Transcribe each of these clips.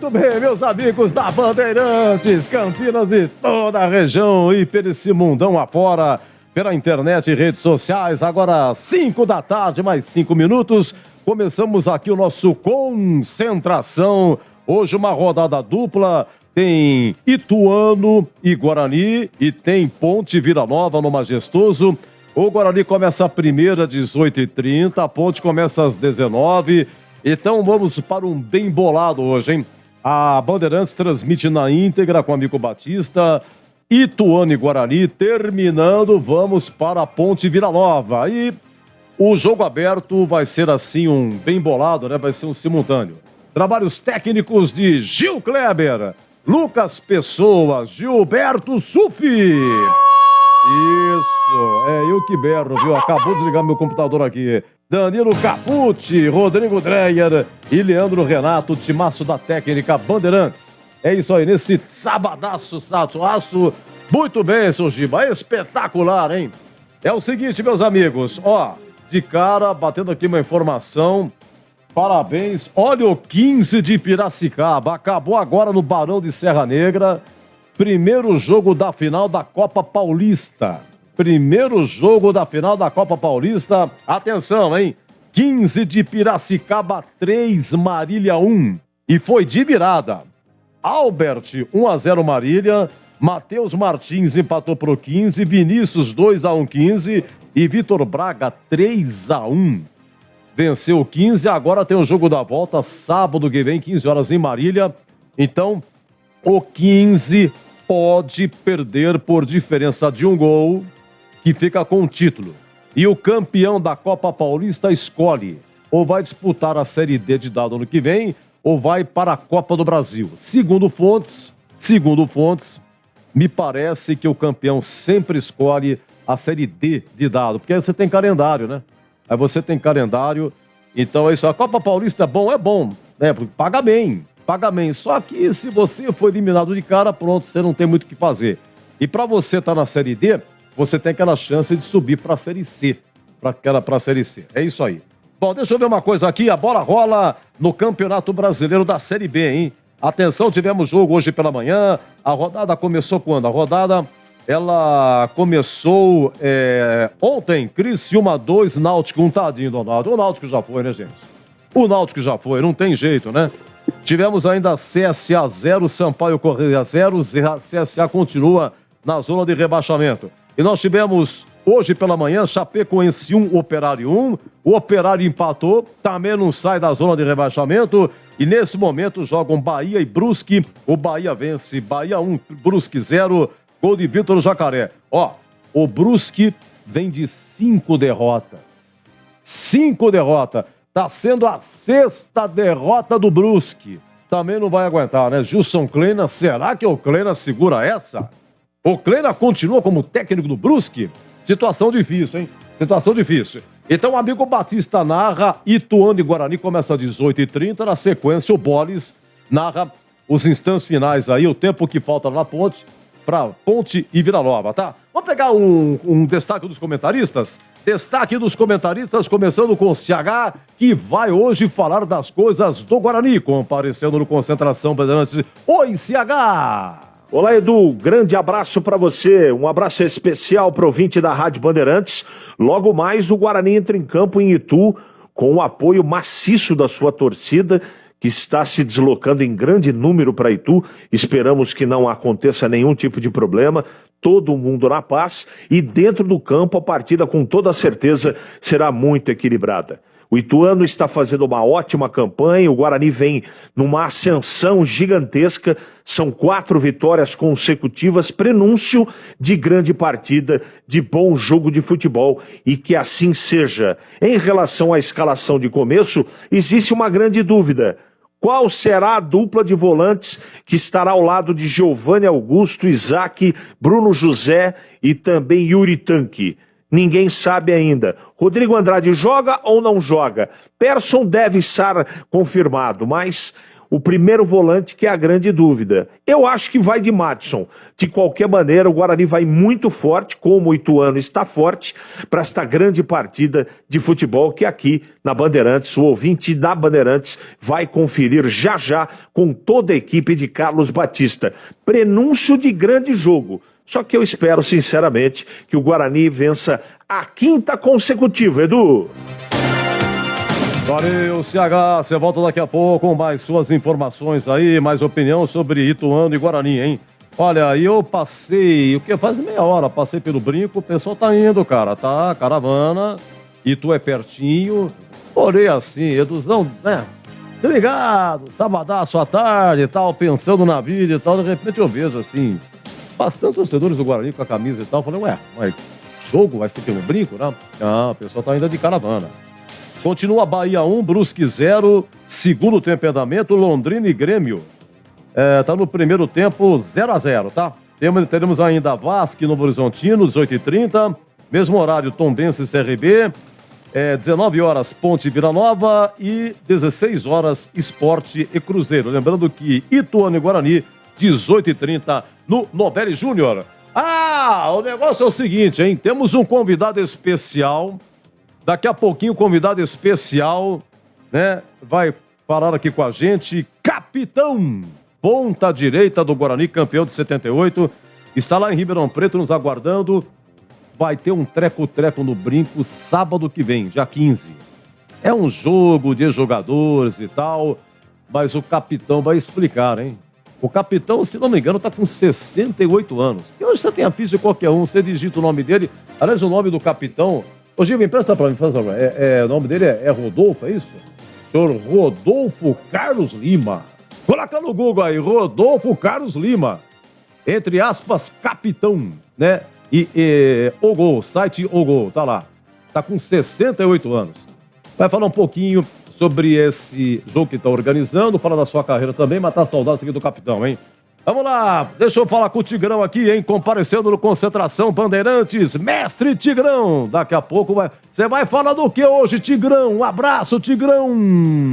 Muito bem, meus amigos da Bandeirantes, Campinas e toda a região e pelo esse mundão afora, pela internet e redes sociais. Agora 5 da tarde, mais 5 minutos. Começamos aqui o nosso Concentração. Hoje uma rodada dupla. Tem Ituano e Guarani e tem Ponte Vila Nova no Majestoso. O Guarani começa a primeira às 18h30, a Ponte começa às 19h. Então vamos para um bem bolado hoje, hein? A Bandeirantes transmite na íntegra com o amigo Batista, Ituano e Guarani. Terminando, vamos para a Ponte Vila Nova. E o jogo aberto vai ser assim um bem bolado, né? Vai ser um simultâneo. Trabalhos técnicos de Gil Kleber, Lucas Pessoa, Gilberto Sufi. Isso, eu que berro, viu? Acabou de desligar meu computador aqui. Danilo Capucci, Rodrigo Dreyer e Leandro Renato, timaço da técnica Bandeirantes. É isso aí, nesse sabadaço, muito bem, seu Giba, espetacular, hein? É o seguinte, meus amigos, de cara, batendo aqui uma informação, parabéns, olha o 15 de Piracicaba, acabou agora no Barão de Serra Negra, primeiro jogo da final da Copa Paulista. Primeiro jogo da final da Copa Paulista. Atenção, hein? 15 de Piracicaba, 3, Marília 1. E foi de virada. Albert, 1-0 Marília. Matheus Martins empatou pro 15. Vinícius, 2-1 15. E Vitor Braga, 3-1. Venceu o 15. Agora tem o jogo da volta, sábado que vem, 15 horas em Marília. Então, o 15 pode perder por diferença de um gol, que fica com o título. E o campeão da Copa Paulista escolhe ou vai disputar a Série D de dado ano que vem ou vai para a Copa do Brasil. Segundo fontes, me parece que o campeão sempre escolhe a Série D de dado, porque aí você tem calendário, né? Aí você tem calendário, então é isso. A Copa Paulista é bom, né? Porque paga bem. Só que se você for eliminado de cara, pronto, você não tem muito o que fazer. E para você estar na Série D, você tem aquela chance de subir para a Série C. Para a Série C. É isso aí. Bom, deixa eu ver uma coisa aqui. A bola rola no Campeonato Brasileiro da Série B, hein? Atenção, tivemos jogo hoje pela manhã. A rodada começou quando? A rodada, ela começou ontem. Criciúma 2, Náutico 1. Tadinho do Náutico. O Náutico já foi, né, gente? O Náutico já foi, não tem jeito, né? Tivemos ainda CSA 0, Sampaio Corrêa 0. CSA continua na zona de rebaixamento. E nós tivemos hoje pela manhã Chapecoense 1, Operário 1. O Operário empatou, também não sai da zona de rebaixamento. E nesse momento jogam Bahia e Brusque. O Bahia vence, Bahia 1, Brusque 0. Gol de Vitor Jacaré. O Brusque vem de 5 derrotas. 5 derrotas. Tá sendo a 6ª derrota do Brusque. Também não vai aguentar, né? Gilson Kleina, será que o Kleina segura essa? O Kleina continua como técnico do Brusque? Situação difícil, hein? Situação difícil. Então, o amigo Batista narra Ituano e Guarani, começa às 18h30. Na sequência, o Boles narra os instantes finais aí, o tempo que falta na Ponte, para Ponte e Vila Nova, tá? Vamos pegar um destaque dos comentaristas? Destaque dos comentaristas, começando com o CH, que vai hoje falar das coisas do Guarani, comparecendo no Concentração Bandeirantes. Oi, CH! Olá, Edu, grande abraço para você, um abraço especial para o ouvinte da Rádio Bandeirantes. Logo mais o Guarani entra em campo em Itu com o apoio maciço da sua torcida, que está se deslocando em grande número para Itu. Esperamos que não aconteça nenhum tipo de problema, todo mundo na paz, e dentro do campo a partida com toda certeza será muito equilibrada. O Ituano está fazendo uma ótima campanha, o Guarani vem numa ascensão gigantesca, são 4 vitórias consecutivas, prenúncio de grande partida, de bom jogo de futebol, e que assim seja. Em relação à escalação de começo, existe uma grande dúvida. Qual será a dupla de volantes que estará ao lado de Giovanni Augusto, Isaac, Bruno José e também Yuri Tanque? Ninguém sabe ainda. Rodrigo Andrade joga ou não joga? Persson deve estar confirmado, mas o primeiro volante, que é a grande dúvida. Eu acho que vai de Madison. De qualquer maneira, o Guarani vai muito forte, como o Ituano está forte, para esta grande partida de futebol que aqui na Bandeirantes, o ouvinte da Bandeirantes vai conferir já já com toda a equipe de Carlos Batista. Prenúncio de grande jogo. Só que eu espero, sinceramente, que o Guarani vença a 5ª consecutiva, Edu. Valeu, CH. Você volta daqui a pouco com mais suas informações aí, mais opinião sobre Ituano e Guarani, hein? Olha, eu passei, o que faz meia hora, passei pelo Brinco, o pessoal tá indo, cara, tá? Caravana, Itu é pertinho. Orei assim, Eduzão, né? Ligado, sabadaço à tarde e tal, pensando na vida e tal, de repente eu vejo assim, bastante torcedores do Guarani com a camisa e tal, falei, ué, mas jogo vai ser pelo Brinco, né? Ah, o pessoal tá indo de caravana. Continua Bahia 1, Brusque 0, segundo tempo em andamento, Londrina e Grêmio. Tá no primeiro tempo 0-0, tá? Teremos ainda Vasco e Novo Horizontino, 18h30, mesmo horário Tombense e CRB, 19 horas Ponte e Vila Nova e 16 horas Sport e Cruzeiro. Lembrando que Ituano e Guarani, 18h30 no Novelli Júnior. Ah, o negócio é o seguinte, hein? Temos um convidado especial. Daqui a pouquinho, convidado especial, né? Vai falar aqui com a gente, capitão, ponta direita do Guarani, campeão de 78. Está lá em Ribeirão Preto nos aguardando. Vai ter um treco-treco no Brinco sábado que vem, dia 15. É um jogo de jogadores e tal, mas o capitão vai explicar, hein? O capitão, se não me engano, está com 68 anos. E hoje você tem a ficha de qualquer um, você digita o nome dele. Aliás, o nome do capitão... Ô, Gil, me empresta pra mim, o nome dele é Rodolfo, é isso? Senhor Rodolfo Carlos Lima. Coloca no Google aí, Rodolfo Carlos Lima. Entre aspas, capitão, né? E o Gol, site O Gol, tá lá. Tá com 68 anos. Vai falar um pouquinho sobre esse jogo que tá organizando, falar da sua carreira também, matar a saudade aqui do capitão, hein? Vamos lá, deixa eu falar com o Tigrão aqui, hein? Comparecendo no Concentração Bandeirantes, mestre Tigrão. Daqui a pouco você vai falar do que hoje, Tigrão? Um abraço, Tigrão.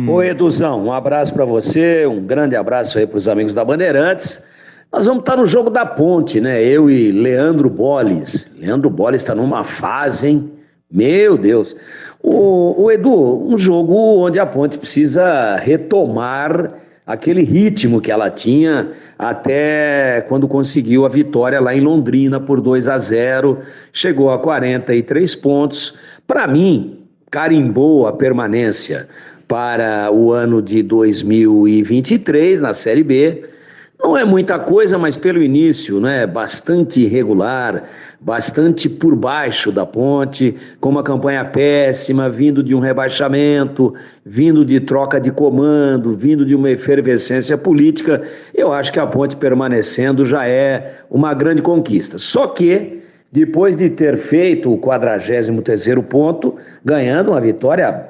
Oi, Eduzão, um abraço pra você, um grande abraço aí pros amigos da Bandeirantes. Nós vamos estar no jogo da Ponte, né? Eu e Leandro Bolles. Leandro Bolles está numa fase, hein? Meu Deus. O Edu, um jogo onde a Ponte precisa retomar aquele ritmo que ela tinha até quando conseguiu a vitória lá em Londrina por 2-0, chegou a 43 pontos. Para mim, carimbou a permanência para o ano de 2023 na Série B. Não é muita coisa, mas pelo início, né, bastante irregular, bastante por baixo da Ponte, com uma campanha péssima, vindo de um rebaixamento, vindo de troca de comando, vindo de uma efervescência política. Eu acho que a Ponte permanecendo já é uma grande conquista. Só que, depois de ter feito o 43º ponto, ganhando uma vitória,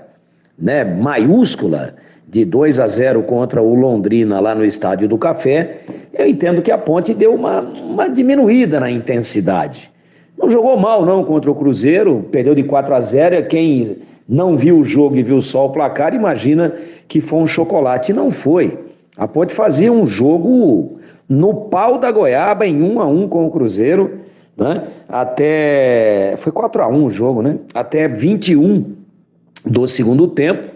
né, maiúscula, de 2-0 contra o Londrina lá no Estádio do Café, eu entendo que a Ponte deu uma diminuída na intensidade. Não jogou mal não contra o Cruzeiro, perdeu de 4-0, quem não viu o jogo e viu só o placar, imagina que foi um chocolate. Não foi. A Ponte fazia um jogo no pau da goiaba, em 1-1 com o Cruzeiro, né? Foi 4-1 o jogo, né? Até 21 do segundo tempo.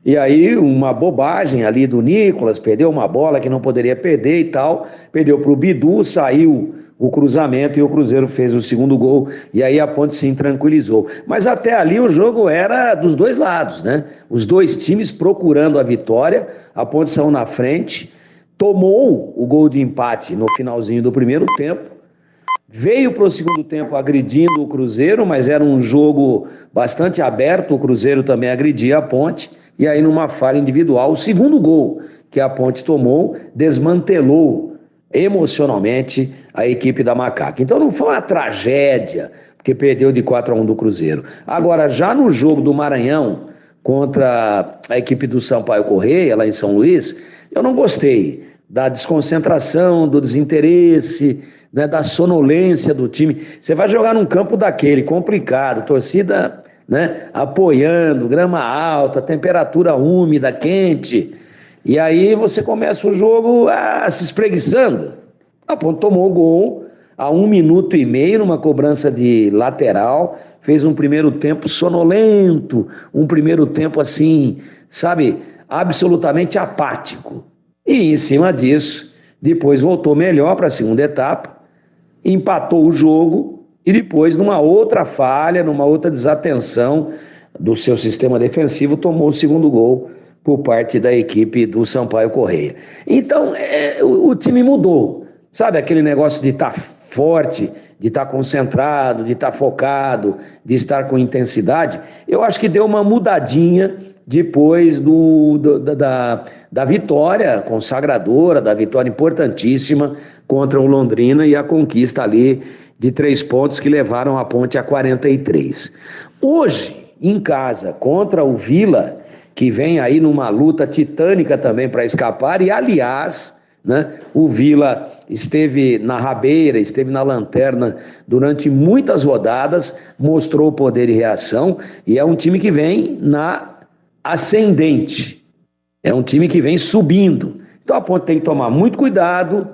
E aí uma bobagem ali do Nicolas, perdeu uma bola que não poderia perder e tal, perdeu para o Bidu, saiu o cruzamento e o Cruzeiro fez o segundo gol, e aí a Ponte se tranquilizou. Mas até ali o jogo era dos dois lados, né? Os dois times procurando a vitória, a Ponte saiu na frente, tomou o gol de empate no finalzinho do primeiro tempo, veio para o segundo tempo agredindo o Cruzeiro, mas era um jogo bastante aberto, o Cruzeiro também agredia a Ponte, e aí numa falha individual, o segundo gol que a Ponte tomou, desmantelou emocionalmente a equipe da Macaca. Então não foi uma tragédia, porque perdeu de 4-1 do Cruzeiro. Agora, já no jogo do Maranhão, contra a equipe do Sampaio Corrêa, lá em São Luís, eu não gostei da desconcentração, do desinteresse, né, da sonolência do time. Você vai jogar num campo daquele, complicado, torcida, né, apoiando, grama alta, temperatura úmida, quente. E aí você começa o jogo se espreguiçando. A Ponte tomou o gol a 1 minuto e meio numa cobrança de lateral, fez um primeiro tempo sonolento, um primeiro tempo assim, sabe, absolutamente apático. E em cima disso, depois voltou melhor para a segunda etapa, empatou o jogo e depois, numa outra falha, numa outra desatenção do seu sistema defensivo, tomou o segundo gol por parte da equipe do Sampaio Corrêa. Então, o time mudou. Sabe aquele negócio de estar forte, de estar concentrado, de estar focado, de estar com intensidade? Eu acho que deu uma mudadinha depois da vitória consagradora, da vitória importantíssima contra o Londrina e a conquista ali de 3 pontos que levaram a Ponte a 43. Hoje, em casa, contra o Vila, que vem aí numa luta titânica também para escapar, e aliás, né, o Vila esteve na rabeira, esteve na lanterna durante muitas rodadas, mostrou poder e reação, e é um time que vem na ascendente, é um time que vem subindo. Então a Ponte tem que tomar muito cuidado,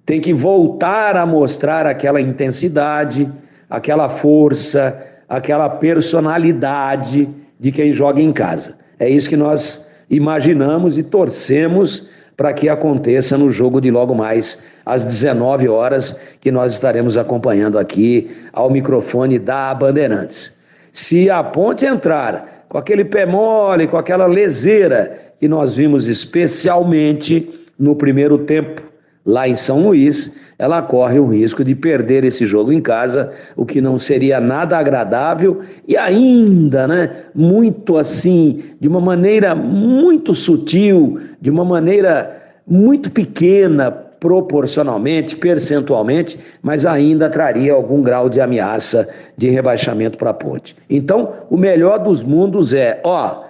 tem que voltar a mostrar aquela intensidade, aquela força, aquela personalidade de quem joga em casa. É isso que nós imaginamos e torcemos para que aconteça no jogo de logo mais às 19 horas, que nós estaremos acompanhando aqui ao microfone da Bandeirantes. Se a Ponte entrar com aquele pé mole, com aquela leseira que nós vimos especialmente no primeiro tempo lá em São Luís, ela corre o risco de perder esse jogo em casa, o que não seria nada agradável e ainda, né, muito assim, de uma maneira muito sutil, de uma maneira muito pequena, proporcionalmente, percentualmente, mas ainda traria algum grau de ameaça de rebaixamento para a Ponte. Então, o melhor dos mundos o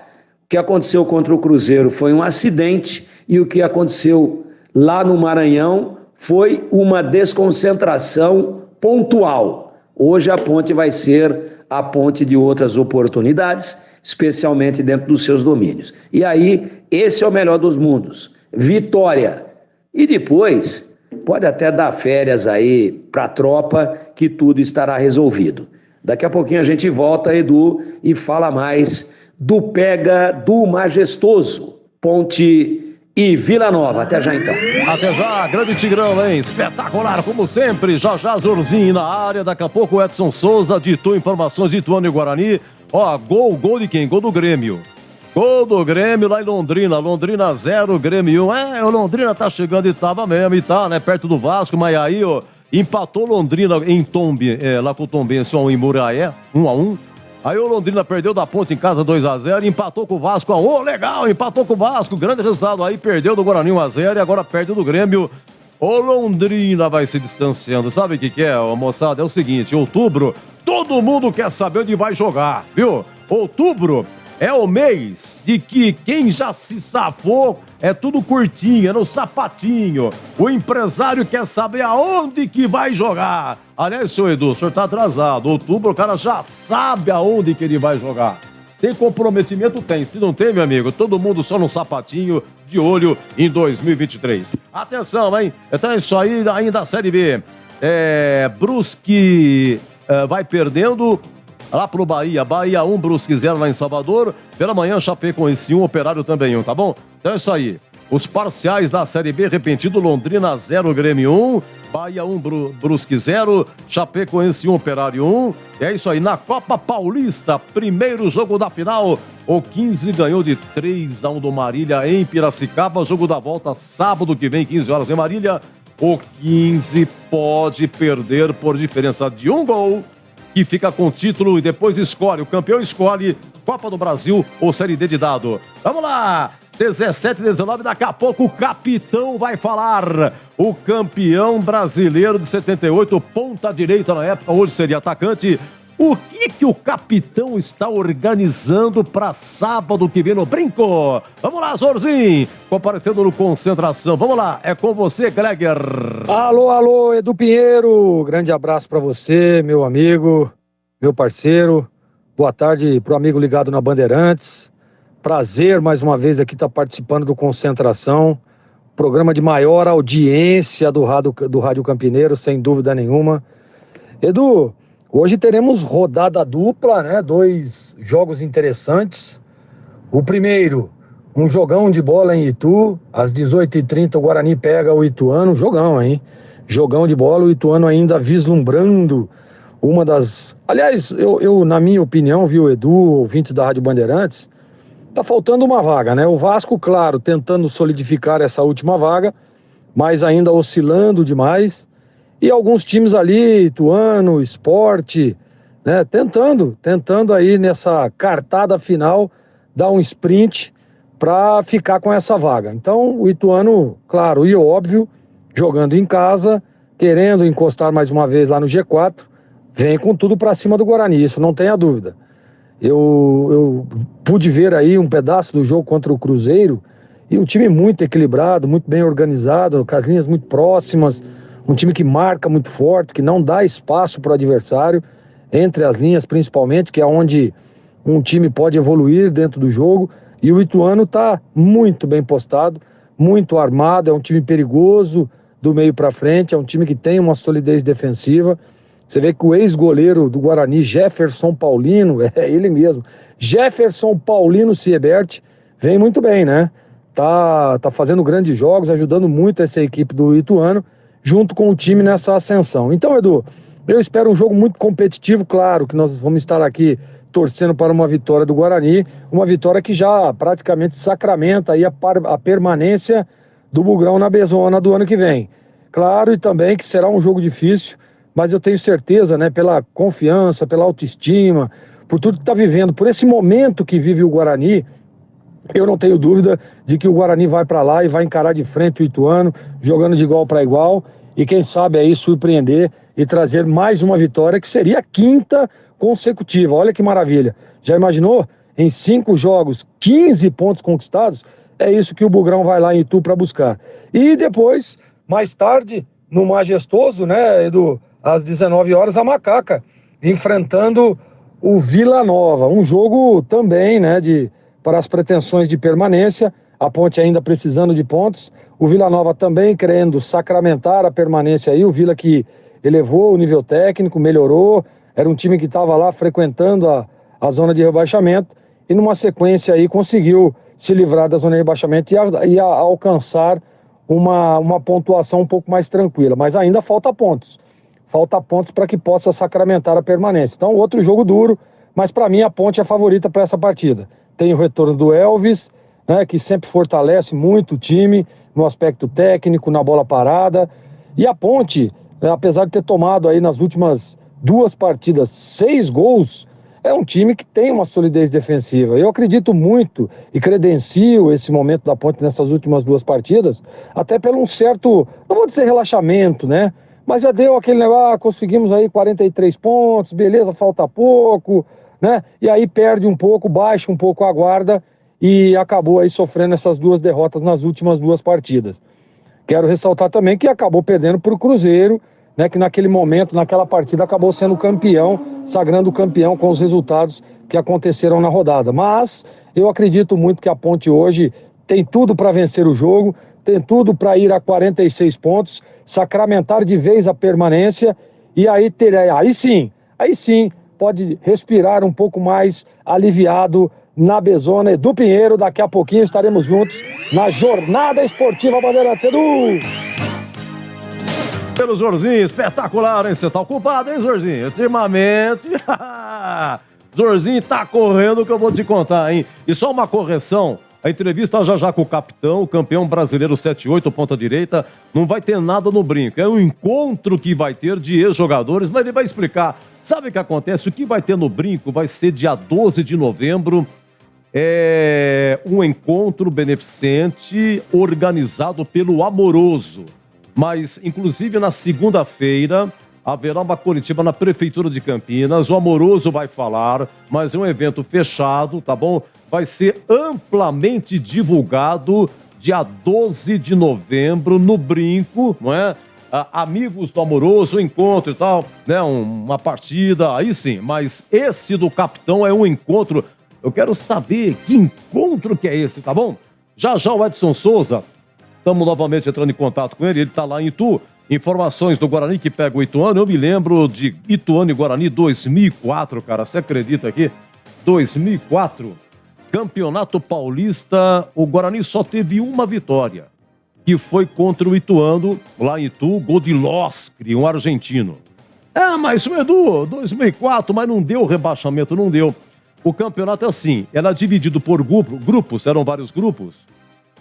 que aconteceu contra o Cruzeiro foi um acidente e o que aconteceu lá no Maranhão foi uma desconcentração pontual. Hoje a Ponte vai ser a ponte de outras oportunidades, especialmente dentro dos seus domínios. E aí, esse é o melhor dos mundos. Vitória. E depois, pode até dar férias aí para a tropa, que tudo estará resolvido. Daqui a pouquinho a gente volta, Edu, e fala mais do pega do majestoso Ponte e Vila Nova. Até já então. Até já, grande Tigrão, hein? Espetacular, como sempre. Já Zorzinho na área. Daqui a pouco o Edson Souza ditou informações de Ituano e Guarani. Gol de quem? Gol do Grêmio. Gol do Grêmio lá em Londrina. Londrina 0, Grêmio 1. O Londrina tá chegando e tava mesmo, e tá, né? Perto do Vasco, mas aí, empatou Londrina em Tombe, lá com o Tombense, 1 em Muraé, 1-1. Aí o Londrina perdeu da Ponte em casa 2-0, empatou com o Vasco 1-1, legal, empatou com o Vasco, grande resultado aí, perdeu do Guarani 1-0 e agora perde do Grêmio. O Londrina vai se distanciando, sabe o que é, moçada? É o seguinte, outubro, todo mundo quer saber onde vai jogar, viu? Outubro é o mês de que quem já se safou é tudo curtinho, é no sapatinho. O empresário quer saber aonde que vai jogar. Aliás, senhor Edu, o senhor tá atrasado. Outubro o cara já sabe aonde que ele vai jogar. Tem comprometimento? Tem. Se não tem, meu amigo, todo mundo só no sapatinho, de olho em 2023. Atenção, hein? Então é isso aí, ainda a Série B. Brusque vai perdendo lá pro Bahia. Bahia 1, Brusque 0 lá em Salvador. Pela manhã, Chapecoense 1, Operário também 1, tá bom? Então é isso aí. Os parciais da Série B repetido: Londrina 0, Grêmio 1, Bahia 1, Brusque 0, Chapecoense 1, Operário 1. É isso aí. Na Copa Paulista, primeiro jogo da final, o 15 ganhou de 3-1 do Marília em Piracicaba. Jogo da volta sábado que vem, 15 horas em Marília. O 15 pode perder por diferença de 1 gol, que fica com o título e depois escolhe, o campeão escolhe Copa do Brasil ou Série D de dado. Vamos lá! 17 e 19, daqui a pouco o capitão vai falar. O campeão brasileiro de 78, ponta direita na época, hoje seria atacante. O que o capitão está organizando para sábado que vem no Brinco? Vamos lá, Zorzinho, comparecendo no Concentração. Vamos lá, é com você, Gleger. Alô, Edu Pinheiro. Grande abraço para você, meu amigo, meu parceiro. Boa tarde pro amigo ligado na Bandeirantes. Prazer mais uma vez aqui estar participando do Concentração, programa de maior audiência do Rádio Campineiro, sem dúvida nenhuma. Edu, hoje teremos rodada dupla, né? 2 jogos interessantes. O primeiro, um jogão de bola em Itu, às 18h30 o Guarani pega o Ituano, jogão, hein? Jogão de bola, o Ituano ainda vislumbrando uma das... Aliás, eu na minha opinião, viu, Edu, ouvintes da Rádio Bandeirantes, tá faltando uma vaga, né? O Vasco, claro, tentando solidificar essa última vaga, mas ainda oscilando demais. E alguns times ali, Ituano, Sport, né? Tentando aí nessa cartada final dar um sprint para ficar com essa vaga. Então, o Ituano, claro e óbvio, jogando em casa, querendo encostar mais uma vez lá no G4, vem com tudo para cima do Guarani, isso não tenha dúvida. Eu pude ver aí um pedaço do jogo contra o Cruzeiro e um time muito equilibrado, muito bem organizado, com as linhas muito próximas, um time que marca muito forte, que não dá espaço para o adversário, entre as linhas principalmente, que é onde um time pode evoluir dentro do jogo, e o Ituano está muito bem postado, muito armado, é um time perigoso do meio para frente, é um time que tem uma solidez defensiva. Você vê que o ex-goleiro do Guarani, Jefferson Paulino, é ele mesmo, Jefferson Paulino Siebert, vem muito bem, né? Tá fazendo grandes jogos, ajudando muito essa equipe do Ituano, junto com o time nessa ascensão. Então, Edu, eu espero um jogo muito competitivo, claro que nós vamos estar aqui torcendo para uma vitória do Guarani, uma vitória que já praticamente sacramenta aí a permanência do Bugrão na Bezona do ano que vem. Claro, e também que será um jogo difícil, mas eu tenho certeza, né, pela confiança, pela autoestima, por tudo que está vivendo, por esse momento que vive o Guarani, eu não tenho dúvida de que o Guarani vai para lá e vai encarar de frente o Ituano, jogando de igual para igual, e quem sabe aí surpreender e trazer mais uma vitória, que seria a 5ª consecutiva. Olha que maravilha. Já imaginou? Em 5 jogos, 15 pontos conquistados? É isso que o Bugrão vai lá em Itu para buscar. E depois, mais tarde, no Majestoso, né, Edu, às 19 horas, a Macaca, enfrentando o Vila Nova. Um jogo também, né, para as pretensões de permanência, a Ponte ainda precisando de pontos, o Vila Nova também querendo sacramentar a permanência aí, o Vila que elevou o nível técnico, melhorou, era um time que estava lá frequentando a zona de rebaixamento e numa sequência aí conseguiu se livrar da zona de rebaixamento e alcançar uma pontuação um pouco mais tranquila, mas ainda falta pontos para que possa sacramentar a permanência. Então, outro jogo duro, mas para mim a Ponte é a favorita para essa partida. Tem o retorno do Elvis, né, que sempre fortalece muito o time no aspecto técnico, na bola parada, e a Ponte, né, apesar de ter tomado aí nas últimas 2 partidas 6 gols, é um time que tem uma solidez defensiva. Eu acredito muito e credencio esse momento da Ponte nessas últimas 2 partidas, até pelo um certo, não vou dizer relaxamento, né? Mas já deu aquele negócio, conseguimos aí 43 pontos, beleza, falta pouco, né? E aí perde um pouco, baixa um pouco a guarda e acabou aí sofrendo essas 2 derrotas nas últimas 2 partidas. Quero ressaltar também que acabou perdendo para o Cruzeiro, né, que naquele momento, naquela partida, acabou sendo campeão, sagrando campeão com os resultados que aconteceram na rodada. Mas eu acredito muito que a Ponte hoje tem tudo para vencer o jogo, tem tudo para ir a 46 pontos, sacramentar de vez a permanência e aí sim, pode respirar um pouco mais aliviado na Bezona. Edu Pinheiro, daqui a pouquinho estaremos juntos na Jornada Esportiva Bandeirantes. Edu! Pelo Zorzinho, espetacular, hein? Você tá ocupado, hein, Zorzinho? Ultimamente, Zorzinho tá correndo que eu vou te contar, hein? E só uma correção, a entrevista já com o capitão, o campeão brasileiro 7-8, ponta direita, não vai ter nada no brinco. É um encontro que vai ter de ex-jogadores, mas ele vai explicar. Sabe o que acontece? O que vai ter no brinco vai ser dia 12 de novembro, um encontro beneficente organizado pelo Amoroso. Mas, inclusive, na segunda-feira, haverá uma coletiva na Prefeitura de Campinas. O Amoroso vai falar, mas é um evento fechado, tá bom? Vai ser amplamente divulgado dia 12 de novembro no Brinco, não é? Amigos do Amoroso, encontro e tal, né? Uma partida, aí sim. Mas esse do Capitão é um encontro Eu quero saber que encontro que é esse, tá bom? Já já o Edson Souza, estamos novamente entrando em contato com ele, ele tá lá em Itu. Informações do Guarani que pega o Ituano. Eu me lembro de Ituano e Guarani 2004, cara. Você acredita aqui? 2004, Campeonato Paulista. O Guarani só teve uma vitória, que foi contra o Ituano, lá em Itu, gol de Loscri, um argentino. Mas o Edu, 2004, mas não deu rebaixamento, não deu. O campeonato é assim, era dividido por grupos, eram vários grupos.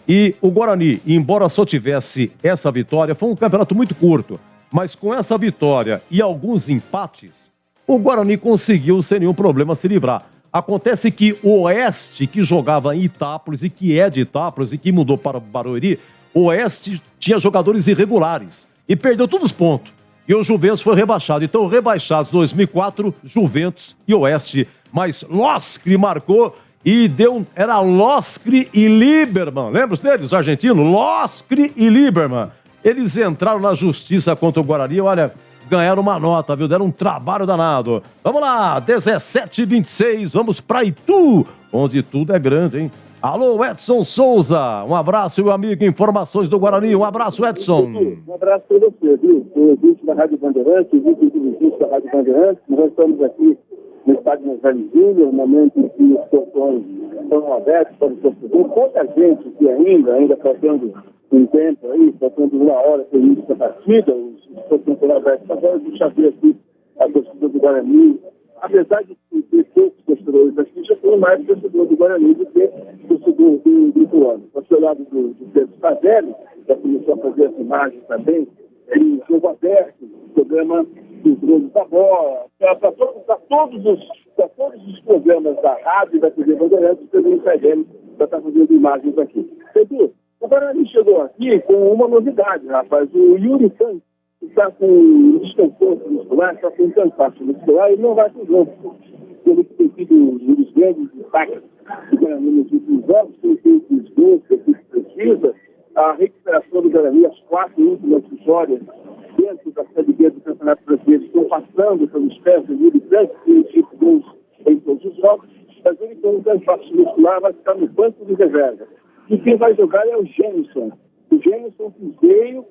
E o Guarani, embora só tivesse essa vitória, foi um campeonato muito curto. Mas com essa vitória e alguns empates, o Guarani conseguiu, sem nenhum problema, se livrar. Acontece que o Oeste, que jogava em Itápolis e que é de Itápolis e que mudou para o Barueri, o Oeste tinha jogadores irregulares e perdeu todos os pontos. E o Juventus foi rebaixado. Então, rebaixados 2004, Juventus e Oeste. Mas Loscri marcou e deu... Era Loscri e Lieberman. Lembra-se deles, os argentinos? Loscri e Lieberman. Eles entraram na justiça contra o Guarani. Olha, ganharam uma nota, viu? Deram um trabalho danado. Vamos lá, 17h26. Vamos para Itu, onde tudo é grande, hein? Alô, Edson Souza. Um abraço, meu amigo. Informações do Guarani. Um abraço, Edson. Um abraço para você, viu? O ouvinte da Rádio Bandeirantes, o ouvinte da Rádio Bandeirantes. Nós estamos aqui no estádio Nazário Júnior, no momento em que os portões estão abertos para o torcedor. Pouca gente que ainda faltando um tempo aí, faltando uma hora para o início da partida, os portões estão abertos. Agora deixa eu ver aqui a torcida do Guarani. Apesar de ter poucos torcedores aqui, já foi mais torcedor do Guarani do que torcedor do Ituano. Ao seu lado do Pedro Savelli, já começou a fazer as imagens também, em jogo aberto, programa dos Donos da Bola, para todos os programas da rádio e da TV Bandeirantes, o Pedro Savelli já está fazendo imagens aqui. Pedro, o Guarani chegou aqui com uma novidade, rapaz. O Yuri Santos está com desconforto muscular, está com cansaço muscular e não vai para o jogo. Ele tem sido um dos grandes destaques do Guarani nos últimos anos, tem feito os gols que a gente precisa. A recuperação do Guarani, as 4 últimas vitórias dentro da Série B do Campeonato Brasileiro, estão passando pelos pés do Yuri Santos, que tem feito gols em todos os jogos, mas ele com um cansaço muscular vai ficar no banco de reserva. E quem vai jogar é o Gênison. O Gênison que veio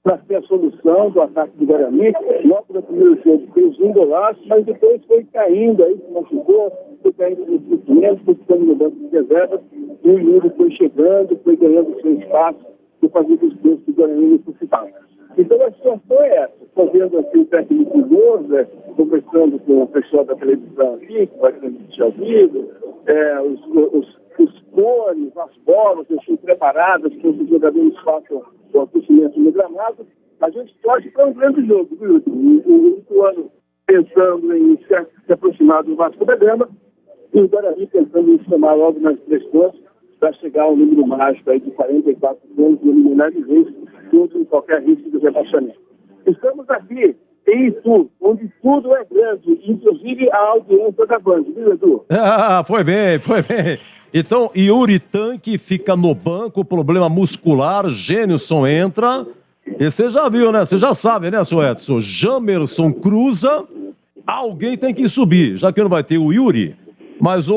para ser a solução do ataque do Guarani. Logo no primeiro jogo fez um golaço, mas depois foi caindo, aí se machucou, foi caindo nos sentimentos, foi ficando no banco de reserva, e o Yuri foi chegando, foi ganhando seu espaço para fazer os gols que o Guarani necessitava. Então a situação é essa. Estou vendo aqui o técnico Lousa, conversando com o pessoal da televisão aqui, que vai transmitir ao vivo, os cores, as bolas estão preparadas, que os jogadores façam o aquecimento no gramado. A gente torce para um grande jogo, viu? O Ituano pensando em se aproximar do Vasco da Gama e o Guarani pensando em somar logo nas 3 pontos para chegar ao número mágico aí de 44 pontos no eliminar de vez, junto em qualquer risco de rebaixamento. Estamos aqui em Itu, onde tudo é grande, inclusive a audiência da Band, viu, Edu? Foi bem. Então, Yuri Tanque fica no banco, problema muscular, Gênison entra. E você já viu, né? Você já sabe, né, seu Edson? Jamerson cruza, alguém tem que subir, já que não vai ter o Yuri. Mas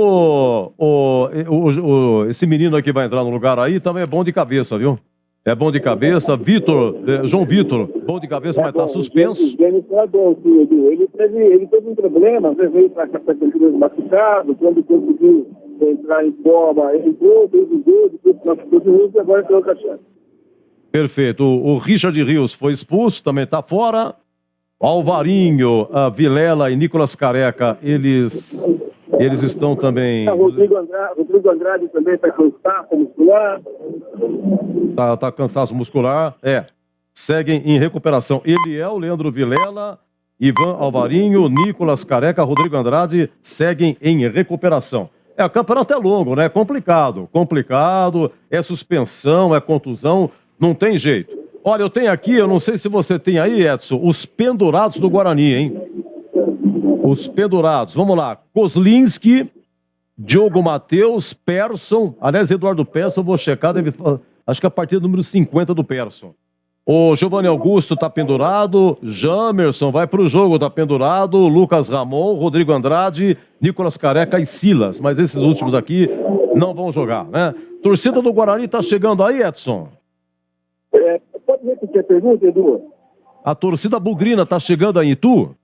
esse menino aqui vai entrar no lugar aí também é bom de cabeça, viu? É bom de cabeça. João Vitor, bom de cabeça, mas tá suspenso. O Gênison é bom, Edu. Ele teve um problema, veio para a categoria machucado, quando conseguiu entrar em forma, entrou, fez o gol, depois machucou de novo e agora entrou com a chance. Perfeito. O Richard Rios foi expulso, também está fora. Alvarinho, Vilela e Nicolas Careca, eles estão também... Rodrigo Andrade também está cansaço muscular. Tá cansaço muscular, seguem em recuperação. Eliel, Leandro Vilela, Ivan Alvarinho, Nicolas Careca, Rodrigo Andrade seguem em recuperação. O campeonato é longo, né? Complicado, é suspensão, é contusão, não tem jeito. Olha, eu tenho aqui, eu não sei se você tem aí, Edson, os pendurados do Guarani, hein? Os pendurados, vamos lá. Kozlinski, Diogo Matheus, Persson, aliás, Eduardo Persson, eu vou checar, acho que a partir do número 50 do Persson. O Giovanni Augusto tá pendurado, Jamerson vai pro jogo, tá pendurado, Lucas Ramon, Rodrigo Andrade, Nicolas Careca e Silas. Mas esses últimos aqui não vão jogar, né? Torcida do Guarani tá chegando aí, Edson? Pode repetir a pergunta, Edu? A torcida bugrina tá chegando aí em Itu?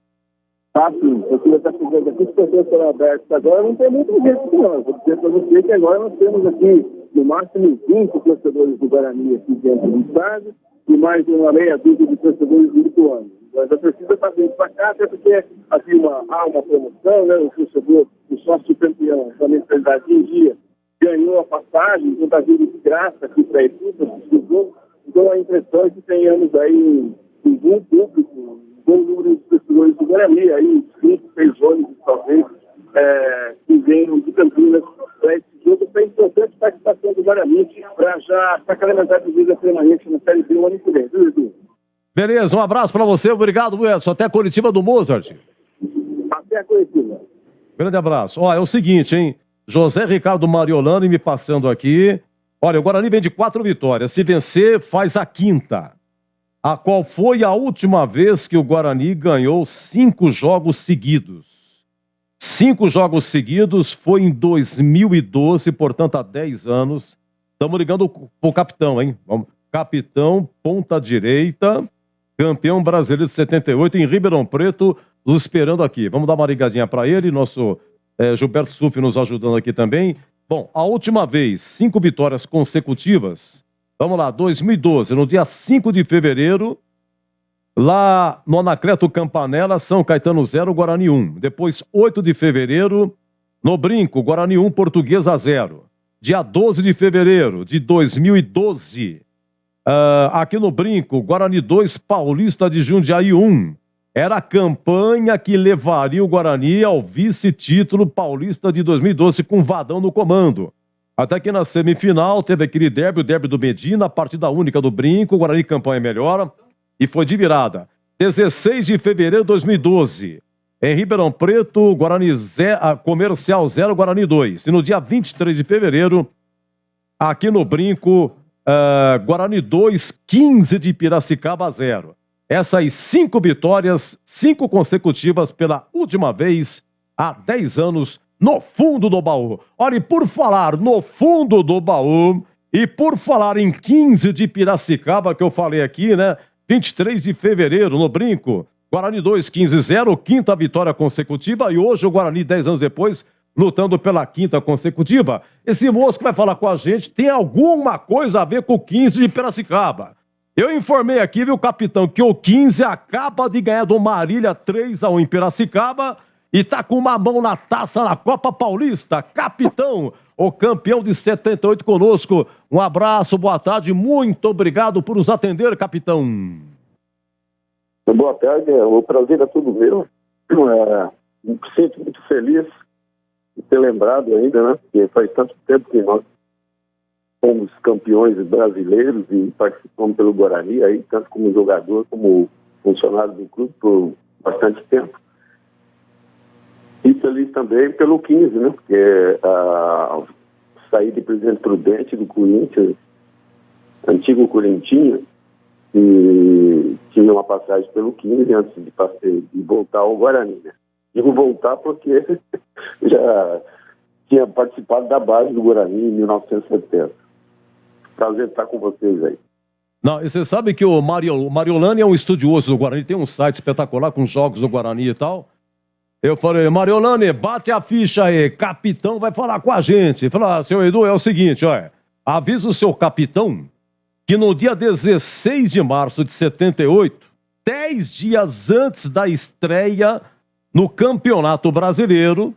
Ah, sim. A torcida está chegando aqui, os portões foram abertos agora, não tem muito gente, não. Vou dizer para você que agora nós temos aqui, no máximo, 20 torcedores do Guarani aqui dentro do estádio, e mais uma meia dúzia de torcedores virtuando. Mas a torcida está vindo para cá, até porque assim, há uma promoção, né? O torcedor, o sócio campeão da mensalidade em dia, ganhou a passagem, então está vindo de graça aqui para Itu, para assistir o jogo. Então a impressão é que tenhamos aí um bom público, um bom número de torcedores do Guarani, aí 5, 6 ônibus talvez, que venham de Campinas para esse jogo, para a importante participação do Guarani, para já sacramentar de vida permanente na Série B o ano que vem, viu, Edu? Beleza, um abraço pra você, obrigado, Edson. Até Curitiba do Mozart. Até a Curitiba. Grande abraço. Ó, é o seguinte, hein? José Ricardo Mariolani me passando aqui. Olha, o Guarani vem de 4 vitórias. Se vencer, faz a 5ª. A qual foi a última vez que o Guarani ganhou 5 jogos seguidos? 5 jogos seguidos foi em 2012, portanto, há 10 anos. Estamos ligando pro capitão, hein? Vamos. Capitão, ponta direita, campeão brasileiro de 78 em Ribeirão Preto, nos esperando aqui. Vamos dar uma ligadinha para ele, nosso Gilberto Suff nos ajudando aqui também. Bom, a última vez, 5 vitórias consecutivas, vamos lá, 2012, no dia 5 de fevereiro, lá no Anacleto Campanella, São Caetano 0, Guarani 1. Depois, 8 de fevereiro, no Brinco, Guarani 1, Portuguesa 0. Dia 12 de fevereiro de 2012, aqui no Brinco, Guarani 2, Paulista de Jundiaí 1. Era a campanha que levaria o Guarani ao vice-título paulista de 2012 com Vadão no comando. Até que na semifinal teve aquele derby, o derby do Medina, a partida única do Brinco, o Guarani campanha melhor e foi de virada. 16 de fevereiro de 2012, em Ribeirão Preto, Guarani 0, Comercial 0, Guarani 2. E no dia 23 de fevereiro, aqui no Brinco, Guarani 2, 15 de Piracicaba 0. Essas 5 vitórias, 5 consecutivas pela última vez há 10 anos no fundo do baú. Olha, e por falar no fundo do baú e por falar em 15 de Piracicaba, que eu falei aqui, né? 23 de fevereiro no Brinco, Guarani 2, 15-0, 5ª vitória consecutiva e hoje o Guarani, 10 anos depois, lutando pela 5ª consecutiva. Esse moço que vai falar com a gente tem alguma coisa a ver com o 15 de Piracicaba. Eu informei aqui, viu, capitão, que o 15 acaba de ganhar do Marília 3-1 em Piracicaba e tá com uma mão na taça na Copa Paulista. Capitão, o campeão de 78 conosco. Um abraço, boa tarde, muito obrigado por nos atender, capitão. Boa tarde, o prazer é todo meu. Me sinto muito feliz de ter lembrado ainda, né? Porque faz tanto tempo que nós fomos campeões brasileiros e participamos pelo Guarani, aí, tanto como jogador como funcionário do clube por bastante tempo. E feliz também pelo 15, né? Porque saí de Presidente Prudente do Corinthians, antigo corintinho, e tive uma passagem pelo 15 antes de voltar ao Guarani, né? Digo voltar porque já tinha participado da base do Guarani em 1970. Prazer estar com vocês aí. Não, e você sabe que o Mariolani é um estudioso do Guarani, tem um site espetacular com jogos do Guarani e tal. Eu falei, Mariolani, bate a ficha aí, capitão vai falar com a gente. Ele falou, seu Edu, é o seguinte, olha, avisa o seu capitão que no dia 16 de março de 78, 10 dias antes da estreia no Campeonato Brasileiro,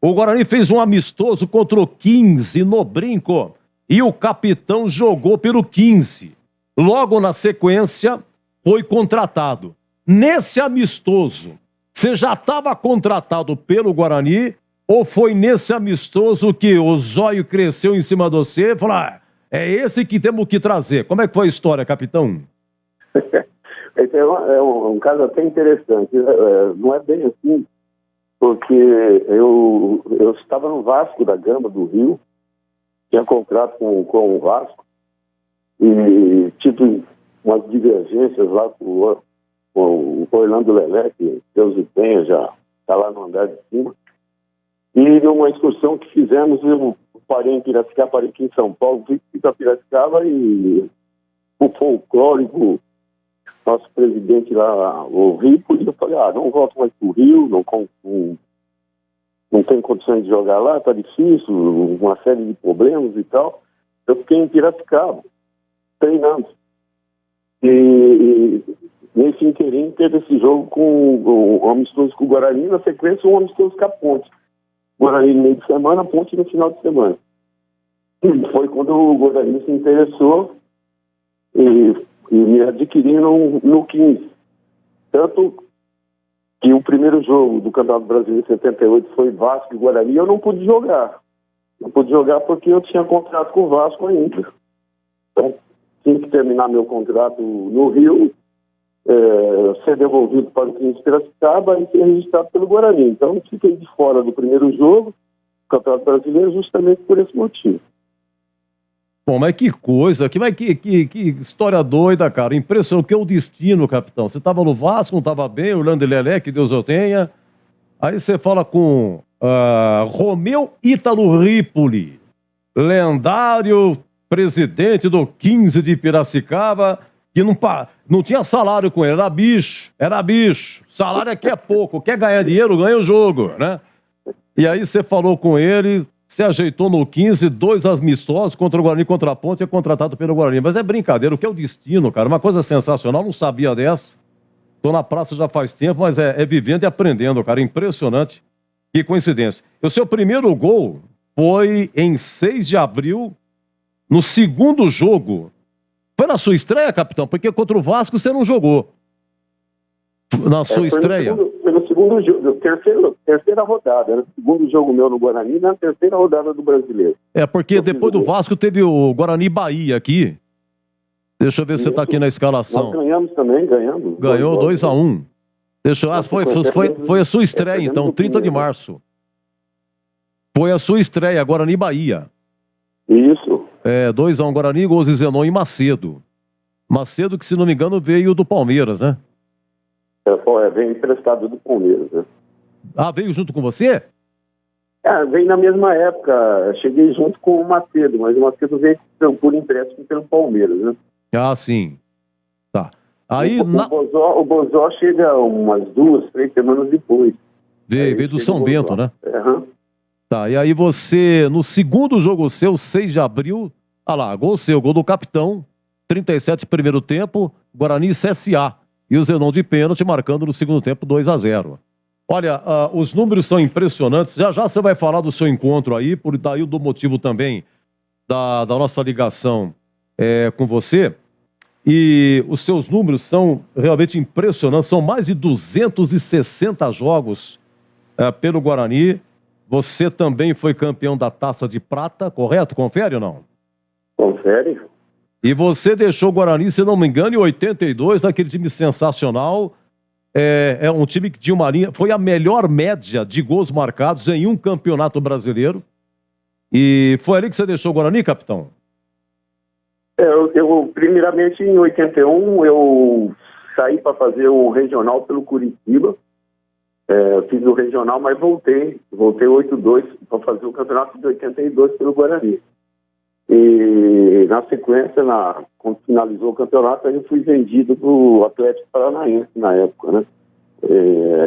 o Guarani fez um amistoso contra o 15 no Brinco e o capitão jogou pelo 15. Logo na sequência, foi contratado. Nesse amistoso, você já estava contratado pelo Guarani ou foi nesse amistoso que o zóio cresceu em cima de você e falou, é esse que temos que trazer? Como é que foi a história, capitão? Esse é um caso até interessante. Não é bem assim, porque eu estava no Vasco da Gama do Rio, tinha contrato com o Vasco, e tive umas divergências lá com o Orlando Lelé, que Deus o tenha, já está lá no andar de cima. E numa excursão que fizemos, eu parei em Piracicaba, parei aqui em São Paulo, fui para Piracicaba e o folclórico, nosso presidente lá, o Ripo, e eu falei, não volto mais para o Rio, não tem condições de jogar lá, tá difícil, uma série de problemas e tal. Eu fiquei em Piracicaba, treinando. E nesse inteirinho teve esse jogo com o amistoso com o Guarani, na sequência um amistoso com a Ponte. Guarani no meio de semana, a Ponte no final de semana. E foi quando o Guarani se interessou e me adquiriram no 15. Tanto que o primeiro jogo do Campeonato Brasileiro de 78 foi Vasco e Guarani, e eu não pude jogar. Não pude jogar porque eu tinha contrato com o Vasco ainda. Então, tinha que terminar meu contrato no Rio, ser devolvido para o 15 Piracicaba e ser registrado pelo Guarani. Então, fiquei de fora do primeiro jogo do Campeonato Brasileiro justamente por esse motivo. Bom, mas que coisa, que história doida, cara. Impressionante, que é o destino, capitão. Você estava no Vasco, não estava bem, Orlando Lelé, que Deus o tenha. Aí você fala com Romeu Ítalo Ripoli, lendário presidente do 15 de Piracicaba, que não tinha salário com ele, era bicho. Salário aqui é pouco, quer ganhar dinheiro, ganha o jogo, né? E aí você falou com ele, se ajeitou no 15, 2 amistosos contra o Guarani, contra a Ponte, é contratado pelo Guarani. Mas é brincadeira, o que é o destino, cara? Uma coisa sensacional, não sabia dessa. Tô na praça já faz tempo, mas é vivendo e aprendendo, cara. Impressionante. Que coincidência. O seu primeiro gol foi em 6 de abril, no segundo jogo. Foi na sua estreia, capitão? Porque contra o Vasco você não jogou. Na sua estreia? Foi no segundo jogo, terceira rodada, né? Segundo jogo meu no Guarani, na terceira rodada do Brasileiro. Porque depois do Vasco teve o Guarani Bahia aqui. Deixa eu ver se você tá aqui na escalação. Nós ganhamos também, ganhamos. Ganhou 2-1. Foi a sua estreia, então, 30 de março. Foi a sua estreia, Guarani Bahia. Isso. 2-1 Guarani, gols de Zenon e Macedo. Macedo, que se não me engano, veio do Palmeiras, né? Veio emprestado do Palmeiras, né? Veio junto com você? Veio na mesma época. Cheguei junto com o Macedo, mas o Macedo veio por empréstimo pelo Palmeiras, né? Sim. Tá. Aí, o Bozó chega umas 2, 3 semanas depois. Veio do São Bento, né? Uhum. Tá, e aí você, no segundo jogo seu, 6 de abril, gol seu, gol do capitão, 37 primeiro tempo, Guarani e CSA. E o Zenon de pênalti marcando no segundo tempo 2-0. Olha, os números são impressionantes. Já você vai falar do seu encontro aí, por daí do motivo também da nossa ligação com você. E os seus números são realmente impressionantes. São mais de 260 jogos pelo Guarani. Você também foi campeão da Taça de Prata, correto? Confere ou não? Confere. E você deixou o Guarani, se não me engano, em 82, naquele time sensacional. É um time que tinha uma linha... Foi a melhor média de gols marcados em um campeonato brasileiro. E foi ali que você deixou o Guarani, capitão? Eu primeiramente, em 81, eu saí para fazer o regional pelo Curitiba. Fiz o regional, mas voltei 8-2 para fazer o campeonato de 82 pelo Guarani. E na sequência, quando finalizou o campeonato, eu fui vendido para o Atlético Paranaense na época, né?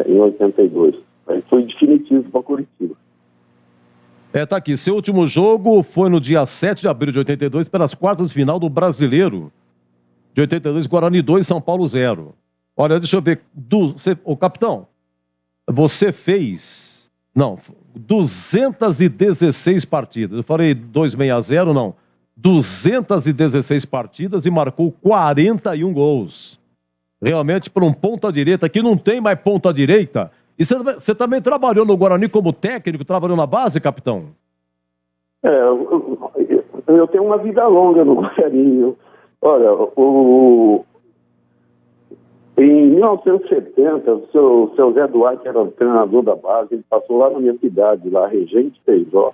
Em 82. Aí foi definitivo para Curitiba. Tá aqui. Seu último jogo foi no dia 7 de abril de 82, pelas quartas de final do Brasileiro. De 82, Guarani 2, São Paulo 0. Olha, deixa eu ver. Capitão, você fez... Não, 216 partidas. Eu falei 260, não. 216 partidas e marcou 41 gols. Realmente, para um ponta-direita, que não tem mais ponta-direita. E você também trabalhou no Guarani como técnico, trabalhou na base, capitão? Eu tenho uma vida longa no Guarani. Olha, em 1970, o seu Zé Duarte era o treinador da base, ele passou lá na minha cidade, lá, Regente Feijó,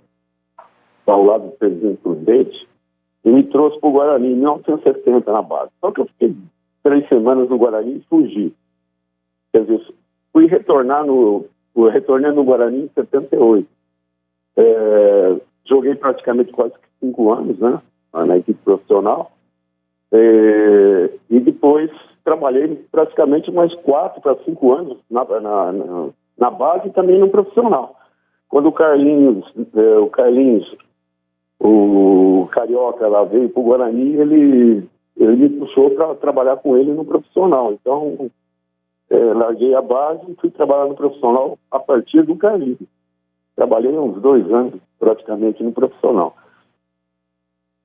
ao lado do Presidente Prudente, e me trouxe para o Guarani em 1970 na base. Só que eu fiquei 3 semanas no Guarani e fugi. Quer dizer, retornei no Guarani em 78. Joguei praticamente quase 5 anos, né, na equipe profissional. E depois trabalhei praticamente mais 4 para 5 anos na base e também no profissional. Quando o Carlinhos, o Carioca lá veio para o Guarani, ele me puxou para trabalhar com ele no profissional. Então, larguei a base e fui trabalhar no profissional a partir do Carlinhos. Trabalhei uns 2 anos praticamente no profissional.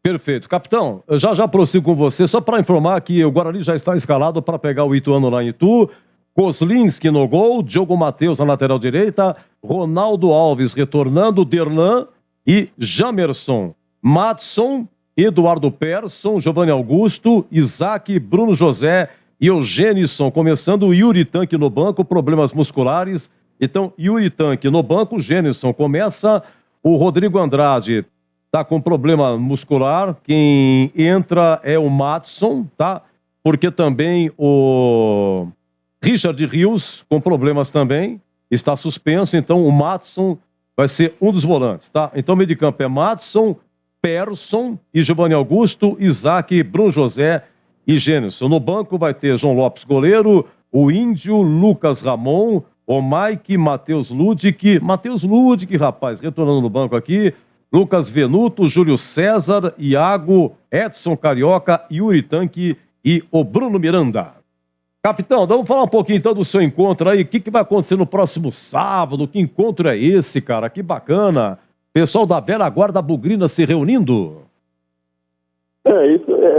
Perfeito. Capitão, eu já prossigo com você, só para informar que o Guarani já está escalado para pegar o Ituano lá em Itu. Kozlinski no gol, Diogo Matheus na lateral direita, Ronaldo Alves retornando, Derlan e Jamerson, Matson, Eduardo Persson, Giovanni Augusto, Isaac, Bruno José e Eugênison, começando o Yuri Tanque no banco, problemas musculares. Então, Yuri Tanque no banco, Gênison começa, o Rodrigo Andrade tá com problema muscular, quem entra é o Matson, tá? Porque também o Richard Rios, com problemas também, está suspenso, então o Matson vai ser um dos volantes, tá? Então, meio de campo é Matson, Persson e Giovanni Augusto, Isaac, Bruno José e Gênison. No banco vai ter João Lopes, goleiro, o Índio, Lucas Ramon, o Mike, Matheus Ludic, rapaz, retornando no banco aqui, Lucas Venuto, Júlio César, Iago, Edson Carioca, Yuri Tanque e o Bruno Miranda. Capitão, vamos falar um pouquinho então do seu encontro aí. O que vai acontecer no próximo sábado? Que encontro é esse, cara? Que bacana. Pessoal da velha guarda bugrina se reunindo.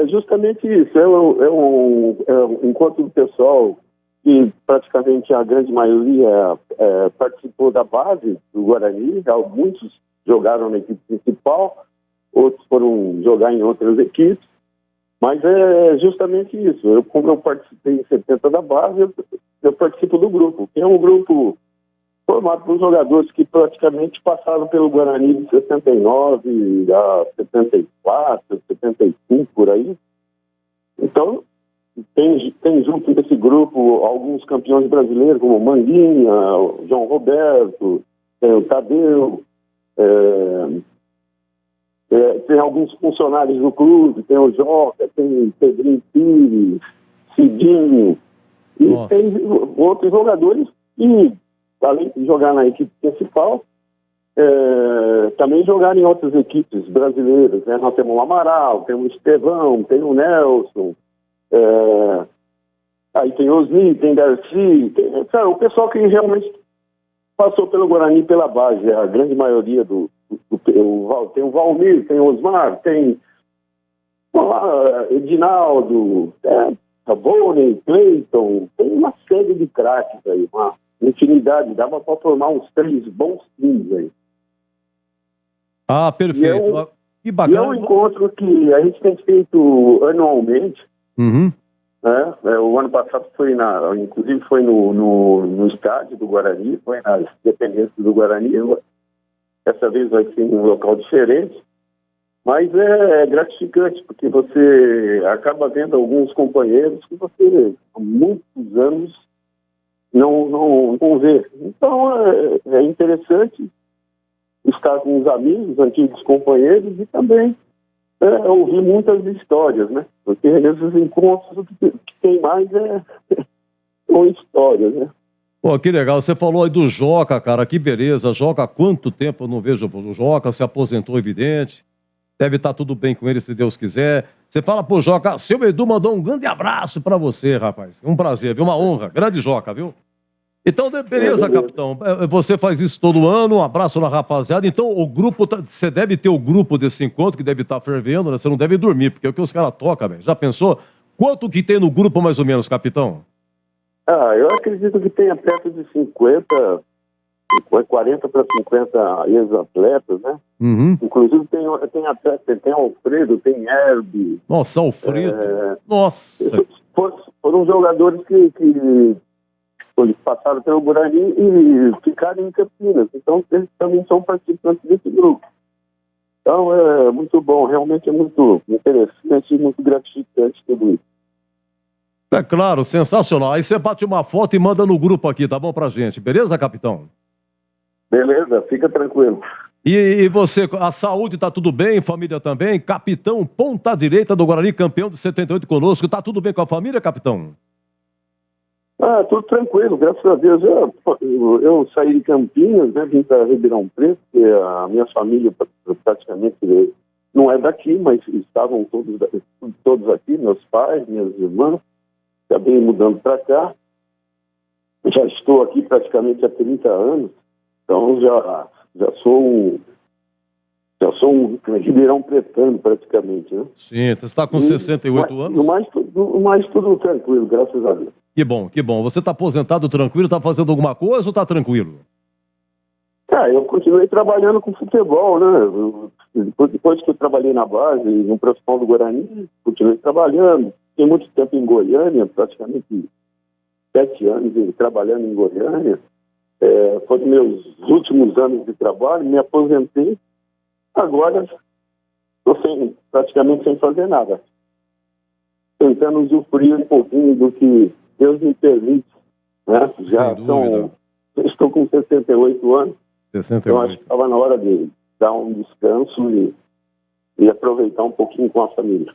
Justamente isso. É um encontro do pessoal que praticamente a grande maioria participou da base do Guarani. Muitos jogaram na equipe principal, outros foram jogar em outras equipes. Mas é justamente isso. Como eu participei em 70 da base, eu participo do grupo, que é um grupo formado por jogadores que praticamente passaram pelo Guarani de 69 a 74, 75, por aí. Então, tem junto desse grupo alguns campeões brasileiros, como o Manguinha, o João Roberto, tem o Tadeu, tem alguns funcionários do clube, tem o Joca, tem Pedrinho Pires, Cidinho, e tem outros jogadores que, além de jogar na equipe principal, também jogaram em outras equipes brasileiras, né? Nós temos o Amaral, temos o Estevão, tem o Nelson, aí tem o Osni, tem Darcy, o pessoal que realmente passou pelo Guarani pela base, a grande maioria tem o Valmir, tem o Osmar, tem Edinaldo, Boni, Cleiton, tem uma série de craques aí, uma infinidade, dava para formar uns 3 bons times aí. Ah, perfeito. Que bacana. E é um encontro que a gente tem feito anualmente. Uhum. O ano passado inclusive foi no estádio do Guarani, foi nas dependências do Guarani. Essa vez vai ser em um local diferente, mas é gratificante, porque você acaba vendo alguns companheiros que você há muitos anos não vê. Então é interessante estar com os amigos, antigos companheiros, e também ouvir muitas histórias, né? Porque esses encontros, o que tem mais são histórias, né? Pô, que legal. Você falou aí do Joca, cara. Que beleza. Joca, há quanto tempo eu não vejo o Joca? Se aposentou, evidente. Deve estar tudo bem com ele, se Deus quiser. Você fala pro Joca, seu Edu mandou um grande abraço pra você, rapaz. Um prazer, viu? Uma honra. Grande Joca, viu? Então, beleza, capitão. Você faz isso todo ano, um abraço na rapaziada. Então, o grupo, você deve ter o grupo desse encontro que deve estar fervendo, né? Você não deve dormir, porque é o que os caras tocam, velho. Já pensou? Quanto que tem no grupo, mais ou menos, capitão? Eu acredito que tenha perto de 40 para 50 ex-atletas, né? Uhum. Inclusive tem Alfredo, tem Herb. Nossa, Alfredo. Nossa. Foram jogadores que passaram pelo Guarani e ficaram em Campinas. Então, eles também são participantes desse grupo. Então, é muito bom. Realmente é muito interessante e muito gratificante tudo isso. É claro, sensacional. Aí você bate uma foto e manda no grupo aqui, tá bom pra gente? Beleza, capitão? Beleza, fica tranquilo. E você, a saúde tá tudo bem, família também? Capitão ponta direita do Guarani, campeão de 78 conosco. Tá tudo bem com a família, capitão? Tudo tranquilo, graças a Deus. Eu saí de Campinas, né, vim para Ribeirão Preto, porque a minha família praticamente não é daqui, mas estavam todos aqui, meus pais, minhas irmãs. Acabei mudando para cá. Já estou aqui praticamente há 30 anos, então já sou um Ribeirão Pretano praticamente, né? Sim, você está com 68 anos? O mais tudo tranquilo, graças a Deus. Que bom, que bom. Você está aposentado tranquilo, está fazendo alguma coisa ou está tranquilo? Eu continuei trabalhando com futebol, né? Depois que eu trabalhei na base, no profissional do Guarani, continuei trabalhando. Fiquei muito tempo em Goiânia, praticamente 7 anos trabalhando em Goiânia. Foram meus últimos anos de trabalho, me aposentei. Agora estou praticamente sem fazer nada. Tentando usufruir um pouquinho do que Deus me permite, né? Estou com 68 anos. 68. Então acho que estava na hora de dar um descanso e aproveitar um pouquinho com a família.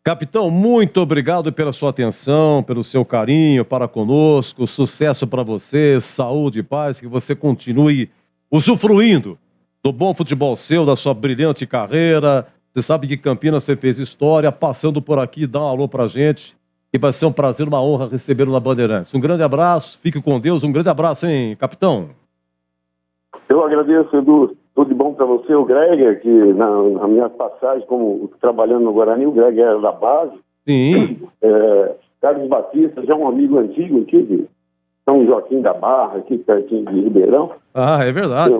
Capitão, muito obrigado pela sua atenção, pelo seu carinho para conosco, sucesso para você, saúde e paz, que você continue usufruindo do bom futebol seu, da sua brilhante carreira. Você sabe que Campinas você fez história, passando por aqui, dá um alô pra gente, e vai ser um prazer, uma honra recebê-lo na Bandeirantes. Um grande abraço, fique com Deus, um grande abraço, hein, capitão? Eu agradeço, Edu. Tudo de bom para você, o Greg, que na minha passagem como trabalhando no Guarani, o Greg era da base. Sim. Carlos Batista, já um amigo antigo aqui de São Joaquim da Barra, aqui pertinho de Ribeirão. Ah, é verdade.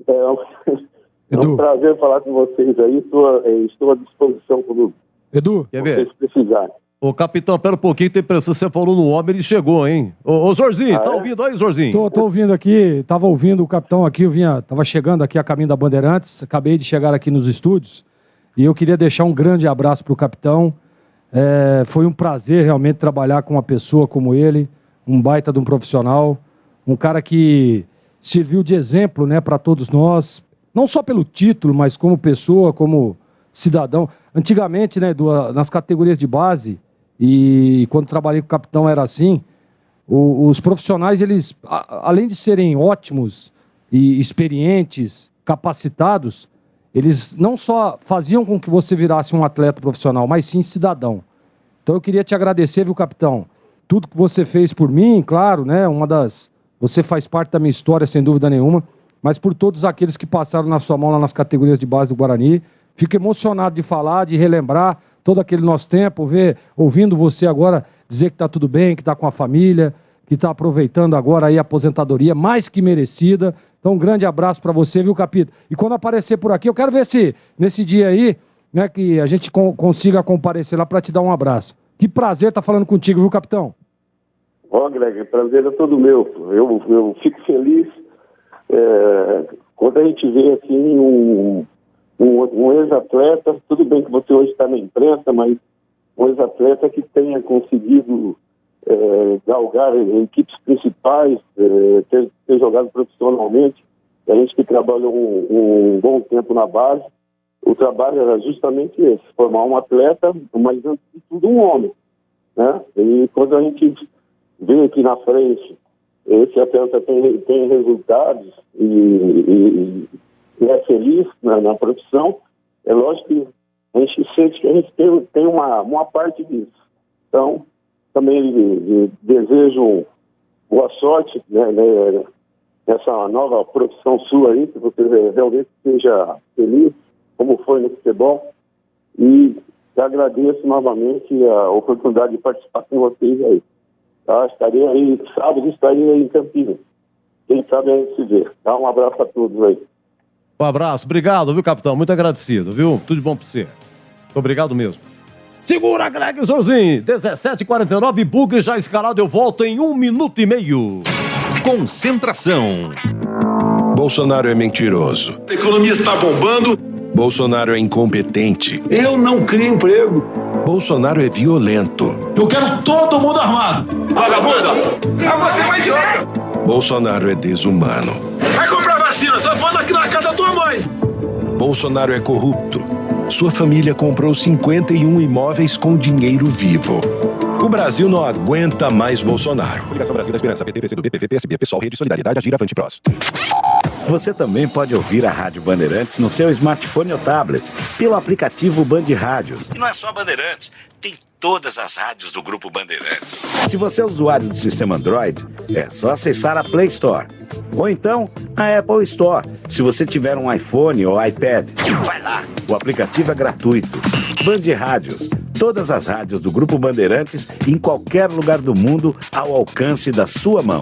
É um prazer falar com vocês aí, estou à disposição quando vocês precisarem. Ô, capitão, pera um pouquinho, tem pressão, você falou no homem, ele chegou, hein? Ô, Zorzinho, tá ouvindo aí, Zorzinho? Tô ouvindo aqui, tava ouvindo o capitão aqui, tava chegando aqui a caminho da Bandeirantes, acabei de chegar aqui nos estúdios, e eu queria deixar um grande abraço pro capitão. Foi um prazer realmente trabalhar com uma pessoa como ele, um baita de um profissional, um cara que serviu de exemplo, né, para todos nós, não só pelo título, mas como pessoa, como cidadão. Antigamente, né, nas categorias de base, e quando trabalhei com o capitão era assim, os profissionais, eles, além de serem ótimos e experientes, capacitados, eles não só faziam com que você virasse um atleta profissional, mas sim cidadão. Então eu queria te agradecer, viu, capitão? Tudo que você fez por mim, claro, né, você faz parte da minha história, sem dúvida nenhuma, mas por todos aqueles que passaram na sua mão lá nas categorias de base do Guarani. Fico emocionado de falar, de relembrar todo aquele nosso tempo, ouvindo você agora dizer que está tudo bem, que está com a família, que está aproveitando agora aí a aposentadoria, mais que merecida. Então, um grande abraço para você, viu, Capito? E quando aparecer por aqui, eu quero ver se nesse dia aí, né, que a gente consiga comparecer lá para te dar um abraço. Que prazer estar falando contigo, viu, capitão? Greg, prazer é todo meu. Eu fico feliz quando a gente vê assim um ex-atleta, tudo bem que você hoje está na imprensa, mas um ex-atleta que tenha conseguido galgar equipes principais, ter jogado profissionalmente. A gente que trabalha um bom tempo na base, o trabalho era justamente esse, formar um atleta, mas antes de tudo um homem, né? E quando a gente vê aqui na frente, esse atleta tem resultados e é feliz na profissão, é lógico que a gente sente que a gente tem uma parte disso. Então, também desejo boa sorte, né, nessa nova profissão sua aí, que você realmente seja feliz, como foi no futebol, e agradeço novamente a oportunidade de participar com vocês aí. Tá? Estarei aí, sábado estarei aí em Campinas. Quem sabe a gente se vê. Tá? Um abraço a todos aí. Um abraço, obrigado, viu, capitão? Muito agradecido, viu? Tudo de bom pra você. Muito obrigado mesmo. Segura, Greg Zorzinho. 17h49, Bugre já escalado, eu volto em 1 minuto e meio. Concentração. Bolsonaro é mentiroso. A economia está bombando. Bolsonaro é incompetente. Eu não crio emprego. Bolsonaro é violento. Eu quero todo mundo armado. Vagabunda! Você é uma idiota! Bolsonaro é desumano. Vai comprar vacina, só falando aqui na casa da tua mãe! Bolsonaro é corrupto. Sua família comprou 51 imóveis com dinheiro vivo. O Brasil não aguenta mais Bolsonaro. Coligação Brasil da Esperança, PT, PCdoB, PV, PSB, PSOL, Rede Solidariedade, Agir, Avante, Prós. Você também pode ouvir a Rádio Bandeirantes no seu smartphone ou tablet, pelo aplicativo Band Rádios. E não é só Bandeirantes, tem todas as rádios do Grupo Bandeirantes. Se você é usuário do sistema Android, é só acessar a Play Store. Ou então, a Apple Store, se você tiver um iPhone ou iPad. Vai lá, o aplicativo é gratuito. Band Rádios, todas as rádios do Grupo Bandeirantes, em qualquer lugar do mundo, ao alcance da sua mão.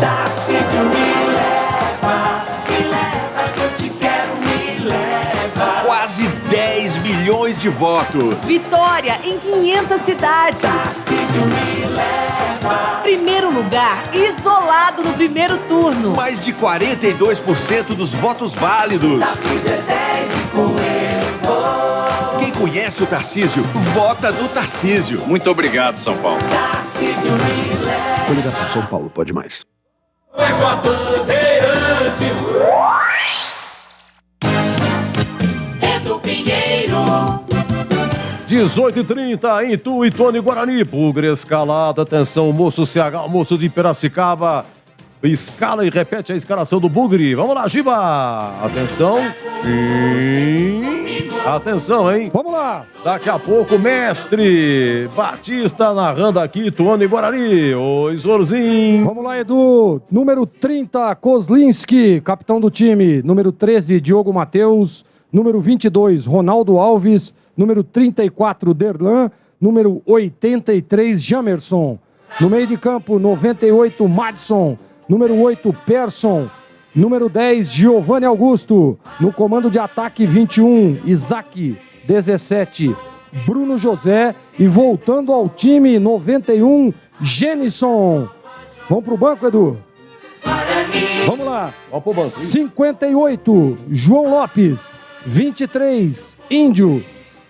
Tarcísio me leva, que eu te quero, me leva. Quase 10 milhões de votos. Vitória em 500 cidades. Tarcísio me leva. Primeiro lugar, isolado no primeiro turno. Mais de 42% dos votos válidos. Tarcísio é 10 e com ele eu vou. Quem conhece o Tarcísio, vota no Tarcísio. Muito obrigado, São Paulo. Tarcísio me leva. Coligação São Paulo pode mais. É do Pinheiro. 18h30 em Itu, Ituano e Guarani. Bugre escalada, atenção, moço CH, moço de Piracicaba. Escala e repete a escalação do Bugre. Vamos lá, Giba. Atenção. Atenção, hein? Vamos lá. Daqui a pouco, mestre Batista narrando aqui, Ituano e Guarani. Oi, Zorzinho. Vamos lá, Edu. Número 30, Kozlinski, capitão do time. Número 13, Diogo Matheus. Número 22, Ronaldo Alves. Número 34, Derlan. Número 83, Jamerson. No meio de campo, 98, Madison. Número 8, Persson. Número 10, Giovanni Augusto. No comando de ataque, 21, Isaac. 17, Bruno José. E voltando ao time, 91, Genison. Vamos pro banco, Edu? Vamos lá. Vamos pro banco. 58, João Lopes. 23, Índio.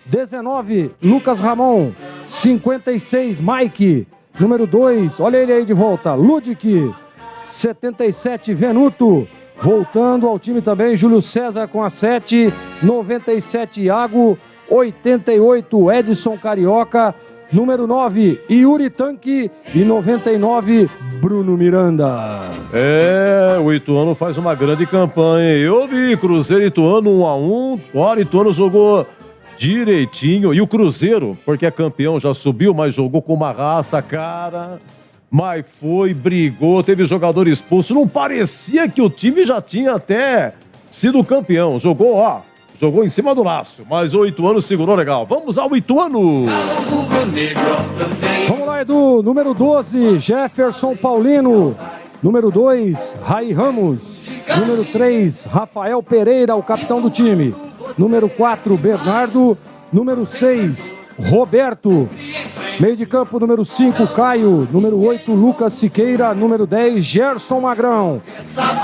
19, Lucas Ramon. 56, Mike. Número 2, olha ele aí de volta, Ludic. 77, Venuto. Voltando ao time também, Júlio César com a 7. 97, Iago. 88, Edson Carioca. Número 9, Yuri Tanque. E 99, Bruno Miranda. O Ituano faz uma grande campanha. Eu vi Cruzeiro e Ituano 1-1. Ora, Ituano jogou direitinho. E o Cruzeiro, porque é campeão, já subiu, mas jogou com uma raça, cara. Mas foi, brigou, teve jogador expulso. Não parecia que o time já tinha até sido campeão. Jogou em cima do laço. Mas o Ituano segurou legal. Vamos ao Ituano. Vamos lá, Edu. Número 12, Jefferson Paulino. Número 2, Rai Ramos. Número 3, Rafael Pereira, o capitão do time. Número 4, Bernardo. Número 6, Roberto. Meio de campo, número 5, Caio. Número 8, Lucas Siqueira. Número 10, Gerson Magrão.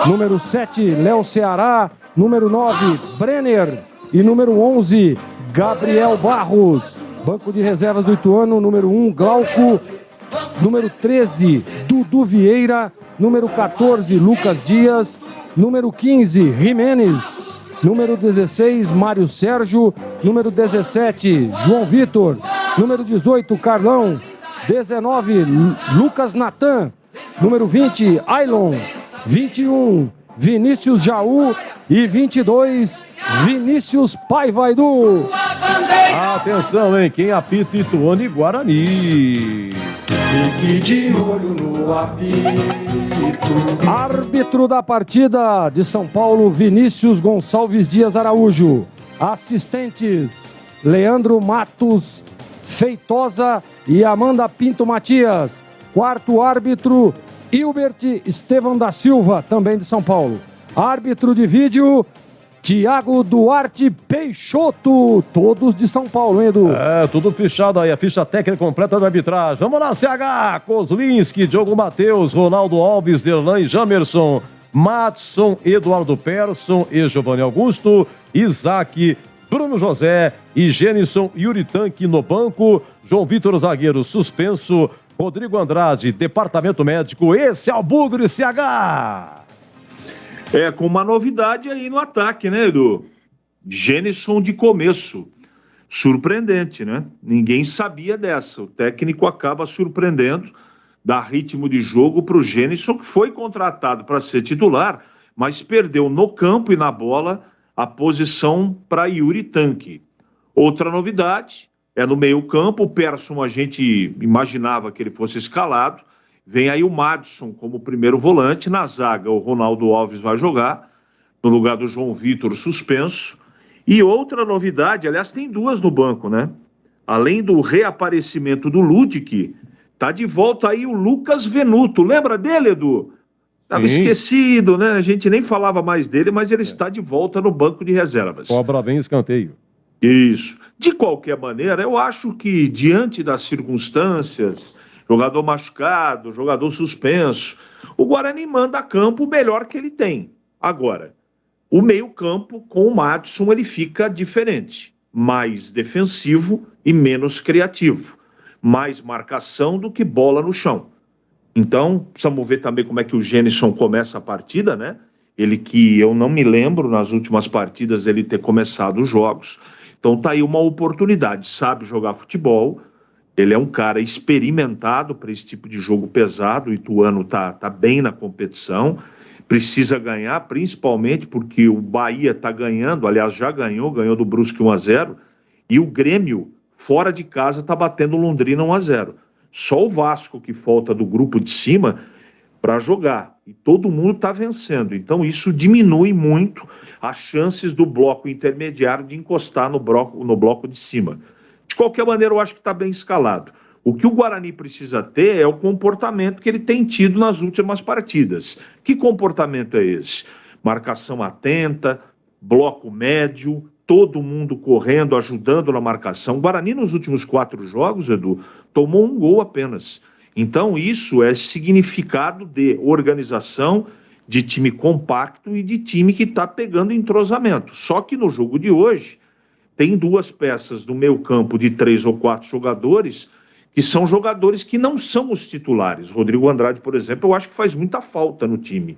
Número 7, Léo Ceará. Número 9, Brenner. E número 11, Gabriel Barros. Banco de reservas do Ituano, número 1, Glauco. Número 13, Dudu Vieira. Número 14, Lucas Dias. Número 15, Jimenez. Número 16, Mário Sérgio. Número 17, João Vitor. Número 18, Carlão. 19, Lucas Natan. Número 20, Ailon. 21, Vinícius Jaú. E 22, Vinícius Paiva, Edu. Atenção, hein? Quem apita Ituano e Guarani. Fique de olho no apito. Árbitro da partida de São Paulo, Vinícius Gonçalves Dias Araújo. Assistentes, Leandro Matos Feitosa e Amanda Pinto Matias. Quarto árbitro, Hilbert Estevam da Silva, também de São Paulo. Árbitro de vídeo, Tiago Duarte Peixoto, todos de São Paulo, hein, Edu? Tudo fechado aí, a ficha técnica completa da arbitragem. Vamos lá, CH, Kozlinski, Diogo Matheus, Ronaldo Alves, Derlan e Jamerson, Madson, Eduardo Persson e Giovanni Augusto, Isaac, Bruno José e Gênison Yuritanque no banco. João Vitor, zagueiro, suspenso. Rodrigo Andrade, departamento médico. Esse é o Bugre CH. Com uma novidade aí no ataque, né, Edu? Gênison de começo. Surpreendente, né? Ninguém sabia dessa. O técnico acaba surpreendendo, dá ritmo de jogo para o Gênison, que foi contratado para ser titular, mas perdeu no campo e na bola a posição para Yuri Tanque. Outra novidade é no meio-campo. O Persson, a gente imaginava que ele fosse escalado. Vem aí o Madison como primeiro volante. Na zaga, o Ronaldo Alves vai jogar, no lugar do João Vitor, suspenso. E outra novidade, aliás, tem duas no banco, né? Além do reaparecimento do Ludic, tá de volta aí o Lucas Venuto. Lembra dele, Edu? Estava esquecido, né? A gente nem falava mais dele, mas ele está de volta no banco de reservas. Cobra bem escanteio. Isso. De qualquer maneira, eu acho que diante das circunstâncias, jogador machucado, jogador suspenso, o Guarani manda a campo o melhor que ele tem. Agora, o meio-campo com o Madison ele fica diferente, mais defensivo e menos criativo, mais marcação do que bola no chão. Então, precisamos ver também como é que o Gênison começa a partida, né? Ele que eu não me lembro nas últimas partidas ele ter começado os jogos. Então tá aí uma oportunidade, sabe jogar futebol, ele é um cara experimentado para esse tipo de jogo pesado, o Ituano tá bem na competição, precisa ganhar, principalmente porque o Bahia tá ganhando, aliás já ganhou do Brusque 1-0, e o Grêmio, fora de casa, tá batendo o Londrina 1-0. Só o Vasco que falta do grupo de cima para jogar, e todo mundo está vencendo, então isso diminui muito as chances do bloco intermediário de encostar no bloco de cima. De qualquer maneira, eu acho que está bem escalado. O que o Guarani precisa ter é o comportamento que ele tem tido nas últimas partidas. Que comportamento é esse? Marcação atenta, bloco médio, todo mundo correndo, ajudando na marcação. O Guarani nos últimos 4 jogos, Edu, tomou 1 gol apenas. Então isso é significado de organização, de time compacto e de time que está pegando entrosamento. Só que no jogo de hoje tem 2 peças do meio campo de 3 ou 4 jogadores que são jogadores que não são os titulares. Rodrigo Andrade, por exemplo, eu acho que faz muita falta no time.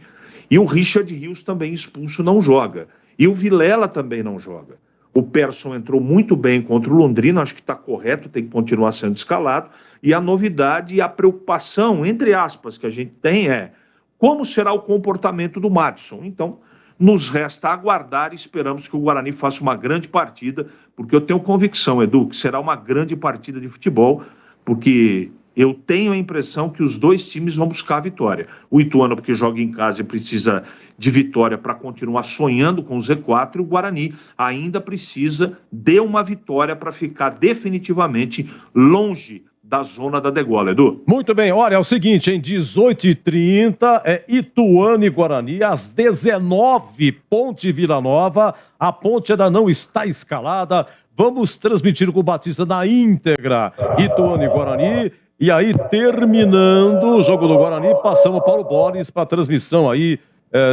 E o Richard Rios também expulso não joga. E o Vilela também não joga. O Persson entrou muito bem contra o Londrina, acho que está correto, tem que continuar sendo escalado. E a novidade e a preocupação, entre aspas, que a gente tem é como será o comportamento do Madison. Então, nos resta aguardar e esperamos que o Guarani faça uma grande partida, porque eu tenho convicção, Edu, que será uma grande partida de futebol, porque eu tenho a impressão que os 2 times vão buscar a vitória. O Ituano, porque joga em casa e precisa de vitória para continuar sonhando com o Z4, e o Guarani ainda precisa de uma vitória para ficar definitivamente longe da zona da degola, Edu. Muito bem, olha, é o seguinte, em 18h30 é Ituano e Guarani, às 19h, Ponte Vila Nova, a Ponte ainda não está escalada, vamos transmitir com o Batista na íntegra, Ituano e Guarani, e aí terminando o jogo do Guarani, passamos para o Boris, para a transmissão aí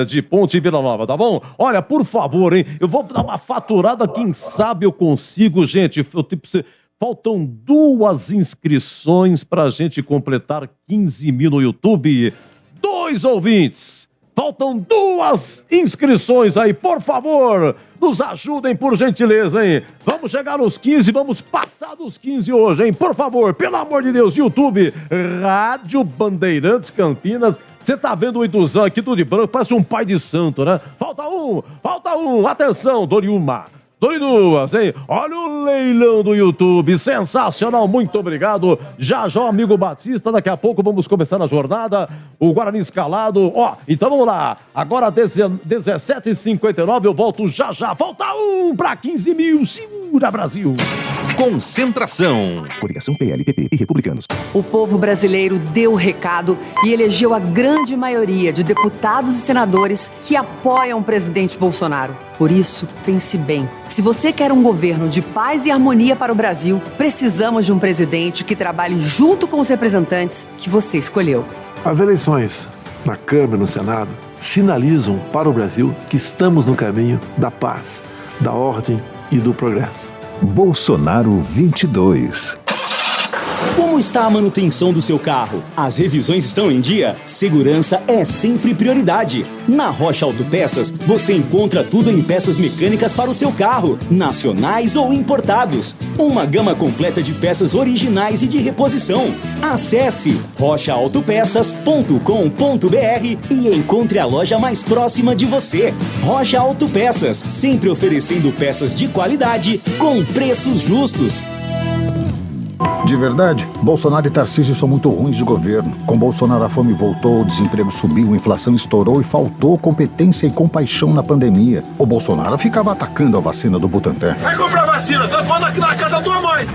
de Ponte Vila Nova, tá bom? Olha, por favor, hein, eu vou dar uma faturada, quem sabe eu consigo, gente, faltam 2 inscrições para a gente completar 15 mil no YouTube. 2 ouvintes. Faltam 2 inscrições aí, por favor. Nos ajudem, por gentileza, hein? Vamos chegar nos 15, vamos passar dos 15 hoje, hein? Por favor, pelo amor de Deus, YouTube, Rádio Bandeirantes Campinas. Você tá vendo o Iduzão aqui, tudo de branco, parece um pai de santo, né? Falta um. Atenção, Doriuma. 2, hein? Olha o leilão do YouTube, sensacional, muito obrigado. Já o amigo Batista, daqui a pouco vamos começar a jornada, o Guarani escalado, então vamos lá, agora 17h59, eu volto já, falta 1 para 15 mil, segura Brasil. Concentração. Coligação PLPP e Republicanos. O povo brasileiro deu o recado e elegeu a grande maioria de deputados e senadores que apoiam o presidente Bolsonaro. Por isso, pense bem. Se você quer um governo de paz e harmonia para o Brasil, precisamos de um presidente que trabalhe junto com os representantes que você escolheu. As eleições na Câmara e no Senado sinalizam para o Brasil que estamos no caminho da paz, da ordem e do progresso. Bolsonaro 22. Como está a manutenção do seu carro? As revisões estão em dia? Segurança é sempre prioridade. Na Rocha Autopeças, você encontra tudo em peças mecânicas para o seu carro, nacionais ou importados. Uma gama completa de peças originais e de reposição. Acesse rochaautopeças.com.br e encontre a loja mais próxima de você. Rocha Autopeças, sempre oferecendo peças de qualidade com preços justos. De verdade, Bolsonaro e Tarcísio são muito ruins de governo. Com Bolsonaro a fome voltou, o desemprego subiu, a inflação estourou e faltou competência e compaixão na pandemia. O Bolsonaro ficava atacando a vacina do Butantan. Vai comprar vacina, só falando aqui na casa da tua mãe.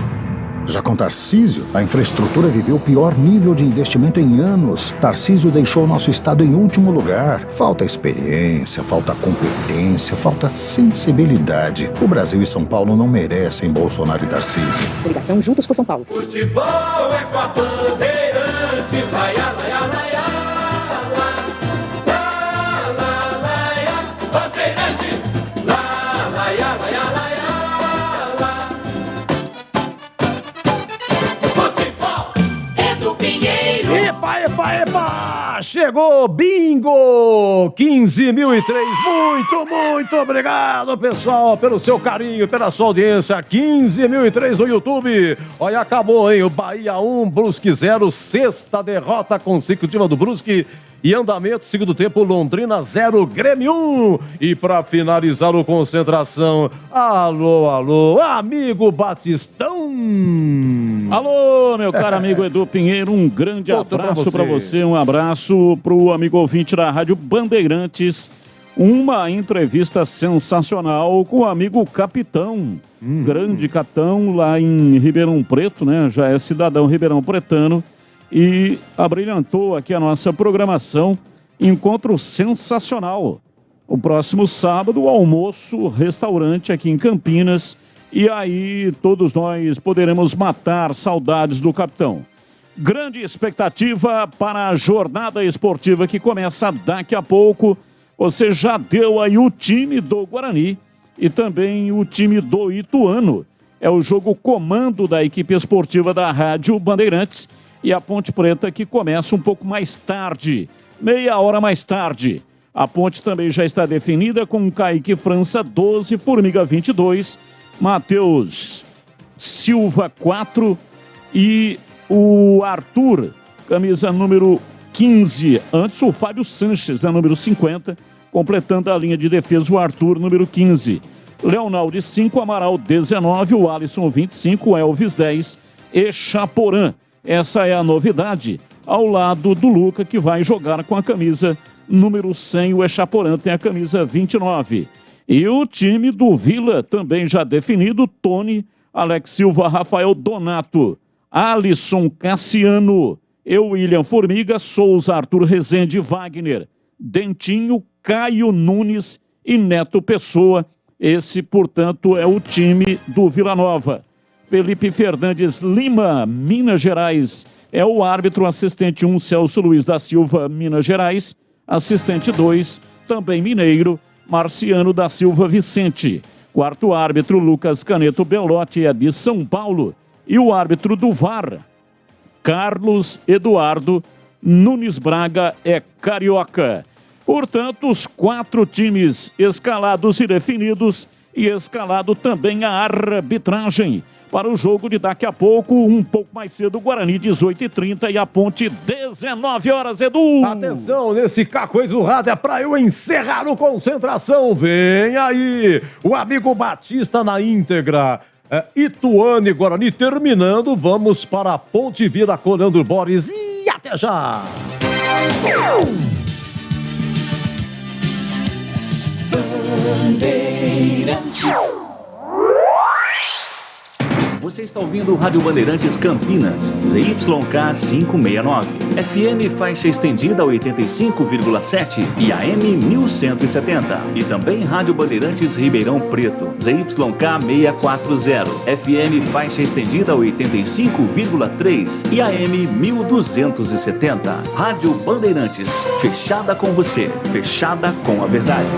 Já com Tarcísio, a infraestrutura viveu o pior nível de investimento em anos. Tarcísio deixou o nosso estado em último lugar. Falta experiência, falta competência, falta sensibilidade. O Brasil e São Paulo não merecem Bolsonaro e Tarcísio. Ligação Juntos por São Paulo. Futebol é com a Bandeirantes, laia, laia, laia, Bandeirantes, laia, laia, laia. Epa! Chegou bingo 15.003. Muito obrigado, pessoal, pelo seu carinho, pela sua audiência. 15.003 no YouTube. Olha, acabou, hein? O Bahia 1, Brusque 0. Sexta derrota consecutiva do Brusque. E andamento, segundo tempo, Londrina 0, Grêmio 1. E para finalizar o Concentração, alô, amigo Batistão. Alô, meu caro amigo Edu Pinheiro, um grande abraço para você, um abraço para o amigo ouvinte da Rádio Bandeirantes. Uma entrevista sensacional com o amigo Capitão, grande Capitão, lá em Ribeirão Preto, né? Já é cidadão ribeirão pretano. E abrilhantou aqui a nossa programação. Encontro sensacional. O próximo sábado, almoço, restaurante aqui em Campinas. E aí todos nós poderemos matar saudades do capitão. Grande expectativa para a jornada esportiva que começa daqui a pouco. Você já deu aí o time do Guarani e também o time do Ituano. É o jogo comando da equipe esportiva da Rádio Bandeirantes. E a Ponte Preta que começa um pouco mais tarde, meia hora mais tarde. A ponte também já está definida com Kaique França 12, Formiga 22, Matheus Silva 4 e o Arthur, camisa número 15. Antes o Fábio Sanches, número 50, completando a linha de defesa o Arthur, número 15. Leonaldo 5, Amaral 19, o Alisson 25, Elvis 10 e Chaporã. Essa é a novidade, ao lado do Luca, que vai jogar com a camisa número 100, o Echaporã tem a camisa 29. E o time do Vila também já definido, Tony, Alex Silva, Rafael Donato, Alisson Cassiano, William Formiga, Souza, Arthur Rezende, Wagner, Dentinho, Caio Nunes e Neto Pessoa. Esse, portanto, é o time do Vila Nova. Felipe Fernandes Lima, Minas Gerais, é o árbitro. Assistente 1, Celso Luiz da Silva, Minas Gerais. Assistente 2, também mineiro, Marciano da Silva Vicente. Quarto árbitro, Lucas Caneto Belotti, é de São Paulo. E o árbitro do VAR, Carlos Eduardo Nunes Braga, é carioca. Portanto, os 4 times escalados e definidos, e escalado também a arbitragem para o jogo de daqui a pouco, um pouco mais cedo, Guarani 18h30 e a Ponte 19 horas, Edu. Atenção, nesse cacoete do rádio é para eu encerrar o Concentração. Vem aí o amigo Batista na íntegra. Ituano e Guarani terminando, vamos para a Ponte Vila com Leandro Borges e até já. Bandeirantes. Você está ouvindo Rádio Bandeirantes Campinas, ZYK 569, FM faixa estendida 85,7 e AM 1170. E também Rádio Bandeirantes Ribeirão Preto, ZYK 640, FM faixa estendida 85,3 e AM 1270. Rádio Bandeirantes, fechada com você, fechada com a verdade.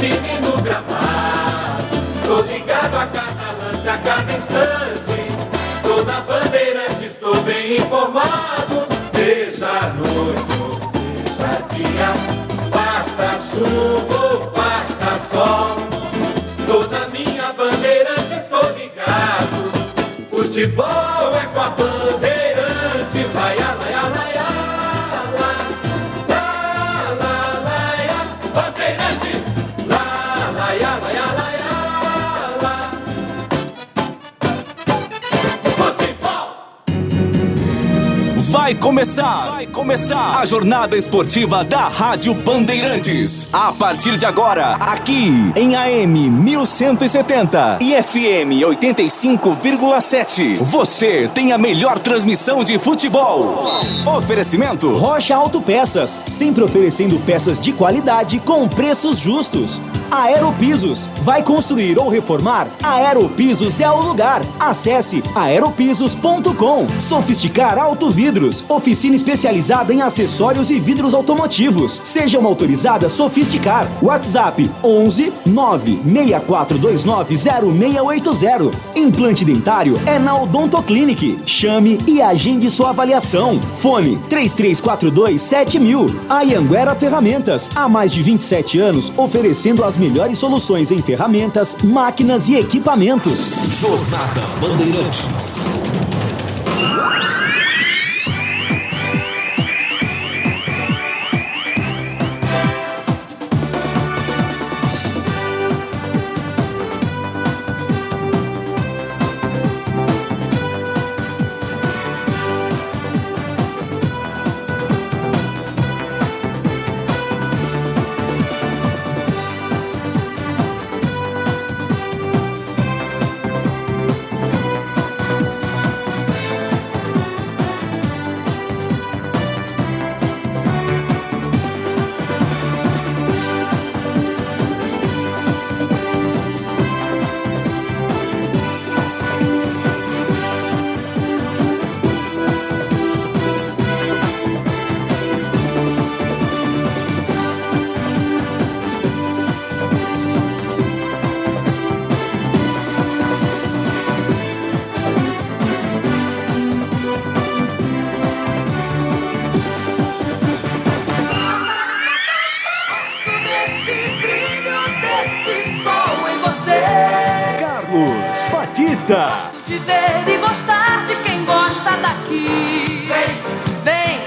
time no gramado. Tô ligado a cada lance, a cada instante. Tô na Bandeirantes, tô bem informado. Seja noite ou seja dia, faça chuva ou faça sol. Tô na minha Bandeirantes, tô ligado. Futebol é com a Bandeirantes. Laia, laia, laia, la, la, la, laia. Bandeirantes, la, laia, laia, laia, la. Futebol. Vai começar a jornada esportiva da Rádio Bandeirantes. A partir de agora, aqui em AM 1170 e FM 85,7, você tem a melhor transmissão de futebol. Oferecimento Rocha Autopeças, sempre oferecendo peças de qualidade com preços justos. Aeropisos, vai construir ou reformar? Aeropisos é o lugar. Acesse aeropisos.com. Sofisticar Autovidros, oficina especializada em acessórios e vidros automotivos. Seja uma autorizada Sofisticar. WhatsApp 11 96429 0680. Implante dentário é na Odontoclinic. Chame e agende sua avaliação. Fone 3342 7000. Anhanguera Ferramentas, há mais de 27 anos oferecendo as melhores soluções em ferramentas, máquinas e equipamentos. Jornada Bandeirantes. Batista. De ver e gostar de quem gosta daqui. Vem.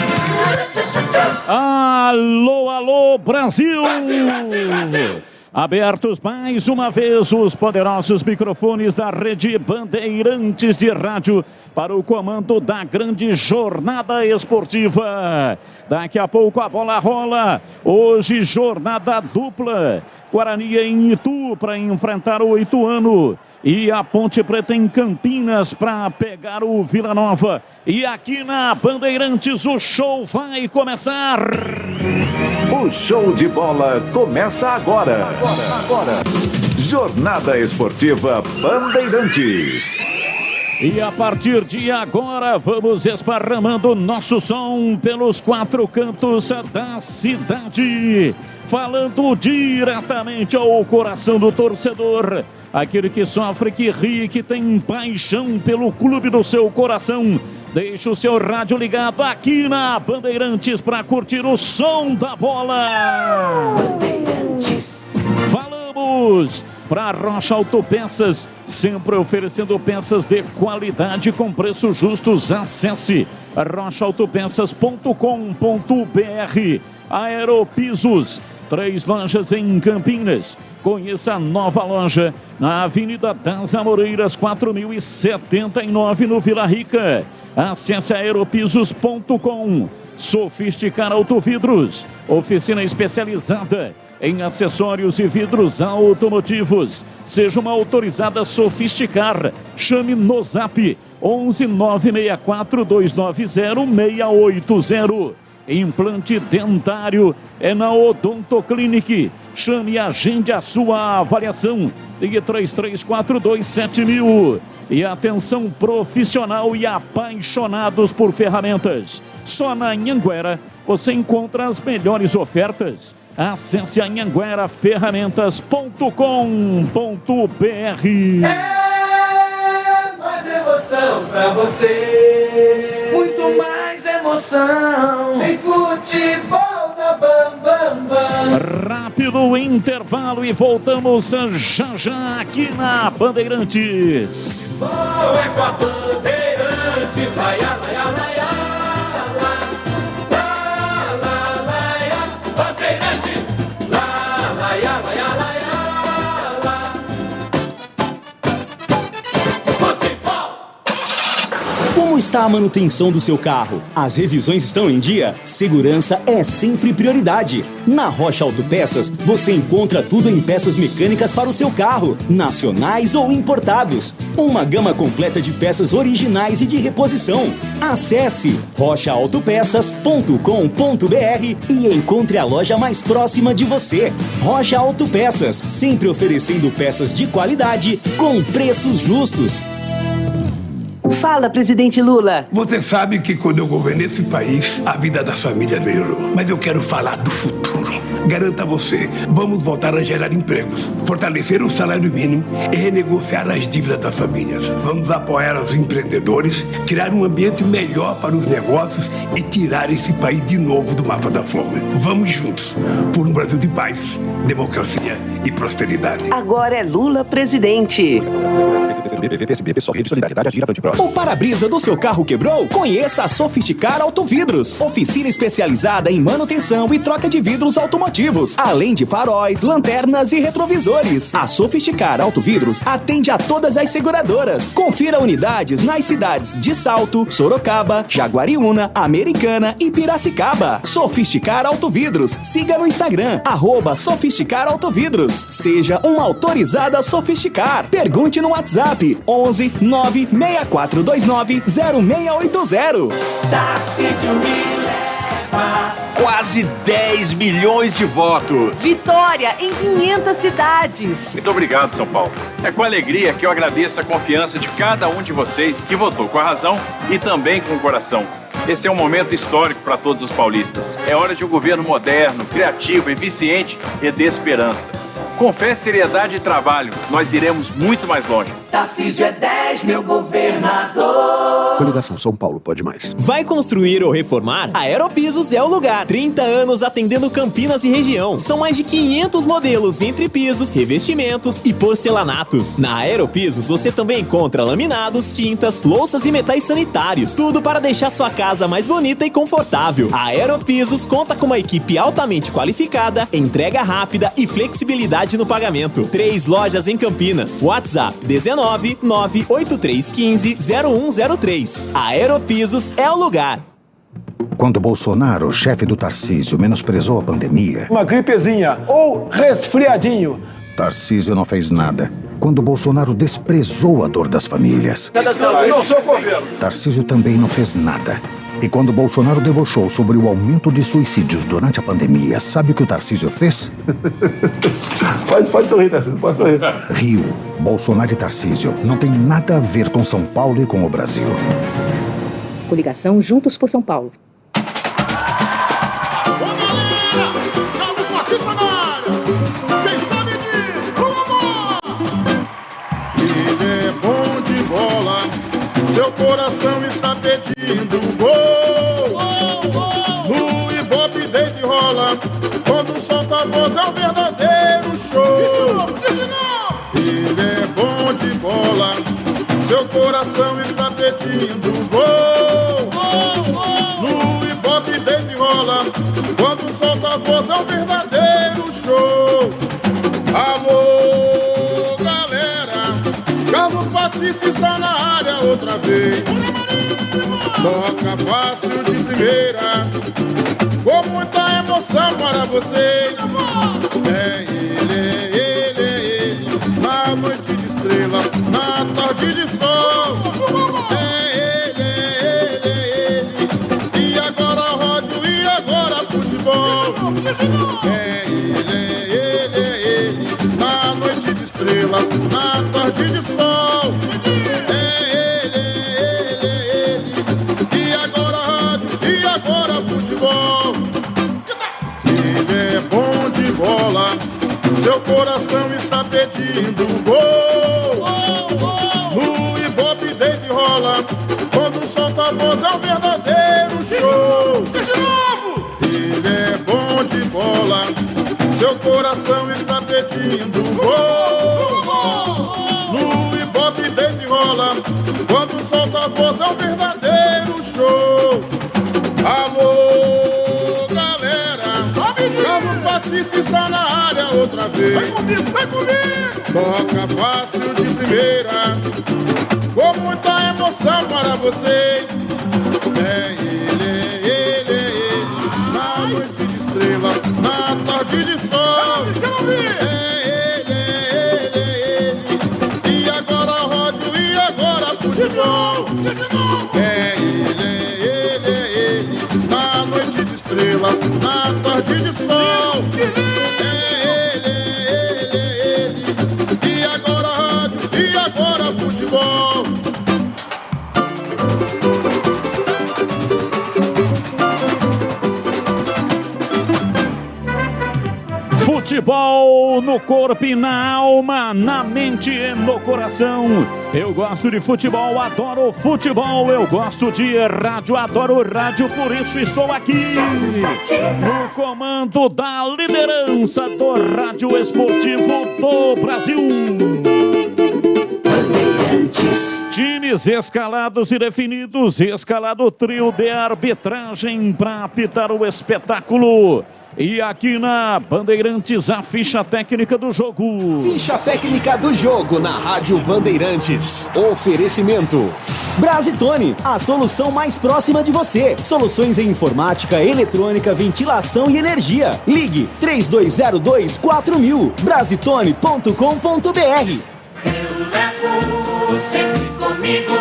Alô, alô, Brasil! Brasil, Brasil, Brasil! Abertos mais uma vez os poderosos microfones da Rede Bandeirantes de Rádio para o comando da grande jornada esportiva. Daqui a pouco a bola rola. Hoje jornada dupla. Guarani em Itu para enfrentar o Ituano. E a Ponte Preta em Campinas para pegar o Vila Nova. E aqui na Bandeirantes o show vai começar. O show de bola começa agora. Jornada Esportiva Bandeirantes. E a partir de agora vamos esparramando nosso som pelos quatro cantos da cidade. Falando diretamente ao coração do torcedor. Aquele que sofre, que ri, que tem paixão pelo clube do seu coração. Deixe o seu rádio ligado aqui na Bandeirantes para curtir o som da bola. Bandeirantes. Falamos para Rocha Autopeças, sempre oferecendo peças de qualidade com preços justos. Acesse rochaautopeças.com.br. Aeropisos, 3 lojas em Campinas. Conheça a nova loja na Avenida das Amoreiras, 4079, no Vila Rica. Acesse aeropisos.com. Sofisticar Autovidros, oficina especializada em acessórios e vidros automotivos. Seja uma autorizada Sofisticar. Chame no Zap 11 964 290 680. Implante dentário é na Odontoclinic. Chame e agende a sua avaliação. Ligue 33427000. E atenção profissional e apaixonados por ferramentas. Só na Anhanguera você encontra as melhores ofertas. Acesse anhangueraferramentas.com.br. Mais emoção pra você. Muito mais emoção. Em futebol da Bam Bam Bam. Rápido intervalo e voltamos já já aqui na Bandeirantes. Futebol é com a Bandeirantes. Laia, laia, laia. Bandeirantes. Lá, laia, laia, laia. Como está a manutenção do seu carro? As revisões estão em dia? Segurança é sempre prioridade. Na Rocha Autopeças, você encontra tudo em peças mecânicas para o seu carro, nacionais ou importados. Uma gama completa de peças originais e de reposição. Acesse rochaautopeças.com.br e encontre a loja mais próxima de você. Rocha Autopeças, sempre oferecendo peças de qualidade com preços justos. Fala, presidente Lula. Você sabe que quando eu governei esse país, a vida das famílias melhorou. Mas eu quero falar do futuro. Garanto a você, vamos voltar a gerar empregos, fortalecer o salário mínimo e renegociar as dívidas das famílias. Vamos apoiar os empreendedores, criar um ambiente melhor para os negócios e tirar esse país de novo do mapa da fome. Vamos juntos, por um Brasil de paz, democracia e prosperidade. Agora é Lula presidente. O para-brisa do seu carro quebrou? Conheça a Sofisticar Autovidros. Oficina especializada em manutenção e troca de vidros automotivos, além de faróis, lanternas e retrovisores. A Sofisticar Autovidros atende a todas as seguradoras. Confira unidades nas cidades de Salto, Sorocaba, Jaguariúna, Americana e Piracicaba. Sofisticar Autovidros. Siga no Instagram, @Sofisticar Autovidros. Seja uma autorizada Sofisticar. Pergunte no WhatsApp 11 96429 0680. Tarcísio me leva. Quase 10 milhões de votos. Vitória em 500 cidades. Muito obrigado, São Paulo. É com alegria que eu agradeço a confiança de cada um de vocês que votou com a razão e também com o coração. Esse é um momento histórico para todos os paulistas. É hora de um governo moderno, criativo, eficiente e de esperança. Com fé, seriedade e trabalho, nós iremos muito mais longe. Tarcísio é 10, meu governador. Coligação São Paulo pode mais. Vai construir ou reformar? A Aeropisos é o lugar. 30 anos atendendo Campinas e região. São mais de 500 modelos entre pisos, revestimentos e porcelanatos. Na Aeropisos você também encontra laminados, tintas, louças e metais sanitários. Tudo para deixar sua casa mais bonita e confortável. A Aeropisos conta com uma equipe altamente qualificada, entrega rápida e flexibilidade no pagamento. 3 lojas em Campinas. WhatsApp 19 98315 0103. A Aeropisos é o lugar. Quando Bolsonaro, chefe do Tarcísio, menosprezou a pandemia... Uma gripezinha ou resfriadinho. Tarcísio não fez nada. Quando Bolsonaro desprezou a dor das famílias... Eu não sou governo. Tarcísio também não fez nada. E quando Bolsonaro debochou sobre o aumento de suicídios durante a pandemia, sabe o que o Tarcísio fez? Pode sorrir, Tarcísio, pode sorrir. Riu. Bolsonaro e Tarcísio não tem nada a ver com São Paulo e com o Brasil. Coligação Juntos por São Paulo. Ele é bom de bola, seu coração está pedindo gol. No Ibope desde rola, quando solta a voz é um verdadeiro show. Ele é bom de bola, seu coração está pedindo gol. No Ibope desde rola, quando solta a voz é um verdadeiro show. Alô, galera, Carlos Batista está na área outra vez. Toca fácil de primeira, com muita emoção para vocês. É ele, na noite de estrela, na tarde de sol. É ele, e agora rádio, e agora futebol. É ele, na noite de estrela. estrelas na tarde de sol. E agora rádio, e agora futebol. Ele é bom de bola, seu coração está pedindo gol. No Ibope Dave rola, quando solta a voz é um verdadeiro show. Ele é bom de bola, seu coração está pedindo gol. No Ibope Dave rola, quando solta a voz é um verdadeiro show. Alô, galera, Carlos Batista está na área outra vez. Vai comigo, vai comigo. Toca fácil de primeira, com muita emoção para vocês. É ele, na noite de estrela, na tarde de sol. É ele, e agora rádio, e agora futebol. É ele, na noite de estrelas, na tarde de sol. É ele, e agora rádio, e agora futebol. Futebol no corpo e na alma, na mente e no coração. Eu gosto de futebol, adoro futebol. Eu gosto de rádio, adoro rádio, por isso estou aqui no comando da liderança do rádio esportivo do Brasil. Times escalados e definidos, escalado o trio de arbitragem para apitar o espetáculo. E aqui na Bandeirantes, a ficha técnica do jogo. Ficha técnica do jogo na Rádio Bandeirantes. Oferecimento Brasitone, a solução mais próxima de você. Soluções em informática, eletrônica, ventilação e energia. Ligue 3202-4000. Brasitone.com.br. Eu levo sempre comigo.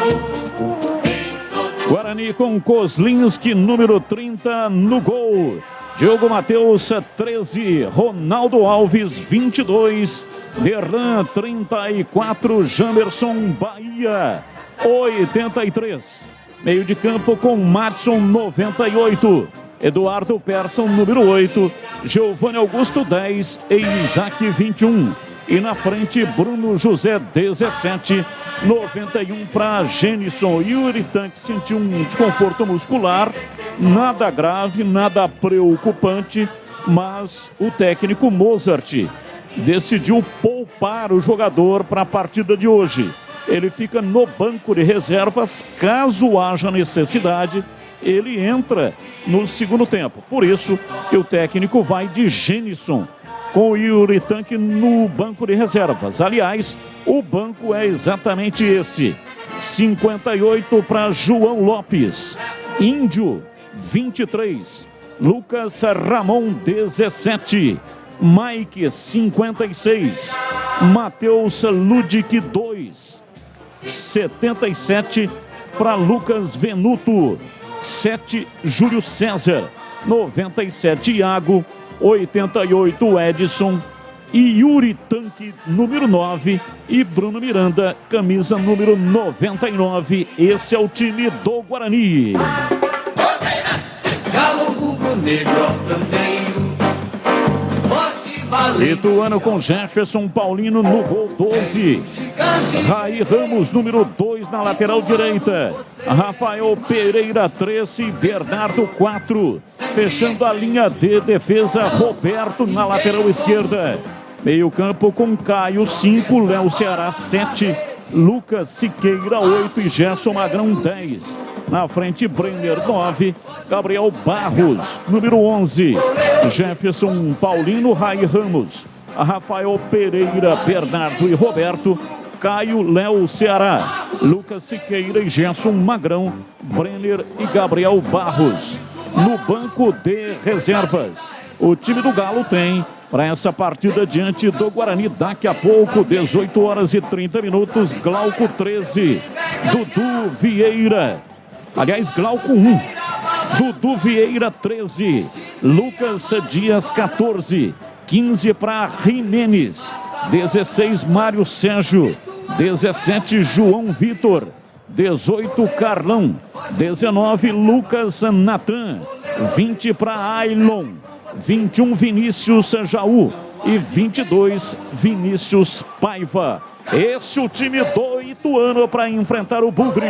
Guarani com Kozlinski, número 30 no gol. Diogo Matheus, 13, Ronaldo Alves, 22, Derlan, 34, Jamerson, Bahia, 83. Meio de campo com Madson, 98, Eduardo Persson, número 8, Giovanni Augusto, 10, e Isaac, 21. E na frente, Bruno José, 17, 91 para Genison. Yuri Tanque sentiu um desconforto muscular, nada grave, nada preocupante, mas o técnico Mozart decidiu poupar o jogador para a partida de hoje. Ele fica no banco de reservas, caso haja necessidade, ele entra no segundo tempo. Por isso que o técnico vai de Genison, com o Yuri Tanque no banco de reservas. Aliás, o banco é exatamente esse. 58 para João Lopes. Índio, 23. Lucas Ramon, 17. Mike, 56. Matheus Ludic, 2. 77 para Lucas Venuto. 7, Júlio César. 97, Iago. 88, Edson, e Yuri Tanque, número 9, e Bruno Miranda, camisa número 99. Esse é o time do Guarani. Galo rubro-negro altaneiro, forte e valente. Ituano com Jefferson Paulino no gol, 12. Raí Ramos, número 2, na lateral direita. Rafael Pereira, 13, Bernardo, 4. Fechando a linha de defesa, Roberto na lateral esquerda. Meio campo com Caio, 5, Léo Ceará, 7. Lucas Siqueira, 8 e Gerson Magrão, 10. Na frente, Brenner, 9. Gabriel Barros, número 11. Jefferson Paulino, Raí Ramos. Rafael Pereira, Bernardo e Roberto. Caio, Léo Ceará, Lucas Siqueira e Gerson Magrão, Brenner e Gabriel Barros. No banco de reservas, o time do Galo tem para essa partida diante do Guarani. Daqui a pouco, 18 horas e 30 minutos, Glauco 13, Dudu Vieira. Aliás, Glauco 1, Dudu Vieira 13, Lucas Dias 14, 15 para Jimenez, 16, Mário Sérgio. 17, João Vitor. 18, Carlão. 19, Lucas Natan. 20 para Ailon. 21, Vinícius Jaú. E 22, Vinícius Paiva. Esse é o time do Ituano para enfrentar o Bugre.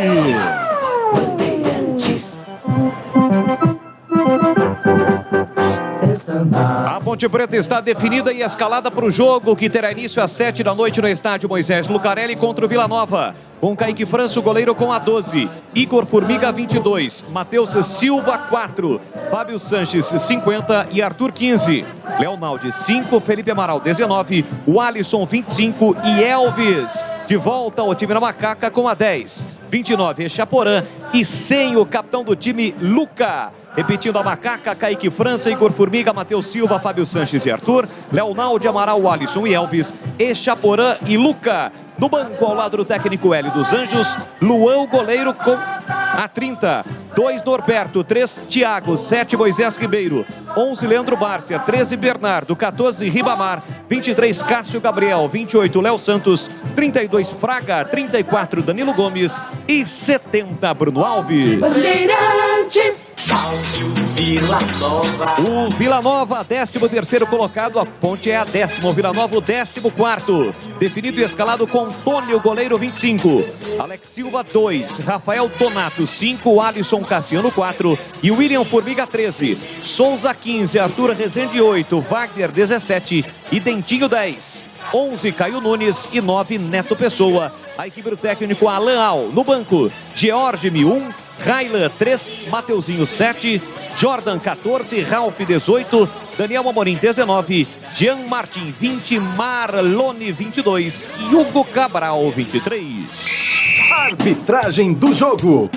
A Ponte Preta está definida e escalada para o jogo que terá início às 7 da noite no estádio Moisés Lucarelli contra o Vila Nova. Com Kaique França, o goleiro, com a 12. Igor Formiga, 22. Matheus Silva, 4. Fábio Sanches, 50 e Arthur, 15. Leonaldi, 5. Felipe Amaral, 19. O Alisson, 25 e Elvis. De volta ao time da Macaca com a 10. 29, Echaporã. E sem o capitão do time, Luca. Repetindo a Macaca, Kaique França, Igor Formiga, Matheus Silva, Fábio Sanches e Arthur. Leonaldi, Amaral, Alisson e Elvis. Echaporã e Luca. No banco, ao lado do técnico Hélio dos Anjos, Luan, o goleiro, com a 30. 2, Norberto. 3, Thiago. 7, Moisés Ribeiro. 11, Leandro Bárcia. 13, Bernardo. 14, Ribamar. 23, Cássio Gabriel. 28, Léo Santos. 32, Fraga. 34, Danilo Gomes. E 70, Bruno Alves. Bandeirantes. Salve o Vila Nova. O Vila Nova, 13º colocado. A Ponte é a 10ª. O Vila Nova, o 14º. Definido e escalado com Tônio, goleiro, 25. Alex Silva, 2. Rafael Tonato, 5. Alisson Cassiano, 4. E William Formiga, 13. Souza, 15. Arthur Rezende, 8. Wagner, 17. E Dentinho, 10. 11, Caio Nunes. E 9, Neto Pessoa. A equipe do técnico Alan Al. No banco, George, 1. Railan, 3, Mateuzinho, 7, Jordan, 14, Ralf, 18, Daniel Amorim, 19, Jean Martin, 20, Marlone, 22 e Hugo Cabral, 23. Arbitragem do jogo.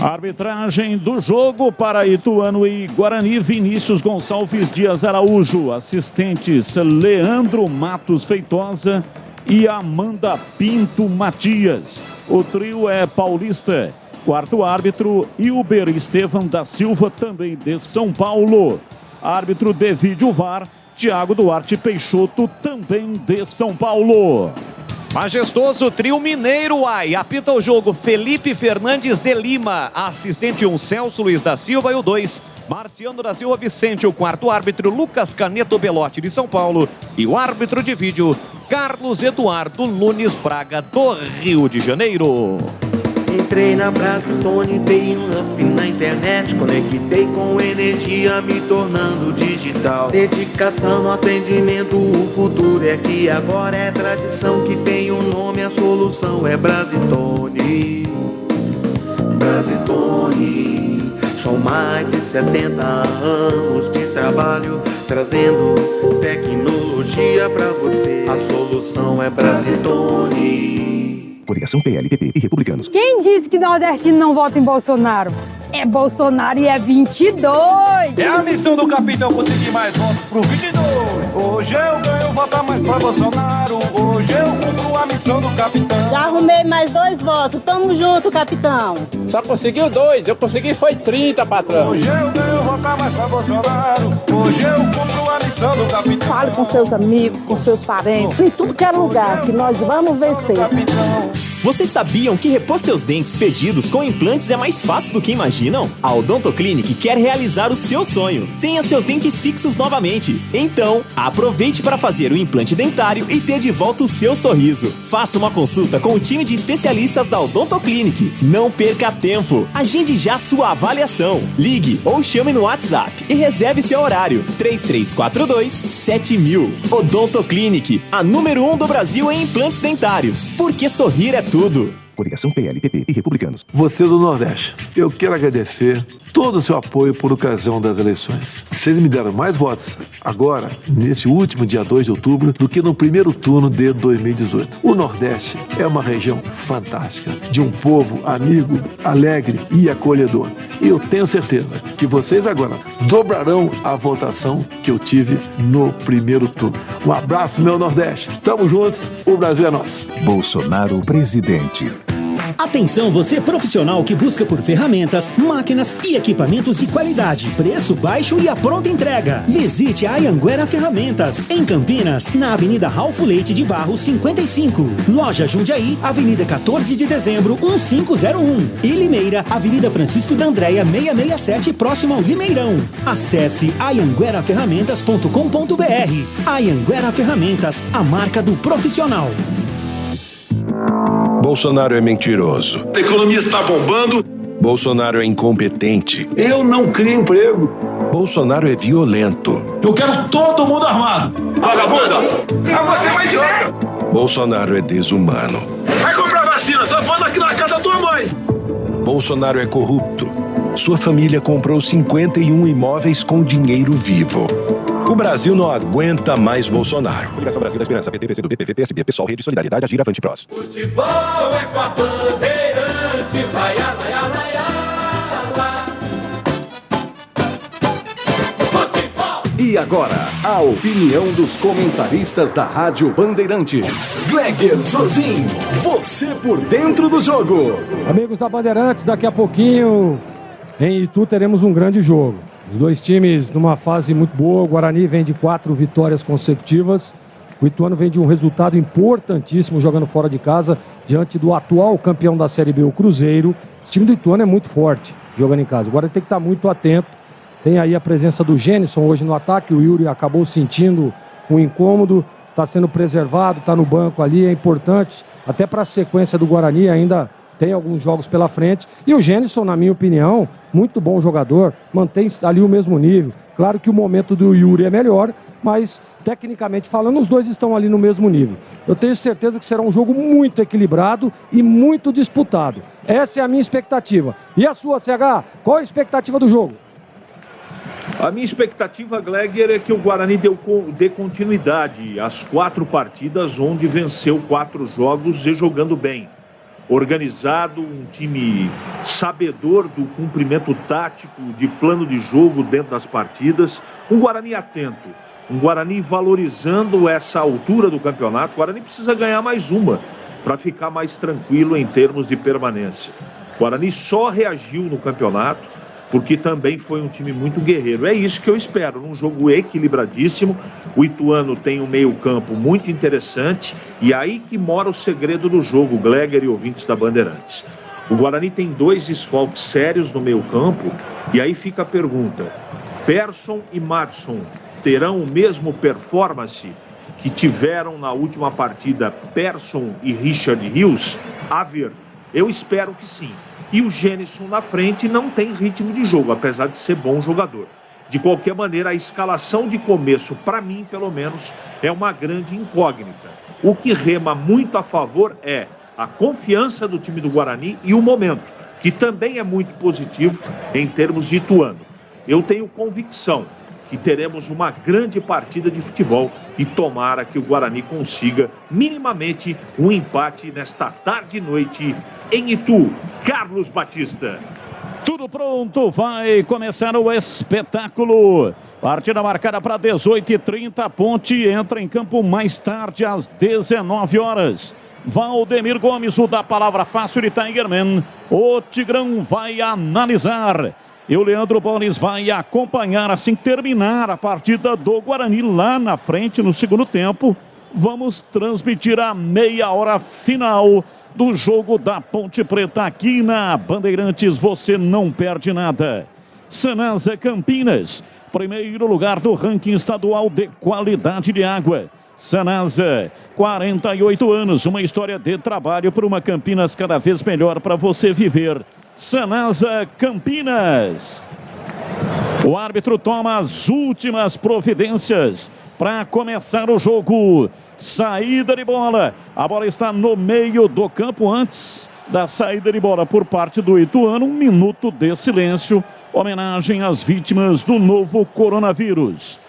Arbitragem do jogo para Ituano e Guarani. Vinícius Gonçalves Dias Araújo. Assistentes Leandro Matos Feitosa e Amanda Pinto Matias. O trio é paulista. Quarto árbitro, Hilber Estevam da Silva, também de São Paulo. Árbitro de vídeo VAR, Thiago Duarte Peixoto, também de São Paulo. Majestoso trio mineiro, apita o jogo Felipe Fernandes de Lima. Assistente 1, Celso Luiz da Silva. E o 2, Marciano da Silva Vicente. O quarto árbitro, Lucas Caneto Belotti de São Paulo. E o árbitro de vídeo, Carlos Eduardo Nunes Braga do Rio de Janeiro. Entrei na Brasitone, dei um up na internet, conectei com energia, me tornando digital. Dedicação no atendimento, o futuro é aqui, agora é tradição que tem um nome, a solução é Brasitone. Brasitone, são mais de 70 anos de trabalho, trazendo tecnologia pra você. A solução é Brasitone. Coligação PLPP e Republicanos. Quem disse que nordestino não vota em Bolsonaro? É Bolsonaro e é 22! É a missão do capitão conseguir mais votos pro 22. Hoje eu ganho, votar mais pra Bolsonaro. Hoje eu cumpro a missão do capitão. Já arrumei mais 2 votos, tamo junto, capitão. Só conseguiu 2, eu consegui foi 30, patrão. Hoje eu ganho, votar mais pra Bolsonaro. Hoje eu cumpro a missão do capitão. Fale com seus amigos, com seus parentes, em tudo que é lugar, que nós vamos vencer. Vocês sabiam que repor seus dentes perdidos com implantes é mais fácil do que imaginam? A Odontoclinic quer realizar o seu sonho. Tenha seus dentes fixos novamente. Então, aproveite para fazer o implante dentário e ter de volta o seu sorriso. Faça uma consulta com o time de especialistas da Odontoclinic. Não perca tempo. Agende já sua avaliação. Ligue ou chame no WhatsApp e reserve seu horário. 3342-7000. Odontoclinic, a número 1 do Brasil em implantes dentários. Porque sorrir é tudo. Coligação PLPP e Republicanos. Você do Nordeste, eu quero agradecer todo o seu apoio por ocasião das eleições. Vocês me deram mais votos agora, nesse último dia 2 de outubro, do que no primeiro turno de 2018. O Nordeste é uma região fantástica, de um povo amigo, alegre e acolhedor. E eu tenho certeza que vocês agora dobrarão a votação que eu tive no primeiro turno. Um abraço, meu Nordeste. Tamo juntos, o Brasil é nosso. Bolsonaro presidente. Atenção você profissional que busca por ferramentas, máquinas e equipamentos de qualidade, preço baixo e a pronta entrega. Visite a Anhanguera Ferramentas, em Campinas, na Avenida Ralfo Leite de Barros 55. Loja Jundiaí, Avenida 14 de Dezembro 1501. E Limeira, Avenida Francisco D'Andréia 667, próximo ao Limeirão. Acesse anhangueraferramentas.com.br. Anhanguera Ferramentas, a marca do profissional. Bolsonaro é mentiroso. A economia está bombando. Bolsonaro é incompetente. Eu não crio emprego. Bolsonaro é violento. Eu quero todo mundo armado. Vagabunda! Ah, você vai idiota! Bolsonaro é desumano. Vai comprar vacina, só falando aqui na casa da tua mãe. Bolsonaro é corrupto. Sua família comprou 51 imóveis com dinheiro vivo. O Brasil não aguenta mais Bolsonaro. Coligação Brasil da Esperança, PT, PCdoB, PV, PSB, PSOL, Rede Solidariedade, Agir, Avante, Prós. Futebol é com a Bandeirantes, vai, lá, lá. Futebol! E agora, a opinião dos comentaristas da Rádio Bandeirantes. Gleger Zorzin, você por dentro do jogo. Amigos da Bandeirantes, daqui a pouquinho em Itu teremos um grande jogo. Os dois times numa fase muito boa. O Guarani vem de 4 vitórias consecutivas. O Ituano vem de um resultado importantíssimo jogando fora de casa diante do atual campeão da Série B, o Cruzeiro. Esse time do Ituano é muito forte jogando em casa. O Guarani tem que estar muito atento. Tem aí a presença do Gênison hoje no ataque. O Yuri acabou sentindo um incômodo. Está sendo preservado, está no banco ali. É importante até para a sequência do Guarani ainda. Tem alguns jogos pela frente. E o Gênison, na minha opinião, muito bom jogador. Mantém ali o mesmo nível. Claro que o momento do Yuri é melhor, mas tecnicamente falando, os dois estão ali no mesmo nível. Eu tenho certeza que será um jogo muito equilibrado e muito disputado. Essa é a minha expectativa. E a sua, CH? Qual a expectativa do jogo? A minha expectativa, Gleger, é que o Guarani dê continuidade às 4 partidas onde venceu 4 jogos e jogando bem. Organizado, um time sabedor do cumprimento tático, de plano de jogo dentro das partidas, um Guarani atento, um Guarani valorizando essa altura do campeonato. O Guarani precisa ganhar mais uma para ficar mais tranquilo em termos de permanência. O Guarani só reagiu no campeonato porque também foi um time muito guerreiro. É isso que eu espero, num jogo equilibradíssimo. O Ituano tem um meio-campo muito interessante e aí que mora o segredo do jogo, Gleger e ouvintes da Bandeirantes. O Guarani tem 2 desfalques sérios no meio-campo e aí fica a pergunta: Persson e Madson terão o mesmo performance que tiveram na última partida Persson e Richard Rios? A ver, eu espero que sim. E o Gênison na frente não tem ritmo de jogo, apesar de ser bom jogador. De qualquer maneira, a escalação de começo, para mim, pelo menos, é uma grande incógnita. O que rema muito a favor é a confiança do time do Guarani e o momento, que também é muito positivo em termos de Ituano. Eu tenho convicção que teremos uma grande partida de futebol e tomara que o Guarani consiga minimamente um empate nesta tarde e noite em Itu. Carlos Batista. Tudo pronto, vai começar o espetáculo. Partida marcada para 18h30. Ponte entra em campo mais tarde, às 19 horas. Valdemir Gomes, o da palavra fácil de Tigerman. O Tigrão vai analisar. E o Leandro Bones vai acompanhar assim que terminar a partida do Guarani lá na frente no segundo tempo. Vamos transmitir a meia hora final do jogo da Ponte Preta aqui na Bandeirantes. Você não perde nada. Sanasa Campinas, primeiro lugar do ranking estadual de qualidade de água. Sanasa, 48 anos, uma história de trabalho para uma Campinas cada vez melhor para você viver. Sanasa Campinas. O árbitro toma as últimas providências para começar o jogo. Saída de bola. A bola está no meio do campo antes da saída de bola por parte do Ituano. 1 minuto de silêncio. Homenagem às vítimas do novo coronavírus.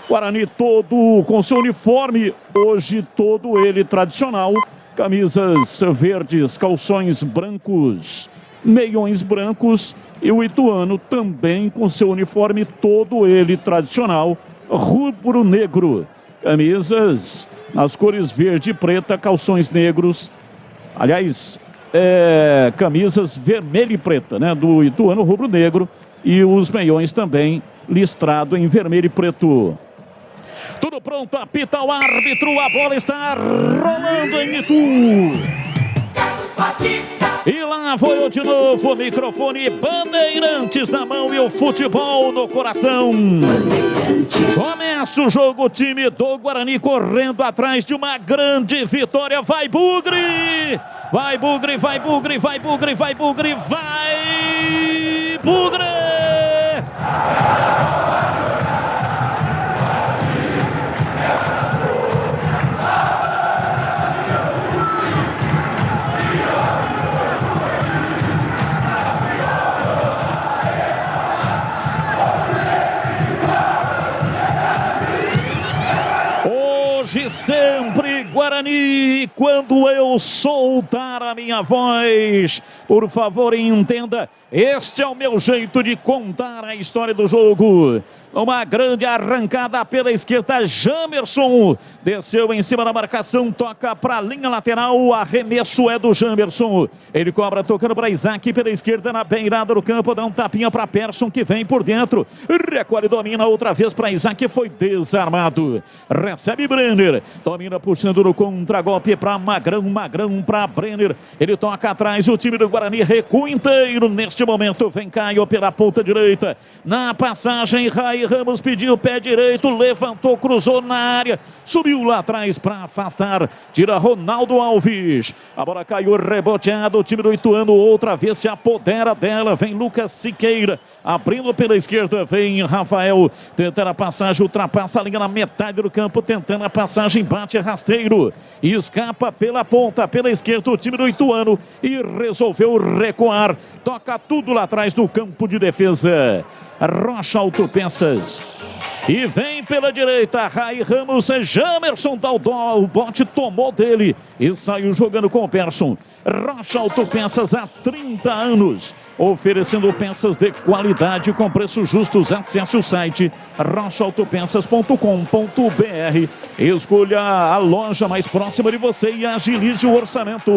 Guarani todo com seu uniforme, hoje todo ele tradicional. Camisas verdes, calções brancos, meiões brancos. E o Ituano também com seu uniforme todo ele tradicional, rubro-negro. Camisas nas cores verde e preta, calções negros. Aliás, camisas vermelha e preta, né? Do Ituano rubro-negro e os meiões também listrado em vermelho e preto. Tudo pronto, apita o árbitro, a bola está rolando em Itu. E lá foi de novo o microfone, Bandeirantes na mão e o futebol no coração. Começa o jogo, o time do Guarani correndo atrás de uma grande vitória. Vai Bugre! Vai Bugre, vai Bugre, vai Bugre, vai Bugre, vai Bugre! Hoje sempre Guarani, quando eu soltar a minha voz, por favor entenda, este é o meu jeito de contar a história do jogo. Uma grande arrancada pela esquerda, Jamerson desceu em cima da marcação, toca para a linha lateral, o arremesso é do Jamerson. Ele cobra tocando para Isaac pela esquerda na beirada do campo, dá um tapinha para Persson que vem por dentro, recolhe, domina outra vez para Isaac, foi desarmado. Recebe Brenner, domina puxando no contragolpe para Magrão, Magrão para Brenner. Ele toca atrás, o time do Guarani recua inteiro neste momento, vem Caio pela ponta direita, na passagem Rai Ramos pediu pé direito, levantou, cruzou na área, subiu lá atrás para afastar, tira Ronaldo Alves, a bola caiu reboteada, o time do Ituano outra vez se apodera dela, vem Lucas Siqueira, abrindo pela esquerda, vem Rafael, tentando a passagem, ultrapassa a linha na metade do campo, tentando a passagem, bate rasteiro, escapa pela ponta, pela esquerda, o time do Ituano e resolveu recuar, toca tudo lá atrás do campo de defesa. Rocha Autopeças. E vem pela direita, Rai Ramos, Jamerson dá o bote, tomou dele e saiu jogando com o Persson. Rocha Autopeças há 30 anos, oferecendo peças de qualidade com preços justos. Acesse o site rochaautopeças.com.br, escolha a loja mais próxima de você e agilize o orçamento.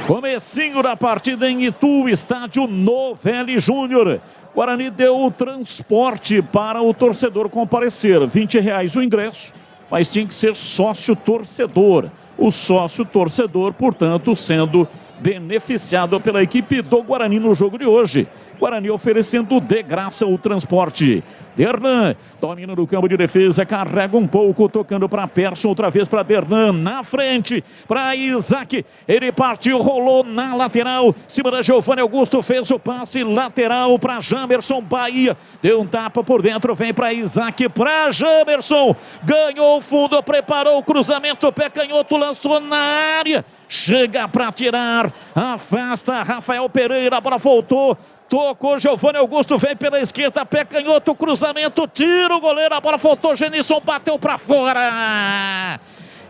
Comecinho da partida em Itu, estádio Novelli Júnior. Guarani deu o transporte para o torcedor comparecer. R$20 o ingresso, mas tinha que ser sócio-torcedor. O sócio-torcedor, portanto, sendo beneficiado pela equipe do Guarani no jogo de hoje. Guarani oferecendo de graça o transporte. Dernan domina no campo de defesa, carrega um pouco, tocando para Persson, outra vez para Dernan, na frente, para Isaac, ele partiu, rolou na lateral, cima da Giovanni Augusto, fez o passe lateral para Jamerson, Bahia, deu um tapa por dentro, vem para Isaac, para Jamerson, ganhou o fundo, preparou o cruzamento, pé canhoto, lançou na área, chega para tirar, afasta Rafael Pereira, a bola voltou, tocou Giovanni Augusto, vem pela esquerda, pé canhoto, cruzamento, tira o goleiro, a bola faltou, Genisson bateu para fora.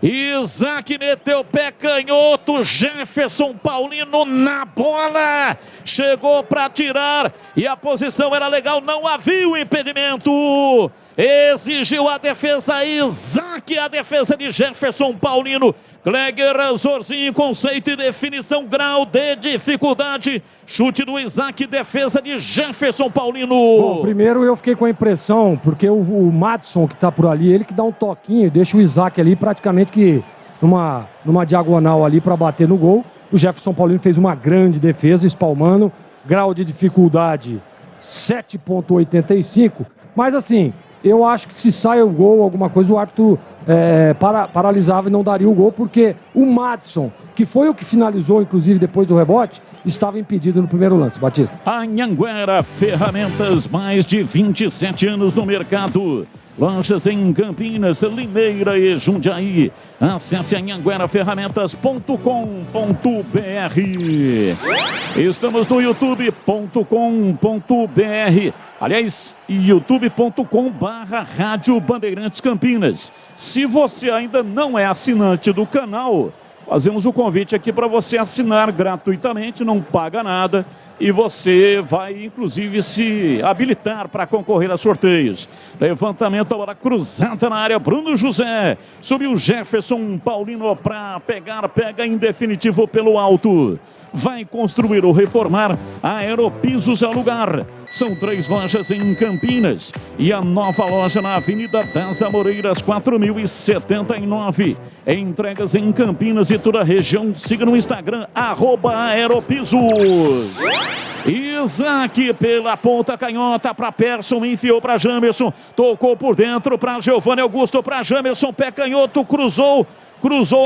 Isaac meteu pé canhoto, Jefferson Paulino na bola, chegou para tirar e a posição era legal, não havia o impedimento. Exigiu a defesa, Isaac, a defesa de Jefferson Paulino. Gleger Zorzinho, conceito e definição, grau de dificuldade. Chute do Isaac, defesa de Jefferson Paulino. Bom, primeiro eu fiquei com a impressão, porque o Madison que tá por ali, ele que dá um toquinho, deixa o Isaac ali praticamente que numa diagonal ali para bater no gol. O Jefferson Paulino fez uma grande defesa, espalmando. Grau de dificuldade 7,85. Mas assim, eu acho que se sai o gol, alguma coisa, o árbitro paralisava e não daria o gol, porque o Madison, que foi o que finalizou, inclusive, depois do rebote, estava impedido no primeiro lance. Batista. Anhanguera Ferramentas, mais de 27 anos no mercado. Lojas em Campinas, Limeira e Jundiaí. Acesse anhangueraferramentas.com.br. Estamos no youtube.com.br. Aliás, youtube.com/Rádio Bandeirantes Campinas. Se você ainda não é assinante do canal, fazemos o convite aqui para você assinar gratuitamente, não paga nada. E você vai, inclusive, se habilitar para concorrer a sorteios. Levantamento, a bola cruzada na área. Bruno José. Subiu Jefferson Paulino para pegar. Pega em definitivo pelo alto. Vai construir ou reformar. A Aeropisos é o lugar. São 3 lojas em Campinas. E a nova loja na Avenida das Amoreiras, 4079. Entregas em Campinas e toda a região. Siga no Instagram, @Aeropisos. Isaac pela ponta canhota para Persson, enfiou para Jamerson, tocou por dentro para Giovanni Augusto, para Jamerson, pé canhoto, cruzou,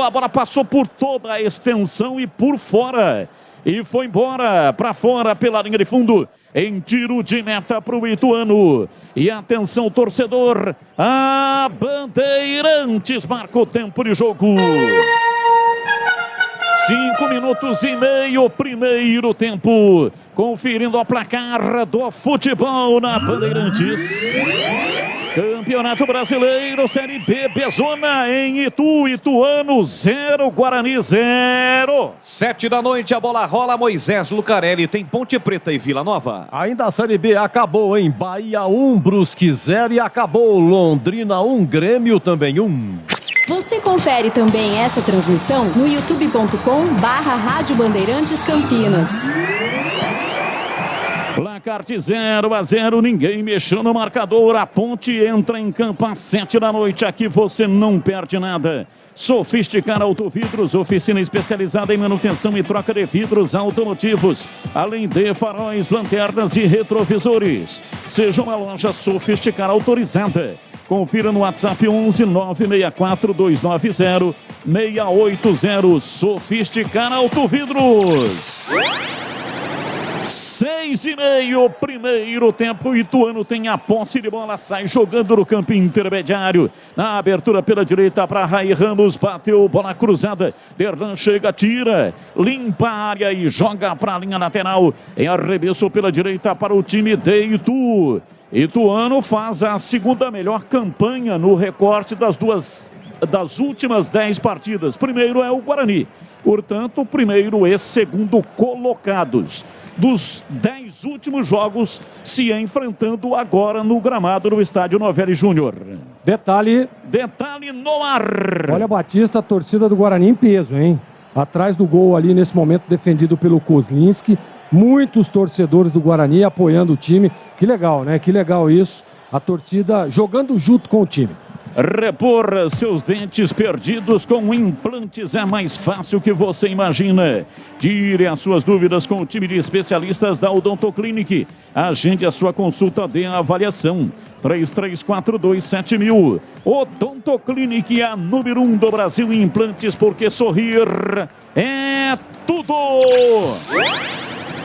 a bola passou por toda a extensão e por fora. E foi embora, para fora pela linha de fundo, em tiro de meta para o Ituano. E atenção, torcedor, a Bandeirantes marca o tempo de jogo. 5 minutos e meio, primeiro tempo. Conferindo a placar do futebol na Bandeirantes. Campeonato Brasileiro, Série B, Bezona em Ituano 0, Guarani 0. 7 da noite, a bola rola. Moisés Lucarelli, tem Ponte Preta e Vila Nova. Ainda a Série B acabou, hein? Bahia 1, Brusque 0 e acabou. Londrina 1, Grêmio também 1. Você confere também essa transmissão no youtube.com/Rádio Bandeirantes Campinas. Placar de 0-0, ninguém mexeu no marcador. A Ponte entra em campo às 7 da noite. Aqui você não perde nada. Sofisticar Autovidros, oficina especializada em manutenção e troca de vidros automotivos, além de faróis, lanternas e retrovisores. Seja uma loja Sofisticar autorizada. Confira no WhatsApp 11 964 290 680. Sofisticar Autovidros. 6:30, primeiro tempo. Ituano tem a posse de bola, sai jogando no campo intermediário. Na abertura pela direita para Raí Ramos, bateu bola cruzada. Derlan chega, tira, limpa a área e joga para a linha lateral. Em arremesso pela direita para o time de Itu. Ituano faz a segunda melhor campanha no recorte das últimas 10 partidas. Primeiro é o Guarani. Portanto, primeiro e segundo colocados dos 10 últimos jogos se enfrentando agora no gramado do estádio Novelli Júnior. Detalhe no ar. Olha, Batista, a torcida do Guarani em peso, hein? Atrás do gol ali nesse momento defendido pelo Kozlinski. Muitos torcedores do Guarani apoiando o time. Que legal, né? Que legal isso. A torcida jogando junto com o time. Repor seus dentes perdidos com implantes é mais fácil que você imagina. Tire as suas dúvidas com o time de especialistas da Odontoclinic. Agende a sua consulta de avaliação. 33427000. Odontoclinic é a número 1 do Brasil em implantes, porque sorrir é tudo.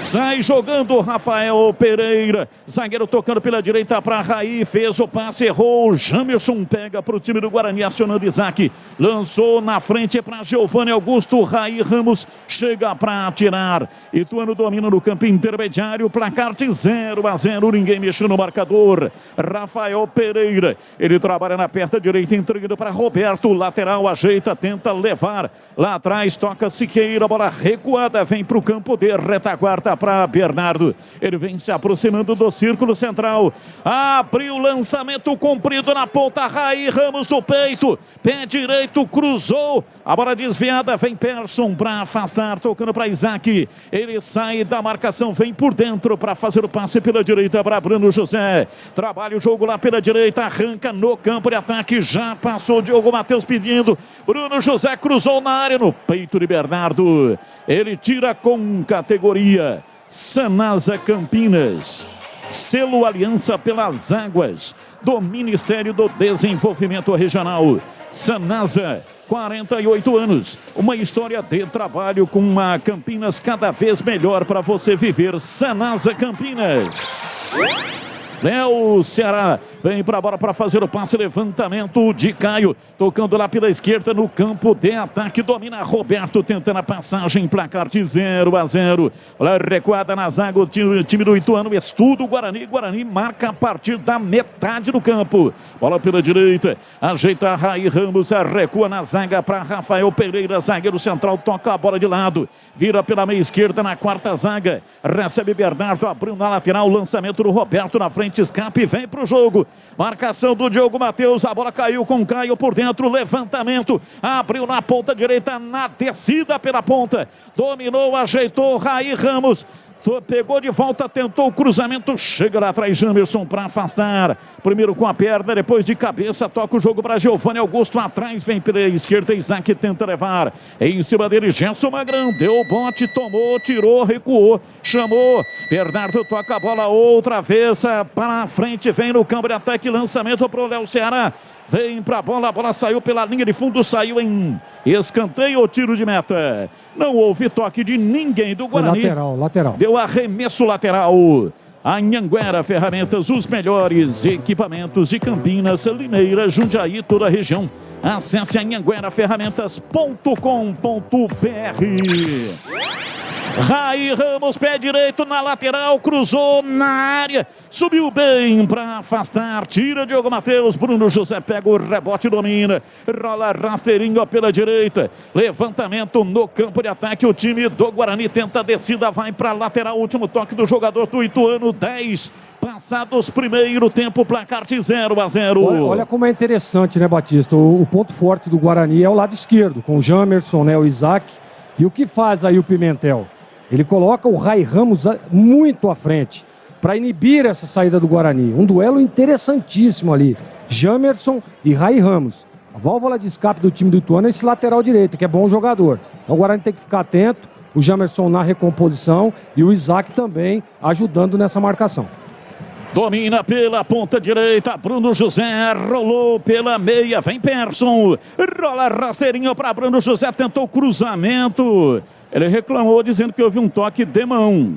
Sai jogando Rafael Pereira, zagueiro tocando pela direita para Raí, fez o passe, errou, Jamerson pega para o time do Guarani, acionando Isaac, lançou na frente para Giovanni Augusto, Raí Ramos chega para tirar. Ituano domina no campo intermediário, placar de 0-0, ninguém mexeu no marcador. Rafael Pereira, ele trabalha na perna direita, entregando para Roberto, lateral, ajeita, tenta levar, lá atrás toca Siqueira, bola recuada, vem para o campo de retaguarda para Bernardo, ele vem se aproximando do círculo central, abriu o lançamento comprido na ponta, Raí Ramos do peito, pé direito, cruzou, a bola desviada, vem Persson para afastar, tocando para Isaac, ele sai da marcação, vem por dentro para fazer o passe pela direita para Bruno José, trabalha o jogo lá pela direita, arranca no campo de ataque, já passou Diogo Matheus pedindo, Bruno José cruzou na área, no peito de Bernardo, ele tira com categoria. Sanasa Campinas, selo Aliança pelas Águas do Ministério do Desenvolvimento Regional. Sanasa, 48 anos, uma história de trabalho com uma Campinas cada vez melhor para você viver. Sanasa Campinas. Léo Ceará vem para a bola para fazer o passe, levantamento de Caio, tocando lá pela esquerda no campo de ataque, domina Roberto, tentando a passagem, placar de 0-0. Olha a recuada na zaga, o time do Ituano estuda o Guarani, Guarani marca a partir da metade do campo. Bola pela direita, ajeita Raí Ramos, recua na zaga para Rafael Pereira, zagueiro central, toca a bola de lado, vira pela meia esquerda na quarta zaga, recebe Bernardo, abriu na lateral, lançamento do Roberto na frente, escape, vem para o jogo, marcação do Diogo Matheus, a bola caiu com Caio por dentro, levantamento, abriu na ponta direita, na descida pela ponta, dominou, ajeitou Raí Ramos, pegou de volta, tentou o cruzamento, chega lá atrás Jamerson para afastar, primeiro com a perna, depois de cabeça, toca o jogo para Giovanni Augusto, atrás vem pela esquerda, Isaac tenta levar, em cima dele Gerson Magrão, deu o bote, tomou, tirou, recuou, chamou, Bernardo toca a bola outra vez para frente, vem no campo de ataque, lançamento para o Léo Ceará, vem para a bola saiu pela linha de fundo, saiu em escanteio ou tiro de meta. Não houve toque de ninguém do Guarani. Lateral. Deu arremesso lateral. Anhanguera Ferramentas, os melhores equipamentos de Campinas, Limeira, Jundiaí, toda a região. Acesse anhangueraferramentas.com.br. Raí Ramos, pé direito na lateral, cruzou na área, subiu bem para afastar, tira Diogo Matheus, Bruno José pega o rebote, domina, rola rasteirinho pela direita, levantamento no campo de ataque, o time do Guarani tenta a descida, vai para a lateral, último toque do jogador do Ituano, 10 passados primeiro tempo, placar de 0-0. Olha como é interessante, né, Batista? O ponto forte do Guarani é o lado esquerdo, com o Jamerson, né, o Isaac, e o que faz aí o Pimentel? Ele coloca o Raí Ramos muito à frente para inibir essa saída do Guarani. Um duelo interessantíssimo ali. Jamerson e Raí Ramos. A válvula de escape do time do Ituano é esse lateral direito, que é bom jogador. Então o Guarani tem que ficar atento. O Jamerson na recomposição e o Isaac também ajudando nessa marcação. Domina pela ponta direita, Bruno José, rolou pela meia, vem Persson, rola rasteirinho para Bruno José, tentou cruzamento, ele reclamou dizendo que houve um toque de mão.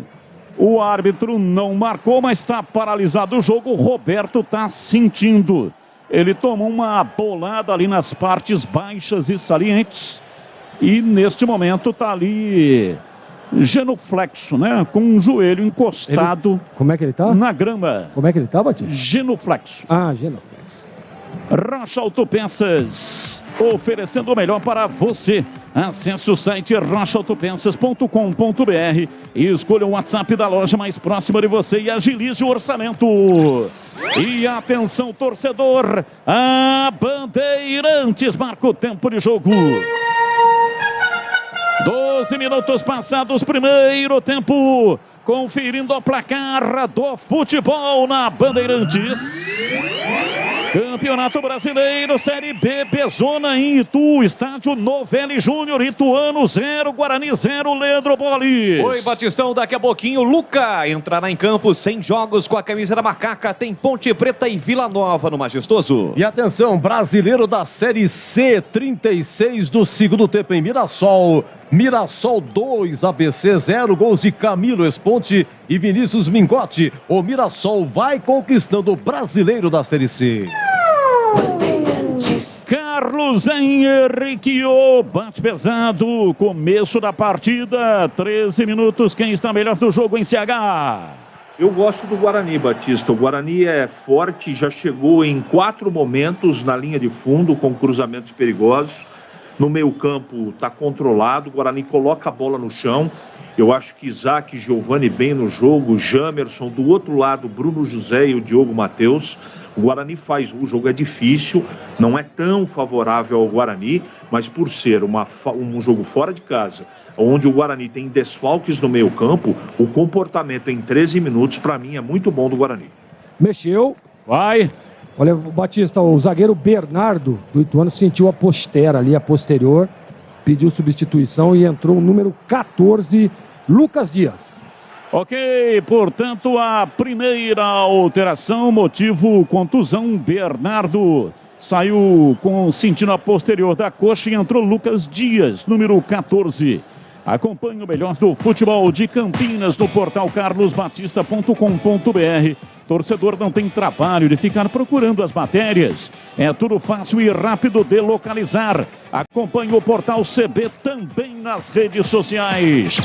O árbitro não marcou, mas está paralisado o jogo, o Roberto está sentindo. Ele tomou uma bolada ali nas partes baixas e salientes e neste momento está ali genuflexo, né? Com o joelho encostado. Como é que ele tá? Na grama. Como é que ele tá, Batista? Genuflexo. Genuflexo. Rocha Autopeças, oferecendo o melhor para você. Acesse o site rochaautopeças.com.br e escolha o WhatsApp da loja mais próxima de você e agilize o orçamento. E atenção, torcedor, a Bandeirantes marca o tempo de jogo. 12 minutos passados, primeiro tempo, conferindo o placar do futebol na Bandeirantes. Campeonato Brasileiro, Série B, Bezona em Itu, estádio Novelli Júnior, Ituano 0, Guarani 0, Leandro Bolis. Oi, Batistão, daqui a pouquinho, Luca entrará em campo, 100 jogos com a camisa da Macaca, tem Ponte Preta e Vila Nova no Majestoso. E atenção, brasileiro da Série C, 36 do segundo tempo em Mirassol. Mirassol 2, ABC 0, gols de Camilo Esponte e Vinícius Mingotti. O Mirassol vai conquistando o brasileiro da Série C. Carlos Henrique, bate pesado, começo da partida, 13 minutos, quem está melhor do jogo em CH? Eu gosto do Guarani, Batista. O Guarani é forte, já chegou em 4 momentos na linha de fundo com cruzamentos perigosos. No meio campo está controlado, o Guarani coloca a bola no chão. Eu acho que Isaac e Giovanni bem no jogo, Jamerson, do outro lado, Bruno José e o Diogo Matheus. O Guarani faz, o jogo é difícil, não é tão favorável ao Guarani, mas por ser um jogo fora de casa, onde o Guarani tem desfalques no meio campo, o comportamento em 13 minutos, para mim, é muito bom do Guarani. Mexeu. Vai. Olha, Batista, o zagueiro Bernardo do Ituano sentiu a postera ali, a posterior, pediu substituição e entrou o número 14, Lucas Dias. Ok, portanto, a primeira alteração, motivo contusão, Bernardo saiu sentindo a posterior da coxa e entrou Lucas Dias, número 14. Acompanhe o melhor do futebol de Campinas no portal carlosbatista.com.br. Torcedor não tem trabalho de ficar procurando as matérias. É tudo fácil e rápido de localizar. Acompanhe o portal CB também nas redes sociais.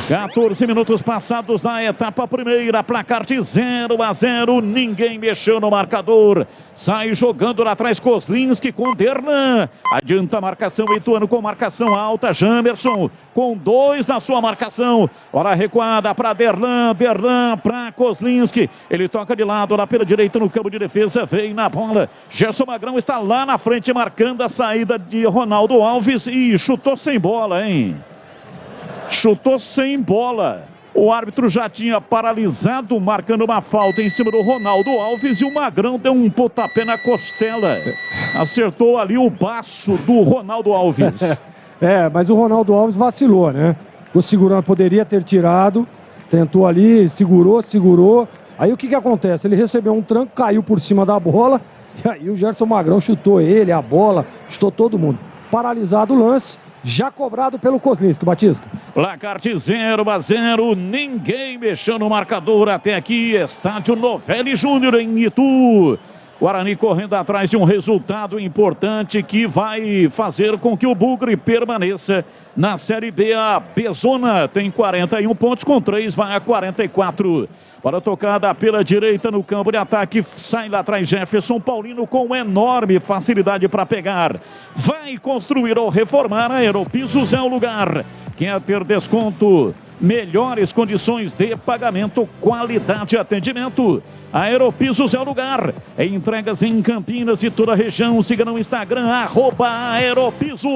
14 minutos passados da etapa primeira, placar de 0-0, ninguém mexeu no marcador. Sai jogando lá atrás Kozlinski com Derlan. Adianta a marcação, Ituano com marcação alta, Jamerson com 2 na sua marcação. Bola recuada para Derlan, Derlan para Kozlinski. Ele toca de lado lá pela direita no campo de defesa, vem na bola. Gerson Magrão está lá na frente marcando a saída de Ronaldo Alves e chutou sem bola, hein? Chutou sem bola. O árbitro já tinha paralisado, marcando uma falta em cima do Ronaldo Alves, e o Magrão deu um pontapé na costela. Acertou ali o baço do Ronaldo Alves. Mas o Ronaldo Alves vacilou, né? Ficou segurando, poderia ter tirado, tentou ali, segurou. Aí o que acontece? Ele recebeu um tranco, caiu por cima da bola, e aí o Gerson Magrão chutou ele, a bola, chutou todo mundo. Paralisado o lance. Já cobrado pelo Kozlinski, Batista. Placar de 0-0, ninguém mexeu no marcador até aqui. Estádio Novelli Júnior em Itu. Guarani correndo atrás de um resultado importante que vai fazer com que o Bugre permaneça na Série B. A Bezona tem 41 pontos, com 3 vai a 44. Para a tocada pela direita no campo de ataque, sai lá atrás Jefferson Paulino com enorme facilidade para pegar. Vai construir ou reformar, a Aeropisos é o lugar. Quer ter desconto, melhores condições de pagamento, qualidade de atendimento, a Aeropisos é o lugar. Entregas em Campinas e toda a região. Siga no Instagram, @Aeropisos.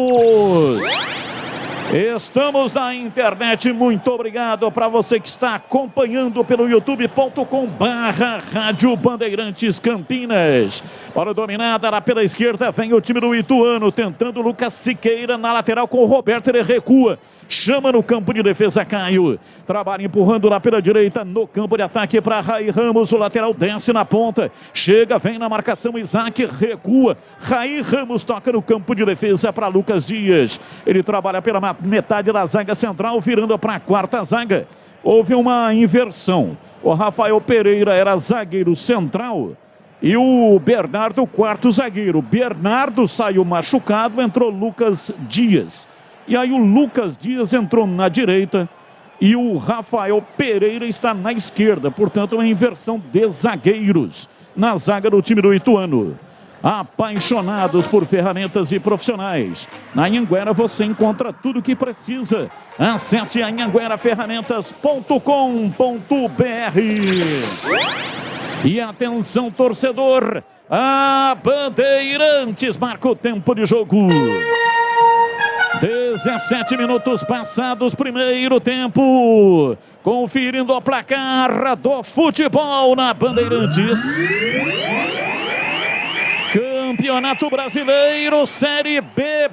Estamos na internet, muito obrigado para você que está acompanhando pelo youtube.com/Rádio Bandeirantes Campinas. Para dominada lá pela esquerda, vem o time do Ituano, tentando Lucas Siqueira na lateral com o Roberto, ele recua. Chama no campo de defesa Caio. Trabalha empurrando lá pela direita no campo de ataque para Raí Ramos. O lateral desce na ponta. Chega, vem na marcação Isaac, recua. Raí Ramos toca no campo de defesa para Lucas Dias. Ele trabalha pela metade da zaga central, virando para a quarta zaga. Houve uma inversão. O Rafael Pereira era zagueiro central e o Bernardo quarto zagueiro. Bernardo saiu machucado, entrou Lucas Dias. E aí o Lucas Dias entrou na direita e o Rafael Pereira está na esquerda. Portanto, uma inversão de zagueiros na zaga do time do Ituano. Apaixonados por ferramentas e profissionais. Na Anhanguera você encontra tudo o que precisa. Acesse anhangueraferramentas.com.br. E atenção, torcedor, a Bandeirantes marca o tempo de jogo. 17 minutos passados, primeiro tempo. Conferindo o placar do futebol na Bandeirantes. Campeonato Brasileiro, Série B,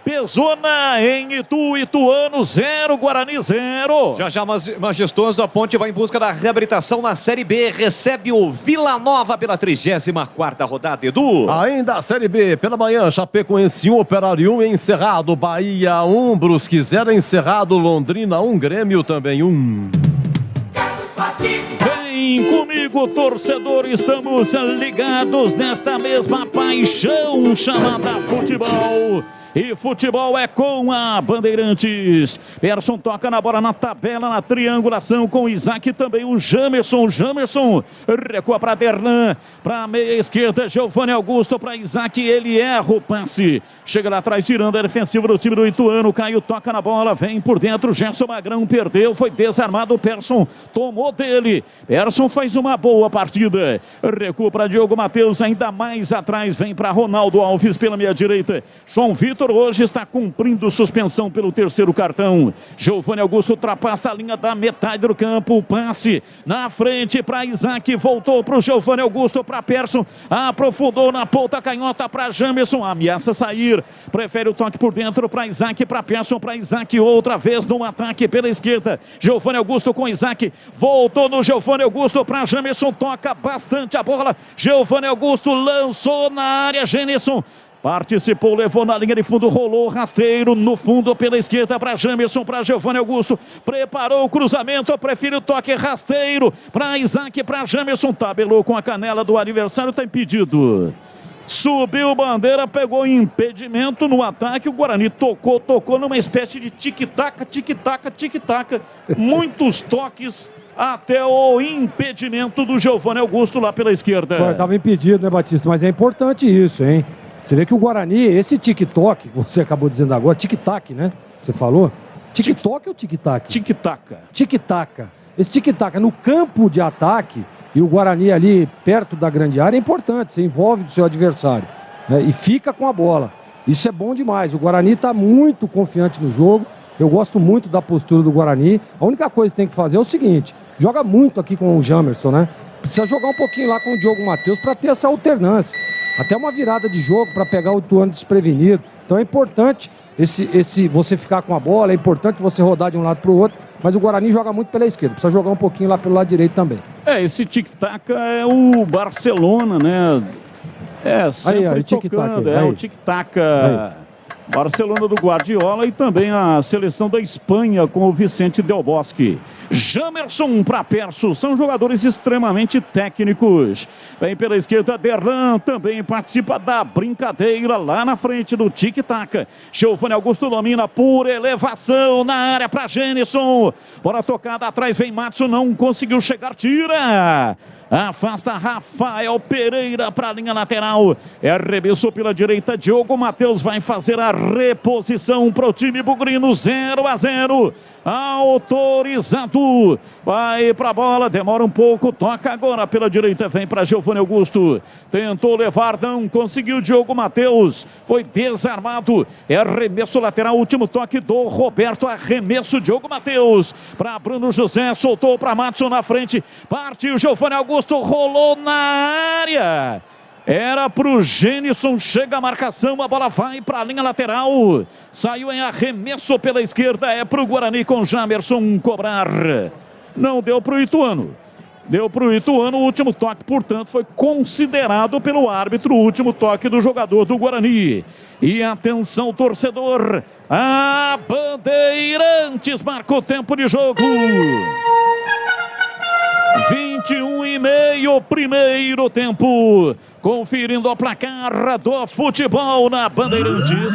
Bezona em Itu, Ituano 0, Guarani 0. Já Majestoso, a Ponte vai em busca da reabilitação na Série B, recebe o Vila Nova pela 34ª rodada, Edu. Ainda a Série B, pela manhã, Chapecoense 1, Operário 1, encerrado, Bahia 1, Brusque 0, encerrado, Londrina 1, Grêmio também 1. Vem comigo, torcedor, estamos ligados nesta mesma paixão chamada futebol. E futebol é com a Bandeirantes. Persson toca na bola na tabela, na triangulação com o Isaac, também o Jamerson. Jamerson recua para Derlan, para a meia esquerda, Giovanni Augusto para Isaac, ele erra o passe. Chega lá atrás, tirando a defensiva do time do Ituano. Caio toca na bola, vem por dentro, Gerson Magrão perdeu, foi desarmado, Persson tomou dele. Persson faz uma boa partida. Recua para Diogo Matheus, ainda mais atrás, vem para Ronaldo Alves pela meia direita. João Vitor hoje está cumprindo suspensão pelo terceiro cartão. Giovanni Augusto ultrapassa a linha da metade do campo. O passe na frente para Isaac. Voltou para o Giovanni Augusto, para Persson. Aprofundou na ponta canhota para Jamerson. Ameaça sair. Prefere o toque por dentro para Isaac, para Persson, para Isaac. Outra vez no ataque pela esquerda. Giovanni Augusto com Isaac. Voltou no Giovanni Augusto para Jamerson. Toca bastante a bola. Giovanni Augusto lançou na área. Genilson Participou, levou na linha de fundo, rolou rasteiro no fundo pela esquerda para Jamerson, para Giovanni Augusto. Preparou o cruzamento, prefere o toque rasteiro para Isaac, para Jamerson. Tabelou com a canela do adversário, está impedido. Subiu bandeira, pegou impedimento no ataque. O Guarani tocou numa espécie de tic-tac, tic-tac, tic-tac. Muitos toques até o impedimento do Giovanni Augusto lá pela esquerda. Estava impedido, né, Batista? Mas é importante isso, hein? Você vê que o Guarani, esse tic-toc, que você acabou dizendo agora, tic-tac, né? Você falou? Tic-toc ou tic-tac? Tic-tac. Tic-tac. Esse tic-tac no campo de ataque e o Guarani ali perto da grande área é importante. Você envolve o seu adversário, né? E fica com a bola. Isso é bom demais. O Guarani está muito confiante no jogo. Eu gosto muito da postura do Guarani. A única coisa que tem que fazer é o seguinte: joga muito aqui com o Jamerson, né? Precisa jogar um pouquinho lá com o Diogo Matheus para ter essa alternância. Até uma virada de jogo para pegar o Ituano desprevenido. Então é importante você ficar com a bola, é importante você rodar de um lado para o outro, mas o Guarani joga muito pela esquerda, precisa jogar um pouquinho lá pelo lado direito também. Esse tic-tac é o Barcelona, né? Sempre aí, tocando, o tic-tac. Barcelona do Guardiola e também a seleção da Espanha com o Vicente Del Bosque. Jamerson para Perso, são jogadores extremamente técnicos. Vem pela esquerda, Derlan também participa da brincadeira lá na frente do tic-tac. Giovanni Augusto domina por elevação na área para Genison. Bola tocada atrás, vem Matson, não conseguiu chegar, tira. Afasta Rafael Pereira para a linha lateral. Arremessou pela direita. Diogo Matheus vai fazer a reposição para o time bugrino. 0-0. Autorizado. Vai para a bola. Demora um pouco. Toca agora pela direita. Vem para Giovanni Augusto. Tentou levar. Não conseguiu. Diogo Matheus foi desarmado. Arremesso lateral. Último toque do Roberto. Arremesso Diogo Matheus para Bruno José. Soltou para Matson na frente. Partiu Giovanni Augusto. Rolou na área. Era pro Genison, chega a marcação, a bola vai para a linha lateral. Saiu em arremesso pela esquerda, é pro Guarani com Jamerson cobrar. Não deu pro Ituano. Deu pro Ituano, o último toque, portanto, foi considerado pelo árbitro o último toque do jogador do Guarani. E atenção, torcedor, a Bandeirantes marca o tempo de jogo. 21:30, primeiro tempo. Conferindo o placar do futebol na Bandeirantes.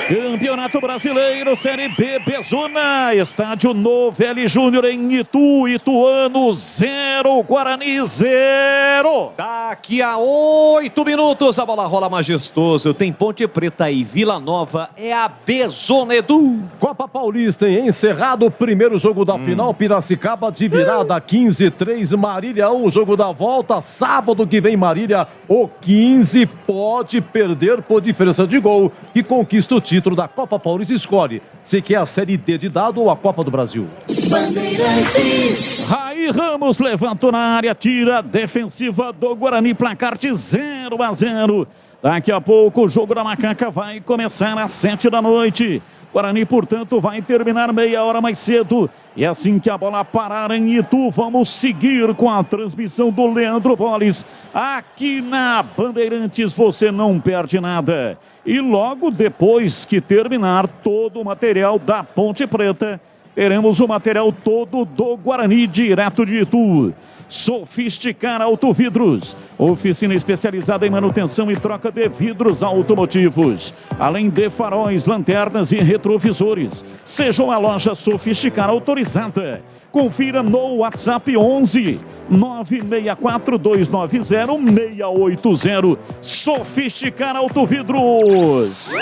Campeonato Brasileiro, Série B, Bezona, estádio Novelli Júnior em Itu, Ituano 0, Guarani 0. Daqui a 8 minutos a bola rola majestoso, tem Ponte Preta e Vila Nova, é a Bezona, Edu. Copa Paulista, encerrado o primeiro jogo da final, Piracicaba de virada 15-3, Marília 1, jogo da volta, sábado que vem Marília, o 15 pode perder por diferença de gol e conquista o título da Copa Paulista. Escolhe se quer a Série D de dado ou a Copa do Brasil. Bandeirantes. Raí Ramos levantou na área, tira defensiva do Guarani, placar de 0-0. Daqui a pouco o jogo da Macaca vai começar às 7 da noite. Guarani, portanto, vai terminar meia hora mais cedo. E assim que a bola parar em Itu, vamos seguir com a transmissão do Leandro Boles. Aqui na Bandeirantes você não perde nada. E logo depois que terminar todo o material da Ponte Preta, teremos o material todo do Guarani, direto de Itu. Sofisticar Autovidros, oficina especializada em manutenção e troca de vidros automotivos, além de faróis, lanternas e retrovisores. Seja uma loja Sofisticar autorizada. Confira no WhatsApp 11 964 290 680. Sofisticar Autovidros.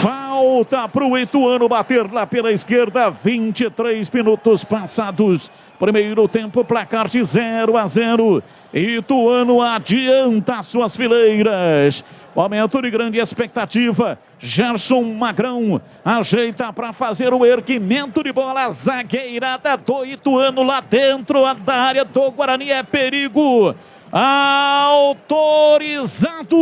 Falta para o Ituano bater lá pela esquerda. 23 minutos passados. Primeiro tempo, placar de 0-0. Ituano adianta suas fileiras. Momento de grande expectativa. Gerson Magrão ajeita para fazer o erguimento de bola. Zagueirada do Ituano lá dentro da área do Guarani. É perigo. Autorizado.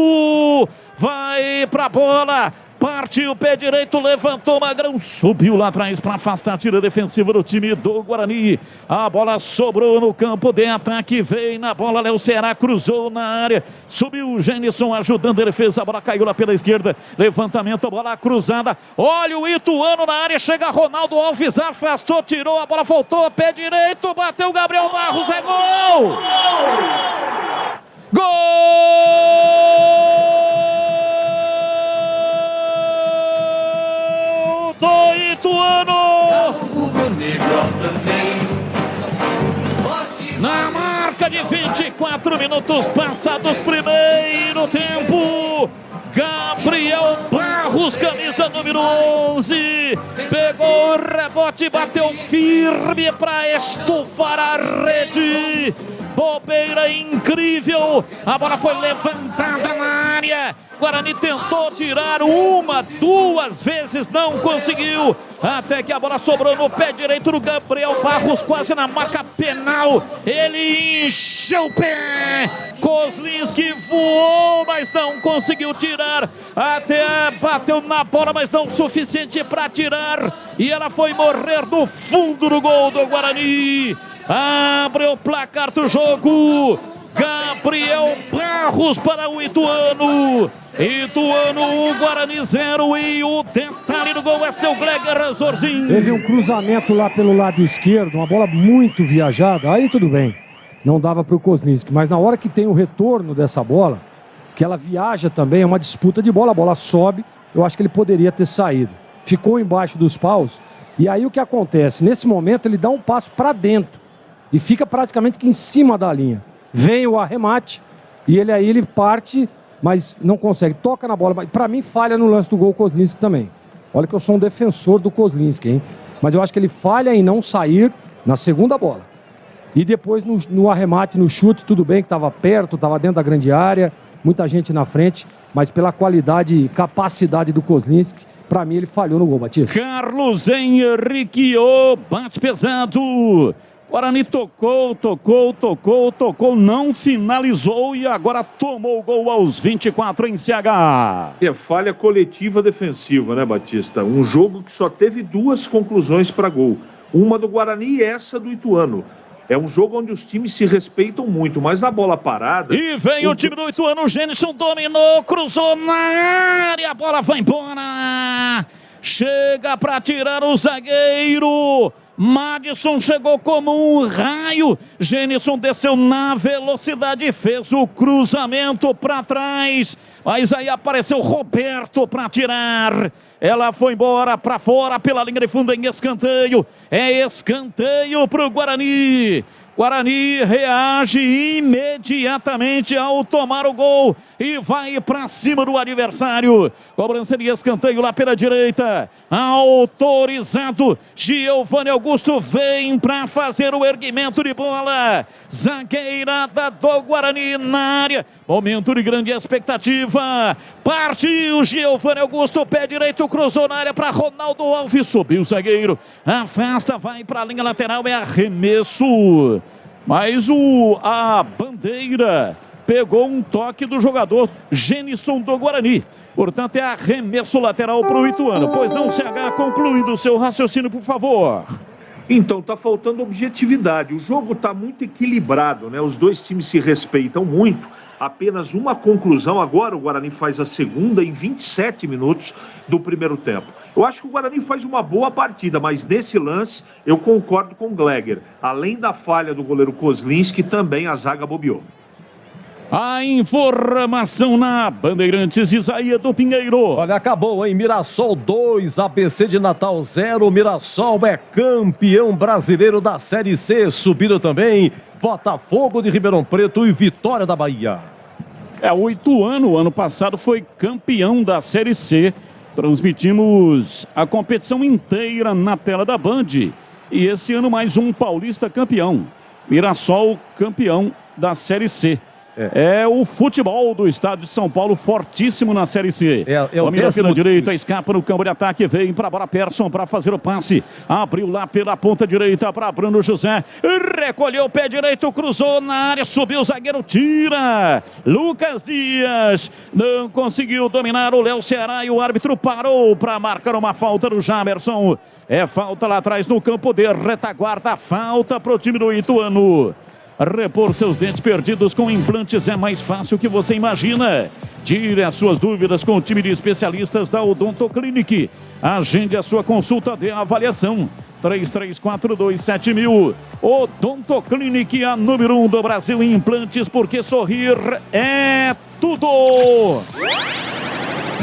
Vai para a bola. Partiu o pé direito, levantou Magrão, subiu lá atrás para afastar a tira defensiva do time do Guarani. A bola sobrou no campo de ataque, vem na bola, Léo Ceará cruzou na área, subiu o Genison ajudando a defesa, a bola caiu lá pela esquerda, levantamento, bola cruzada, olha o Ituano na área, chega Ronaldo Alves, afastou, tirou, a bola voltou, pé direito, bateu o Gabriel Barros, é gol! Gol do Ituano! Na marca de 24 minutos passados, primeiro tempo, Gabriel Barros, camisa número 11, pegou o rebote, bateu firme para estufar a rede. Bobeira incrível, a bola foi levantada na área, Guarani tentou tirar uma, duas vezes, não conseguiu, até que a bola sobrou no pé direito do Gabriel Barros, quase na marca penal, ele encheu o pé, Kozlinski voou, mas não conseguiu tirar, até bateu na bola, mas não o suficiente para tirar, e ela foi morrer no fundo do gol do Guarani. Abre o placar do jogo, Gabriel Barros para o Ituano. Ituano 1, Guarani 0, e o detalhe do gol é seu Gleger Zorzinho. Teve um cruzamento lá pelo lado esquerdo, uma bola muito viajada, aí tudo bem, não dava para o Kozlinski, mas na hora que tem o retorno dessa bola, que ela viaja também, é uma disputa de bola, a bola sobe, eu acho que ele poderia ter saído. Ficou embaixo dos paus, e aí o que acontece? Nesse momento ele dá um passo para dentro, e fica praticamente aqui em cima da linha. Vem o arremate e ele parte, mas não consegue. Toca na bola, mas para mim falha no lance do gol o Kozlinski também. Olha que eu sou um defensor do Kozlinski, hein? Mas eu acho que ele falha em não sair na segunda bola. E depois no arremate, no chute, tudo bem que estava perto, estava dentro da grande área, muita gente na frente, mas pela qualidade e capacidade do Kozlinski, para mim ele falhou no gol, Batista. Carlos Henrique, bate pesado. Guarani tocou, não finalizou e agora tomou o gol aos 24 em CH. É falha coletiva defensiva, né, Batista? Um jogo que só teve duas conclusões para gol. Uma do Guarani e essa do Ituano. É um jogo onde os times se respeitam muito, mas na bola parada... E vem o time do Ituano, o Genison dominou, cruzou na área, a bola vai embora. Chega para tirar o zagueiro. Madison chegou como um raio, Genison desceu na velocidade e fez o cruzamento para trás, mas aí apareceu Roberto para tirar, ela foi embora para fora pela linha de fundo em escanteio, é escanteio para o Guarani. Guarani reage imediatamente ao tomar o gol e vai para cima do adversário. Cobrança de escanteio lá pela direita. Autorizado. Giovanni Augusto vem para fazer o erguimento de bola. Zagueirada do Guarani na área. Momento de grande expectativa. Partiu Giovanni Augusto, pé direito, cruzou na área para Ronaldo Alves. Subiu o zagueiro. Afasta, vai para a linha lateral, é arremesso. Mas a bandeira pegou um toque do jogador Genison do Guarani. Portanto, é arremesso lateral para o Ituano. Pois não, CH, concluindo o seu raciocínio, por favor. Então, tá faltando objetividade. O jogo tá muito equilibrado, né? Os dois times se respeitam muito. Apenas uma conclusão. Agora o Guarani faz a segunda em 27 minutos do primeiro tempo. Eu acho que o Guarani faz uma boa partida, mas nesse lance eu concordo com o Gleger. Além da falha do goleiro Kozlinski, também a zaga bobeou. A informação na Bandeirantes, Isaías do Pinheiro. Olha, acabou, hein? Mirassol 2, ABC de Natal 0. Mirassol é campeão brasileiro da Série C. Subiram também Botafogo de Ribeirão Preto e Vitória da Bahia. O Ituano, ano passado, foi campeão da Série C. Transmitimos a competição inteira na tela da Band. E esse ano mais um paulista campeão. Mirassol campeão da Série C. É o futebol do estado de São Paulo, fortíssimo na Série C. Domina pela direita, escapa no campo de ataque, vem para a bola Persson para fazer o passe. Abriu lá pela ponta direita para Bruno José. Recolheu o pé direito, cruzou na área, subiu o zagueiro, tira. Lucas Dias não conseguiu dominar o Léo Ceará e o árbitro parou para marcar uma falta do Jamerson. É falta lá atrás no campo de retaguarda, falta para o time do Ituano. Repor seus dentes perdidos com implantes é mais fácil que você imagina. Tire as suas dúvidas com o time de especialistas da Odonto Clinic. Agende a sua consulta de avaliação. 33427000. Odonto Clinic, a número 1 do Brasil em implantes, porque sorrir é tudo.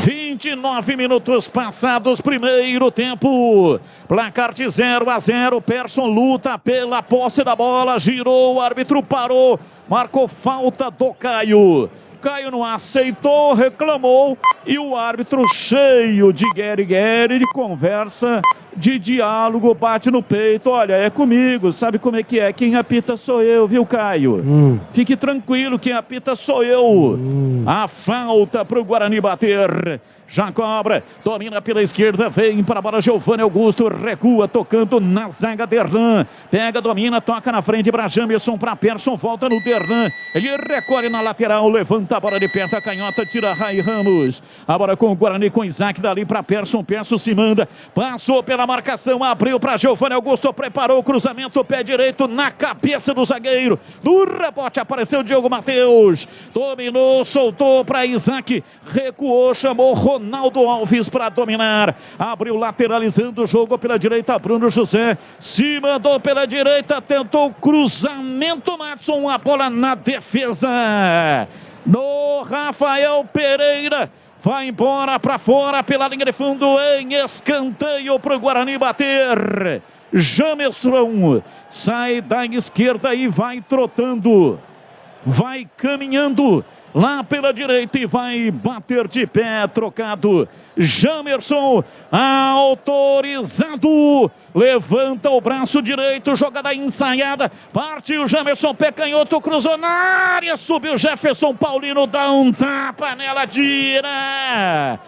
29 minutos passados, primeiro tempo. Placar de 0-0. Persson luta pela posse da bola. Girou, o árbitro parou. Marcou falta do Caio. Caio não aceitou, reclamou. E o árbitro, cheio de guere-guere, de conversa, de diálogo, bate no peito. Olha, é comigo, sabe como é que é? Quem apita sou eu, viu, Caio? Fique tranquilo, quem apita sou eu. A falta para o Guarani bater. Já cobra, domina pela esquerda, vem para a bola Giovanni Augusto, recua, tocando na zaga Derlan. Pega, domina, toca na frente para Jamerson, para Persson, volta no Derlan. Ele recolhe na lateral, levanta a bola de perto, a canhota, tira Rai Ramos. A bola com o Guarani, com Isaac, dali para Persson, Persson se manda, passou pela marcação, abriu para Giovanni Augusto, preparou o cruzamento, pé direito na cabeça do zagueiro. No rebote apareceu Diogo Matheus, dominou, soltou para Isaac, recuou, chamou Ronaldo Alves para dominar. Abriu lateralizando o jogo pela direita. Bruno José se mandou pela direita. Tentou cruzamento. Madson, a bola na defesa. No Rafael Pereira. Vai embora para fora pela linha de fundo. Em escanteio para o Guarani bater. Jamerson sai da esquerda e vai trotando. Vai caminhando lá pela direita e vai bater de pé trocado. Jamerson autorizado. Levanta o braço direito, jogada ensaiada. Partiu Jamerson, pé canhoto, cruzou na área. Subiu Jefferson Paulino, dá um tapa nela, tira.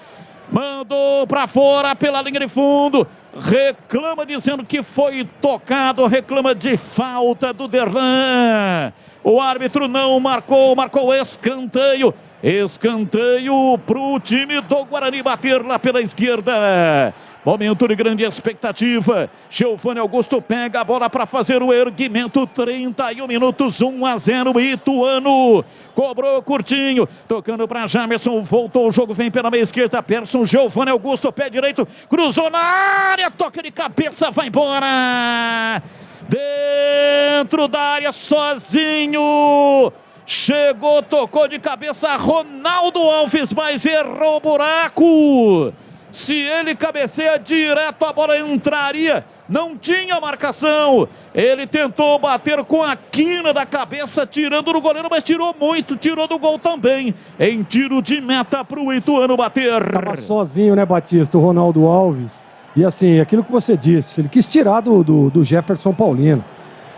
Mandou para fora pela linha de fundo. Reclama dizendo que foi tocado. Reclama de falta do Derlan. O árbitro não marcou, marcou escanteio. Escanteio para o time do Guarani bater lá pela esquerda. Momento de grande expectativa. Giovanni Augusto pega a bola para fazer o erguimento. 31 minutos, 1-0 Ituano. Cobrou curtinho, tocando para Jamerson. Voltou o jogo, vem pela meia esquerda. Persson, Giovanni Augusto, pé direito. Cruzou na área, toca de cabeça, vai embora. Dentro da área, sozinho. Chegou, tocou de cabeça Ronaldo Alves, mas errou o buraco. Se ele cabeceia direto, a bola entraria. Não tinha marcação. Ele tentou bater com a quina da cabeça, tirando do goleiro, mas tirou muito. Tirou do gol também. Em tiro de meta para o Ituano bater. Estava sozinho, né, Batista? O Ronaldo Alves. E assim, aquilo que você disse, ele quis tirar do Jefferson Paulino.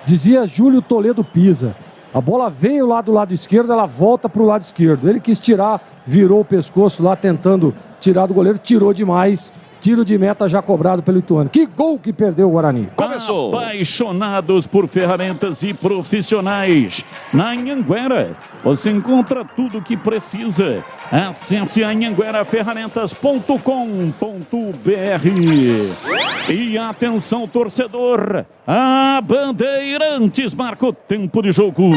Dizia Júlio Toledo Pisa. A bola veio lá do lado esquerdo, ela volta para o lado esquerdo. Ele quis tirar, virou o pescoço lá tentando tirar do goleiro, tirou demais. Tiro de meta já cobrado pelo Ituano. Que gol que perdeu o Guarani. Começou. Apaixonados por ferramentas e profissionais. Na Anhanguera, você encontra tudo o que precisa. Acesse anhangueraferramentas.com.br. E atenção, torcedor. A Bandeirantes marca o tempo de jogo.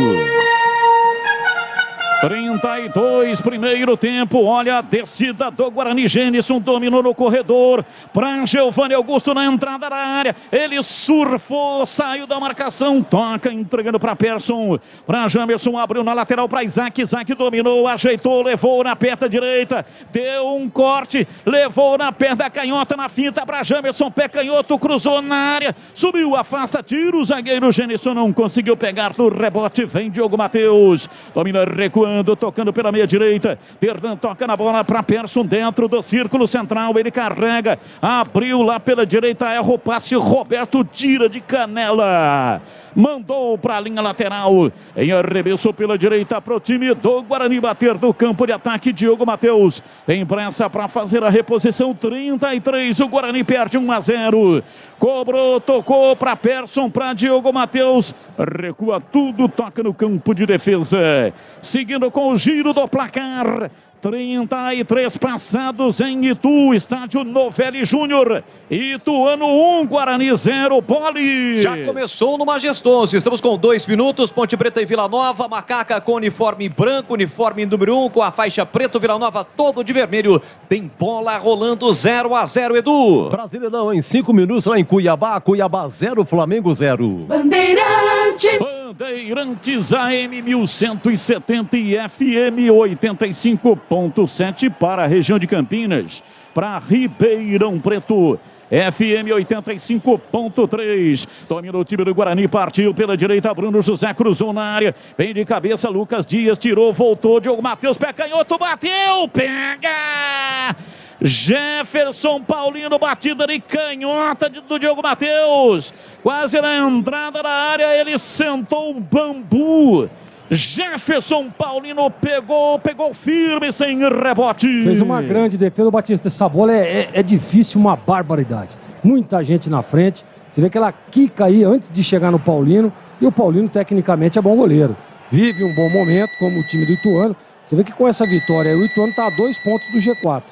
32, primeiro tempo. Olha a descida do Guarani. Gênison dominou no corredor para Giovanni Augusto na entrada da área. Ele surfou, saiu da marcação, toca, entregando para Persson. Para Jamerson, abriu na lateral para Isaac. Isaac dominou, ajeitou, levou na perna direita. Deu um corte, levou na perna canhota, na finta para Jamerson. Pé canhoto, cruzou na área. Subiu, afasta, tira o zagueiro. Gênison não conseguiu pegar no rebote. Vem Diogo Matheus. Domina, recuando, tocando pela meia direita. Derlan toca na bola para Persson dentro do círculo central. Ele carrega, abriu lá pela direita, erra o passe. Roberto tira de canela. mandou para a linha lateral, em arremesso pela direita para o time do Guarani bater no campo de ataque. Diogo Matheus tem pressa para fazer a reposição. 33, o Guarani perde 1-0. Cobrou, tocou para Persson, para Diogo Matheus, recua tudo, toca no campo de defesa. Seguindo com o giro do placar, 33 passados em Itu, estádio Novelli Júnior. Ituano 1, Guarani 0, Poli. Já começou no Majestoso, estamos com 2 minutos, Ponte Preta e Vila Nova, Macaca com uniforme branco, uniforme número 1, com a faixa preta, Vila Nova todo de vermelho. Tem bola rolando 0-0, Edu. Brasileirão em 5 minutos lá em Cuiabá, Cuiabá 0, Flamengo 0. Bandeirantes. Bandeirantes AM 1170 e FM 85.7 para a região de Campinas, para Ribeirão Preto. FM 85.3. Domina o time do Guarani, partiu pela direita, Bruno José cruzou na área, vem de cabeça, Lucas Dias tirou, voltou, Diogo Matheus, pé canhoto, bateu, pega! Jefferson Paulino, batida de canhota do Diogo Matheus, quase na entrada da área, ele sentou o bambu. Jefferson Paulino pegou firme, sem rebote. Fez uma grande defesa, Batista. Essa bola é difícil, uma barbaridade. Muita gente na frente. Você vê que ela quica aí antes de chegar no Paulino. E o Paulino, tecnicamente, é bom goleiro. Vive um bom momento, como o time do Ituano. Você vê que com essa vitória aí, o Ituano está a 2 pontos do G4.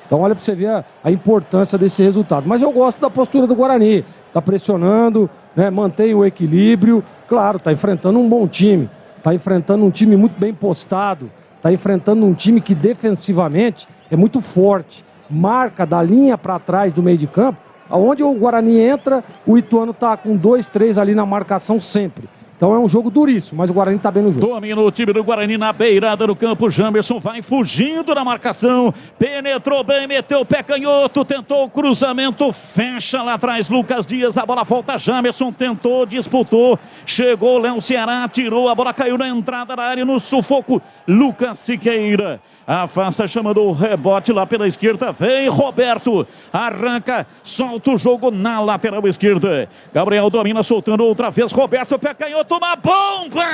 Então olha para você ver a importância desse resultado. Mas eu gosto da postura do Guarani. Está pressionando, né, mantém o equilíbrio. Claro, está enfrentando um bom time. Está enfrentando um time muito bem postado. Está enfrentando um time que defensivamente é muito forte. Marca da linha para trás do meio de campo. Aonde o Guarani entra, o Ituano está com 2, 3 ali na marcação sempre. Então é um jogo duríssimo, mas o Guarani está bem no jogo. Domina o time do Guarani na beirada do campo. Jamerson vai fugindo da marcação. Penetrou bem, meteu o pé canhoto, tentou o cruzamento, fecha lá atrás Lucas Dias. A bola volta, Jamerson tentou, disputou. Chegou Léo Ceará, tirou, a bola caiu na entrada da área, no sufoco. Lucas Siqueira afasta, chamando o rebote lá pela esquerda. Vem Roberto, arranca, solta o jogo na lateral esquerda. Gabriel domina, soltando outra vez. Roberto, pé canhoto, uma bomba!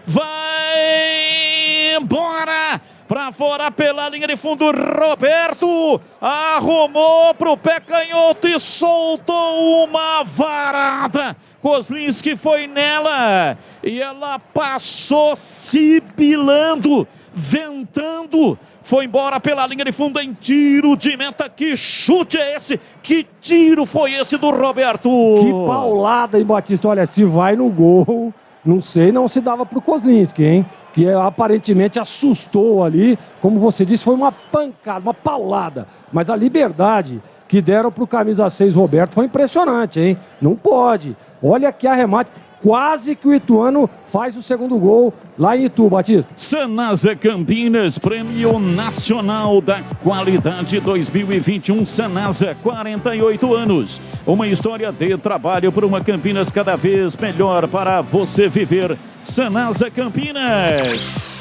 Vai embora! Pra fora pela linha de fundo, Roberto arrumou pro pé canhoto e soltou uma varada. Kozlinski foi nela e ela passou sibilando, ventando, foi embora pela linha de fundo em tiro de meta. Que chute é esse? Que tiro foi esse do Roberto? Que paulada, hein, Batista? Olha, se vai no gol, não sei, não se dava pro Kozlinski, hein? Que aparentemente assustou ali, como você disse, foi uma pancada, uma paulada. Mas a liberdade que deram pro camisa 6 Roberto foi impressionante, hein? Não pode. Olha que arremate. Quase que o Ituano faz o segundo gol lá em Itu, Batista. Sanasa Campinas, Prêmio Nacional da Qualidade 2021. Sanasa, 48 anos. Uma história de trabalho por uma Campinas cada vez melhor para você viver. Sanasa Campinas.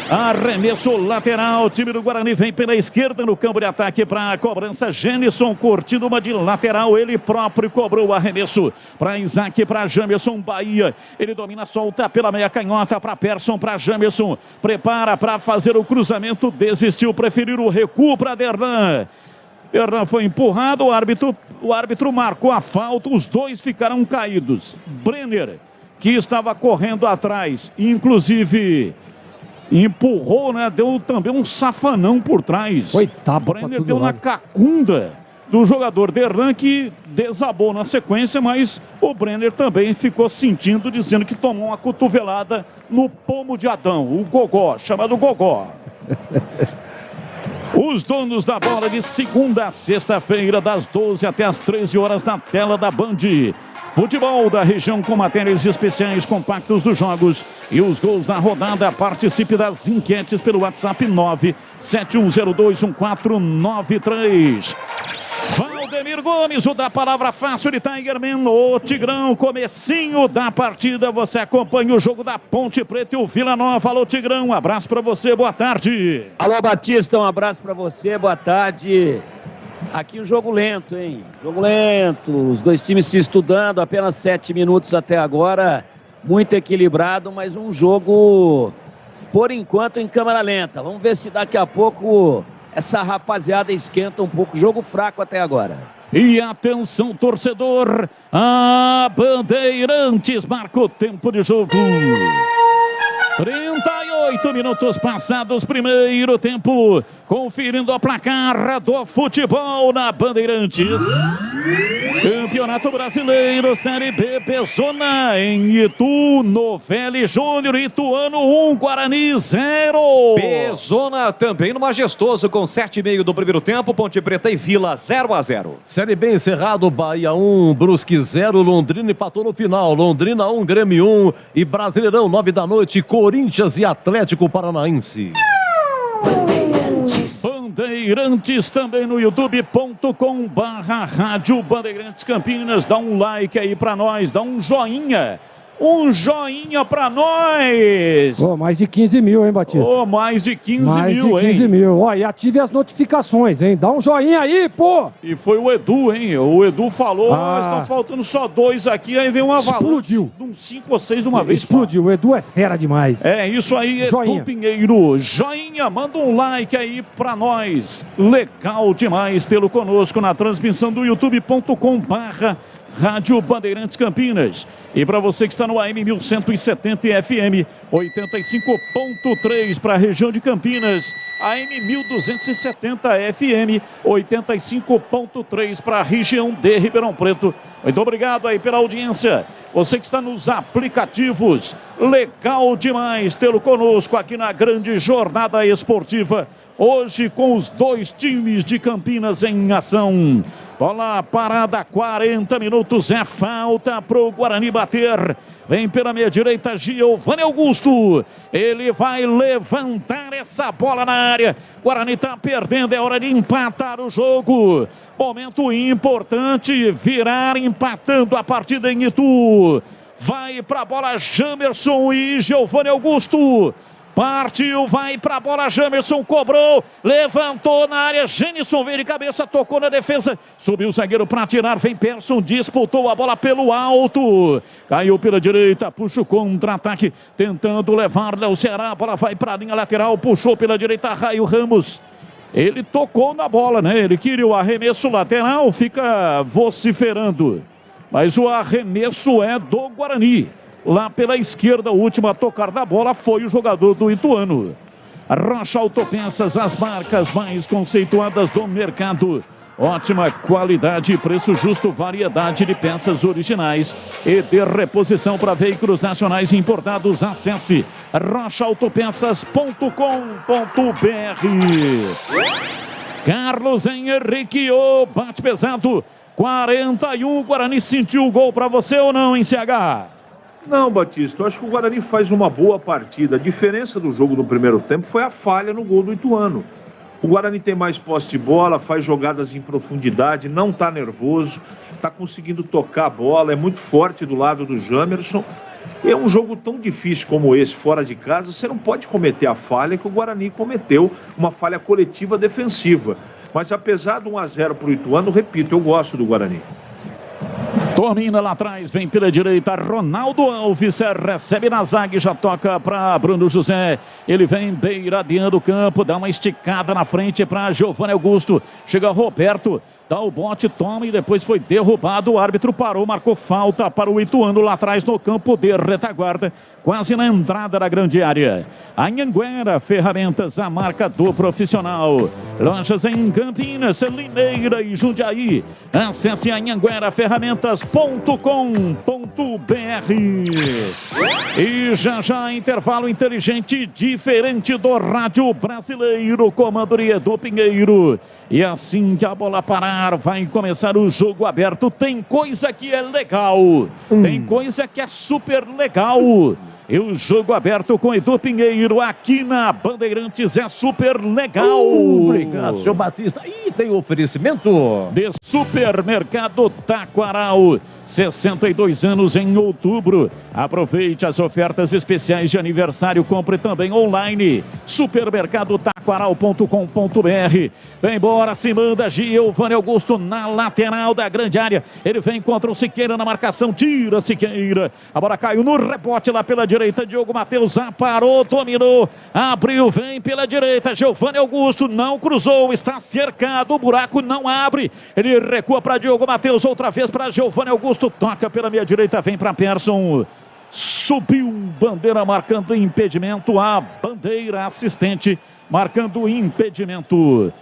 Arremesso lateral, time do Guarani vem pela esquerda no campo de ataque para a cobrança. Genison curtindo uma de lateral, ele próprio cobrou o arremesso para Isaac, para Jamerson. Bahia, ele domina, solta pela meia canhota para Persson, para Jamerson, prepara para fazer o cruzamento, desistiu, preferiu o recuo para Derlan. Derlan foi empurrado, o árbitro marcou a falta, os dois ficaram caídos. Brenner, que estava correndo atrás, inclusive empurrou, né? Deu também um safanão por trás. Coitado, Brenner deu na cacunda do jogador Derlan, que desabou na sequência, mas o Brenner também ficou sentindo, dizendo que tomou uma cotovelada no pomo de Adão, o Gogó, chamado Gogó. Os donos da bola de segunda a sexta-feira, das 12 até as 13 horas, na tela da Band. Futebol da região com matérias especiais, compactos dos jogos e os gols da rodada. Participe das enquetes pelo WhatsApp 971021493. Valdemir Gomes, o da palavra fácil de Tigerman, o Tigrão, comecinho da partida. Você acompanha o jogo da Ponte Preta e o Vila Nova. Alô, Tigrão, um abraço pra você, boa tarde. Alô, Batista, um abraço pra você, boa tarde. Aqui o jogo lento, hein? Jogo lento, os dois times se estudando, apenas 7 minutos até agora, muito equilibrado, mas um jogo, por enquanto, em câmera lenta. Vamos ver se daqui a pouco essa rapaziada esquenta um pouco. Jogo fraco até agora. E atenção, torcedor, a Bandeirantes marca o tempo de jogo. 38 minutos passados, primeiro tempo, conferindo a placar do futebol na Bandeirantes. Campeonato Brasileiro, Série B, Pezona, em Itu, Novelli Júnior, Ituano 1, Guarani 0. Pezona também no Majestoso, com 7,5 do primeiro tempo, Ponte Preta e Vila 0-0. Série B encerrado, Bahia 1, Brusque 0, Londrina empatou no final, Londrina 1, Grêmio 1 e Brasileirão 9 da noite, Corinthians e Atlético Paranaense. Bandeirantes também no youtube.com/Rádio Bandeirantes Campinas. Dá um like aí pra nós, dá um joinha. Um joinha pra nós! Oh, mais de 15 mil, hein, Batista? Oh, mais de 15 mil, hein? Mais de 15 mil. Ó, e ative as notificações, hein? Dá um joinha aí, pô! E foi o Edu, hein? O Edu falou, estão faltando só 2 aqui, aí vem uma avalanche. Explodiu. De uns 5 ou 6 de uma vez. Explodiu, o Edu é fera demais. É isso aí, joinha. Edu Pinheiro. Joinha, manda um like aí pra nós. Legal demais tê-lo conosco na transmissão do youtube.com/Rádio Bandeirantes Campinas. E para você que está no AM 1170 e FM 85.3 para a região de Campinas, AM 1270 FM 85.3 para a região de Ribeirão Preto. Muito obrigado aí pela audiência. Você que está nos aplicativos, legal demais tê-lo conosco aqui na grande jornada esportiva. Hoje com os 2 times de Campinas em ação. Bola parada, 40 minutos, é falta pro Guarani bater. Vem pela meia direita, Giovani Augusto. Ele vai levantar essa bola na área. Guarani tá perdendo, é hora de empatar o jogo. Momento importante, virar empatando a partida em Itu. Vai pra bola Jamerson e Giovani Augusto. Partiu, vai pra bola, Jamerson cobrou, levantou na área, Genison veio de cabeça, tocou na defesa, subiu o zagueiro pra tirar, vem Persson, disputou a bola pelo alto, caiu pela direita, puxa o contra-ataque, tentando levar o Ceará, a bola vai pra linha lateral, puxou pela direita, Raio Ramos. Ele tocou na bola, né? Ele queria o arremesso lateral, fica vociferando, mas o arremesso é do Guarani. Lá pela esquerda, o último a tocar da bola foi o jogador do Ituano. Rocha Autopeças, as marcas mais conceituadas do mercado. Ótima qualidade e preço justo, variedade de peças originais e de reposição para veículos nacionais e importados. Acesse rochaautopeças.com.br. Carlos Henrique, bate pesado, 41, Guarani sentiu o gol para você ou não, em CH? Não, Batista, eu acho que o Guarani faz uma boa partida. A diferença do jogo no primeiro tempo foi a falha no gol do Ituano. O Guarani tem mais posse de bola, faz jogadas em profundidade, não está nervoso, está conseguindo tocar a bola, é muito forte do lado do Jamerson. É um jogo tão difícil como esse, fora de casa, você não pode cometer a falha que o Guarani cometeu, uma falha coletiva defensiva. Mas apesar de 1-0 para o Ituano, repito, eu gosto do Guarani. Domina lá atrás, vem pela direita, Ronaldo Alves recebe na zaga e já toca para Bruno José. Ele vem beiradeando o campo, dá uma esticada na frente para Giovani Augusto. Chega Roberto, dá o bote, toma e depois foi derrubado. O árbitro parou, marcou falta para o Ituano lá atrás no campo de retaguarda, quase na entrada da grande área. Anhanguera Ferramentas, a marca do profissional. Lojas em Campinas, Limeira e Jundiaí. Acesse anhangueraferramentas.com.br. E já intervalo inteligente, diferente do rádio brasileiro, comando de Edu Pinheiro. E assim que a bola parar, vai começar o jogo aberto. Tem coisa que é legal, tem coisa que é super legal. E o jogo aberto com Edu Pinheiro aqui na Bandeirantes é super legal. Obrigado, senhor Batista. E tem oferecimento de Supermercado Taquaral. 62 anos em outubro. Aproveite as ofertas especiais de aniversário. Compre também online. Supermercado Taquaral. aquaral.com.br. Vem embora, se manda Giovanni Augusto na lateral da grande área. Ele vem contra o Siqueira na marcação, tira Siqueira. A bola caiu no rebote lá pela direita. Diogo Matheus aparou, dominou, abriu, vem pela direita. Giovanni Augusto não cruzou, está cercado, o buraco não abre. Ele recua para Diogo Matheus, outra vez para Giovanni Augusto. Toca pela meia direita, vem para Persson. Subiu, bandeira marcando impedimento, a bandeira assistente marcando impedimento.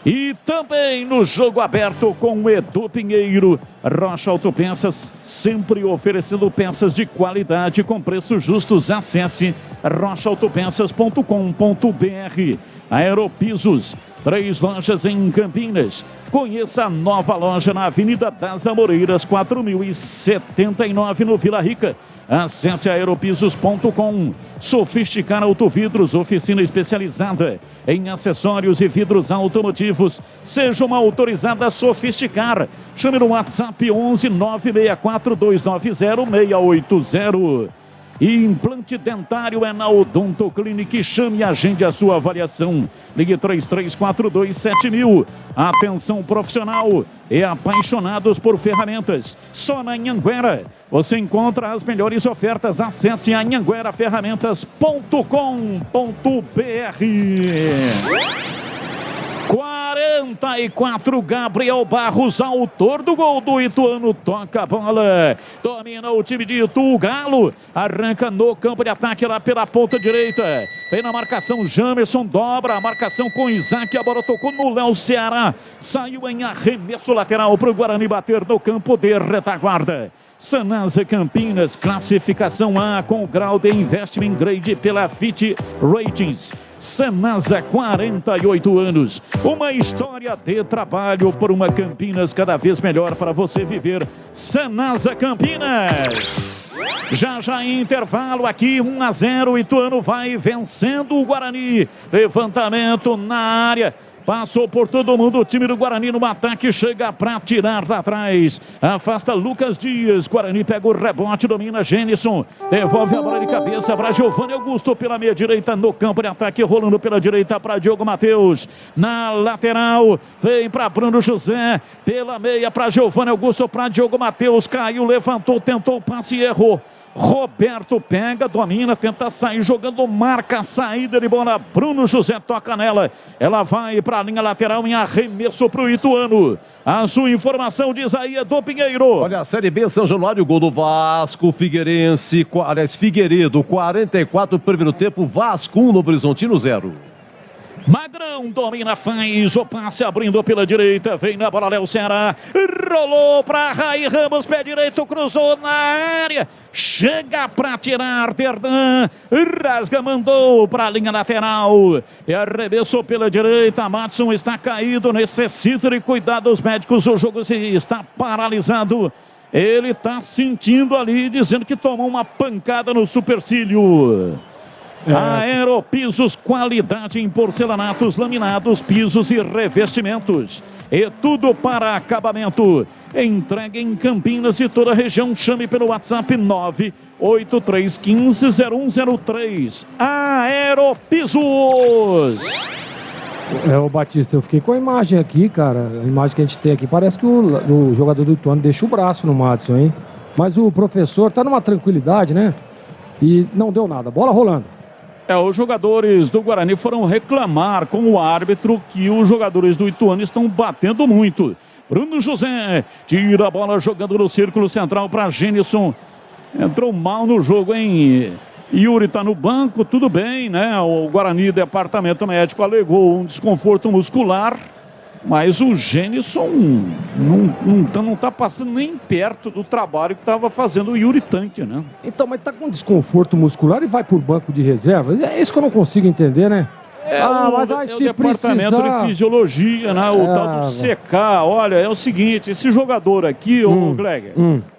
E também no jogo aberto com o Edu Pinheiro, Rocha Autopeças, sempre oferecendo peças de qualidade com preços justos. Acesse rochaautopeças.com.br. Aeropisos, 3 lojas em Campinas. Conheça a nova loja na Avenida das Amoreiras, 4079 no Vila Rica. Acesse aeropisos.com. Sofisticar Autovidros, oficina especializada em acessórios e vidros automotivos. Seja uma autorizada a Sofisticar. Chame no WhatsApp 11 964 290 680. E implante dentário é na Odonto Clinic. Chame e agende a sua avaliação. Ligue 33427000. Atenção profissional e apaixonados por ferramentas. Só na Anhanguera você encontra as melhores ofertas. Acesse anhangueraferramentas.com.br. 44, Gabriel Barros, autor do gol do Ituano, toca a bola, domina o time de Itu, o Galo arranca no campo de ataque lá pela ponta direita, vem na marcação Jamerson, dobra a marcação com Isaac, a bola tocou no Léo Ceará, saiu em arremesso lateral para o Guarani bater no campo de retaguarda. Sanasa Campinas, classificação A com grau de Investment Grade pela Fitch Ratings. Sanasa, 48 anos, uma história de trabalho por uma Campinas cada vez melhor para você viver. Sanasa Campinas. Já intervalo aqui, 1-0, Ituano vai vencendo o Guarani. Levantamento na área. Passou por todo mundo o time do Guarani no ataque, chega para tirar lá atrás. Afasta Lucas Dias, Guarani pega o rebote, domina Gênison. Devolve a bola de cabeça para Giovanni Augusto pela meia direita no campo de ataque, rolando pela direita para Diogo Matheus. Na lateral, vem para Bruno José, pela meia para Giovanni Augusto, para Diogo Matheus. Caiu, levantou, tentou o passe e errou. Roberto pega, domina, tenta sair jogando, marca a saída de bola. Bruno José toca nela. Ela vai para a linha lateral em arremesso para o Ituano. A sua informação diz aí, Edu Pinheiro. Olha, a Série B, São Januário, gol do Vasco, Figueirense, aliás, Figueiredo, 44 primeiro tempo, Vasco 1, Novo Horizontino 0. Magrão domina, faz o passe abrindo pela direita, vem na bola Léo Ceará, rolou para Raí Ramos, pé direito, cruzou na área, chega para tirar Terdan, rasga, mandou para a linha lateral e arremessou pela direita. Matson está caído, necessita de cuidados médicos, o jogo está paralisado. Ele está sentindo ali, dizendo que tomou uma pancada no supercílio. Aeropisos, qualidade em porcelanatos, laminados, pisos e revestimentos. E tudo para acabamento. Entregue em Campinas e toda a região. Chame pelo WhatsApp 983150103. Aeropisos. Ô Batista, eu fiquei com a imagem aqui, cara. A imagem que a gente tem aqui. Parece que o jogador do Ituano deixa o braço no Madison, hein? Mas o professor tá numa tranquilidade, né? E não deu nada. Bola rolando. Os jogadores do Guarani foram reclamar com o árbitro que os jogadores do Ituano estão batendo muito. Bruno José tira a bola jogando no círculo central para Gênison. Entrou mal no jogo, hein? Yuri está no banco, tudo bem, né? O Guarani, departamento médico, alegou um desconforto muscular. Mas o Gênison não tá passando nem perto do trabalho que estava fazendo o Yuri Tanque, né? Então, mas tá com desconforto muscular e vai por banco de reserva? É isso que eu não consigo entender, né? Mas aí, se departamento de fisiologia, né? O tal do CK. Olha, é o seguinte, esse jogador aqui, o Gleger,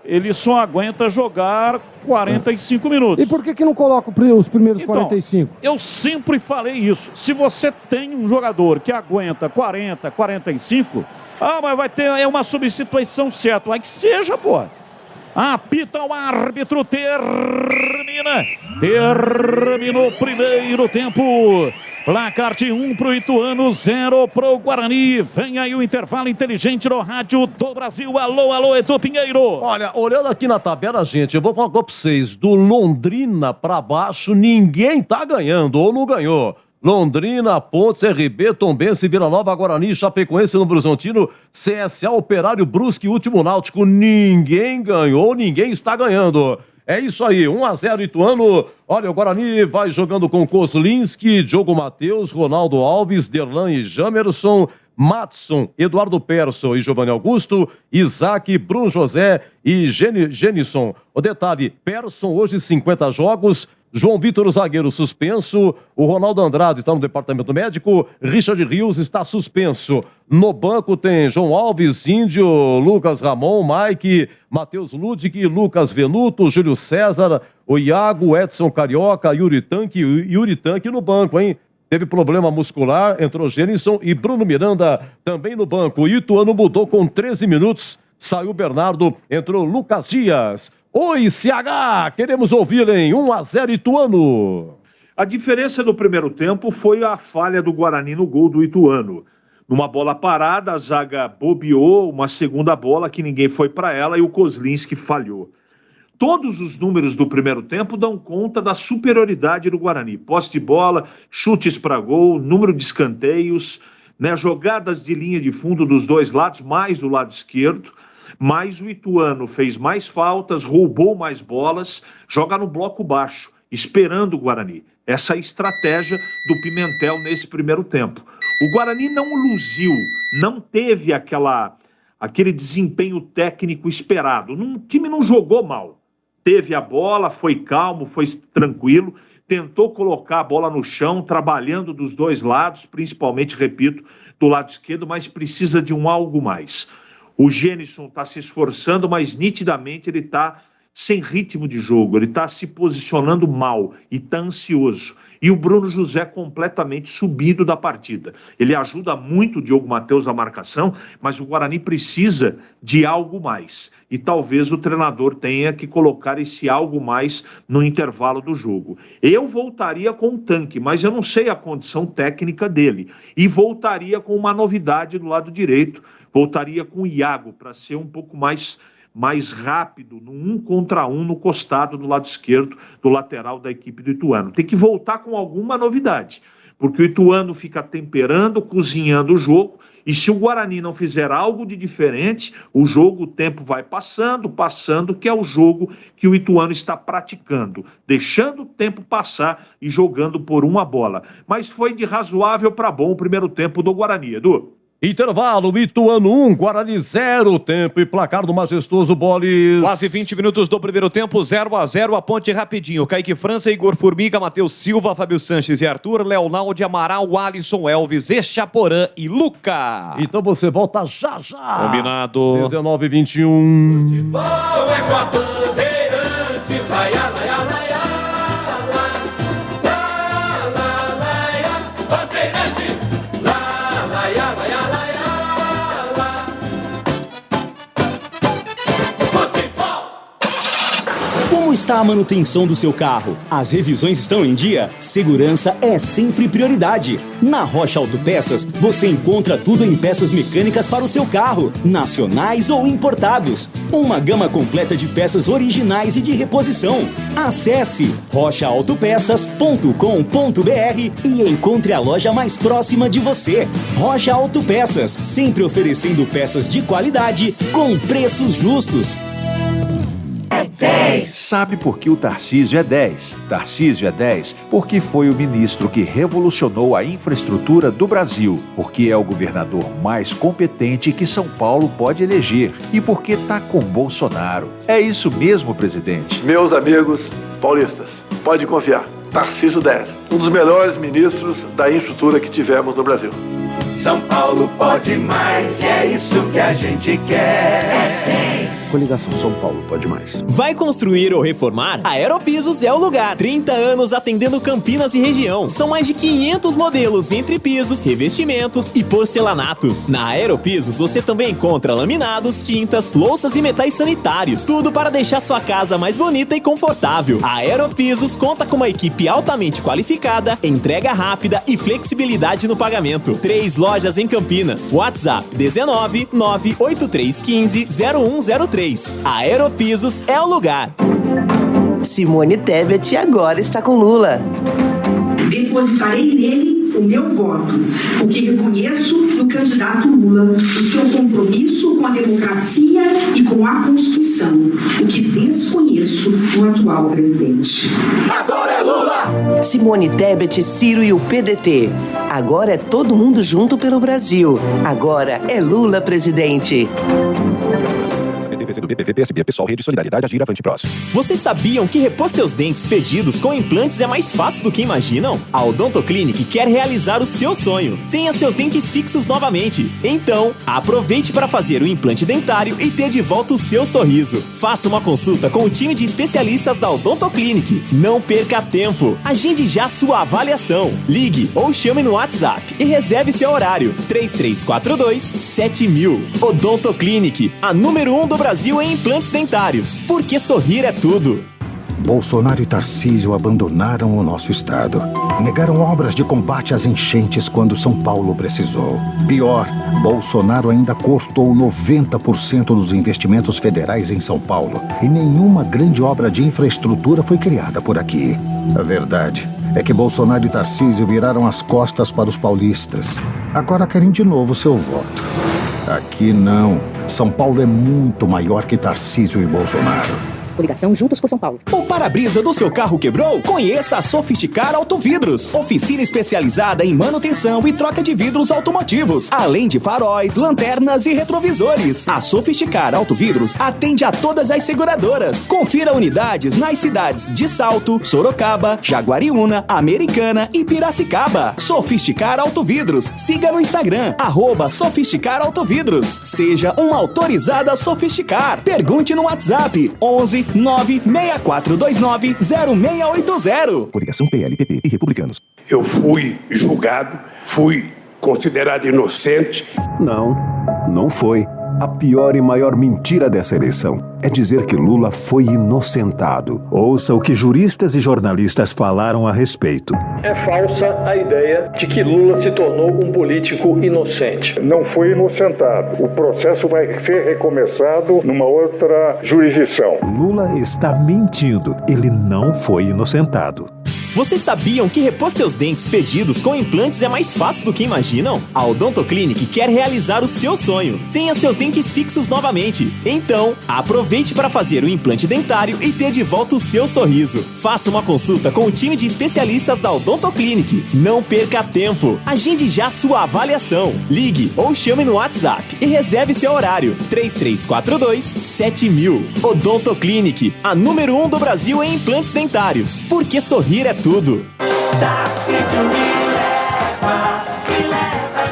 ele só aguenta jogar 45 minutos. E por que não coloca os primeiros 45? Eu sempre falei isso. Se você tem um jogador que aguenta 40, 45, mas vai ter uma substituição certa. Aí que seja, pô. Apita o árbitro, terminou o primeiro tempo. Placar de 1 pro Ituano, 0 pro Guarani. Vem aí o intervalo inteligente no Rádio do Brasil. Alô, alô, Edu Pinheiro. Olha, olhando aqui na tabela, gente, eu vou falar pra vocês. Do Londrina pra baixo, ninguém tá ganhando ou não ganhou. Londrina, Pontes, RB, Tombense, Vila Nova, Guarani, Chapecoense, Novo Horizontino, CSA, Operário, Brusque, Último Náutico. Ninguém ganhou, ninguém está ganhando. É isso aí, 1-0 Ituano. Olha, o Guarani vai jogando com Kozlinski, Diogo Matheus, Ronaldo Alves, Derlan e Jamerson, Matson, Eduardo Persson e Giovanni Augusto, Isaac, Bruno José e Genison. O detalhe, Persson hoje 50 jogos, João Vitor, o zagueiro, suspenso. O Ronaldo Andrade está no departamento médico. Richard Rios está suspenso. No banco tem João Alves, Índio, Lucas Ramon, Mike, Matheus Ludic, Lucas Venuto, Júlio César, o Iago, Edson Carioca, Yuri Tanque no banco, hein? Teve problema muscular, entrou Genison e Bruno Miranda também no banco. O Ituano mudou com 13 minutos. Saiu Bernardo, entrou Lucas Dias. Oi, CH, queremos ouvi-lo em 1-0 Ituano. A diferença no primeiro tempo foi a falha do Guarani no gol do Ituano. Numa bola parada, a zaga bobeou, uma segunda bola que ninguém foi para ela e o Kozlinski falhou. Todos os números do primeiro tempo dão conta da superioridade do Guarani. Posse de bola, chutes para gol, número de escanteios, né, jogadas de linha de fundo dos dois lados, mais do lado esquerdo. Mas o Ituano fez mais faltas, roubou mais bolas, joga no bloco baixo, esperando o Guarani. Essa é a estratégia do Pimentel nesse primeiro tempo. O Guarani não luziu, não teve aquele desempenho técnico esperado. O time não jogou mal. Teve a bola, foi calmo, foi tranquilo, tentou colocar a bola no chão, trabalhando dos dois lados, principalmente, repito, do lado esquerdo, mas precisa de algo mais. O Genison está se esforçando, mas nitidamente ele está sem ritmo de jogo, ele está se posicionando mal e está ansioso. E o Bruno José completamente subido da partida. Ele ajuda muito o Diogo Matheus na marcação, mas o Guarani precisa de algo mais. E talvez o treinador tenha que colocar esse algo mais no intervalo do jogo. Eu voltaria com o Tanque, mas eu não sei a condição técnica dele. E voltaria com uma novidade do lado direito. Voltaria com o Iago para ser um pouco mais rápido, no 1 contra 1 no costado do lado esquerdo, do lateral da equipe do Ituano. Tem que voltar com alguma novidade, porque o Ituano fica temperando, cozinhando o jogo, e se o Guarani não fizer algo de diferente, o tempo vai passando, que é o jogo que o Ituano está praticando, deixando o tempo passar e jogando por uma bola. Mas foi de razoável para bom o primeiro tempo do Guarani, Edu. Intervalo, Ituano 1, Guarani 0, tempo e placar do majestoso Bolis. Quase 20 minutos do primeiro tempo, 0-0, a ponte rapidinho. Kaique França, Igor Formiga, Matheus Silva, Fábio Sanches e Arthur, Leonaldo, Amaral, Alisson, Elvis, Echaporã e Luca. Então você volta já. Combinado. 19h21. Futebol é com a Bandeirantes, vai, Como está a manutenção do seu carro? As revisões estão em dia? Segurança é sempre prioridade. Na Rocha Autopeças, você encontra tudo em peças mecânicas para o seu carro, nacionais ou importados. Uma gama completa de peças originais e de reposição. Acesse rochaautopeças.com.br e encontre a loja mais próxima de você. Rocha Autopeças, sempre oferecendo peças de qualidade com preços justos. 10. Sabe por que o Tarcísio é 10? Tarcísio é 10 porque foi o ministro que revolucionou a infraestrutura do Brasil, porque é o governador mais competente que São Paulo pode eleger e porque tá com Bolsonaro. É isso mesmo, presidente. Meus amigos paulistas, pode confiar. Tarcísio 10, um dos melhores ministros da infraestrutura que tivemos no Brasil. São Paulo pode mais e é isso que a gente quer. É 10. Coligação São Paulo pode mais. Vai construir ou reformar? A Aeropisos é o lugar. 30 anos atendendo Campinas e região. São mais de 500 modelos entre pisos, revestimentos e porcelanatos. Na Aeropisos você também encontra laminados, tintas, louças e metais sanitários. Tudo para deixar sua casa mais bonita e confortável. A Aeropisos conta com uma equipe altamente qualificada, entrega rápida e flexibilidade no pagamento. 3 lojas em Campinas. WhatsApp 19 98315 0103. A Aeropisos é o lugar. Simone Tebet agora está com Lula. Depositarei nele o meu voto, porque reconheço no candidato Lula o seu compromisso com a democracia e com a Constituição, o que desconheço no atual presidente. Agora é Lula! Simone Tebet, Ciro e o PDT. Agora é todo mundo junto pelo Brasil. Agora é Lula presidente. Do BPV, PSB, Pessoal, Rede Solidariedade, Agir, Avante, Próximo. Vocês sabiam que repor seus dentes perdidos com implantes é mais fácil do que imaginam? A Odontoclinic quer realizar o seu sonho. Tenha seus dentes fixos novamente. Então, aproveite para fazer o implante dentário e ter de volta o seu sorriso. Faça uma consulta com o time de especialistas da Odontoclinic. Não perca tempo. Agende já sua avaliação. Ligue ou chame no WhatsApp e reserve seu horário. 3342-7000. Odontoclinic, a número 1 do Brasil em implantes dentários. Porque sorrir é tudo. Bolsonaro e Tarcísio abandonaram o nosso estado. Negaram obras de combate às enchentes quando São Paulo precisou. Pior, Bolsonaro ainda cortou 90% dos investimentos federais em São Paulo. E nenhuma grande obra de infraestrutura foi criada por aqui. A verdade é que Bolsonaro e Tarcísio viraram as costas para os paulistas. Agora querem de novo seu voto. Aqui não. São Paulo é muito maior que Tarcísio e Bolsonaro. Coligação Juntos por São Paulo. O para-brisa do seu carro quebrou? Conheça a Sofisticar Autovidros. Oficina especializada em manutenção e troca de vidros automotivos, além de faróis, lanternas e retrovisores. A Sofisticar Autovidros atende a todas as seguradoras. Confira unidades nas cidades de Salto, Sorocaba, Jaguariúna, Americana e Piracicaba. Sofisticar Autovidros. Siga no Instagram, @Sofisticar Autovidros. Seja uma autorizada Sofisticar. Pergunte no WhatsApp 11 96429 0680. Coligação PLPP e Republicanos. Eu fui julgado, fui considerado inocente. Não foi. A pior e maior mentira dessa eleição é dizer que Lula foi inocentado. Ouça o que juristas e jornalistas falaram a respeito. É falsa a ideia de que Lula se tornou um político inocente. Não foi inocentado. O processo vai ser recomeçado numa outra jurisdição. Lula está mentindo. Ele não foi inocentado. Vocês sabiam que repor seus dentes perdidos com implantes é mais fácil do que imaginam? A Odontoclinic quer realizar o seu sonho. Tenha seus dentes fixos novamente. Então, aproveite para fazer o implante dentário e ter de volta o seu sorriso. Faça uma consulta com o time de especialistas da Odontoclinic. Não perca tempo. Agende já sua avaliação. Ligue ou chame no WhatsApp e reserve seu horário. 3342-7000. Odontoclinic, a número 1 do Brasil em implantes dentários. Porque sorrir é tudo. Tarcísio me leva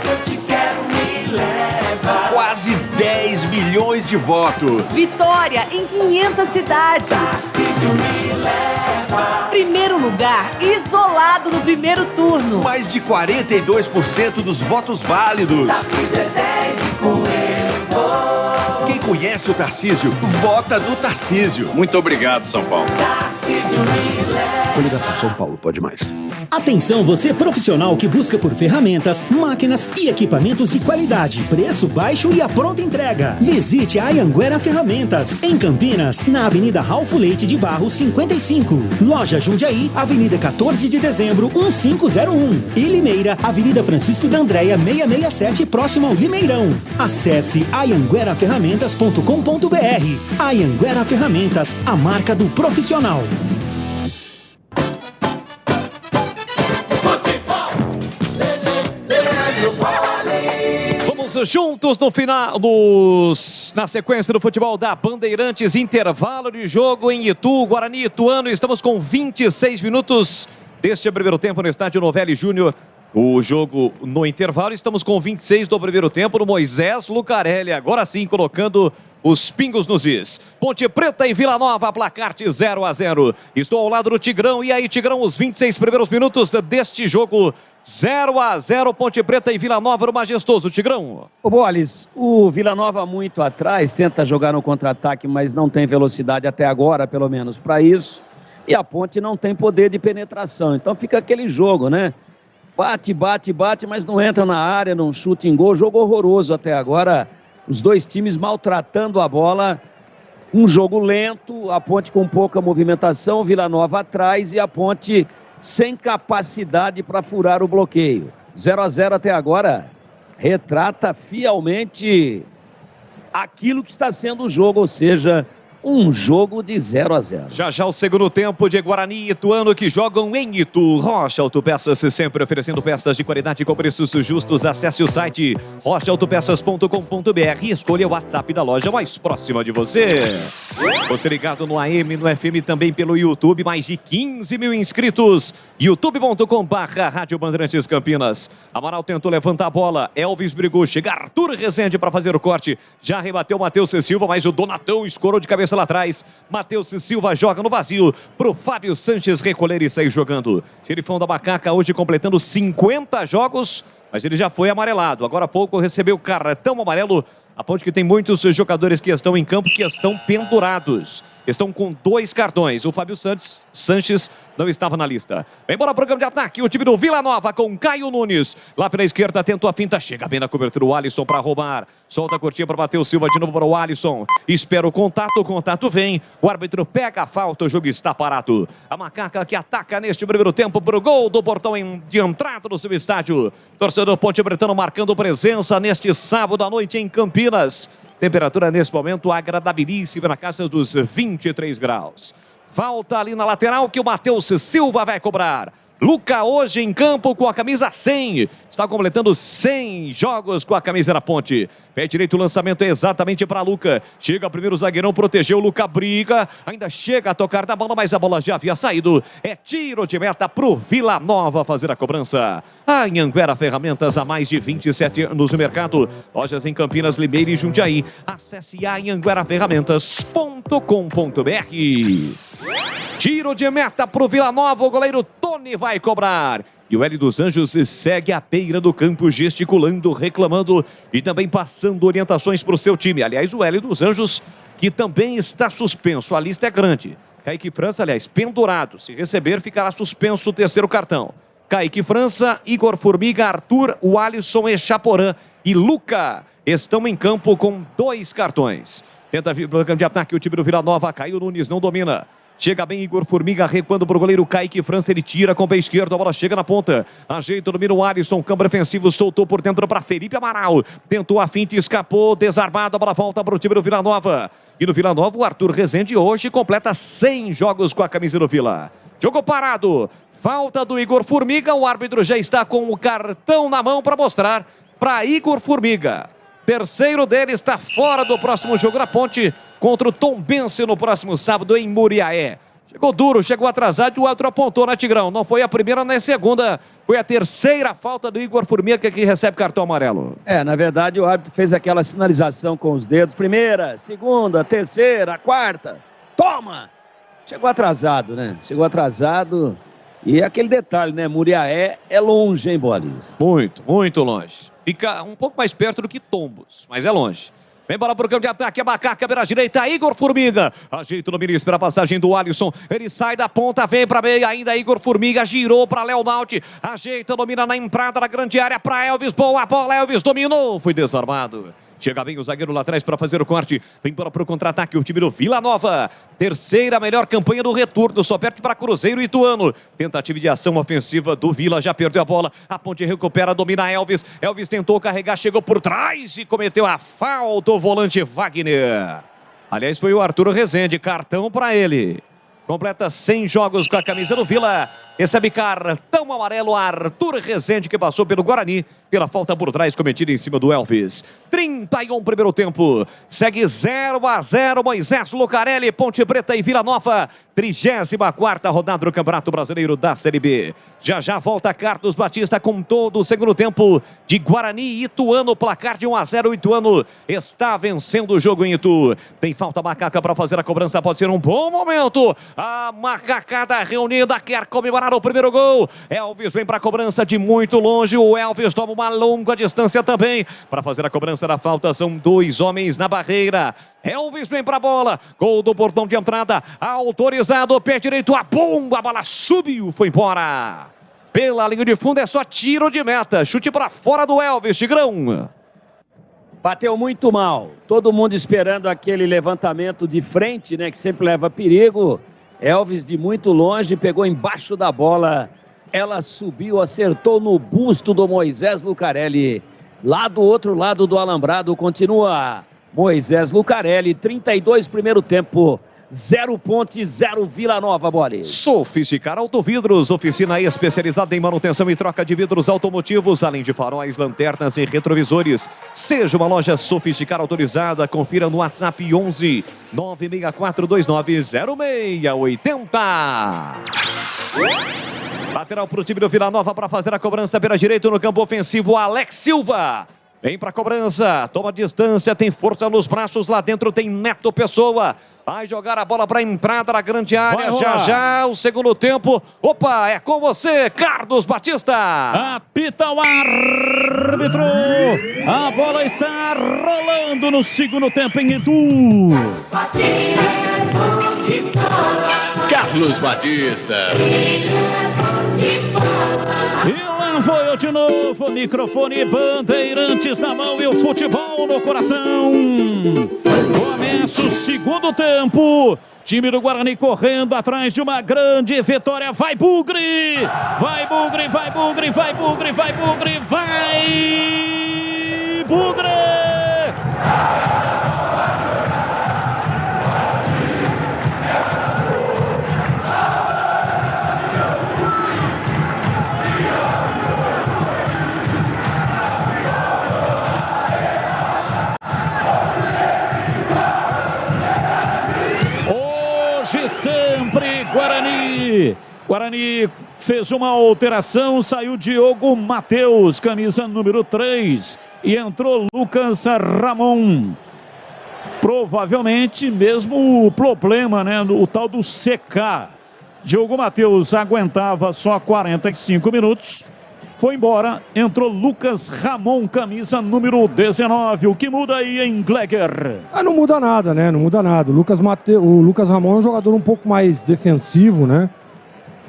que eu te quero, me leva. Quase 10 milhões de votos. Vitória em 500 cidades. Tarcísio me leva. Primeiro lugar, isolado no primeiro turno. Mais de 42% dos votos válidos. Tarcísio é 10 e com ele vou. Quem conhece o Tarcísio, vota no Tarcísio. Muito obrigado, São Paulo. Tarcísio me leva. Coligação São Paulo pode mais. Atenção você profissional que busca por ferramentas, máquinas e equipamentos de qualidade, preço baixo e a pronta entrega. Visite a Anhanguera Ferramentas, em Campinas, na Avenida Ralfo Leite de Barros 55. Loja Jundiaí, Avenida 14 de Dezembro 1501. E Limeira, Avenida Francisco da Andréia 667, próximo ao Limeirão. Acesse anhangueraferramentas.com.br. Anhanguera Ferramentas, a marca do profissional. Juntos no final, na sequência do futebol da Bandeirantes, intervalo de jogo em Itu, Guarani, Ituano. Estamos com 26 minutos deste primeiro tempo no estádio Novelli Júnior O jogo no intervalo, estamos com 26 do primeiro tempo no Moisés Lucarelli. Agora sim, colocando os pingos nos is. Ponte Preta e Vila Nova, placar de 0-0. Estou ao lado do Tigrão. E aí, Tigrão, os 26 primeiros minutos deste jogo. 0-0, Ponte Preta e Vila Nova no Majestoso. Tigrão. Ô Boles, o Vila Nova muito atrás, tenta jogar no contra-ataque, mas não tem velocidade até agora, pelo menos, para isso. E a Ponte não tem poder de penetração. Então fica aquele jogo, né? Bate, bate, bate, mas não entra na área, não chuta em gol. Jogo horroroso até agora. Os dois times maltratando a bola. Um jogo lento, a Ponte com pouca movimentação, Vila Nova atrás e a Ponte sem capacidade para furar o bloqueio. 0-0 até agora. Retrata fielmente aquilo que está sendo o jogo, ou seja, um jogo de 0-0. Já o segundo tempo de Guarani e Ituano que jogam em Itu. Rocha Autopeças, sempre oferecendo peças de qualidade com preços justos. Acesse o site rochaautopeças.com.br e escolha o WhatsApp da loja mais próxima de você. Você ligado no AM, no FM, também pelo YouTube. Mais de 15 mil inscritos. youtube.com/Rádio Bandeirantes Campinas. Amaral tentou levantar a bola. Elvis brigou. Chega Arthur Rezende para fazer o corte. Já rebateu Matheus Silva, mas o Donatão escorou de cabeça lá atrás. Matheus Silva joga no vazio pro Fábio Sanches recolher e sair jogando. Xerifão da Macaca hoje completando 50 jogos, mas ele já foi amarelado. Agora há pouco recebeu cartão amarelo. A Ponte que tem muitos jogadores que estão em campo, que estão pendurados. Estão com 2 cartões. O Fábio Sanches não estava na lista. Vem embora, programa de ataque. O time do Vila Nova com Caio Nunes. Lá pela esquerda, tentou a finta. Chega bem na cobertura o Alisson para roubar. Solta a curtinha para Matheus Silva de novo para o Alisson. Espera o contato vem. O árbitro pega a falta, o jogo está parado. A Macaca que ataca neste primeiro tempo para o gol do portão de entrada do seu estádio. Torcedor Ponte Bretano marcando presença neste sábado à noite em Campinas. Temperatura nesse momento agradabilíssima na casa dos 23 graus. Falta ali na lateral que o Matheus Silva vai cobrar. Luca hoje em campo com a camisa 100. Está completando 100 jogos com a camisa da Ponte. Pé direito, o lançamento é exatamente para Luca. Chega primeiro o zagueirão, protegeu, Luca briga. Ainda chega a tocar na bola, mas a bola já havia saído. É tiro de meta para o Vila Nova fazer a cobrança. A Anhanguera Ferramentas, há mais de 27 anos no mercado. Lojas em Campinas, Limeira e Jundiaí. Acesse anhangueraferramentas.com.br. Tiro de meta para o Vila Nova, o goleiro Tony vai cobrar. E o Hélio dos Anjos segue à beira do campo, gesticulando, reclamando e também passando orientações para o seu time. Aliás, o Hélio dos Anjos, que também está suspenso. A lista é grande. Kaique França, aliás, pendurado. Se receber, ficará suspenso o terceiro cartão. Kaique França, Igor Formiga, Arthur, o Alisson, Echaporã e Luca estão em campo com 2 cartões. Tenta vir para o campo de ataque o time do Vila Nova. Caio Nunes não domina. Chega bem Igor Formiga, recuando para o goleiro Kaique França, ele tira com o pé esquerdo, a bola chega na ponta, ajeita, domina o Alisson, câmbio ofensivo, soltou por dentro para Felipe Amaral, tentou a finta, escapou, desarmado, a bola volta para o time do Vila Nova. E no Vila Nova, o Arthur Rezende hoje completa 100 jogos com a camisa do Vila. Jogo parado, falta do Igor Formiga, o árbitro já está com o cartão na mão para mostrar para Igor Formiga. Terceiro dele está fora do próximo jogo na Ponte contra o Tombense no próximo sábado em Muriaé. Chegou duro, chegou atrasado e o outro apontou na Tigrão. Não foi a primeira nem a segunda, foi a terceira falta do Igor Formiga que recebe cartão amarelo. Na verdade o árbitro fez aquela sinalização com os dedos. Primeira, segunda, terceira, quarta. Toma! Chegou atrasado, né? Chegou atrasado. E aquele detalhe, né? Muriaé é longe, hein, Bolis? Muito, muito longe. Fica um pouco mais perto do que Tombos, mas é longe. Vem bola para o campo de ataque, a Macaca, beira direita, Igor Formiga. Ajeita no ministro, a passagem do Alisson. Ele sai da ponta, vem para meia, ainda Igor Formiga, girou para Léo Naut. Ajeita, domina na entrada da grande área para Elvis. Boa bola, Elvis dominou, foi desarmado. Chega bem o zagueiro lá atrás para fazer o corte. Vem para o contra-ataque o time do Vila Nova. Terceira melhor campanha do retorno. Só perde para Cruzeiro e Ituano. Tentativa de ação ofensiva do Vila. Já perdeu a bola. A Ponte recupera, domina Elvis. Elvis tentou carregar, chegou por trás e cometeu a falta o volante Wagner. Aliás, foi o Arthur Rezende. Cartão para ele. Completa 100 jogos com a camisa do Vila. Recebe cartão amarelo Arthur Rezende, que passou pelo Guarani, pela falta por trás cometida em cima do Elvis. 31 primeiro tempo. Segue 0-0 Moisés Lucarelli, Ponte Preta e Vila Nova. 34ª rodada do Campeonato Brasileiro da Série B. Já volta Carlos Batista com todo o segundo tempo de Guarani e Ituano. Placar de 1-0. Ituano está vencendo o jogo em Itu. Tem falta macaca para fazer a cobrança. Pode ser um bom momento. A macacada reunida quer comemorar o primeiro gol. Elvis vem para a cobrança de muito longe. O Elvis toma uma longa distância também para fazer a cobrança da falta. São 2 homens na barreira. Elvis vem para a bola. Gol do portão de entrada. Autorizado. Pé direito. A bomba. A bola subiu. Foi embora. Pela linha de fundo é só tiro de meta. Chute para fora do Elvis. Tigrão. Bateu muito mal. Todo mundo esperando aquele levantamento de frente, né? Que sempre leva perigo. Elvis de muito longe. Pegou embaixo da bola. Ela subiu, acertou no busto do Moisés Lucarelli. Lá do outro lado do alambrado continua Moisés Lucarelli. 32 primeiro tempo. 0 Ponte, 0 Vila Nova, Bola. Sofisticar Autovidros, oficina especializada em manutenção e troca de vidros automotivos, além de faróis, lanternas e retrovisores. Seja uma loja Sofisticar autorizada, confira no WhatsApp 11 964290680. Lateral para o time do Vila Nova para fazer a cobrança pela direita no campo ofensivo, Alex Silva. Vem para a cobrança, toma distância, tem força nos braços, lá dentro tem Neto Pessoa. Vai jogar a bola para a entrada da grande área, já o segundo tempo. Opa, é com você, Carlos Batista. Apita o árbitro. A bola está rolando no segundo tempo em Itu. Carlos Batista. E lá vou eu de novo, microfone Bandeirantes na mão e o futebol no coração. Começa o segundo tempo. Time do Guarani correndo atrás de uma grande vitória. Vai Bugre! Vai Bugre, vai Bugre, vai Bugre, vai Bugre, vai Bugre! Sempre Guarani. Guarani fez uma alteração, saiu Diogo Matheus, camisa número 3, e entrou Lucas Ramon. Provavelmente mesmo o problema, né, o tal do CK. Diogo Matheus aguentava só 45 minutos. Foi embora, entrou Lucas Ramon, camisa número 19. O que muda aí em Gleger? Não muda nada, né? Não muda nada. O Lucas Ramon é um jogador um pouco mais defensivo, né?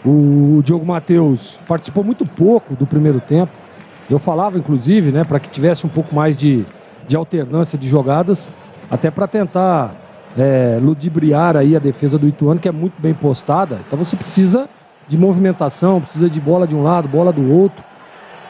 O Diogo Matheus participou muito pouco do primeiro tempo. Eu falava, inclusive, né, para que tivesse um pouco mais de alternância de jogadas, até para tentar ludibriar aí a defesa do Ituano, que é muito bem postada. Então você precisa de movimentação, precisa de bola de um lado, bola do outro.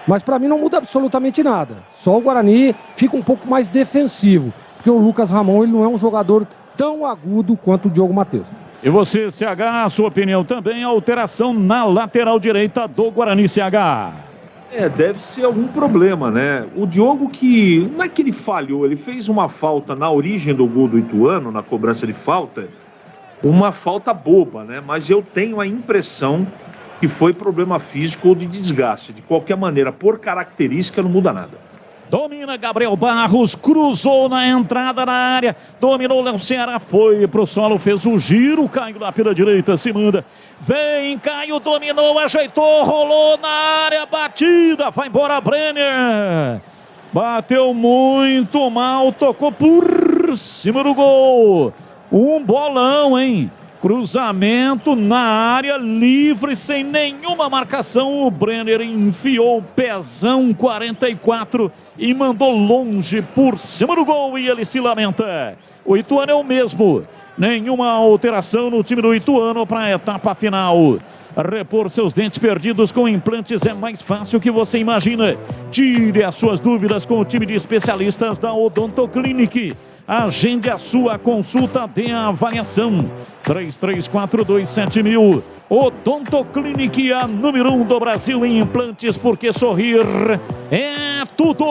Mas para mim não muda absolutamente nada. Só o Guarani fica um pouco mais defensivo, porque o Lucas Ramon ele não é um jogador tão agudo quanto o Diogo Matheus. E você, CH, a sua opinião também, alteração na lateral direita do Guarani, CH. Deve ser algum problema, né? O Diogo que, não é que ele falhou, ele fez uma falta na origem do gol do Ituano, na cobrança de falta, uma falta boba, né? Mas eu tenho a impressão que foi problema físico ou de desgaste. De qualquer maneira, por característica, não muda nada. Domina Gabriel Barros, cruzou na entrada da área, dominou Léo Ceará, foi pro solo, fez o giro, Caio lá pela direita, se manda. Vem, Caio, dominou, ajeitou, rolou na área, batida, vai embora Brenner. Bateu muito mal, tocou por cima do gol. Um bolão, hein? Cruzamento na área, livre, sem nenhuma marcação. O Brenner enfiou o pezão 44 e mandou longe por cima do gol e ele se lamenta. O Ituano é o mesmo. Nenhuma alteração no time do Ituano para a etapa final. Repor seus dentes perdidos com implantes é mais fácil que você imagina. Tire as suas dúvidas com o time de especialistas da Odontoclinic. Agende a sua consulta de avaliação. 33427000. Odontoclinic, a número 1 do Brasil em implantes, porque sorrir é tudo.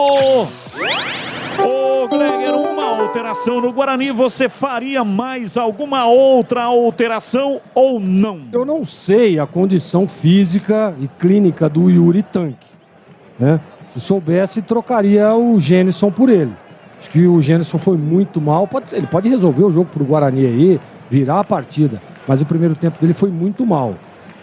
Ô, Gleger, uma alteração no Guarani, você faria mais alguma outra alteração ou não? Eu não sei a condição física e clínica do Yuri Tanque, né? Se soubesse, trocaria o Gênison por ele. Acho que o Gênison foi muito mal. Ele pode resolver o jogo pro Guarani aí, virar a partida, mas o primeiro tempo dele foi muito mal.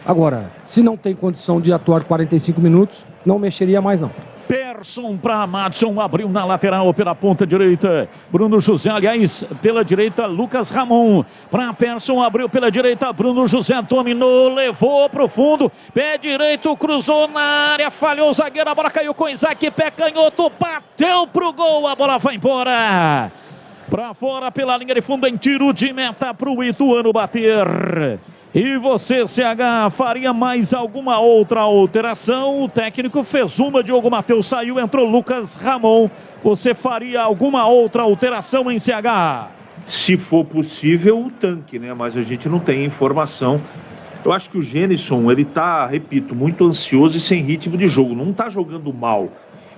Agora, se não tem condição de atuar 45 minutos, não mexeria mais não. Persson para Madison, abriu na lateral pela ponta direita. Bruno José, aliás, pela direita, Lucas Ramon. Para Persson, abriu pela direita, Bruno José dominou, levou para o fundo. Pé direito, cruzou na área, falhou o zagueiro, a bola caiu com Isaac, pé canhoto, bateu pro gol, a bola vai embora. Para fora pela linha de fundo em tiro de meta para o Ituano bater. E você, CH, faria mais alguma outra alteração? O técnico fez uma, Diogo Matheus saiu, entrou Lucas Ramon. Você faria alguma outra alteração em CH? Se for possível, o Tanque, né? Mas a gente não tem informação. Eu acho que o Gênison, ele tá, repito, muito ansioso e sem ritmo de jogo. Não tá jogando mal,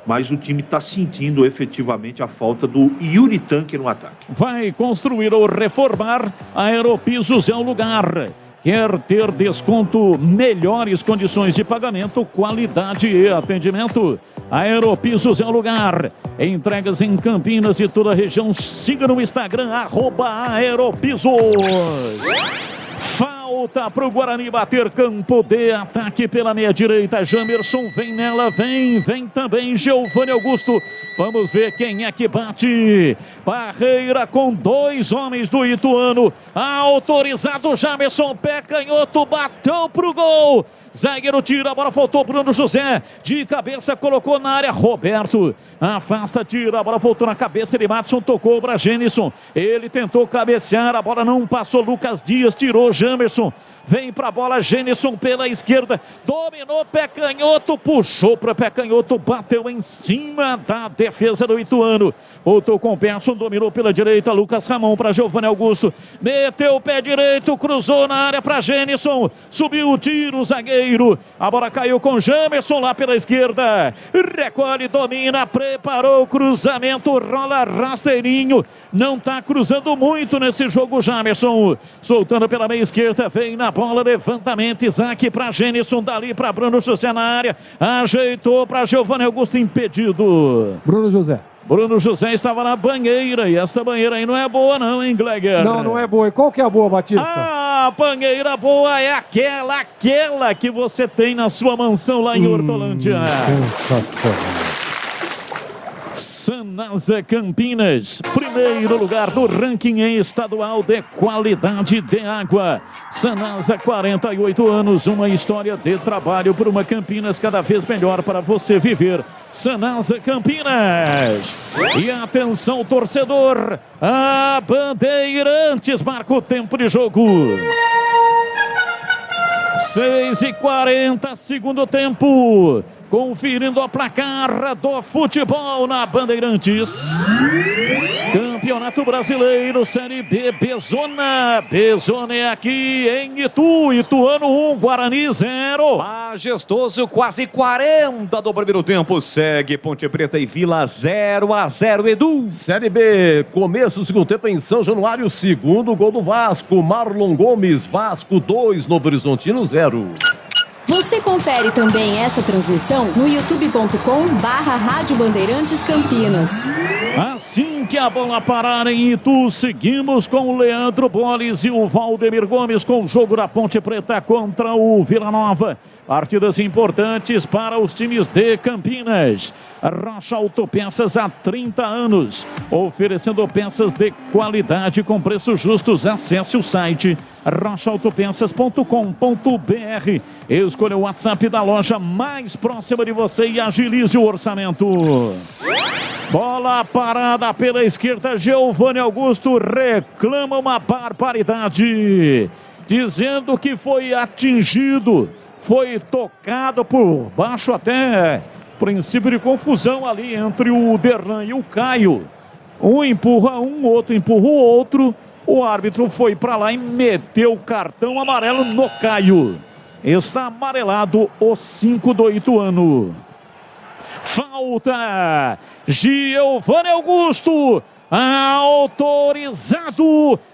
mas o time está sentindo efetivamente a falta do Yuri Tanque no ataque. Vai construir ou reformar, Aeropisos é o lugar. Quer ter desconto, melhores condições de pagamento, qualidade e atendimento? Aeropisos é o lugar. Entregas em Campinas e toda a região. Siga no Instagram, @Aeropisos. Falta para o Guarani bater, campo de ataque pela meia direita. Jamerson vem nela, vem também Giovanni Augusto. Vamos ver quem é que bate. Barreira com 2 homens do Ituano. Autorizado Jamerson, pé canhoto, bateu pro gol. Zagueiro tira, a bola faltou Bruno José. De cabeça colocou na área Roberto. Afasta, tira, a bola voltou na cabeça de Madison, tocou para Gênison. Ele tentou cabecear, a bola não passou. Lucas Dias tirou Jamerson. Vem para a bola Gênison pela esquerda. Dominou pé canhoto, puxou para pé canhoto, bateu em cima da defesa do Ituano. Voltou com o Persson, dominou pela direita. Lucas Ramon para Giovanni Augusto. Meteu o pé direito, cruzou na área para Gênison. Subiu o tiro, zagueiro. A bola caiu com Jamerson lá pela esquerda. Recolhe, domina, preparou o cruzamento, rola rasteirinho. Não está cruzando muito nesse jogo, Jamerson. Soltando pela meia esquerda, vem na bola, levantamento, Isaac para Gênison, dali para Bruno José na área. Ajeitou para Giovanni Augusto, impedido. Bruno José estava na banheira, e essa banheira aí não é boa não, hein, Gleger? Não é boa. E qual que é a boa, Batista? A banheira boa é aquela que você tem na sua mansão lá em Hortolândia. Sensacional. Sanasa Campinas, primeiro lugar do ranking estadual de qualidade de água. Sanasa, 48 anos, uma história de trabalho por uma Campinas cada vez melhor para você viver. Sanasa Campinas. E atenção, torcedor, a Bandeirantes marca o tempo de jogo. 6:40, segundo tempo. Conferindo a placar do futebol na Bandeirantes. Campeonato Brasileiro, Série B, Bezona. Bezona é aqui em Itu. Ituano 1, Guarani 0. Majestoso, quase 40 do primeiro tempo. Segue Ponte Preta e Vila 0-0, Edu. Série B, começo do segundo tempo em São Januário. Segundo gol do Vasco. Marlon Gomes, Vasco 2, Novo Horizontino 0. Você confere também essa transmissão no youtube.com/Rádio Bandeirantes Campinas. Assim que a bola parar em Itu, seguimos com o Leandro Boles e o Valdemir Gomes com o jogo da Ponte Preta contra o Vila Nova. Partidas importantes para os times de Campinas. Rocha Autopeças há 30 anos, oferecendo peças de qualidade com preços justos. Acesse o site rochaautopeças.com.br. Escolha o WhatsApp da loja mais próxima de você e agilize o orçamento. Bola parada pela esquerda, Giovanni Augusto reclama uma barbaridade. dizendo que foi atingido, foi tocado por baixo, até princípio de confusão ali entre o Derlan e o Caio. Um empurra um, outro empurra o outro. O árbitro foi para lá e meteu o cartão amarelo no Caio. Está amarelado o 5 do Ituano. Falta. Giovani Augusto. Autorizado.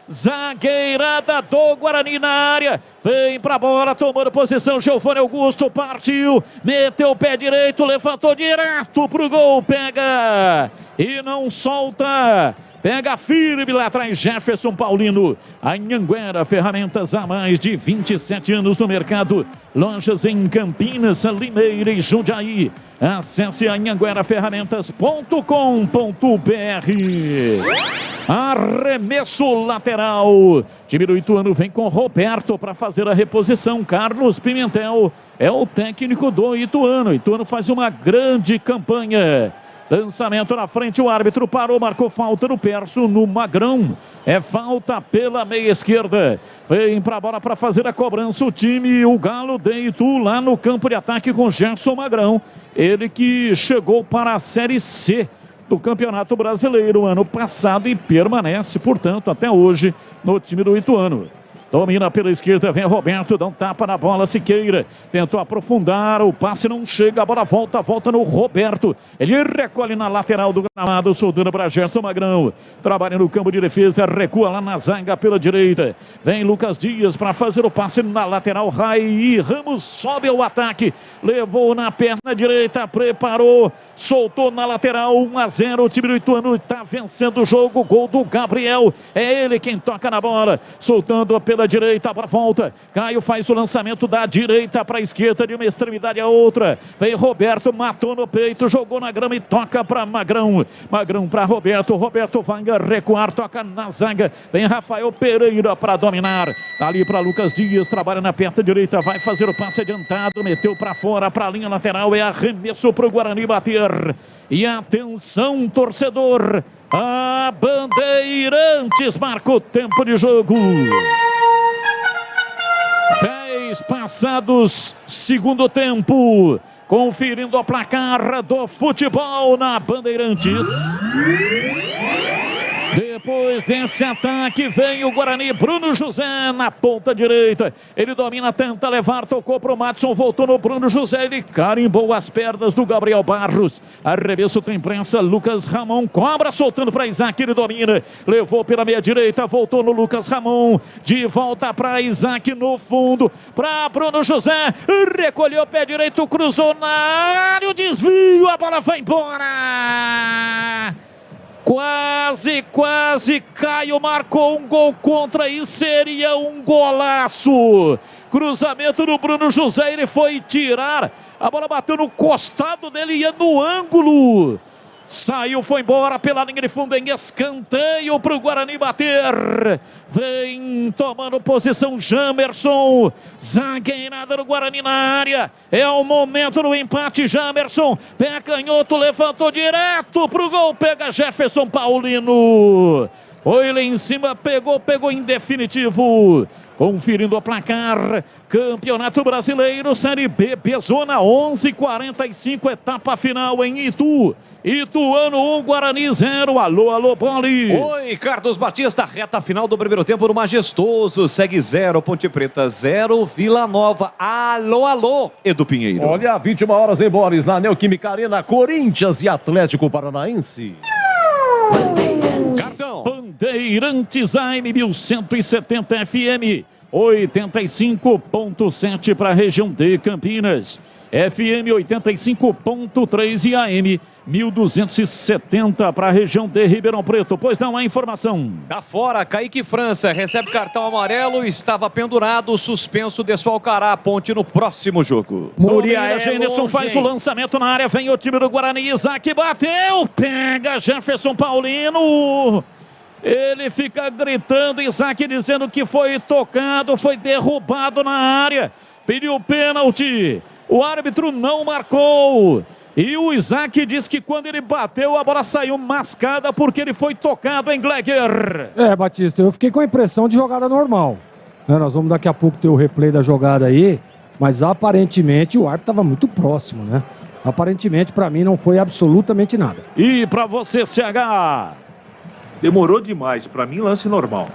Zagueirada do Guarani na área. Vem pra bola, tomando posição. Giovani Augusto partiu. Meteu o pé direito, levantou direto pro gol. Pega e não solta. Pega firme lá atrás, Jefferson Paulino. A Anhanguera Ferramentas há mais de 27 anos no mercado. Lojas em Campinas, Limeira e Jundiaí. Acesse anhangueraferramentas.com.br. Arremesso lateral. Time do Ituano vem com Roberto para fazer a reposição. Carlos Pimentel é o técnico do Ituano. Ituano faz uma grande campanha. Lançamento na frente, o árbitro parou, marcou falta no Perso, no Magrão. É falta pela meia esquerda. Vem pra bola para fazer a cobrança o time, o Galo de Itu, lá no campo de ataque com Gerson Magrão. Ele que chegou para a Série C do Campeonato Brasileiro ano passado e permanece, portanto, até hoje no time do Ituano. Domina pela esquerda, vem Roberto, dá um tapa na bola, Siqueira. Tentou aprofundar, o passe não chega, a bola volta no Roberto. Ele recolhe na lateral do gramado, soltando para Gerson Magrão. Trabalha no campo de defesa, recua lá na zaga pela direita. Vem Lucas Dias para fazer o passe na lateral, Raí Ramos sobe ao ataque. Levou na perna direita, preparou, soltou na lateral, 1-0. O time do Ituano está vencendo o jogo, gol do Gabriel. É ele quem toca na bola, soltando pela direita para volta. Caio faz o lançamento da direita para a esquerda, de uma extremidade a outra. Vem Roberto, matou no peito, jogou na grama e toca para Magrão. Magrão para Roberto. Roberto vai recuar, toca na zaga. Vem Rafael Pereira para dominar. Ali para Lucas Dias, trabalha na perna direita, vai fazer o passe adiantado, meteu para fora, para a linha lateral. É arremesso para o Guarani bater. E atenção, torcedor. A Bandeirantes marca o tempo de jogo. 10 passados, segundo tempo. Conferindo o placar do futebol na Bandeirantes. Depois desse ataque vem o Guarani, Bruno José na ponta direita. Ele domina, tenta levar, tocou pro Madison, voltou no Bruno José. Ele carimbou as pernas do Gabriel Barros. Arremesso tem prensa, Lucas Ramon cobra, soltando para Isaac, ele domina. Levou pela meia direita, voltou no Lucas Ramon. De volta para Isaac no fundo, para Bruno José. Recolheu o pé direito, cruzou na área, o desvio, a bola vai embora. Quase, Caio marcou um gol contra e seria um golaço. Cruzamento do Bruno José, ele foi tirar, a bola bateu no costado dele, ia no ângulo. Saiu, foi embora pela linha de fundo em escanteio para o Guarani bater. Vem tomando posição Jamerson. Zagueirada do Guarani na área. É o momento do empate, Jamerson. Pé canhoto, levantou direto para o gol. Pega Jefferson Paulino. Foi lá em cima, pegou em definitivo. Conferindo o placar, Campeonato Brasileiro, Série B, Bezona, 11h45, etapa final em Itu. Ituano 1, Guarani 0. Alô, Bolis. Oi, Carlos Batista, reta final do primeiro tempo no Majestoso. Segue 0, Ponte Preta 0, Vila Nova. Alô, Edu Pinheiro. Olha, 21 horas em Bolis, na Neoquímica Arena, Corinthians e Atlético Paranaense. Bandeirantes AM 1170 FM, 85.7 para a região de Campinas. FM 85.3 e AM 1270 para a região de Ribeirão Preto. Pois não, há informação. Tá fora, Kaique França recebe cartão amarelo, estava pendurado, suspenso, desfalcará a Ponte no próximo jogo. Muriel Genilson faz o lançamento na área, vem o time do Guarani, Isaac bateu, pega Jefferson Paulino. Ele fica gritando, Isaac dizendo que foi tocado, foi derrubado na área, pediu pênalti. O árbitro não marcou. E o Isaac diz que quando ele bateu, a bola saiu mascada porque ele foi tocado em Gleger. Batista, eu fiquei com a impressão de jogada normal. né? Nós vamos daqui a pouco ter o replay da jogada aí, mas aparentemente o árbitro estava muito próximo, né? Aparentemente, para mim, não foi absolutamente nada. E para você, CH? Demorou demais. Para mim, lance normal.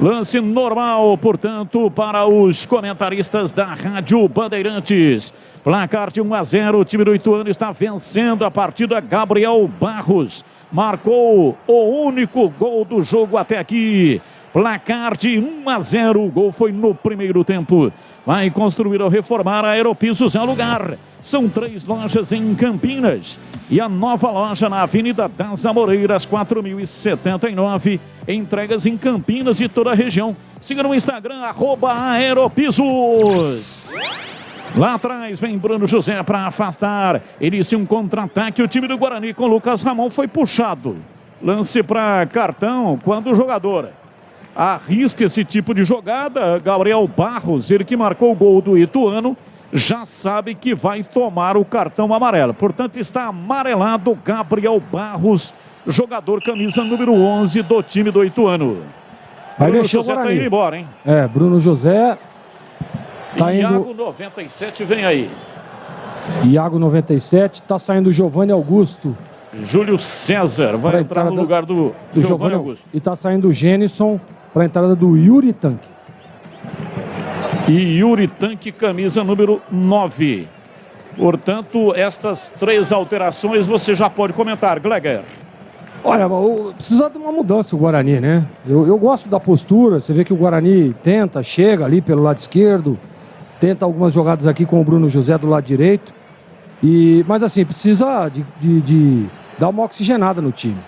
Lance normal, portanto, para os comentaristas da Rádio Bandeirantes. Placar de 1-0, o time do Ituano está vencendo a partida. Gabriel Barros marcou o único gol do jogo até aqui. Placar de 1-0, o gol foi no primeiro tempo. Vai construir ou reformar a Aeropisos é o lugar. São 3 lojas em Campinas e a nova loja na Avenida das Amoreiras, 4079. Entregas em Campinas e toda a região. Siga no Instagram, @Aeropisos. Lá atrás vem Bruno José para afastar. Inicia um contra-ataque. O time do Guarani com Lucas Ramon foi puxado. Lance para cartão quando o jogador arrisca esse tipo de jogada. Gabriel Barros, ele que marcou o gol do Ituano, já sabe que vai tomar o cartão amarelo. Portanto, está amarelado Gabriel Barros, jogador camisa número 11 do time do Ituano. Vai Bruno mexer o José Guarani. tá indo embora, hein? Bruno José tá Iago indo... 97 vem aí. Iago 97, tá saindo o Giovanni Augusto. Júlio César vai entrar no lugar do Giovanni Augusto. E tá saindo o Gênison para a entrada do Yuri Tanque. E Yuri Tanque, camisa número 9. Portanto, estas 3 alterações você já pode comentar, Gleger. Olha, precisa de uma mudança o Guarani, né? Eu gosto da postura, você vê que o Guarani tenta, chega ali pelo lado esquerdo, tenta algumas jogadas aqui com o Bruno José do lado direito. Mas assim, precisa de dar uma oxigenada no time.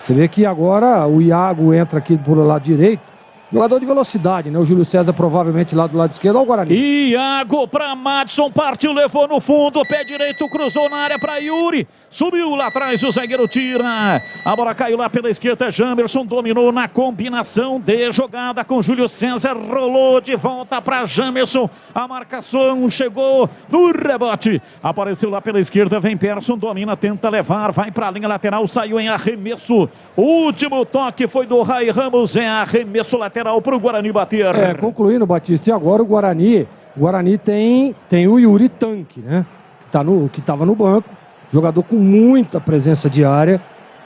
Você vê que agora o Iago entra aqui por lado direito. Jogador de velocidade, né? O Júlio César provavelmente lá do lado esquerdo. Olha o Guarani. Iago para Madison, partiu, levou no fundo, pé direito, cruzou na área para Yuri. Subiu lá atrás, o zagueiro tira. A bola caiu lá pela esquerda, Jamerson dominou na combinação de jogada com Júlio César. Rolou de volta para Jamerson. A marcação chegou no rebote. Apareceu lá pela esquerda, vem Persson, domina, tenta levar, vai para a linha lateral, saiu em arremesso. O último toque foi do Rai Ramos, é arremesso lateral para o Guarani bater. Concluindo, Batista, e agora o Guarani tem o Yuri Tanque, né? Que estava no banco, jogador com muita presença de área.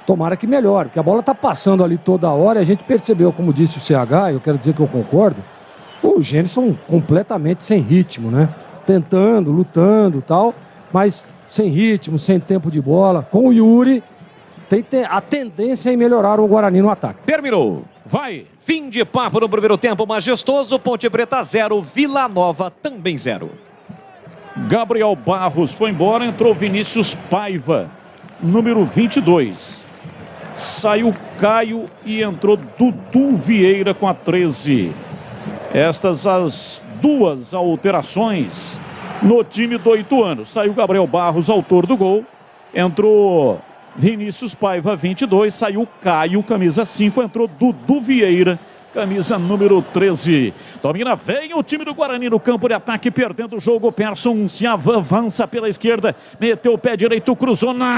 Tomara que melhore, porque a bola está passando ali toda hora e a gente percebeu, como disse o CH, eu quero dizer que eu concordo, o Gênison completamente sem ritmo, né? Tentando, lutando e tal, mas sem ritmo, sem tempo de bola. Com o Yuri, tem a tendência em melhorar o Guarani no ataque. Terminou. Vai. Fim de papo no primeiro tempo majestoso. Ponte Preta 0, Vila Nova também 0. Gabriel Barros foi embora, entrou Vinícius Paiva, número 22. Saiu Caio e entrou Dudu Vieira com a 13. Estas as 2 alterações no time do Ituano. Saiu Gabriel Barros, autor do gol. Entrou Vinícius Paiva, 22, saiu Caio, camisa 5, entrou Dudu Vieira, camisa número 13. Domina, vem o time do Guarani no campo de ataque, perdendo o jogo. Persson se avança pela esquerda, meteu o pé direito, cruzou na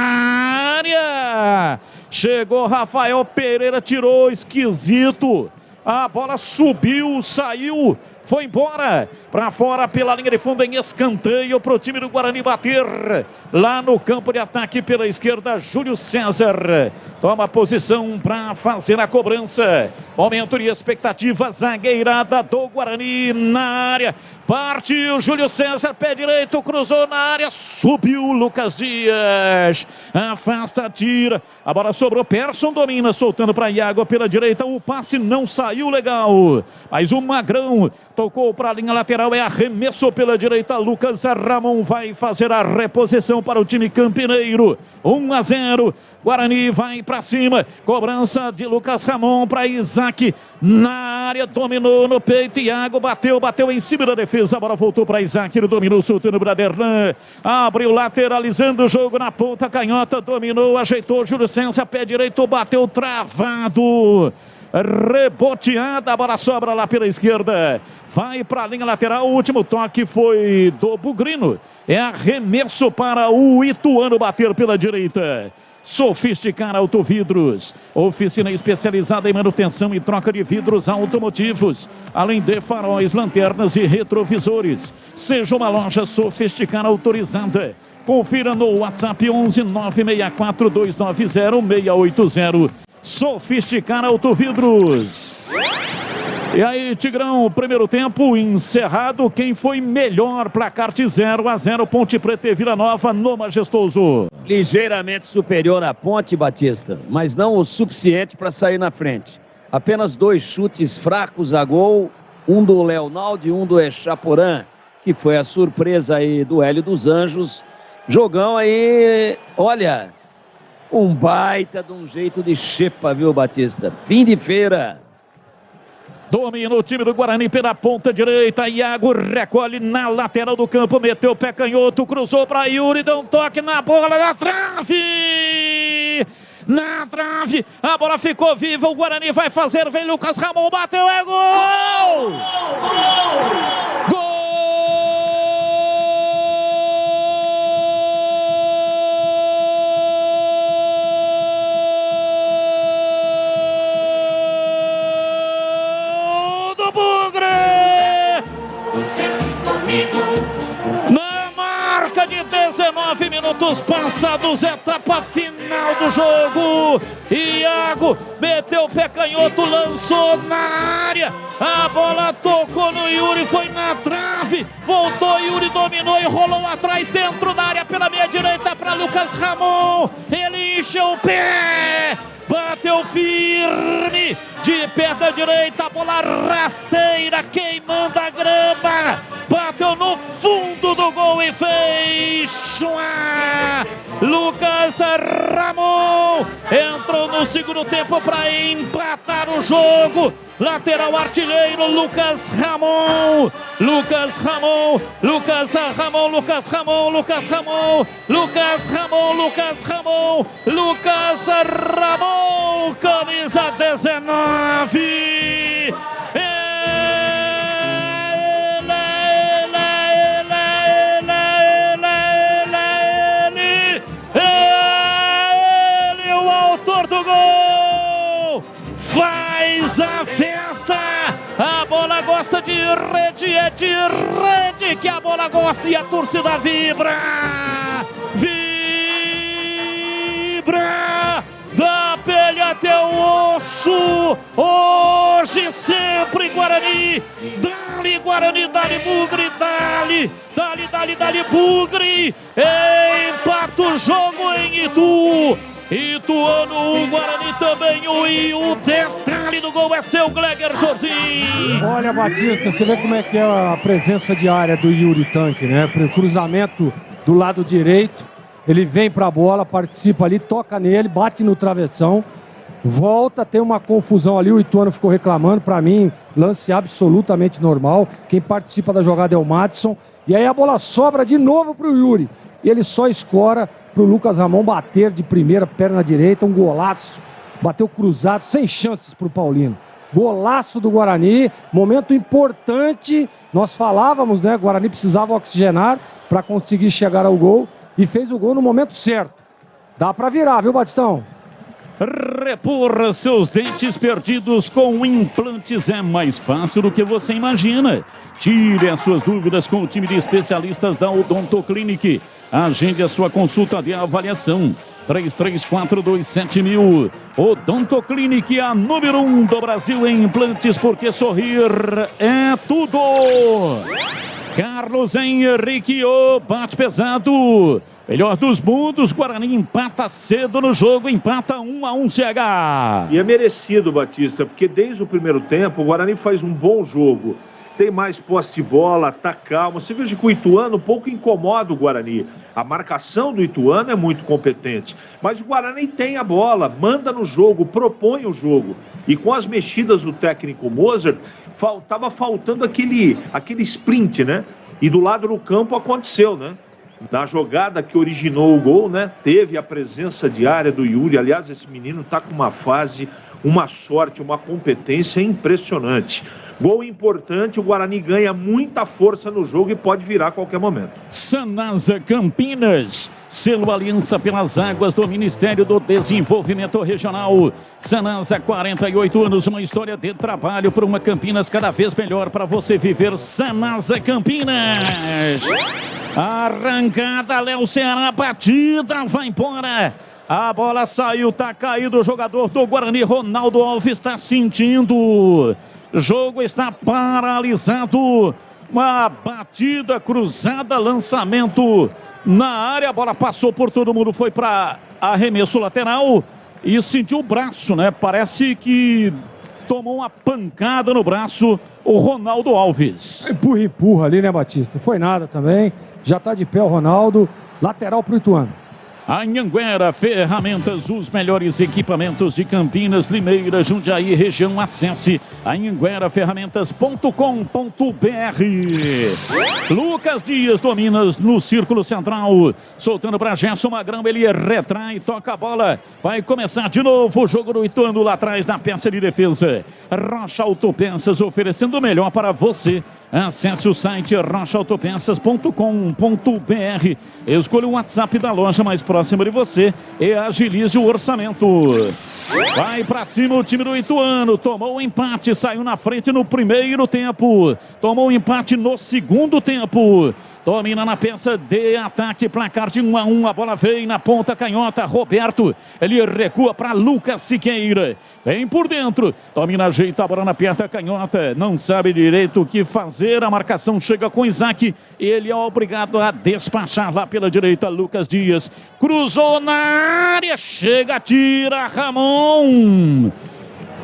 área. Chegou Rafael Pereira, tirou, esquisito. A bola subiu, saiu. Foi embora, para fora pela linha de fundo em escanteio para o time do Guarani bater. Lá no campo de ataque pela esquerda, Júlio César toma posição para fazer a cobrança. Momento de expectativa, zagueirada do Guarani na área. Partiu Júlio César, pé direito, cruzou na área, subiu Lucas Dias. Afasta, tira. A bola sobrou, Persson domina, soltando para Iago pela direita. O passe não saiu legal. Mas o Magrão tocou para a linha lateral, é arremesso pela direita. Lucas Ramon vai fazer a reposição para o time campineiro. 1-0. Guarani vai para cima, cobrança de Lucas Ramon para Isaac, na área, dominou no peito, Iago bateu em cima da defesa, a bola voltou para Isaac, ele dominou, soltando o Braderlan, abriu, lateralizando o jogo na ponta canhota, dominou, ajeitou, Júlio César, pé direito, bateu, travado. Reboteada, a bola sobra lá pela esquerda, vai para a linha lateral, o último toque foi do Bugrino, é arremesso para o Ituano bater pela direita. Sofisticar Autovidros, oficina especializada em manutenção e troca de vidros automotivos, além de faróis, lanternas e retrovisores. Seja uma loja Sofisticar autorizada. Confira no WhatsApp 11 964 290 680. Sofisticar Autovidros. E aí, Tigrão, primeiro tempo encerrado. Quem foi melhor? Placar de 0-0, Ponte Preta e Vila Nova no Majestoso. Ligeiramente superior à Ponte, Batista, mas não o suficiente para sair na frente. Apenas 2 chutes fracos a gol, um do Leonaldo e um do Echaporã, que foi a surpresa aí do Hélio dos Anjos. Jogão aí, olha, um baita de um jeito de xepa, viu, Batista? Fim de feira. Domina o time do Guarani pela ponta direita. Iago recolhe na lateral do campo. Meteu o pé canhoto. Cruzou para Yuri. Deu um toque na bola. Na trave. Na trave. A bola ficou viva. O Guarani vai fazer. Vem Lucas Ramon. Bateu. É gol! Gol! Na marca de 19 minutos passados, etapa final do jogo. Iago meteu o pé canhoto, lançou na área. A bola tocou no Yuri, foi na trave. Voltou, Yuri dominou e rolou atrás dentro da área pela meia direita para Lucas Ramon. Ele encheu o pé. Bateu firme, de pé da direita, a bola rasteira, queimando a grama. Bateu no fundo do gol e fez. Lucas Ramon entrou no segundo tempo para empatar o jogo. Lateral artilheiro, Lucas Ramon. Lucas Ramon, Lucas Ramon, Lucas Ramon, Lucas Ramon, Lucas Ramon, Lucas Ramon, Lucas Ramon, camisa 19. Ele, o autor do gol, faz a festa. A bola gosta de rede, é de rede que a bola gosta e a torcida vibra. Vibra da pele até o osso. Hoje sempre Guarani. Dali Guarani, dali Bugre, dali. Dali, dali, dali Bugre. Empata o jogo em Itu. Ituano, o Guarani também, e o detalhe do gol é seu, Gleger Zorzinho. Olha, Batista, você vê como é que é a presença de área do Yuri Tanque, né? Cruzamento do lado direito, ele vem pra bola, participa ali, toca nele, bate no travessão, volta, tem uma confusão ali, o Ituano ficou reclamando, pra mim, lance absolutamente normal, quem participa da jogada é o Madison, e aí a bola sobra de novo pro Yuri, e ele só escora pro Lucas Ramon bater de primeira, perna direita, um golaço, bateu cruzado, sem chances pro Paulino. Golaço do Guarani, momento importante, nós falávamos, né, Guarani precisava oxigenar para conseguir chegar ao gol e fez o gol no momento certo. Dá para virar, viu, Batistão? Repor seus dentes perdidos com implantes é mais fácil do que você imagina. Tire as suas dúvidas com o time de especialistas da Odontoclinic. Agende a sua consulta de avaliação. 33427000. Odontoclinic, a número 1 do Brasil em implantes, porque sorrir é tudo. Carlos Henrique, bate pesado. Melhor dos mundos, Guarani empata cedo no jogo, empata 1-1 CH. E é merecido, Batista, porque desde o primeiro tempo o Guarani faz um bom jogo. Tem mais posse de bola, tá calmo. Você veja que o Ituano pouco incomoda o Guarani. A marcação do Ituano é muito competente. Mas o Guarani tem a bola, manda no jogo, propõe o jogo. E com as mexidas do técnico Mozart, estava faltando aquele sprint, né? E do lado do campo aconteceu, né? Na jogada que originou o gol, né? Teve a presença diária do Yuri. Aliás, esse menino tá com uma fase, uma sorte, uma competência impressionante. Gol importante, o Guarani ganha muita força no jogo e pode virar a qualquer momento. Sanasa Campinas, selo Aliança pelas Águas do Ministério do Desenvolvimento Regional. Sanasa, 48 anos, uma história de trabalho para uma Campinas cada vez melhor para você viver. Sanasa Campinas. Arrancada, Léo Ceará, batida, vai embora. A bola saiu, tá caído o jogador do Guarani, Ronaldo Alves está sentindo. Jogo está paralisado. Uma batida cruzada, lançamento na área. A bola passou por todo mundo, foi para arremesso lateral e sentiu o braço, né? Parece que tomou uma pancada no braço o Ronaldo Alves. Empurra ali, né, Batista? Não foi nada também. Já tá de pé o Ronaldo. Lateral pro Ituano. Anhanguera Ferramentas, os melhores equipamentos de Campinas, Limeira, Jundiaí, região. Acesse anhangueraferramentas.com.br. Lucas Dias domina no círculo central, soltando para Gerson Magrão, ele retrai, toca a bola, vai começar de novo o jogo do Ituano lá atrás na peça de defesa. Rocha Autopeças, oferecendo o melhor para você. Acesse o site rochaautopeças.com.br. Escolha o WhatsApp da loja mais próxima de você e agilize o orçamento. Vai pra cima o time do Ituano. Tomou o empate, saiu na frente no primeiro tempo. Tomou o empate no segundo tempo. Domina na peça de ataque, placar de 1-1. A bola vem na ponta canhota. Roberto, ele recua para Lucas Siqueira. Vem por dentro. Domina, ajeita a bola na perna canhota. Não sabe direito o que fazer. A marcação chega com Isaac. Ele é obrigado a despachar lá pela direita. Lucas Dias cruzou na área. Chega, tira Ramon.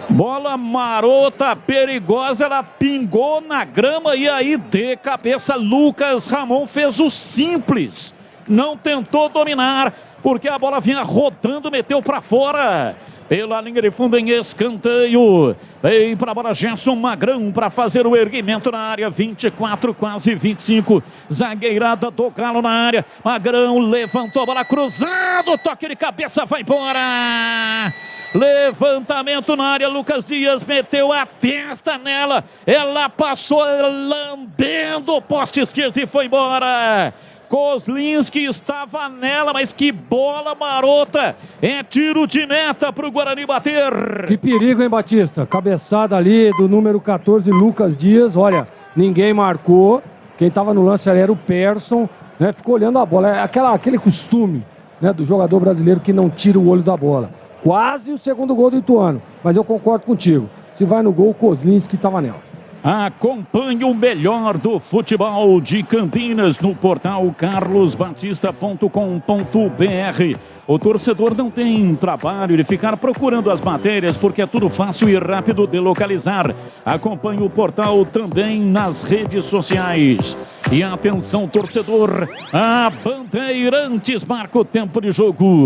Bola marota, perigosa, ela pingou na grama e aí de cabeça Lucas Ramon fez o simples. Não tentou dominar, porque a bola vinha rodando, meteu para fora. Pela linha de fundo em escanteio. Vem para a bola Gerson Magrão para fazer o erguimento na área. 24, quase 25. Zagueirada do Galo na área. Magrão levantou a bola, cruzado. Toque de cabeça, vai embora. Levantamento na área. Lucas Dias meteu a testa nela. Ela passou lambendo o poste esquerdo e foi embora. Kozlinski estava nela, mas que bola marota. É tiro de meta para o Guarani bater. Que perigo, hein, Batista? Cabeçada ali do número 14, Lucas Dias. Olha, ninguém marcou. Quem estava no lance ali era o Persson, né? Ficou olhando a bola. É aquele costume, né, do jogador brasileiro que não tira o olho da bola. Quase o segundo gol do Ituano. Mas eu concordo contigo. Se vai no gol, o Kozlinski estava nela. Acompanhe o melhor do futebol de Campinas no portal carlosbatista.com.br. O torcedor não tem trabalho de ficar procurando as matérias, porque é tudo fácil e rápido de localizar. Acompanhe o portal também nas redes sociais. E atenção, torcedor, a Bandeirantes marca o tempo de jogo.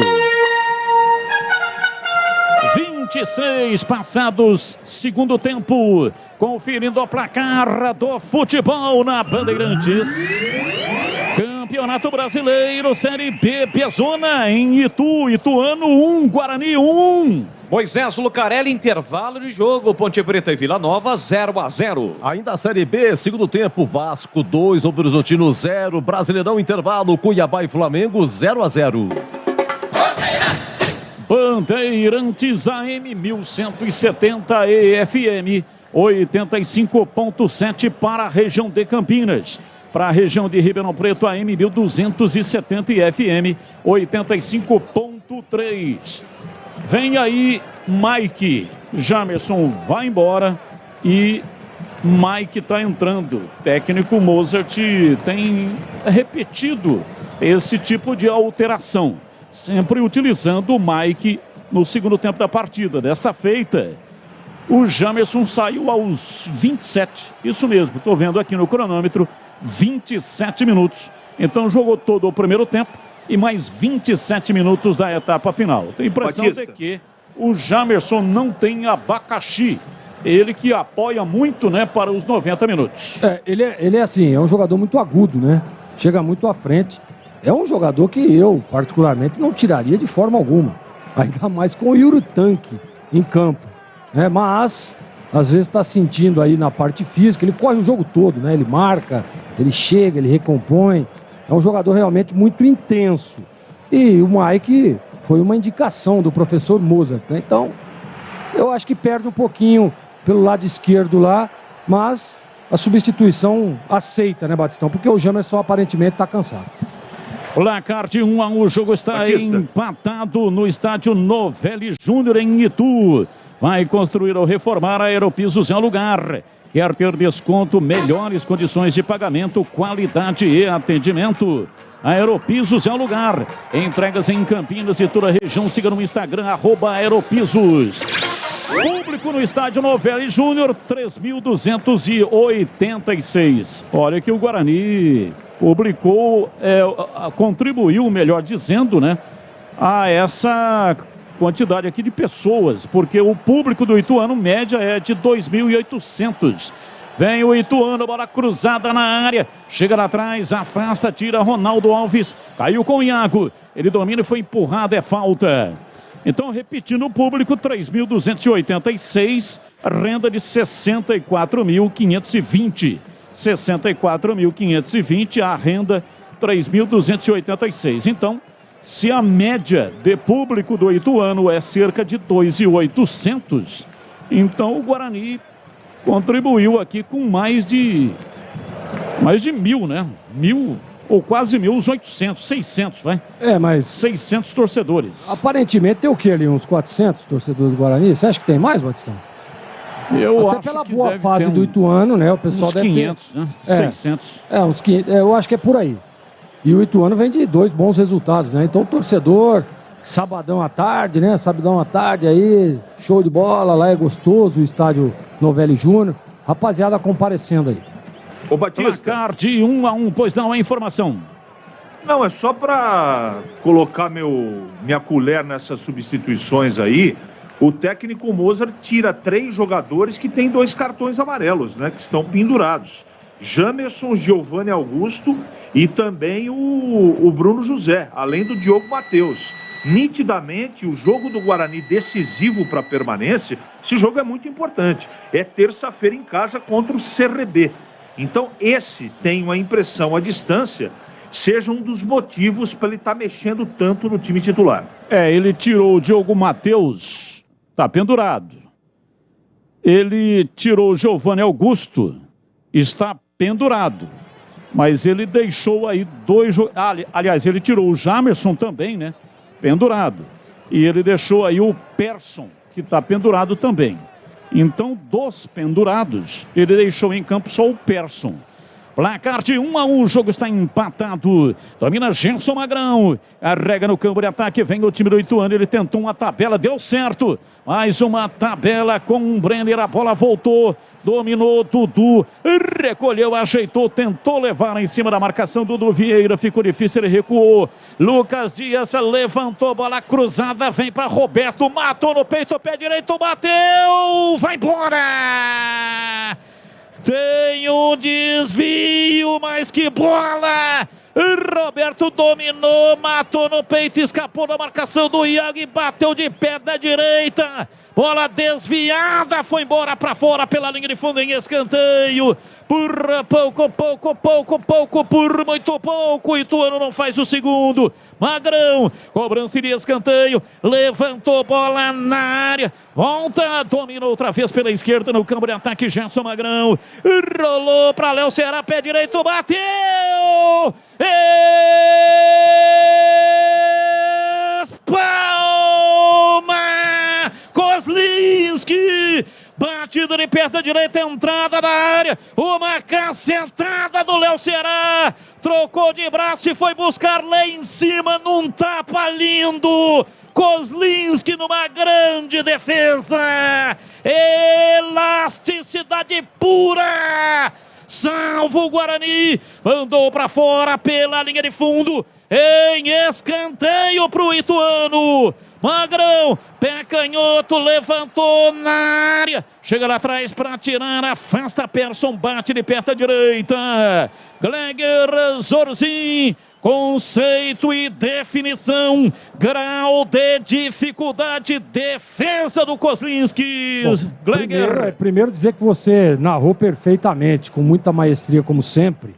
26 passados, segundo tempo, conferindo o placar do futebol na Bandeirantes. Campeonato Brasileiro, Série B, Piazona em Ituano 1, Guarani 1. Moisés Lucarelli, intervalo de jogo, Ponte Preta e Vila Nova 0-0. Ainda a Série B, segundo tempo, Vasco 2, Novo Horizontino 0, Brasileirão intervalo, Cuiabá e Flamengo 0-0. Bandeirantes AM 1170 EFM 85.7 para a região de Campinas. Para a região de Ribeirão Preto, AM 1270 e FM 85.3. Vem aí Mike. Jamerson vai embora e Mike está entrando. Técnico Mozart tem repetido esse tipo de alteração, sempre utilizando o Mike no segundo tempo da partida. Desta feita, o Jamerson saiu aos 27. Isso mesmo, estou vendo aqui no cronômetro, 27 minutos. Então jogou todo o primeiro tempo e mais 27 minutos da etapa final. Tenho a impressão de que o Jamerson não tem abacaxi. Ele que apoia muito, né, para os 90 minutos. Ele é assim, é um jogador muito agudo, né? Chega muito à frente. É um jogador que eu, particularmente, não tiraria de forma alguma. Ainda mais com o Yuri Tanque em campo. né? Mas às vezes está sentindo aí na parte física, ele corre o jogo todo, né? Ele marca, ele chega, ele recompõe. É um jogador realmente muito intenso. E o Mike foi uma indicação do professor Mozart, né? Então, eu acho que perde um pouquinho pelo lado esquerdo lá, mas a substituição aceita, né, Batistão? Porque o Jamerson aparentemente está cansado. Placar de 1-1, o jogo está empatado no estádio Novelli Júnior em Itu. Vai construir ou reformar a Aeropisos é o lugar. Quer ter desconto, melhores condições de pagamento, qualidade e atendimento. Aeropisos é o lugar. Entregas em Campinas e toda a região. Siga no Instagram, @Aeropisos. Público no estádio Novelli Júnior, 3.286. Olha que o Guarani publicou, contribuiu, melhor dizendo, né, a essa quantidade aqui de pessoas, porque o público do Ituano, média, é de 2.800. Vem o Ituano, bola cruzada na área, chega lá atrás, afasta, tira Ronaldo Alves, caiu com o Iago, ele domina e foi empurrado, é falta. Então, repetindo o público, 3.286, renda de 64.520. 64.520, a renda 3.286. Então, se a média de público do Ituano é cerca de 2.800, então o Guarani contribuiu aqui com mais de 1.000, né? 1.000 ou quase 1.800, 600, vai? Mas 600 torcedores. Aparentemente tem o que ali? Uns 400 torcedores do Guarani? Você acha que tem mais, Batistão? Eu Até acho pela que boa deve fase ter do Ituano, né? O pessoal uns deve 500, ter... né? 600. Uns 500, eu acho que é por aí. E o Ituano vem de 2 bons resultados, né? Então o torcedor, sabadão à tarde, né? Sabadão à tarde aí, show de bola, lá é gostoso, o estádio Novelli Júnior. Rapaziada comparecendo aí. Ô, Batista. Placar de 1-1, pois não, é informação. Não, é só para colocar minha colher nessas substituições aí. O técnico Mozart tira 3 jogadores que têm 2 cartões amarelos, né? Que estão pendurados. Jamerson, Giovanni Augusto e também o Bruno José, além do Diogo Matheus. Nitidamente, o jogo do Guarani decisivo para a permanência, esse jogo é muito importante. É terça-feira em casa contra o CRB. Então, esse, tenho a impressão, à distância, seja um dos motivos para ele estar mexendo tanto no time titular. Ele tirou o Diogo Matheus, tá pendurado. Ele tirou o Giovanni Augusto, está pendurado. Mas ele deixou aí 2... aliás, ele tirou o Jamerson também, né? Pendurado. E ele deixou aí o Persson, que está pendurado também. Então, dos pendurados, ele deixou em campo só o Persson. Placar de 1-1, o jogo está empatado. Domina Gerson Magrão. Arrega no campo de ataque, vem o time do Ituano. Ele tentou uma tabela, deu certo. Mais uma tabela com o Brenner. A bola voltou, dominou Dudu. Recolheu, ajeitou, tentou levar em cima da marcação. Dudu Vieira, ficou difícil, ele recuou. Lucas Dias levantou, bola cruzada, vem para Roberto. Matou no peito, pé direito, bateu. Vai embora! Tem um desvio, mas que bola! Roberto dominou, matou no peito, escapou da marcação do Iago e bateu de pé da direita. Bola desviada, foi embora para fora pela linha de fundo em escanteio. Por pouco, por muito pouco, Ituano não faz o segundo. Magrão, cobrança de escanteio, levantou bola na área, volta, dominou outra vez pela esquerda no campo de ataque, Gerson Magrão, rolou para Léo Ceará, pé direito, bateu! Palma! Kozlinski! Batida de perna direita, entrada da área. Uma cacetada do Léo Ceará. Trocou de braço e foi buscar lá em cima num tapa lindo. Kozlinski numa grande defesa. Elasticidade pura. Salva o Guarani. Mandou para fora pela linha de fundo. Em escanteio para o Ituano. Magrão, pé canhoto, levantou na área. Chega lá atrás para tirar, afasta Persson, bate de perna direita. Gleger Zorzin Conceito e definição, grau de dificuldade, defesa do Kozlinski. Primeiro dizer que você narrou perfeitamente, com muita maestria, como sempre.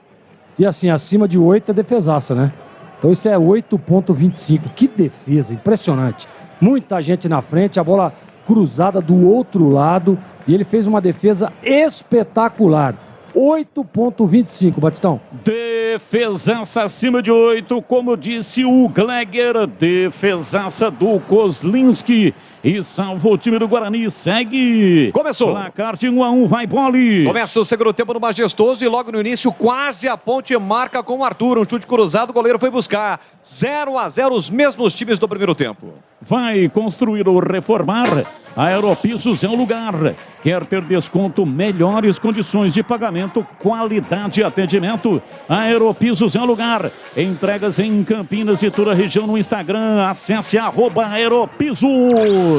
E assim, acima de 8 é defesaça, né? Então isso é 8,25. Que defesa, impressionante. Muita gente na frente, a bola cruzada do outro lado. E ele fez uma defesa espetacular. 8,25, Batistão. Defesaça acima de 8, como disse o Gleger. Defesaça do Kozlinski. E salva o time do Guarani. Segue. Começou. Placar de 1-1, vai Bolis. Começa o segundo tempo no Majestoso e logo no início quase a Ponte marca com o Arthur. Um chute cruzado, o goleiro foi buscar. 0-0, os mesmos times do primeiro tempo. Vai construir ou reformar? Aeropisos é o lugar. Quer ter desconto, melhores condições de pagamento, qualidade e atendimento? Aeropisos é o lugar. Entregas em Campinas e toda a região no Instagram. Acesse @aeropisos.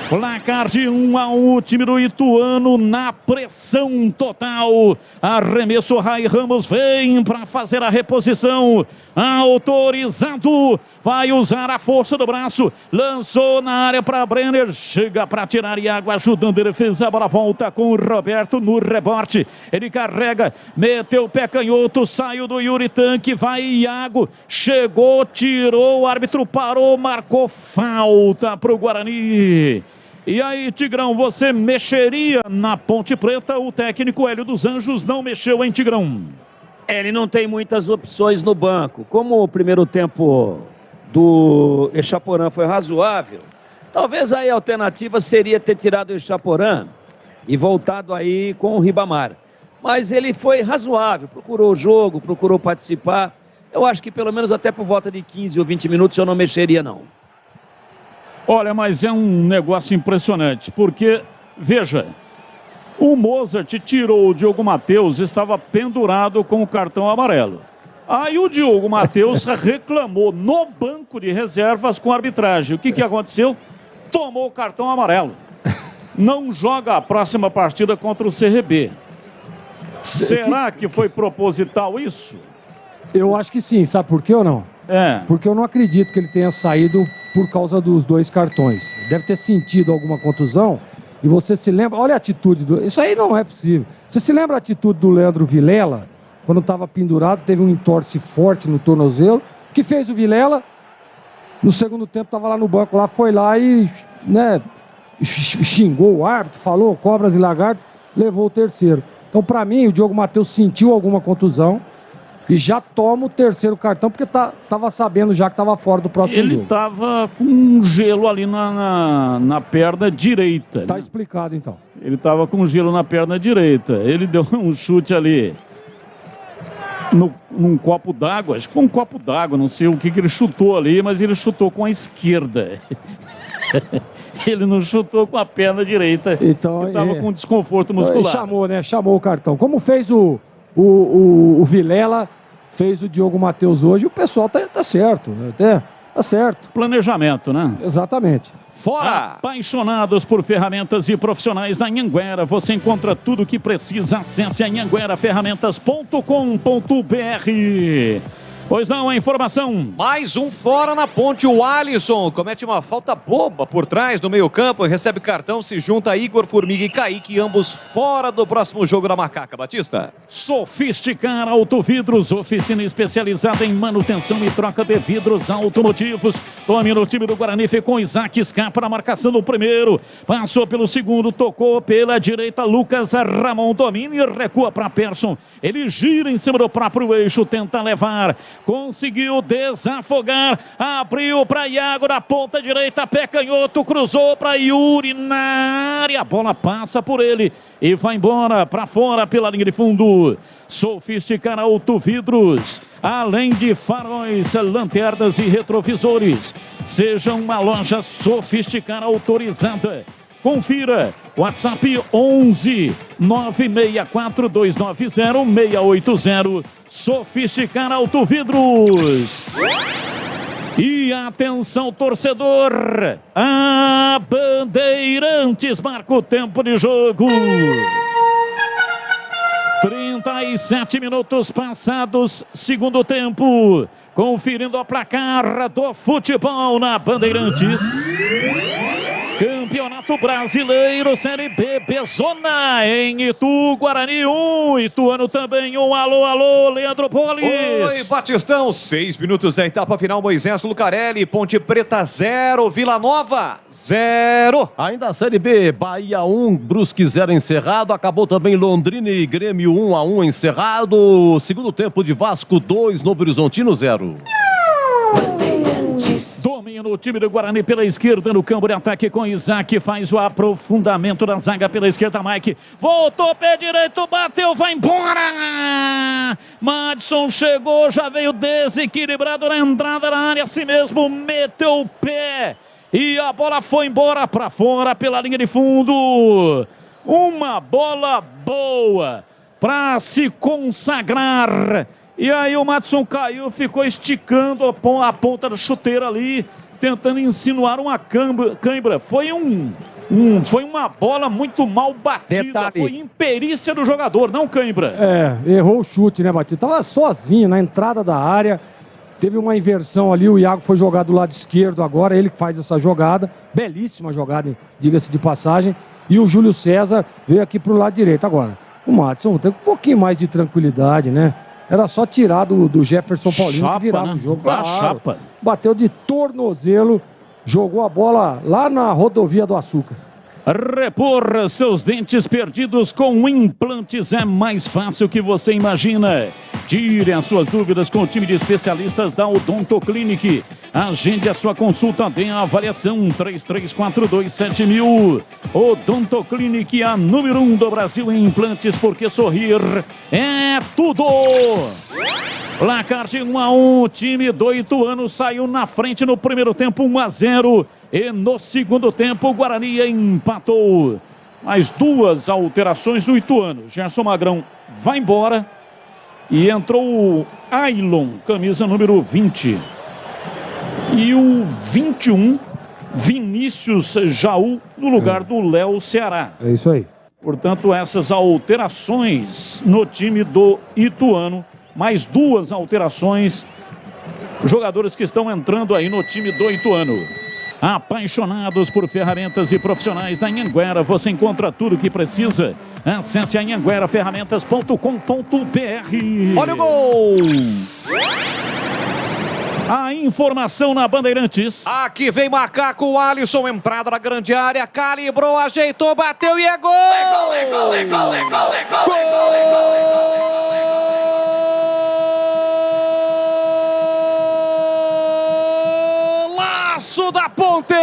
Placar de 1-1, o time do Ituano na pressão total. Arremesso, Rai Ramos vem para fazer a reposição. Autorizado, vai usar a força do braço. Lançou na área para Brenner. Chega para tirar Iago, ajudando a defesa. A bola volta com o Roberto no rebote. Ele carrega, meteu o pé canhoto, saiu do Yuri Tanque. Vai Iago, chegou, tirou, o árbitro parou, marcou falta para o Guarani. E aí, Tigrão, você mexeria na Ponte Preta? O técnico Hélio dos Anjos não mexeu em Tigrão. Ele não tem muitas opções no banco. Como o primeiro tempo do Echaporã foi razoável, talvez aí a alternativa seria ter tirado o Echaporã e voltado aí com o Ribamar. Mas ele foi razoável, procurou o jogo, procurou participar. Eu acho que pelo menos até por volta de 15 ou 20 minutos eu não mexeria, não. Olha, mas é um negócio impressionante, porque, veja, o Mozart tirou o Diogo Matheus, estava pendurado com o cartão amarelo. Aí o Diogo Matheus reclamou no banco de reservas com a arbitragem. O que aconteceu? Tomou o cartão amarelo. Não joga a próxima partida contra o CRB. Será que foi proposital isso? Eu acho que sim, sabe por quê ou não? Porque eu não acredito que ele tenha saído por causa dos 2 cartões. Deve ter sentido alguma contusão. E você se lembra, olha a atitude do... Isso aí não é possível. Você se lembra a atitude do Leandro Vilela? Quando estava pendurado, teve um entorse forte no tornozelo. O que fez o Vilela? No segundo tempo estava lá no banco, lá foi lá e xingou o árbitro, falou cobras e lagartos, levou o terceiro. Então, para mim, o Diogo Matheus sentiu alguma contusão e já toma o terceiro cartão, porque estava sabendo já que estava fora do próximo jogo. Ele estava com um gelo ali na perna direita. Tá explicado, então. Ele estava com gelo na perna direita. Ele deu um chute ali num copo d'água. Acho que foi um copo d'água, não sei o que ele chutou ali, mas ele chutou com a esquerda. Ele não chutou com a perna direita. Então, estava com desconforto muscular. Ele chamou, né? Chamou o cartão. Como fez o Vilela, fez o Diogo Matheus hoje, o pessoal tá certo. Tá certo. Planejamento, né? Exatamente. Fora! Apaixonados por ferramentas e profissionais da Anhanguera, você encontra tudo o que precisa. Acesse anhangueraferramentas.com.br. Pois não, a informação. Mais um fora na Ponte. O Alisson comete uma falta boba por trás do meio-campo, recebe cartão, se junta a Igor Formiga e Kaique, ambos fora do próximo jogo da Macaca. Batista. Sofisticar Autovidros, oficina especializada em manutenção e troca de vidros automotivos. Tome no time do Guarani, ficou Isaac, escapa na marcação do primeiro. Passou pelo segundo, tocou pela direita, Lucas Ramon domina e recua para Persson. Ele gira em cima do próprio eixo, tenta levar. Conseguiu desafogar, abriu para Iago na ponta direita, pé canhoto, cruzou para Yuri na área, a bola passa por ele e vai embora para fora pela linha de fundo. Sofisticar Autovidros, além de faróis, lanternas e retrovisores, seja uma loja Sofisticar autorizada. Confira, WhatsApp 11 964 290 680, Sofisticar Autovidros. E atenção, torcedor, a Bandeirantes marca o tempo de jogo. 30 47 minutos passados, segundo tempo. Conferindo a placar do futebol na Bandeirantes. Campeonato Brasileiro, Série B, Bezona, em Itu, Guarani 1, Ituano também 1. Alô, alô, Leandro Polis. Oi, Batistão, 6 minutos da etapa final, Moisés Lucarelli, Ponte Preta 0, Vila Nova 0. Ainda a Série B, Bahia 1, Brusque 0 encerrado, acabou também Londrina e Grêmio 1-1 encerrado, segundo tempo de Vasco 2, Novo Horizontino 0. Domina o time do Guarani pela esquerda no campo de ataque com Isaac, faz o aprofundamento da zaga pela esquerda, Mike, voltou, pé direito, bateu, vai embora! Madison chegou, já veio desequilibrado na entrada da área, assim mesmo, meteu o pé e a bola foi embora para fora pela linha de fundo. Uma bola boa para se consagrar. E aí o Madison caiu, ficou esticando a ponta da chuteira ali, tentando insinuar uma cãibra. Foi uma bola muito mal batida, foi imperícia do jogador, não cãibra. Errou o chute, né, Batista? Tava sozinho na entrada da área, teve uma inversão ali, o Iago foi jogar do lado esquerdo agora, ele que faz essa jogada, belíssima jogada, diga-se de passagem, e o Júlio César veio aqui pro lado direito agora. O Madison tem um pouquinho mais de tranquilidade, né? Era só tirar do Jefferson Paulino que virava o jogo. Chapa. Bateu de tornozelo, jogou a bola lá na rodovia do Açúcar. Repor seus dentes perdidos com implantes é mais fácil que você imagina. Tire as suas dúvidas com o time de especialistas da Odonto Clinic. Agende a sua consulta, dê a avaliação 33427000. Odonto Clinic, a número 1 do Brasil em implantes, porque sorrir é tudo. Placar de 1-1, o time do Ituano saiu na frente no primeiro tempo, 1-0. E no segundo tempo, o Guarani empatou. Mais duas alterações do Ituano. Gerson Magrão vai embora. E entrou o Ailon, camisa número 20. E o 21, Vinícius Jaú, no lugar do Léo Ceará. É isso aí. Portanto, essas alterações no time do Ituano. Mais duas alterações. Jogadores que estão entrando aí no time do Ituano. Apaixonados por ferramentas e profissionais da Anhanguera, você encontra tudo o que precisa. Acesse anhangueraferramentas.com.br. Olha o gol! A informação na Bandeirantes. Aqui vem Macaco, o Alisson, entrada na grande área, calibrou, ajeitou, bateu e é gol! Golaço da Ponte!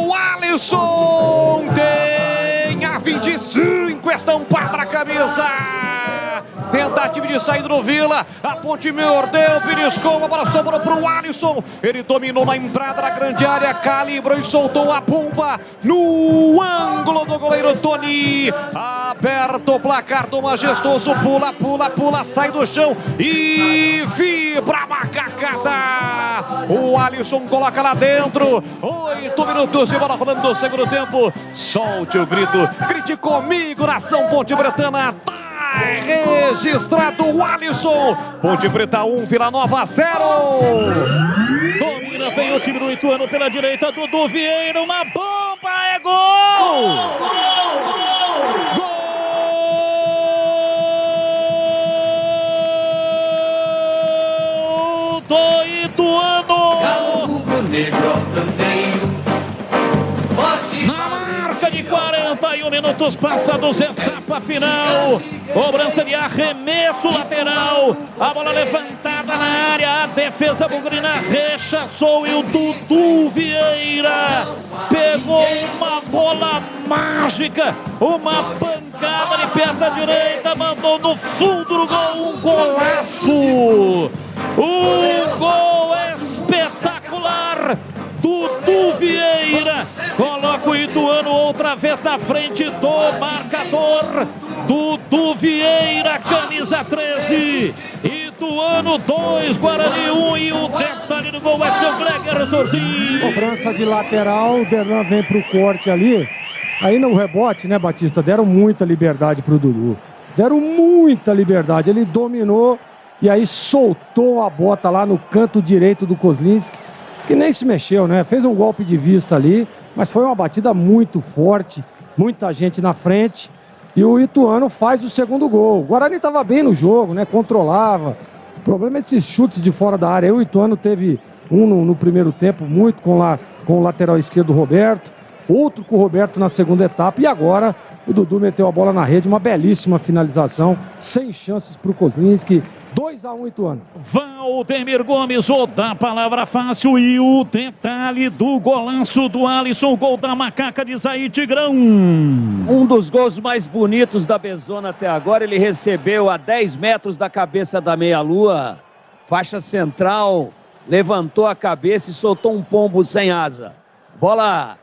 O Alisson tem a 25 estampada na camisa. Tentativa de saída do Vila. A Ponte mordeu, beliscou, a bola sobrou para o Alisson. Ele dominou na entrada da grande área, calibrou e soltou a bomba no ângulo do goleiro Tony. Aberto o placar do majestoso. Pula, pula, pula, sai do chão e vibra a macacada. O Alisson coloca lá dentro. 8 minutos de bola rolando do segundo tempo. Solte o grito. Grite comigo, nação Ponte Bretana. Registrado o Alisson. Ponte Preta 1, Vila Nova 0. Domina, vem o time do Ituano pela direita, Dudu Vieira, uma bomba, é gol! Gol! Do Ituano! Na marca de 41 minutos passados, etapa final. Cobrança de arremesso lateral. A bola levantada na área. A defesa bugrina rechaçou e o Dudu Vieira pegou uma bola mágica. Uma pancada de perna direita. Mandou no fundo do gol. Um golaço. Um gol espetacular. Dudu Vieira coloca o Ituano outra vez na frente do marcador. Dudu Vieira, camisa 13. Ituano Ituano 2, Guarani 1 e o detalhe do gol é seu Gleger Sorzinho. Cobrança de lateral, o Derlan vem pro corte ali. Aí no rebote, né, Batista, deram muita liberdade pro Dudu. Deram muita liberdade, ele dominou e aí soltou a bota lá no canto direito do Kozlinski, que nem se mexeu, né? Fez um golpe de vista ali, mas foi uma batida muito forte, muita gente na frente. E o Ituano faz o segundo gol. O Guarani estava bem no jogo, né? Controlava. O problema é esses chutes de fora da área. Aí o Ituano teve um no primeiro tempo, muito com o lateral esquerdo Roberto. Outro com o Roberto na segunda etapa. E agora o Dudu meteu a bola na rede. Uma belíssima finalização. Sem chances para o Kozlinski. 2-1 Ituano. Valdemir Gomes, o da palavra fácil e o detalhe do golaço do Alisson, gol da macaca de Zaí Tigrão. Um dos gols mais bonitos da Bezona até agora, ele recebeu a 10 metros da cabeça da meia-lua, faixa central, levantou a cabeça e soltou um pombo sem asa. Bola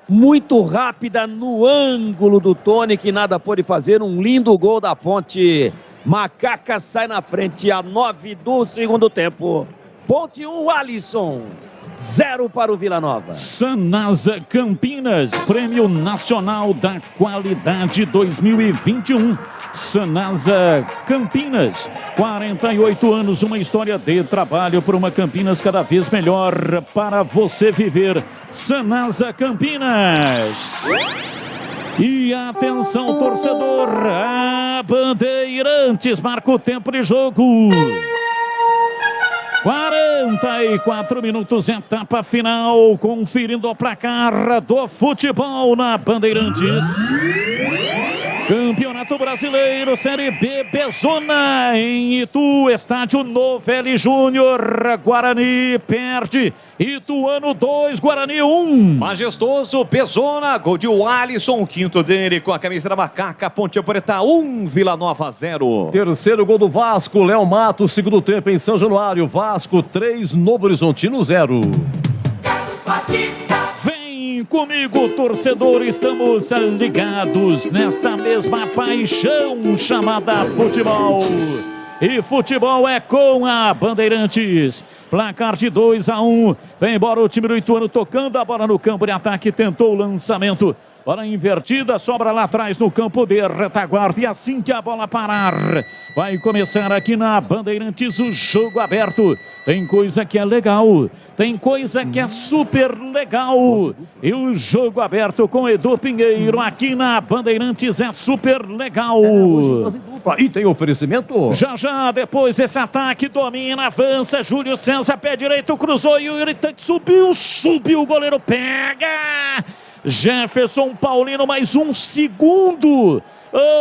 muito rápida no ângulo do Tony, que nada pôde fazer, um lindo gol da Ponte. Macaca sai na frente a 9 do segundo tempo. Ponte 1, Alisson. 0 para o Vila Nova. Sanasa Campinas, Prêmio Nacional da Qualidade 2021. Sanasa Campinas, 48 anos, uma história de trabalho por uma Campinas cada vez melhor para você viver. Sanasa Campinas. E atenção, torcedor, a Bandeirantes marca o tempo de jogo. 44 minutos, etapa final, conferindo o placar do futebol na Bandeirantes. Campeonato Brasileiro, Série B, Bezona, em Itu, estádio Novelli Júnior. Guarani perde, Ituano 2, Guarani 1. Majestoso, Bezona, gol de Alisson, o quinto dele com a camisa da macaca. Ponte Preta 1, Vila Nova 0. Terceiro gol do Vasco, Léo Matos, segundo tempo em São Januário. Vasco 3, Novo Horizontino 0. Carlos Batista. Vem comigo, torcedor, estamos ligados nesta mesma paixão chamada futebol. E futebol é com a Bandeirantes. Placar de 2-1. Vem embora o time do Ituano tocando a bola no campo de ataque. Tentou o lançamento. Bola invertida, sobra lá atrás no campo de retaguarda. E assim que a bola parar, vai começar aqui na Bandeirantes o jogo aberto. Tem coisa que é legal, tem coisa que é super legal. E o jogo aberto com Edu Pinheiro aqui na Bandeirantes é super legal. E tem oferecimento? Já, depois esse ataque, domina, avança, Júlio César, pé direito, cruzou e o Yuritante subiu, o goleiro pega. Jefferson Paulino, mais um segundo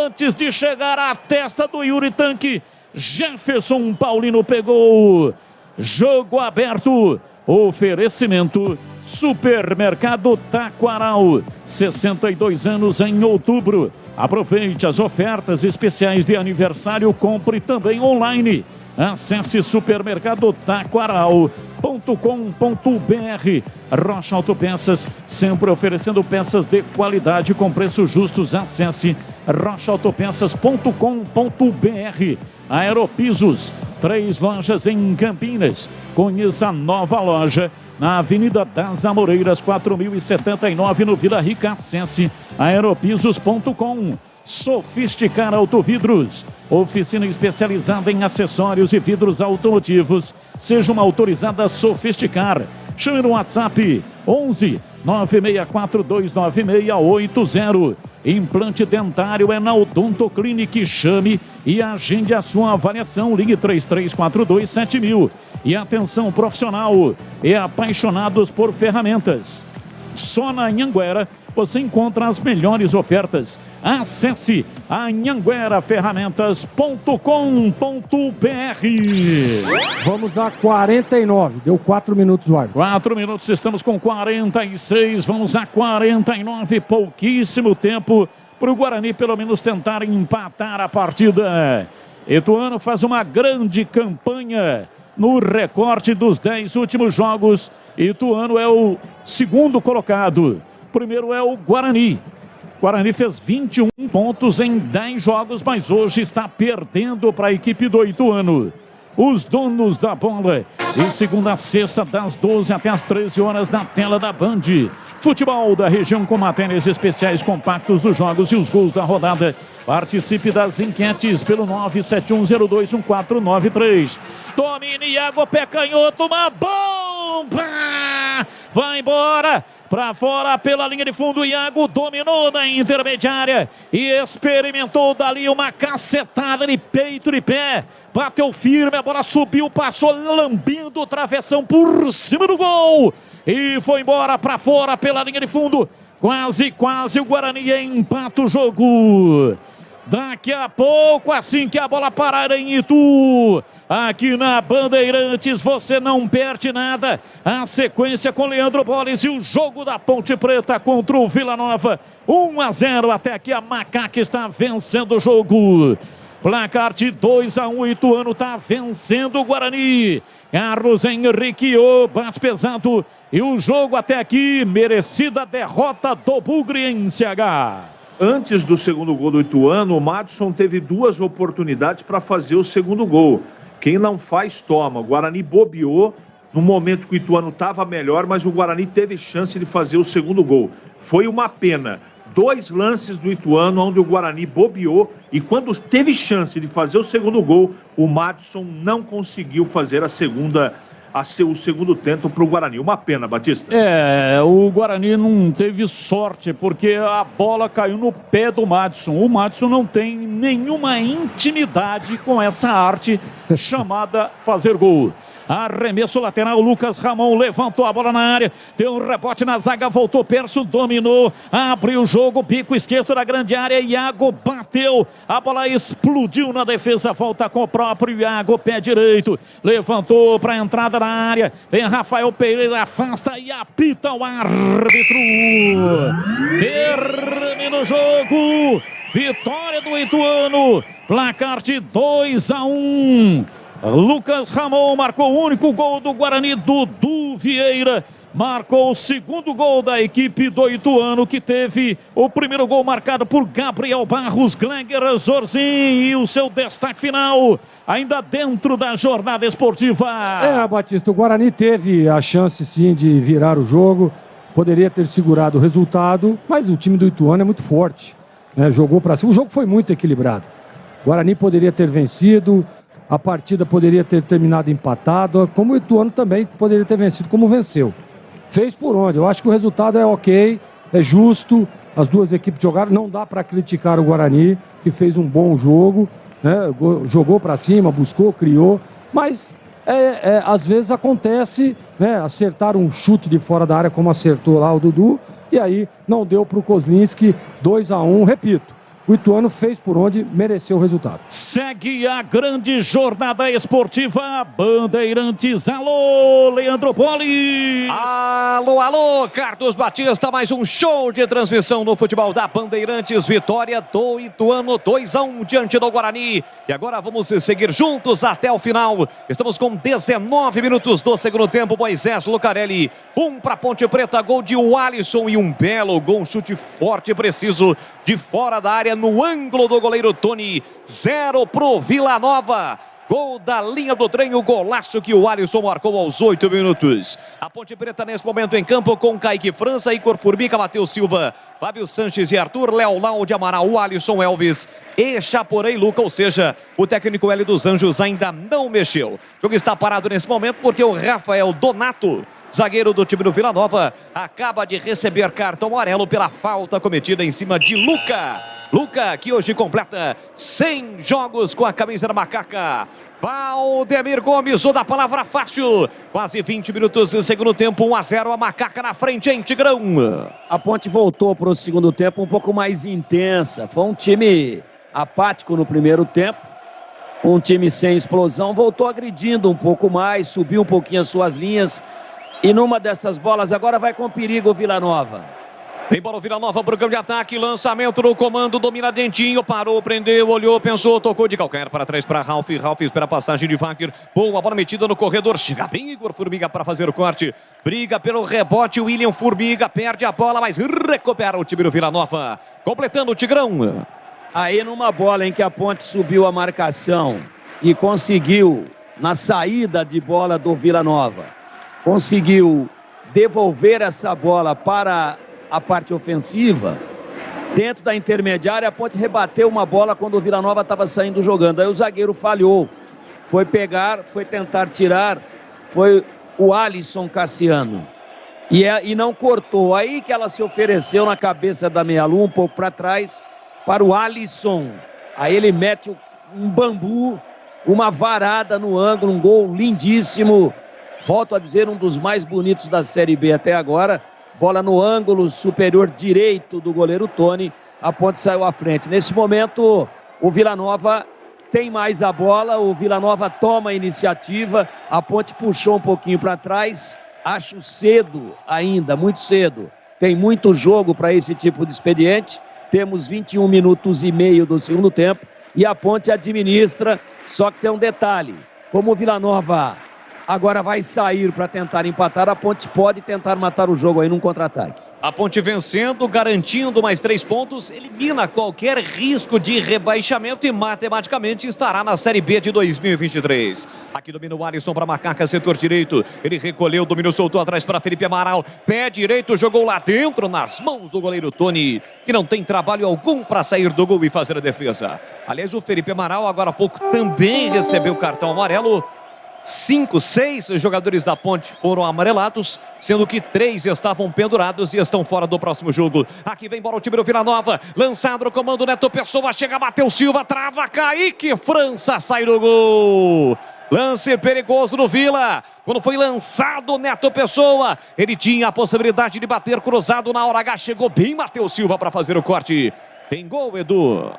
antes de chegar à testa do Yuritante. Jefferson Paulino pegou. Jogo aberto. Oferecimento Supermercado Taquaral. 62 anos em outubro. Aproveite as ofertas especiais de aniversário. Compre também online. Acesse supermercadotaquaral.com.br. Rocha Autopeças, sempre oferecendo peças de qualidade com preços justos. Acesse rochaautopeças.com.br. Aeropisos, 3 lojas em Campinas. Conheça a nova loja na Avenida das Amoreiras, 4079, no Vila Rica. Acesse aeropisos.com. Sofisticar Autovidros, oficina especializada em acessórios e vidros automotivos. Seja uma autorizada Sofisticar. Chame no WhatsApp 11 964-296-80. Implante dentário é na Odonto Clinic. Chame e agende a sua avaliação. Ligue 3342-7000. E atenção profissional e apaixonados por ferramentas. Só na Anhanguera você encontra as melhores ofertas. Acesse anhangueraferramentas.com.br. Vamos a 49. Deu 4 minutos o árbitro. 4 minutos, estamos com 46. Vamos a 49. Pouquíssimo tempo para o Guarani pelo menos tentar empatar a partida. Ituano faz uma grande campanha no recorte dos 10 últimos jogos. Ituano é o segundo colocado. Primeiro é o Guarani. Guarani fez 21 pontos em 10 jogos, mas hoje está perdendo para a equipe do Ituano. os donos da bola. E segunda a sexta, das 12 até as 13 horas, na tela da Band. Futebol da região com matérias especiais compactos dos jogos e os gols da rodada. Participe das enquetes pelo 971021493. Domine Iago, pé canhoto, uma bomba! Vai embora! Para fora pela linha de fundo, Iago dominou na intermediária e experimentou dali uma cacetada de peito de pé. Bateu firme, a bola subiu, passou lambendo o travessão por cima do gol. E foi embora para fora pela linha de fundo. Quase o Guarani empata o jogo. Daqui a pouco, assim que a bola parar em Itu, aqui na Bandeirantes, você não perde nada. A sequência com Leandro Boles e o jogo da Ponte Preta contra o Vila Nova. 1-0 até aqui, a Macaca está vencendo o jogo. Placar de 2-1, o Ituano está vencendo o Guarani. Carlos Henrique bate pesado. E o jogo até aqui, merecida derrota do Bugre em CH. Antes do segundo gol do Ituano, o Madison teve duas oportunidades para fazer o segundo gol. Quem não faz, toma. O Guarani bobeou no momento que o Ituano estava melhor, mas o Guarani teve chance de fazer o segundo gol. Foi uma pena. 2 lances do Ituano onde o Guarani bobeou e quando teve chance de fazer o segundo gol, o Madison não conseguiu fazer o segundo tento para o Guarani. Uma pena, Batista. O Guarani não teve sorte, porque a bola caiu no pé do Madison. O Madison não tem nenhuma intimidade com essa arte chamada fazer gol. Arremesso lateral, Lucas Ramon levantou a bola na área, deu um rebote na zaga, voltou Perso, dominou, abriu o jogo, bico esquerdo da grande área, Iago bateu, a bola explodiu na defesa, volta com o próprio Iago, pé direito, levantou para a entrada da área, vem Rafael Pereira, afasta e apita o árbitro. Termina o jogo, vitória do Ituano, placar de 2-1. Lucas Ramon marcou o único gol do Guarani. Dudu Vieira marcou o segundo gol da equipe do Ituano, que teve o primeiro gol marcado por Gabriel Barros, Gleger Zorzin, e o seu destaque final ainda dentro da jornada esportiva. Batista, o Guarani teve a chance sim de virar o jogo, poderia ter segurado o resultado, mas o time do Ituano é muito forte, né? Jogou para cima, o jogo foi muito equilibrado. O Guarani poderia ter vencido, a partida poderia ter terminado empatada, como o Ituano também poderia ter vencido, como venceu. Fez por onde? Eu acho que o resultado é ok, é justo, as duas equipes jogaram, não dá para criticar o Guarani, que fez um bom jogo, né? Jogou para cima, buscou, criou, mas às vezes acontece, né? Acertar um chute de fora da área, como acertou lá o Dudu, e aí não deu para o Kozlinski. 2-1, repito. O Ituano fez por onde mereceu o resultado. Segue a grande jornada esportiva Bandeirantes. Alô, Leandro Poli. Alô, Carlos Batista. Mais um show de transmissão no futebol da Bandeirantes. Vitória do Ituano, 2-1 diante do Guarani. E agora vamos seguir juntos até o final. Estamos com 19 minutos do segundo tempo. Moisés Lucarelli, 1 para Ponte Preta. Gol de Alisson e um belo gol, um chute forte e preciso de fora da área, no ângulo do goleiro Tony. 0 pro Vila Nova. Gol da linha do trem, o golaço que o Alisson marcou aos 8 minutos. A Ponte Preta nesse momento em campo com Kaique França, Igor Formiga, Matheus Silva, Fábio Sanches e Arthur, Léo Lau de Amaral, Alisson Elvis e Chaporei Luca, ou seja, o técnico Hélio dos Anjos ainda não mexeu. O jogo está parado nesse momento porque o Rafael Donato, zagueiro do time do Vila Nova, acaba de receber cartão amarelo pela falta cometida em cima de Luca. Luca, que hoje completa 100 jogos com a camisa da Macaca. Valdemir Gomes, ou da palavra fácil. Quase 20 minutos de segundo tempo, 1-0, a Macaca na frente em Tigrão. A Ponte voltou para o segundo tempo um pouco mais intensa. Foi um time apático no primeiro tempo. Um time sem explosão, voltou agredindo um pouco mais, subiu um pouquinho as suas linhas. E numa dessas bolas agora vai com perigo o Vila Nova. Vem bola o Vila Nova para o campo de ataque, lançamento no comando, domina Dentinho, parou, prendeu, olhou, pensou, tocou de calcanhar para trás para Ralf espera a passagem de Wagner, boa bola metida no corredor, chega bem Igor Formiga para fazer o corte, briga pelo rebote, William Formiga perde a bola, mas recupera o time do Vila Nova, completando o Tigrão. Aí numa bola em que a Ponte subiu a marcação e conseguiu na saída de bola do Vila Nova. Conseguiu devolver essa bola para a parte ofensiva. Dentro da intermediária, a Ponte rebateu uma bola quando o Vila Nova estava saindo jogando. Aí o zagueiro falhou. Foi pegar, foi tentar tirar. Foi o Alisson Cassiano. E não cortou. Aí que ela se ofereceu na cabeça da meia-lua, um pouco para trás, para o Alisson. Aí ele mete um bambu, uma varada no ângulo, um gol lindíssimo. Volto a dizer, um dos mais bonitos da Série B até agora. Bola no ângulo superior direito do goleiro Tony. A Ponte saiu à frente. Nesse momento, o Vila Nova tem mais a bola. O Vila Nova toma a iniciativa. A Ponte puxou um pouquinho para trás. Acho cedo ainda, muito cedo. Tem muito jogo para esse tipo de expediente. Temos 21 minutos e meio do segundo tempo. E a Ponte administra. Só que tem um detalhe. Como o Vila Nova agora vai sair para tentar empatar, a Ponte pode tentar matar o jogo aí num contra-ataque. A Ponte vencendo, garantindo mais 3 pontos, elimina qualquer risco de rebaixamento e matematicamente estará na Série B de 2023. Aqui domina o Alisson para Macaca, setor direito. Ele recolheu, dominou, soltou atrás para Felipe Amaral. Pé direito, jogou lá dentro, nas mãos do goleiro Tony, que não tem trabalho algum para sair do gol e fazer a defesa. Aliás, o Felipe Amaral, agora há pouco, também recebeu o cartão amarelo. 5, 6 jogadores da Ponte foram amarelados, sendo que 3 estavam pendurados e estão fora do próximo jogo. Aqui vem bola o time do Vila Nova, lançado no comando Neto Pessoa, chega, bateu Silva, trava, Kaique França, sai do gol. Lance perigoso no Vila, quando foi lançado Neto Pessoa, ele tinha a possibilidade de bater cruzado na hora H, chegou bem Matheus Silva para fazer o corte. Tem gol, Edu.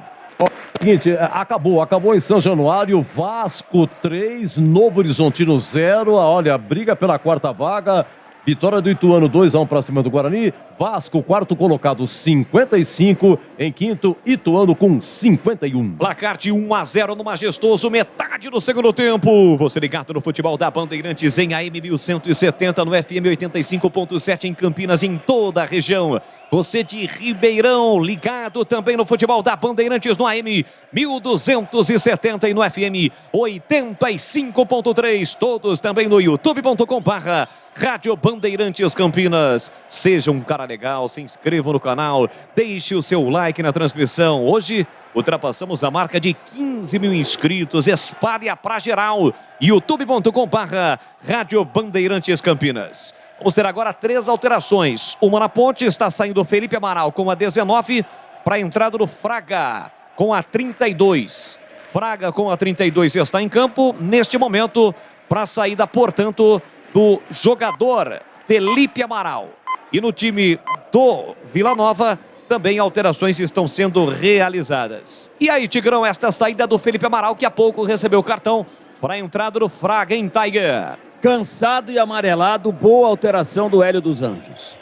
Seguinte, acabou em São Januário, Vasco 3, Novo Horizontino 0, olha, briga pela quarta vaga, vitória do Ituano 2-1 para cima do Guarani, Vasco, quarto colocado 55, em quinto, Ituano com 51. Placar de 1-0 no Majestoso, metade do segundo tempo. Você ligado no futebol da Bandeirantes em AM 1170, no FM 85.7 em Campinas, em toda a região. Você de Ribeirão, ligado também no futebol da Bandeirantes no AM 1270 e no FM 85.3. Todos também no youtube.com/Rádio Bandeirantes Campinas. Seja um cara legal, se inscreva no canal, deixe o seu like na transmissão. Hoje ultrapassamos a marca de 15 mil inscritos. Espalhe pra geral. youtube.com/Rádio Bandeirantes Campinas. Vamos ter agora 3 alterações. Uma na Ponte, está saindo o Felipe Amaral com a 19 para a entrada do Fraga com a 32. Fraga com a 32 está em campo neste momento para a saída, portanto, do jogador Felipe Amaral. E no time do Vila Nova também alterações estão sendo realizadas. E aí, Tigrão, esta saída do Felipe Amaral que há pouco recebeu o cartão para a entrada do Fraga em Tiger. Cansado e amarelado, boa alteração do Hélio dos Anjos.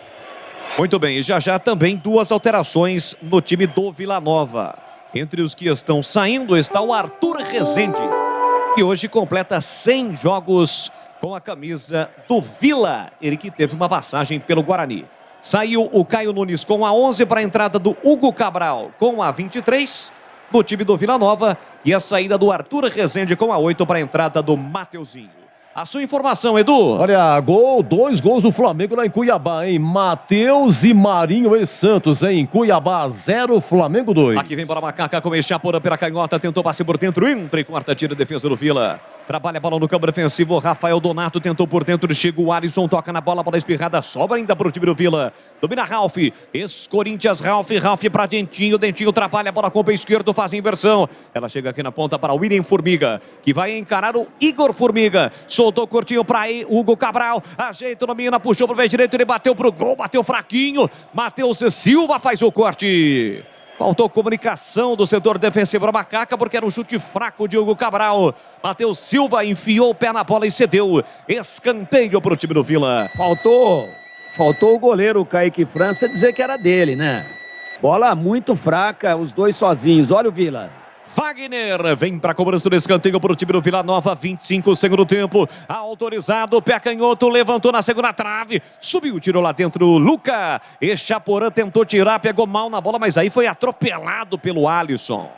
Muito bem, e já também 2 alterações no time do Vila Nova. Entre os que estão saindo está o Arthur Rezende, que hoje completa 100 jogos com a camisa do Vila. Ele que teve uma passagem pelo Guarani. Saiu o Caio Nunes com a 11 para a entrada do Hugo Cabral com a 23 no time do Vila Nova. E a saída do Arthur Rezende com a 8 para a entrada do Mateuzinho. A sua informação, Edu. Olha, 2 gols do Flamengo lá em Cuiabá, hein? Matheus e Marinho e Santos, hein? Em Cuiabá, 0, Flamengo 2. Aqui vem para Macaca com Echapora pela canhota, tentou passe por dentro, entra e quarta tira a defesa do Vila. Trabalha a bola no campo defensivo, Rafael Donato tentou por dentro, chega o Alisson, toca na bola espirrada, sobra ainda para o time do Vila. Domina Ralf, ex-Corinthians, Ralf para Dentinho, Dentinho trabalha a bola com o pé esquerdo, faz a inversão. Ela chega aqui na ponta para o William Formiga, que vai encarar o Igor Formiga. Soltou curtinho para Hugo Cabral, ajeita no mina, puxou pro pé direito, ele bateu pro gol, bateu fraquinho. Matheus Silva faz o corte. Faltou comunicação do setor defensivo da Macaca, porque era um chute fraco de Hugo Cabral. Matheus Silva enfiou o pé na bola e cedeu. Escanteio para o time do Vila. Faltou o goleiro Kaique França dizer que era dele, né? Bola muito fraca, os dois sozinhos. Olha o Vila. Wagner vem para a cobrança do escanteio para o time do Vila Nova, 25 segundo tempo, autorizado, pé canhoto, levantou na segunda trave, subiu, tirou lá dentro, Luca, Echaporã tentou tirar, pegou mal na bola, mas aí foi atropelado pelo Alisson.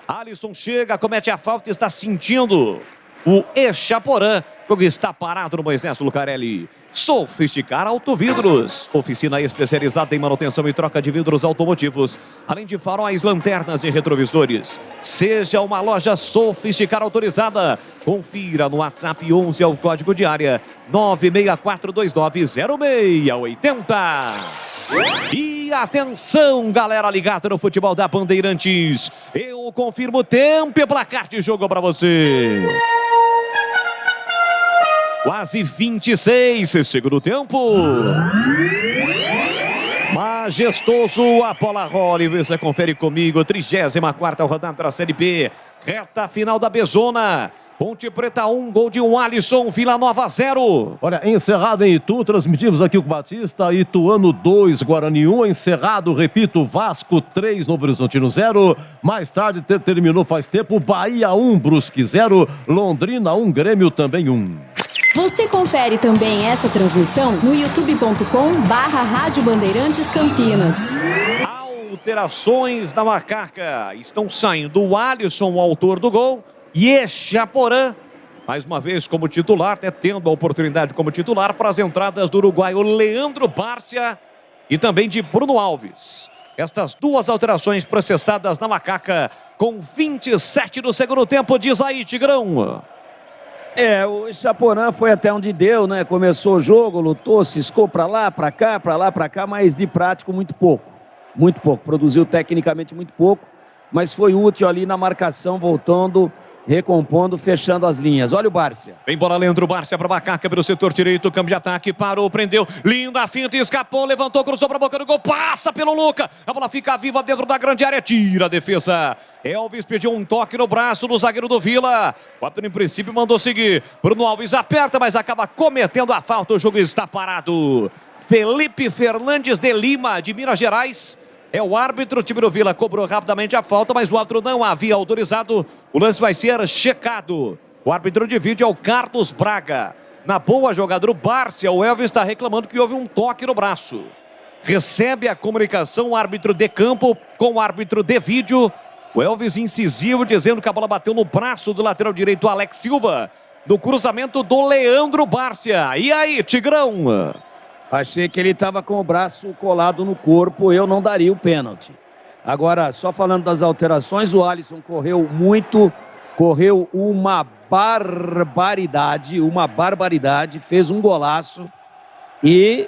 Alisson chega, comete a falta, está sentindo o Echaporã. O jogo está parado no Moisés Lucarelli. Sofisticar Autovidros, oficina especializada em manutenção e troca de vidros automotivos, além de faróis, lanternas e retrovisores. Seja uma loja Sofisticar autorizada. Confira no WhatsApp 11 ao código de área 964290680. E atenção, galera ligada no futebol da Bandeirantes. Eu confirmo tempo e placar de jogo para você. Quase 26, segundo tempo. Majestoso, a bola rola e você confere comigo. 34ª rodada da Série B. Reta final da Bezona. Ponte Preta 1, gol de Alisson, Vila Nova 0. Olha, encerrado em Itu, transmitimos aqui com o Batista, Ituano 2, Guarani 1, encerrado, repito, Vasco 3, Novo Horizontino 0, mais tarde terminou faz tempo, Bahia 1, Brusque 0, Londrina 1, Grêmio também 1. Você confere também essa transmissão no youtube.com/Rádio Bandeirantes Campinas. Alterações na Macaca. Estão saindo o Alisson, o autor do gol, e Echaporã, mais uma vez como titular, tendo a oportunidade como titular para as entradas do uruguaio Leandro Bárcia e também de Bruno Alves. Estas duas alterações processadas na Macaca com 27 no segundo tempo, diz aí, Tigrão. O Echaporã foi até onde deu, né? Começou o jogo, lutou, ciscou pra lá, pra cá, mas de prático muito pouco. Muito pouco. Produziu tecnicamente muito pouco, mas foi útil ali na marcação, voltando, recompondo, fechando as linhas. Olha o Bárcia. Vem bola, Leandro Bárcia para Macaca pelo setor direito, câmbio de ataque, parou, prendeu, linda finta, escapou, levantou, cruzou para a boca do gol, passa pelo Luca, a bola fica viva dentro da grande área, tira a defesa. Elvis pediu um toque no braço do zagueiro do Vila. O árbitro, em princípio, mandou seguir. Bruno Alves aperta, mas acaba cometendo a falta. O jogo está parado. Felipe Fernandes de Lima, de Minas Gerais, é o árbitro. O time do Vila cobrou rapidamente a falta, mas o árbitro não havia autorizado. O lance vai ser checado. O árbitro de vídeo é o Carlos Braga. Na boa jogada do Bárcia, o Elvis está reclamando que houve um toque no braço. Recebe a comunicação o árbitro de campo com o árbitro de vídeo. O Elvis incisivo, dizendo que a bola bateu no braço do lateral direito, Alex Silva, no cruzamento do Leandro Bárcia. E aí, Tigrão? Achei que ele estava com o braço colado no corpo, eu não daria o pênalti. Agora, só falando das alterações, o Alisson correu muito, correu uma barbaridade, fez um golaço e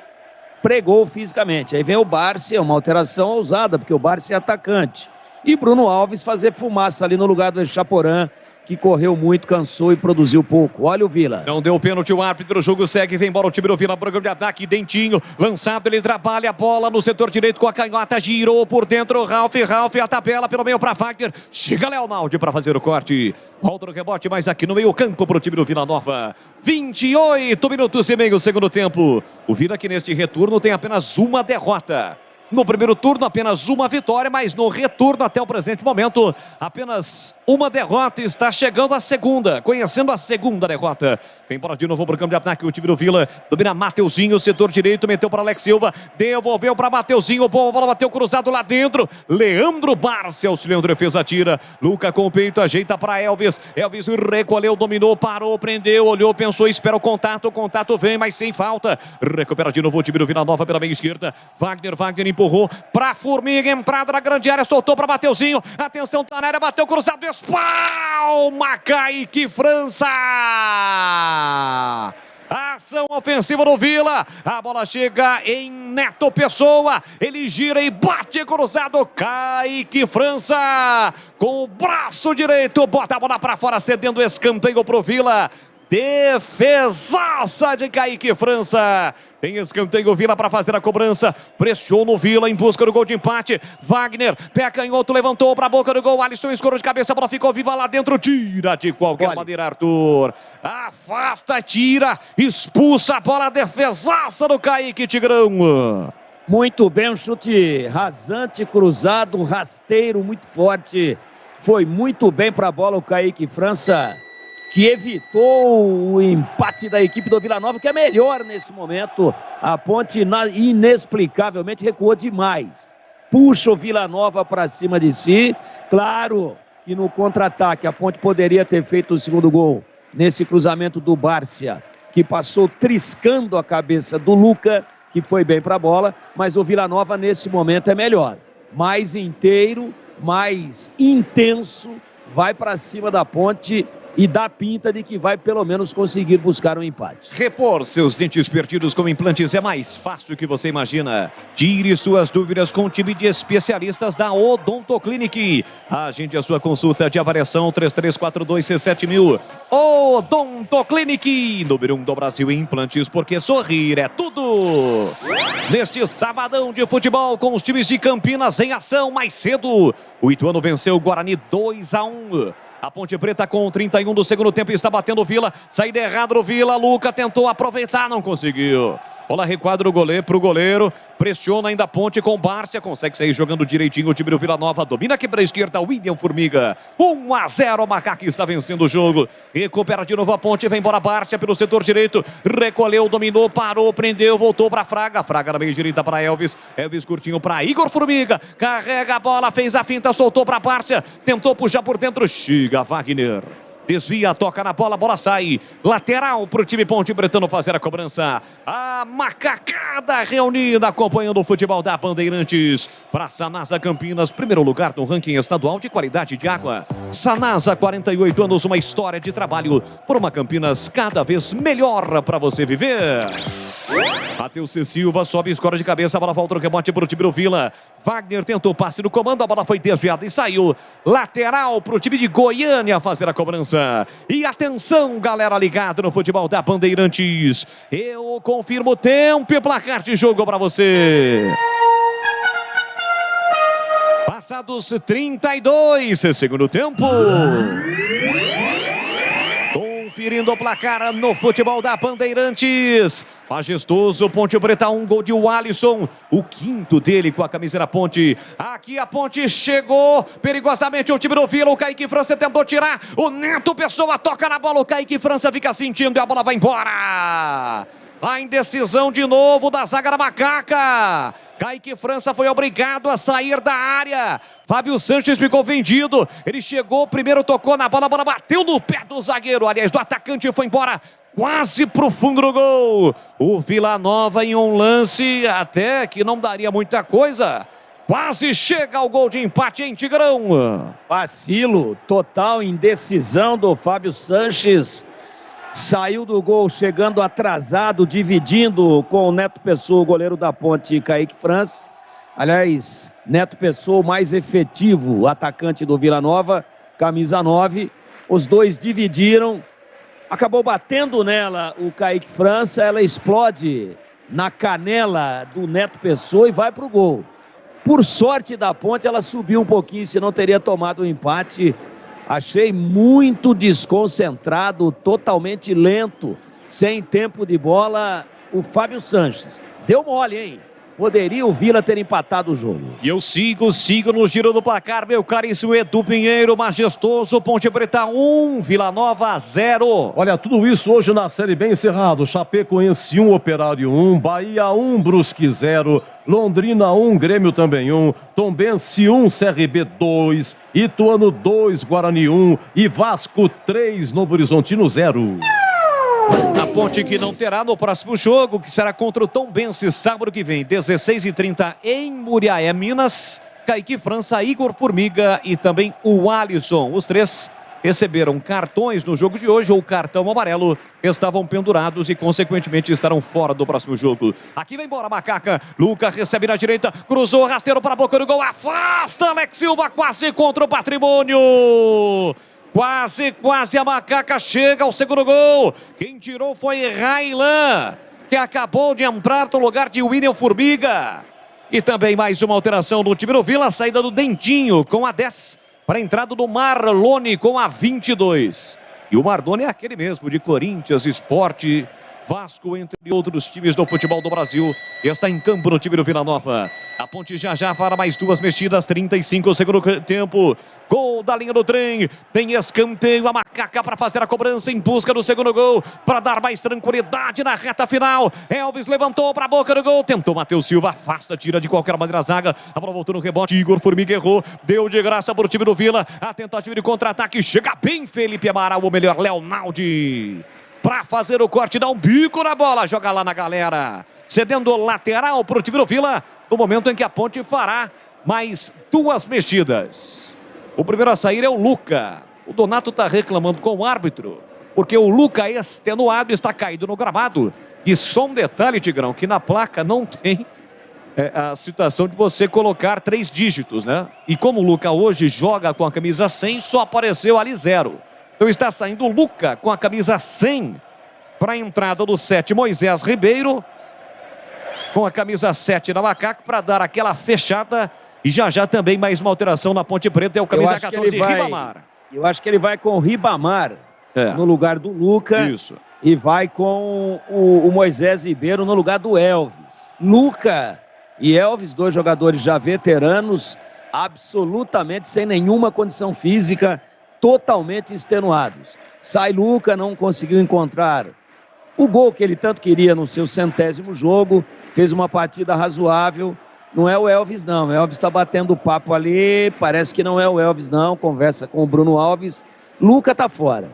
pregou fisicamente. Aí vem o Bárcia, uma alteração ousada, porque o Bárcia é atacante. E Bruno Alves fazer fumaça ali no lugar do Echaporã, que correu muito, cansou e produziu pouco. Olha o Vila. Não deu pênalti, o árbitro, o jogo segue, vem embora o time do Vila, programa de ataque, Dentinho, lançado, ele trabalha a bola no setor direito com a canhota, girou por dentro, Ralf, a tabela pelo meio para Wagner, chega Léo Naldi para fazer o corte, volta no rebote, mas aqui no meio campo para o time do Vila Nova, 28 minutos e meio, segundo tempo, o Vila que neste retorno tem apenas uma derrota. No primeiro turno, apenas uma vitória, mas no retorno, até o presente momento, apenas uma derrota. Está chegando a segunda, conhecendo a segunda derrota. Vem bola de novo para o campo de ataque, o time do Vila. Domina Mateuzinho, setor direito, meteu para Alex Silva. Devolveu para Mateuzinho, boa bola, bateu cruzado lá dentro. Leandro Bárcia, auxiliando defesa, tira. Luca com o peito, ajeita para Elvis. Elvis recolheu, dominou, parou, prendeu, olhou, pensou, espera o contato vem, mas sem falta. Recupera de novo o time do Vila Nova pela meia esquerda. Wagner empurrou para Formiga, entrada na grande área, soltou para Mateuzinho, atenção, tá na área, bateu cruzado, espalma, Kaique França, ação ofensiva do Vila, a bola chega em Neto Pessoa, ele gira e bate cruzado, Kaique França, com o braço direito, bota a bola para fora, cedendo escanteio pro Vila, defesaça de Kaique França. Tem escanteio, Vila para fazer a cobrança. Pressionou no Vila em busca do gol de empate. Wagner, pé canhoto, levantou para a boca do gol. Alisson escorou de cabeça, a bola ficou viva lá dentro. Tira de qualquer maneira, Arthur. Afasta, tira, expulsa a bola, defesaça do Kaique, Tigrão. Muito bem, um chute rasante, cruzado, rasteiro, muito forte. Foi muito bem para a bola o Kaique França, que evitou o empate da equipe do Vila Nova, que é melhor nesse momento. A Ponte inexplicavelmente recuou demais. Puxa o Vila Nova para cima de si. Claro que no contra-ataque a Ponte poderia ter feito o segundo gol nesse cruzamento do Bárcia, que passou triscando a cabeça do Luca, que foi bem para a bola, mas o Vila Nova nesse momento é melhor. Mais inteiro, mais intenso, vai para cima da Ponte e dá pinta de que vai pelo menos conseguir buscar um empate. Repor seus dentes perdidos com implantes é mais fácil que você imagina. Tire suas dúvidas com o time de especialistas da Odontoclinic. Agende a sua consulta de avaliação 3342-7000. Odontoclinic, número 1 do Brasil em implantes, porque sorrir é tudo. Neste sabadão de futebol com os times de Campinas em ação mais cedo, o Ituano venceu o Guarani 2-1. A Ponte Preta com 31 do segundo tempo está batendo o Vila. Saída errada do Vila. Luca tentou aproveitar, não conseguiu. Bola requadra o goleiro pro goleiro. Pressiona ainda a Ponte com Bárcia. Consegue sair jogando direitinho o time do Vila Nova. Domina aqui pela esquerda. William Formiga. 1-0. O Macaco está vencendo o jogo. Recupera de novo a Ponte. Vem embora Bárcia pelo setor direito. Recolheu, dominou, parou, prendeu. Voltou para Fraga. Fraga na meia direita para Elvis. Elvis curtinho para Igor Formiga. Carrega a bola. Fez a finta. Soltou para Bárcia. Tentou puxar por dentro. Chega Wagner. Desvia, toca na bola, a bola sai. Lateral para o time Ponte Pretano fazer a cobrança. A macacada reunida acompanhando o futebol da Bandeirantes. Para Sanasa Campinas, primeiro lugar no ranking estadual de qualidade de água. Sanasa, 48 anos, uma história de trabalho por uma Campinas cada vez melhor para você viver. Matheus Silva sobe, escora de cabeça, a bola volta no rebote para o time do Vila. Wagner tentou passe no comando, a bola foi desviada e saiu. Lateral para o time de Goiânia fazer a cobrança. E atenção, galera ligada no futebol da Bandeirantes. Eu confirmo o tempo e placar de jogo para você. Passados 32, segundo tempo. Conferindo o placar no futebol da Bandeirantes. Majestoso, Ponte Preta, um gol de Alisson. O quinto dele com a camisa da Ponte. Aqui a Ponte chegou perigosamente o time do Vila. O Kaique França tentou tirar. O Neto Pessoa toca na bola. O Kaique França fica sentindo e a bola vai embora. A indecisão de novo da zaga da Macaca. Kaique França foi obrigado a sair da área. Fábio Sanches ficou vendido. Ele chegou, primeiro tocou na bola, a bola bateu no pé do zagueiro. Aliás, do atacante, foi embora quase pro fundo do gol. O Vila Nova em um lance até que não daria muita coisa. Quase chega ao gol de empate em Tigrão. Vacilo, total indecisão do Fábio Sanches. Saiu do gol chegando atrasado, dividindo com o Neto Pessoa, o goleiro da Ponte, Kaique França. Aliás, Neto Pessoa, o mais efetivo atacante do Vila Nova, camisa 9. Os dois dividiram, acabou batendo nela o Kaique França, ela explode na canela do Neto Pessoa e vai para o gol. Por sorte da Ponte, ela subiu um pouquinho, senão teria tomado o empate. Achei muito desconcentrado, totalmente lento, sem tempo de bola, o Fábio Sanches. Deu mole, hein? Poderia o Vila ter empatado o jogo. E eu sigo no giro do placar, meu caríssimo Edu Pinheiro. Majestoso, Ponte Preta 1, Vila Nova 0. Olha, tudo isso hoje na Série B encerrado. Chapecoense 1, Operário 1, Bahia 1, Brusque 0, Londrina 1, Grêmio também 1, Tombense 1, CRB 2, Ituano 2, Guarani 1 e Vasco 3, Novo Horizontino 0. A Ponte que não terá no próximo jogo, que será contra o Tombense, sábado que vem, 16h30 em Muriaé, Minas. Kaique França, Igor Formiga e também o Alisson. Os três receberam cartões no jogo de hoje, ou cartão amarelo, estavam pendurados e, consequentemente, estarão fora do próximo jogo. Aqui vem embora a Macaca. Luca recebe na direita, cruzou, rasteiro para a boca do gol, afasta Alex Silva, quase contra o patrimônio. Quase a Macaca chega ao segundo gol. Quem tirou foi Railan, que acabou de entrar no lugar de William Formiga. E também mais uma alteração no time do Vila, a saída do Dentinho com a 10 para a entrada do Marlone com a 22. E o Marlone é aquele mesmo de Corinthians, Sport, Vasco, entre outros times do futebol do Brasil, está em campo no time do Vila Nova. A Ponte já para mais 2 mexidas, 35 segundo tempo. Gol da linha do trem, tem escanteio, a Macaca para fazer a cobrança em busca do segundo gol, para dar mais tranquilidade na reta final. Elvis levantou para a boca do gol, tentou Matheus Silva, afasta, tira de qualquer maneira a zaga. A bola voltou no rebote, Igor Formiga errou, deu de graça para o time do Vila. A tentativa de contra-ataque, chega bem Felipe Amaral, ou melhor, Leonaldi, para fazer o corte, dá um bico na bola, joga lá na galera, cedendo lateral para o time do Vila, no momento em que a Ponte fará mais 2 mexidas. O primeiro a sair é o Luca. O Donato está reclamando com o árbitro, porque o Luca é extenuado, está caído no gramado. E só um detalhe, Tigrão, que na placa não tem a situação de você colocar 3 dígitos, né? E como o Luca hoje joga com a camisa 100, só apareceu ali 0. Então está saindo o Luca com a camisa 100 para a entrada do 7, Moisés Ribeiro, com a camisa 7 da Macaca, para dar aquela fechada. E já também mais uma alteração na Ponte Preta, é o camisa 14, Ribamar. Eu acho que ele vai com o Ribamar no lugar do Luca. Isso. E vai com o Moisés Ribeiro no lugar do Elvis. Luca e Elvis, 2 jogadores já veteranos, absolutamente sem nenhuma condição física, totalmente extenuados. Sai Luca, não conseguiu encontrar o gol que ele tanto queria no seu 100º jogo, fez uma partida razoável. Não é o Elvis, não. O Elvis está batendo papo ali. Parece que não é o Elvis, não. Conversa com o Bruno Alves. Luca tá fora.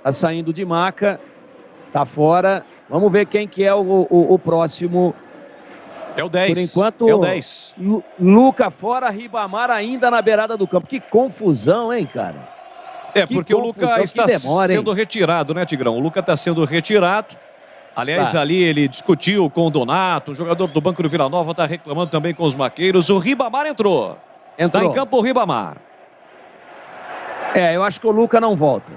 Tá saindo de maca. Tá fora. Vamos ver quem que é o próximo. É o 10. Por enquanto, é o 10. Luca fora, Ribamar ainda na beirada do campo. Que confusão, hein, cara? É, porque o Luca está sendo retirado, né, Tigrão? O Luca está sendo retirado. Aliás, ali ele discutiu com o Donato, o jogador do banco do Vila Nova está reclamando também com os maqueiros. O Ribamar entrou. Está em campo o Ribamar. Eu acho que o Luca não volta.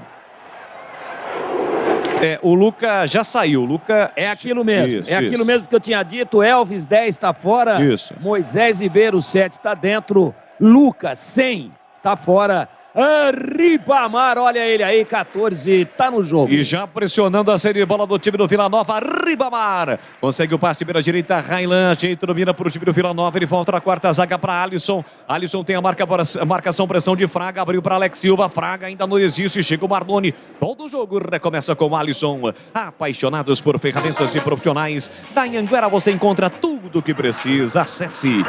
O Luca já saiu. O Luca... É aquilo mesmo. Aquilo mesmo que eu tinha dito. Elvis, 10, está fora. Isso. Moisés Ribeiro, 7, está dentro. Luca, 100, está fora. Ribamar, olha ele aí, 14, tá no jogo. E já pressionando a saída de bola do time do Vila Nova, Ribamar. Consegue o passe pela direita, Railan, ajeita, domina para o time do Vila Nova, ele volta na quarta zaga para Alisson. Alisson tem a marcação, pressão de Fraga, abriu para Alex Silva, Fraga ainda não existe, chega o Marlone. Volta o jogo, recomeça com Alisson. Apaixonados por ferramentas e profissionais, da Anhanguera você encontra tudo o que precisa. Acesse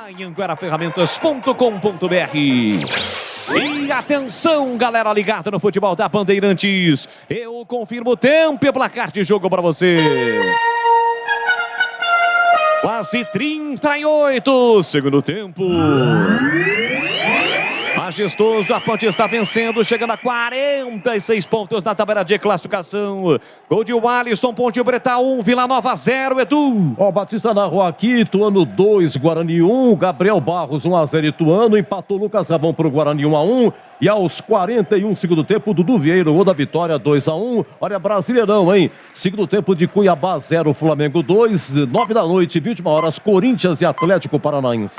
anhangueraferramentas.com.br. E atenção, galera ligada no futebol da Bandeirantes. Eu confirmo o tempo e placar de jogo para você. Quase 38, segundo tempo. Majestoso, a Ponte está vencendo, chegando a 46 pontos na tabela de classificação. Gol de Alisson, Ponte Preta 1, Vila Nova 0, Edu. Batista narrou aqui, Ituano 2, Guarani 1, Gabriel Barros 1-0 Ituano, empatou Lucas Rabão para o Guarani 1-1. E aos 41 segundo tempo, Dudu Vieira, gol da vitória 2-1. Olha, Brasileirão, hein? Segundo tempo de Cuiabá 0, Flamengo 2, 9 da noite, 21 horas, Corinthians e Atlético Paranaense.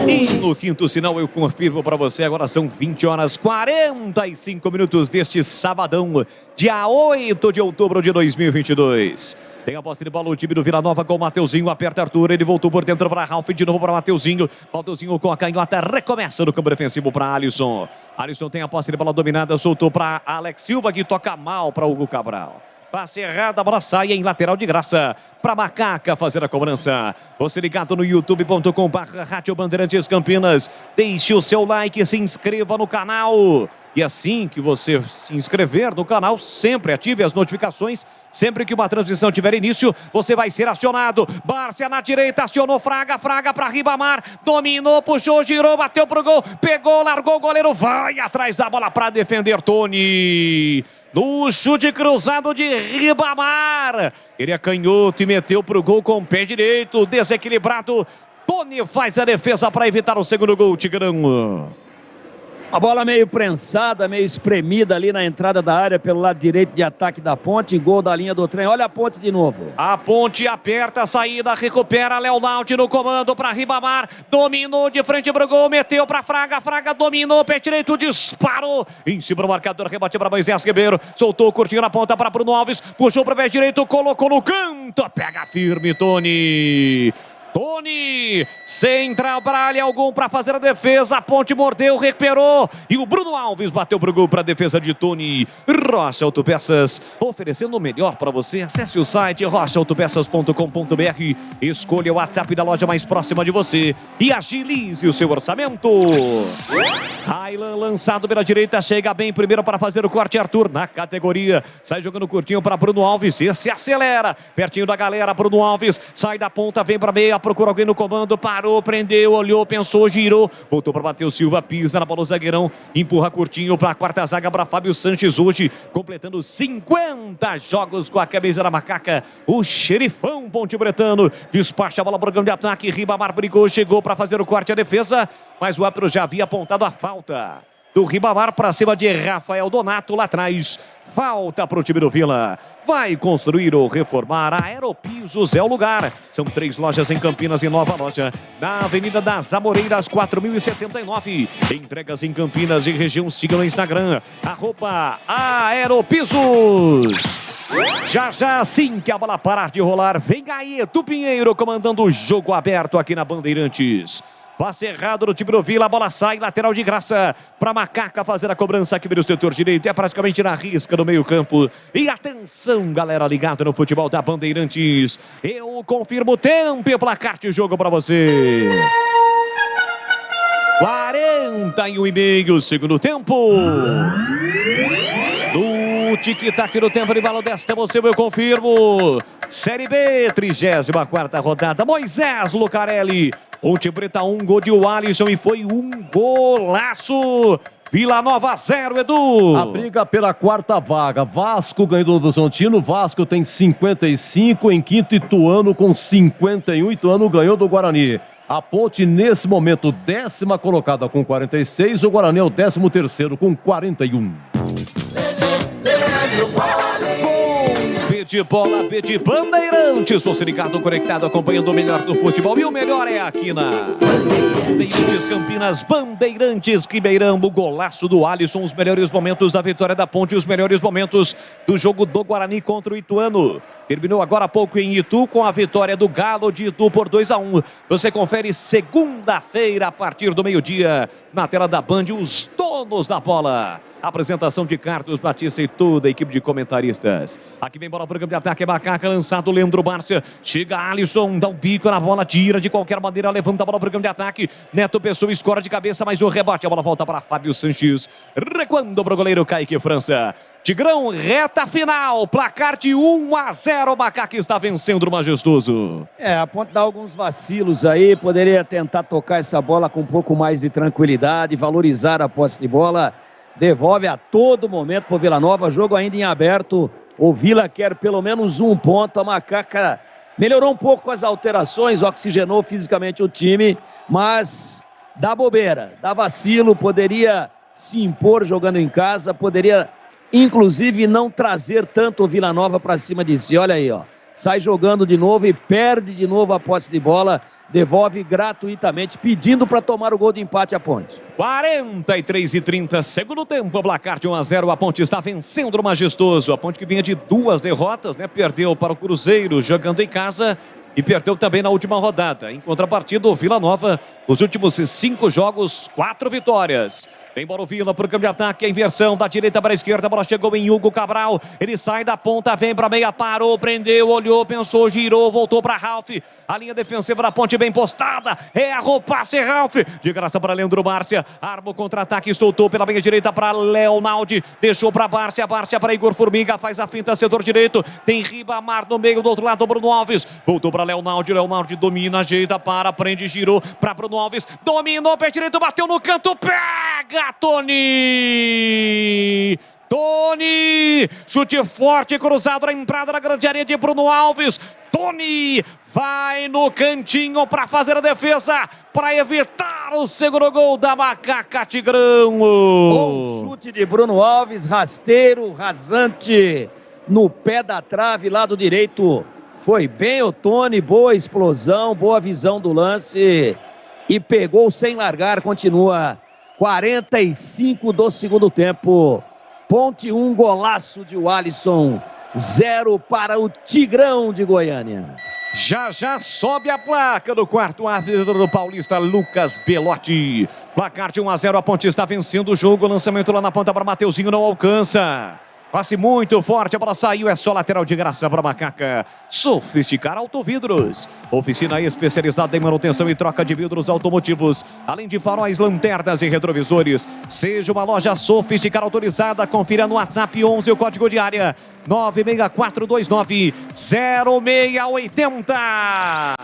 E no quinto sinal eu confirmo para você, agora são 20 horas 45 minutos deste sabadão, dia 8 de outubro de 2022. Tem a posse de bola o time do Vila Nova com o Mateuzinho, aperta Arthur, ele voltou por dentro para Ralf, de novo para Mateuzinho. Mateuzinho com a canhota, recomeça no campo defensivo para Alisson. Alisson tem a posse de bola dominada, soltou para Alex Silva, que toca mal para Hugo Cabral. Passe errado, a bola sai em lateral de graça para Macaca fazer a cobrança. Você ligado no youtube.com/Rádio Bandeirantes Campinas. Deixe o seu like, se inscreva no canal. E assim que você se inscrever no canal, sempre ative as notificações. Sempre que uma transmissão tiver início, você vai ser acionado. Bárcia na direita, acionou Fraga, Fraga para Ribamar. Dominou, puxou, girou, bateu pro gol. Pegou, largou o goleiro, vai atrás da bola para defender Tony. No chute cruzado de Ribamar. Ele é canhoto e meteu pro gol com o pé direito. Desequilibrado. Tony faz a defesa para evitar o segundo gol, Tigrão. A bola meio prensada, meio espremida ali na entrada da área pelo lado direito de ataque da Ponte. Gol da linha do trem. Olha a Ponte de novo. A Ponte aperta a saída, recupera Leonaldi no comando para Ribamar. Dominou de frente pro gol, meteu para Fraga. Fraga dominou, pé direito, disparou. Em cima do marcador, rebate para Moisés Ribeiro. Soltou, curtinho na ponta para Bruno Alves. Puxou para o pé direito, colocou no canto. Pega firme, Tony. Tony, central para área, algum para fazer a defesa, a Ponte mordeu, recuperou e o Bruno Alves bateu pro gol para a defesa de Tony. Rocha Autopeças, oferecendo o melhor para você. Acesse o site rochaautopeças.com.br, escolha o WhatsApp da loja mais próxima de você e agilize o seu orçamento. Raylan lançado pela direita, chega bem primeiro para fazer o corte, Arthur na categoria, sai jogando curtinho para Bruno Alves, esse acelera, pertinho da galera, Bruno Alves, sai da ponta, vem para meia, procura alguém no comando, parou, prendeu, olhou, pensou, girou, voltou para Matheus Silva, pisa na bola o zagueirão, empurra curtinho para a quarta zaga para Fábio Sanches, hoje completando 50 jogos com a camisa da macaca, o xerifão ponte-bretano, despacha a bola para o campo de ataque, Ribamar brigou, chegou para fazer o corte, a defesa, mas o árbitro já havia apontado a falta do Ribamar para cima de Rafael Donato lá atrás, falta para o time do Vila. Vai construir ou reformar, a Aeropisos é o lugar. São 3 lojas em Campinas e nova loja na Avenida das Amoreiras, 4079. Entregas em Campinas e região, siga no Instagram, @Aeropisos. Já assim que a bola parar de rolar, vem Gaeto Pinheiro comandando o jogo aberto aqui na Bandeirantes. Passe errado no time do Vila, a bola sai, lateral de graça para Macaca fazer a cobrança aqui pelo setor direito, é praticamente na risca no meio campo. E atenção, galera ligada no futebol da Bandeirantes, eu confirmo o tempo e o placar de jogo para você. 41,5 segundo tempo. No tic-tac do tempo de bala desta, você eu confirmo. Série B, 34ª rodada, Moisés Lucarelli. Ponte Preta 1, gol de Alisson e foi um golaço. Vila Nova 0, Edu. A briga pela quarta vaga. Vasco ganhou do Novo Horizontino. Vasco tem 55, em quinto Ituano com 51. Ituano ganhou do Guarani. A Ponte nesse momento 10ª colocada com 46. O Guarani é o 13º com 41. De bola, B de Bandeirantes, você ligado, conectado, acompanhando o melhor do futebol, e o melhor é aqui na Bandeirantes Campinas, Bandeirantes Ribeirão, o golaço do Alisson, os melhores momentos da vitória da Ponte, os melhores momentos do jogo do Guarani contra o Ituano. Terminou agora há pouco em Itu com a vitória do Galo de Itu por 2-1. Você confere segunda-feira a partir do meio-dia na tela da Band, os donos da bola. Apresentação de Carlos Batista e toda a equipe de comentaristas. Aqui vem bola para o campo de ataque, é Macaca, lançado Leandro Bárcia. Chega Alisson, dá um bico na bola, tira de qualquer maneira, levanta a bola para o campo de ataque. Neto Pessoa escora de cabeça, mas o rebote, a bola volta para Fábio Sanches. Recuando para o goleiro Kaique França. Tigrão, reta final, placar de 1-0, o Macaca está vencendo o Majestoso. A Ponte dá alguns vacilos aí, poderia tentar tocar essa bola com um pouco mais de tranquilidade, valorizar a posse de bola. Devolve a todo momento para o Vila Nova, jogo ainda em aberto, o Vila quer pelo menos um ponto, a Macaca melhorou um pouco com as alterações, oxigenou fisicamente o time, mas dá bobeira, dá vacilo, poderia se impor jogando em casa, poderia inclusive não trazer tanto o Vila Nova para cima de si, olha aí, ó, sai jogando de novo e perde de novo a posse de bola, devolve gratuitamente, pedindo para tomar o gol de empate a Ponte. 43:30, segundo tempo, placar de 1-0, a Ponte está vencendo o Majestoso. A Ponte que vinha de 2 derrotas, né? Perdeu para o Cruzeiro jogando em casa e perdeu também na última rodada. Em contrapartida, o Vila Nova, nos últimos 5 jogos, 4 vitórias. Vem bola o Vila para o campo de ataque, a inversão da direita para a esquerda, a bola chegou em Hugo Cabral, ele sai da ponta, vem para a meia, parou, prendeu, olhou, pensou, girou, voltou para Ralf, a linha defensiva da Ponte bem postada, errou, passe Ralf, de graça para Leandro Bárcia, arma o contra-ataque, soltou pela meia direita para Leonaldi, deixou para Bárcia, Bárcia para Igor Formiga, faz a finta, setor direito, tem Ribamar no meio, do outro lado, Bruno Alves, voltou para Leonaldi, Leonaldi domina, ajeita, para, prende, girou para Bruno Alves, dominou, pé direito, bateu no canto, pega! Tony! Tony, chute forte, cruzado na entrada da grande área de Bruno Alves. Tony vai no cantinho para fazer a defesa, para evitar o segundo gol da Macaca Tigrão. Bom chute de Bruno Alves, rasteiro, rasante, no pé da trave, lado direito. Foi bem o Tony, boa explosão, boa visão do lance. E pegou sem largar, continua 45 do segundo tempo. Ponte 1, golaço de Alisson, 0 para o Tigrão de Goiânia. Já sobe a placa do quarto árbitro do Paulista, Lucas Belotti. Placar de 1-0, a Ponte está vencendo o jogo. Lançamento lá na ponta para Mateuzinho, não alcança. Passe muito forte, a bola saiu, é só lateral de graça para a Macaca. Sofisticar Autovidros. Oficina especializada em manutenção e troca de vidros automotivos, além de faróis, lanternas e retrovisores. Seja uma loja Sofisticar autorizada, confira no WhatsApp 11 o código de área 964290680.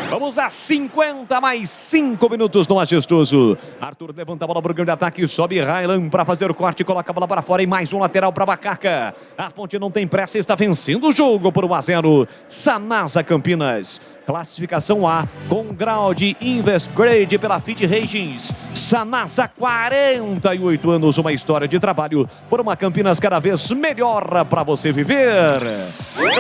Vamos a 50 mais 5 minutos no Majestoso. Arthur levanta a bola para o grande ataque, sobe Raylan para fazer o corte, coloca a bola para fora e mais um lateral para a Macaca. A Ponte não tem pressa, está vencendo o jogo por 1-0. Sanasa Campinas. Classificação A com grau de Invest Grade pela Fit Ratings. Sanasa, 48 anos, uma história de trabalho por uma Campinas cada vez melhor para você viver.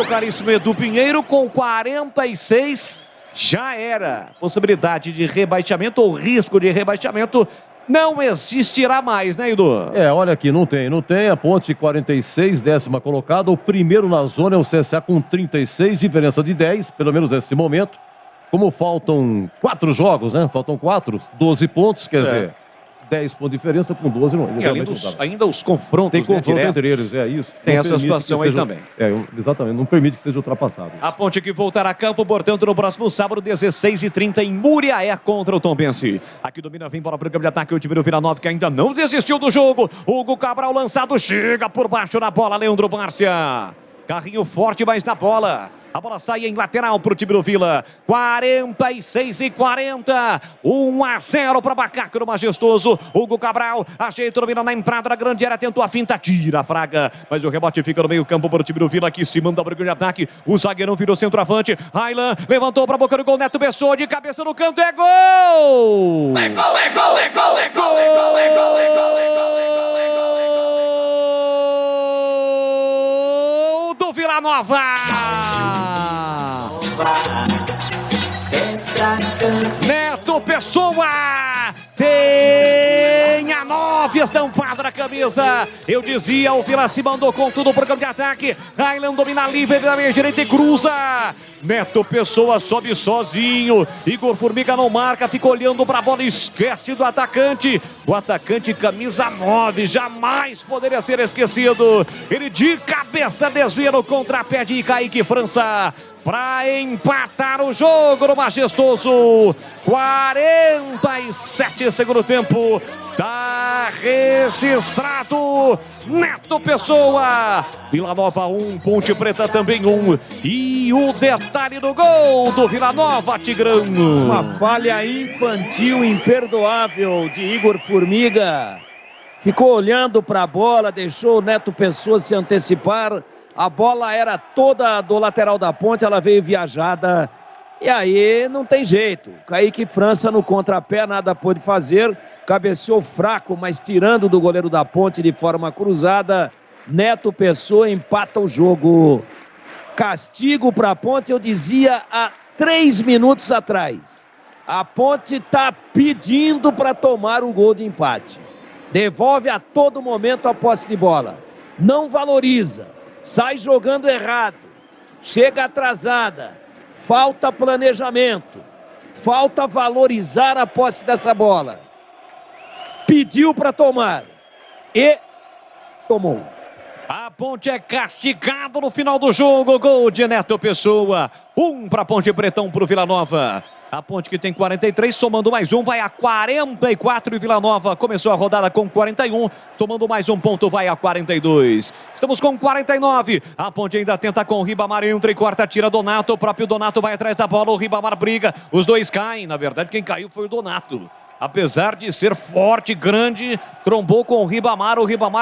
O caríssimo Edu Pinheiro com 46. Já era. Possibilidade de rebaixamento ou risco de rebaixamento não existirá mais, né, Edu? Olha aqui, não tem. A Ponte 46, 10ª colocada. O primeiro na zona é o CSA com 36, diferença de 10, pelo menos nesse momento. Como faltam 4 jogos, né? Faltam 4, 12 pontos, quer dizer... 10 pontos de diferença com 12 não. E ainda os confrontos, tem confronto entre eles, isso. Tem essa situação aí também. Exatamente, não permite que seja ultrapassado. A Ponte que voltará a campo, portanto, no próximo sábado, 16h30, em Muriaé, contra o Tombense. Aqui domina, vem bola para o campo de ataque, o time do Vila Nova, que ainda não desistiu do jogo. Hugo Cabral lançado, chega por baixo na bola, Leandro Márcia. Carrinho forte, mas na bola. A bola sai em lateral para o time do Vila. 46-40. 1-0 para Macaca no Majestoso. Hugo Cabral ajeita, domina na entrada da grande área. Tentou a finta, tira a Fraga. Mas o rebote fica no meio campo para o time do Vila. Aqui se manda para o grande ataque. O zagueirão virou centroavante. Raylan levantou para a boca do gol. Neto Pessoa de cabeça no canto. É gol! É gol, é gol, é gol, é gol, é gol, é gol, é gol, é gol, é gol. Do Vila Nova! Neto Pessoa tem a 9 estampada na camisa. Eu dizia, o Vila se mandou com tudo pro campo de ataque. Raylan domina livre pela meia direita e cruza. Neto Pessoa sobe sozinho. Igor Formiga não marca, fica olhando pra bola, esquece do atacante. O atacante camisa 9 jamais poderia ser esquecido. Ele de cabeça desvia no contrapé de Kaique França para empatar o jogo no Majestoso. 47 segundo tempo. Tá registrado Neto Pessoa. Vila Nova 1, Ponte Preta também 1. E o detalhe do gol do Vila Nova, Tigrão. Uma falha infantil imperdoável de Igor Formiga. Ficou olhando para a bola, deixou o Neto Pessoa se antecipar. A bola era toda do lateral da Ponte, ela veio viajada. E aí não tem jeito. Kaique França no contrapé, nada pôde fazer. Cabeceou fraco, mas tirando do goleiro da Ponte de forma cruzada. Neto Pessoa empata o jogo. Castigo para a Ponte, eu dizia há 3 minutos atrás. A Ponte está pedindo para tomar um gol de empate. Devolve a todo momento a posse de bola. Não valoriza. Sai jogando errado. Chega atrasada. Falta planejamento. Falta valorizar a posse dessa bola. Pediu para tomar. E tomou. A Ponte é castigado no final do jogo. Gol de Neto Pessoa. 1 para Ponte Preta, 1 para o Vila Nova. A Ponte que tem 43, somando mais um, vai a 44. E Vila Nova começou a rodada com 41, somando mais um ponto, vai a 42. Estamos com 49. A Ponte ainda tenta com o Ribamar, entra e corta, tira Donato. O próprio Donato vai atrás da bola, o Ribamar briga. Os dois caem, na verdade quem caiu foi o Donato. apesar de ser forte, grande, trombou com o Ribamar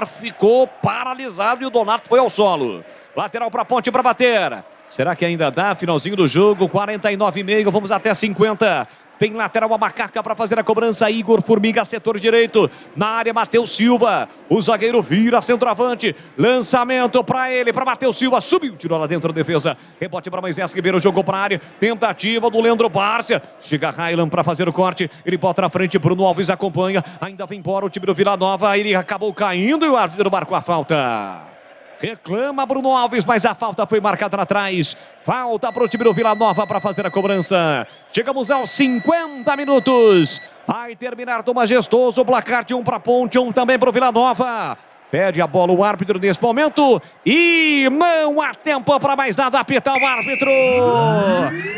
ficou paralisado e o Donato foi ao solo. Lateral para Ponte para bater. Será que ainda dá? Finalzinho do jogo, 49,5, vamos até 50. Tem lateral a Macaca para fazer a cobrança. Igor Formiga, setor direito. Na área, Matheus Silva. O zagueiro vira centroavante. Lançamento para ele, para Matheus Silva. Subiu, tirou lá dentro da defesa. Rebote para Moisés Ribeiro, jogou para a área. Tentativa do Leandro Bárcia. Chega Raylan para fazer o corte. Ele bota na frente, Bruno Alves acompanha. Ainda vem embora o time do Vila Nova. Ele acabou caindo e o árbitro marcou a falta. Reclama Bruno Alves, mas a falta foi marcada lá atrás. Falta para o time do Vila Nova para fazer a cobrança. Chegamos aos 50 minutos. Vai terminar do Majestoso. Placar de 1 para Ponte, 1 também para o Vila Nova. Pede a bola o árbitro nesse momento. E não há tempo para mais nada. Apitar o árbitro.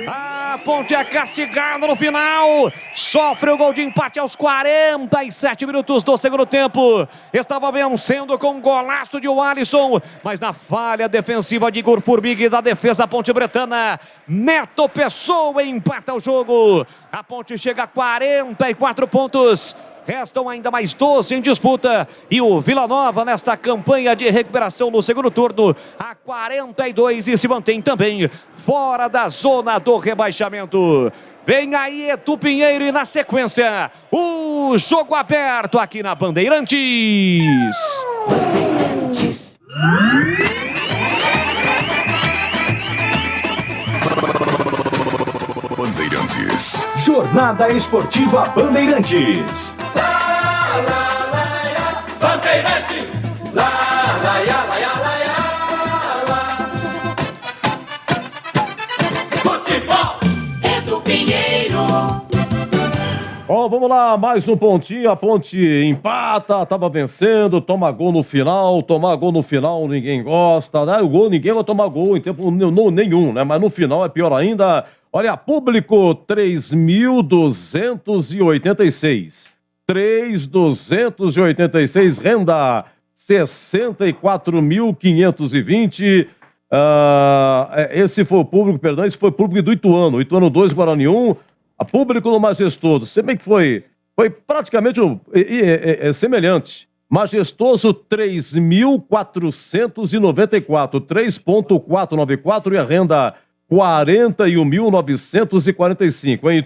A Ponte é castigada no final. Sofre o gol de empate aos 47 minutos do segundo tempo. Estava vencendo com um golaço de Alisson. Mas na falha defensiva de Igor Formiga e da defesa Ponte Bretana, Neto Pessoa empata o jogo. A Ponte chega a 44 pontos. Restam ainda mais 12 em disputa. E o Vila Nova nesta campanha de recuperação no segundo turno a 42 e se mantém também fora da zona do rebaixamento. Vem aí Edu Pinheiro e na sequência o jogo aberto aqui na Bandeirantes. Bandeirantes. Bandeirantes. Jornada Esportiva Bandeirantes. Bandeirantes. Futebol Edu Pinheiro. Bom, vamos lá, mais um pontinho. A Ponte empata, estava vencendo, toma gol no final. Tomar gol no final ninguém gosta, né? O gol, ninguém vai tomar gol em tempo nenhum, né? Mas no final é pior ainda. Olha, público 3.286. 3.286, renda 64.520. Esse foi o público, perdão, esse foi o público do Ituano. Ituano 2, Guarani 1. A público no Majestoso. Se bem que foi praticamente semelhante. Majestoso 3.494, 3.494 e a renda 41.945. Em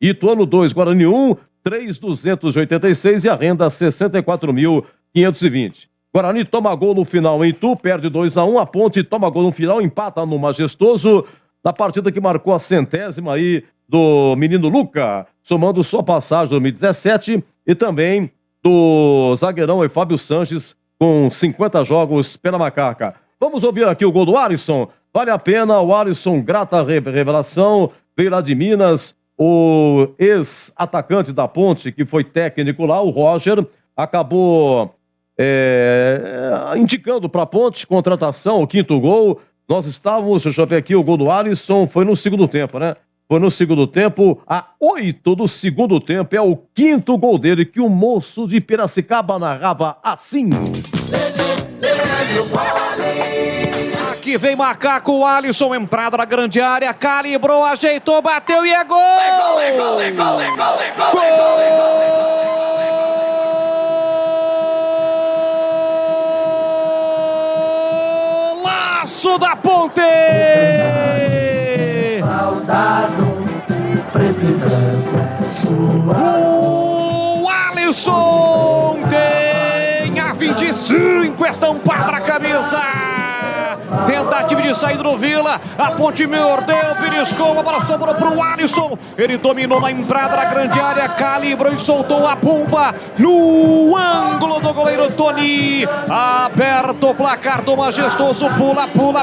Ituano 2, Guarani 1, 3.286 e a renda 64.520. Guarani toma gol no final em Itu, perde 2-1. A Ponte toma gol no final, empata no Majestoso. Na partida que marcou a 100ª aí do menino Luca, somando sua passagem 2017 e também do zagueirão e Fábio Sanches com 50 jogos pela Macaca. Vamos ouvir aqui o gol do Alisson. Vale a pena, o Alisson, grata revelação, veio lá de Minas, o ex-atacante da Ponte, que foi técnico lá, o Roger, acabou indicando para a Ponte, contratação, o 5º gol. Nós estávamos, deixa eu ver aqui, o gol do Alisson foi no segundo tempo, né? Foi no segundo tempo, a 8 do segundo tempo, é o 5º gol dele, que o moço de Piracicaba narrava assim. Aqui vem Macaco, o Alisson, entrada na grande área, calibrou, ajeitou, bateu e é gol! É gol! Golaço da Ponte! O Alisson tem a 25 estampada na camisa. Tentativa de saída do Vila. A Ponte mordeu, beliscou, a bola sobrou pro Alisson. Ele dominou na entrada da grande área, calibrou e soltou a bomba no ângulo do goleiro Tony. Aberto o placar do Majestoso.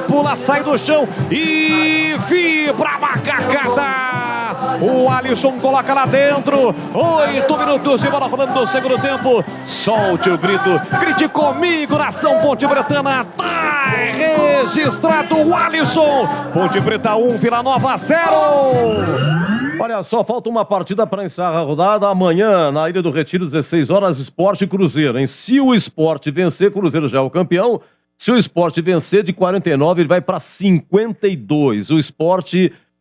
Pula, sai do chão e vibra a macacada. O Alisson coloca lá dentro. 8 minutos de bola rolando no segundo tempo. Solte o grito. Grite comigo, nação Ponte Bretana. Tá registrado o Alisson. Ponte Preta 1, Vila Nova 0. Olha só, falta uma partida para encerrar a rodada. Amanhã, na Ilha do Retiro, 16 horas, Sport e Cruzeiro, hein? Se o Sport vencer, Cruzeiro já é o campeão. Se o Sport vencer de 49, ele vai para 52. O Sport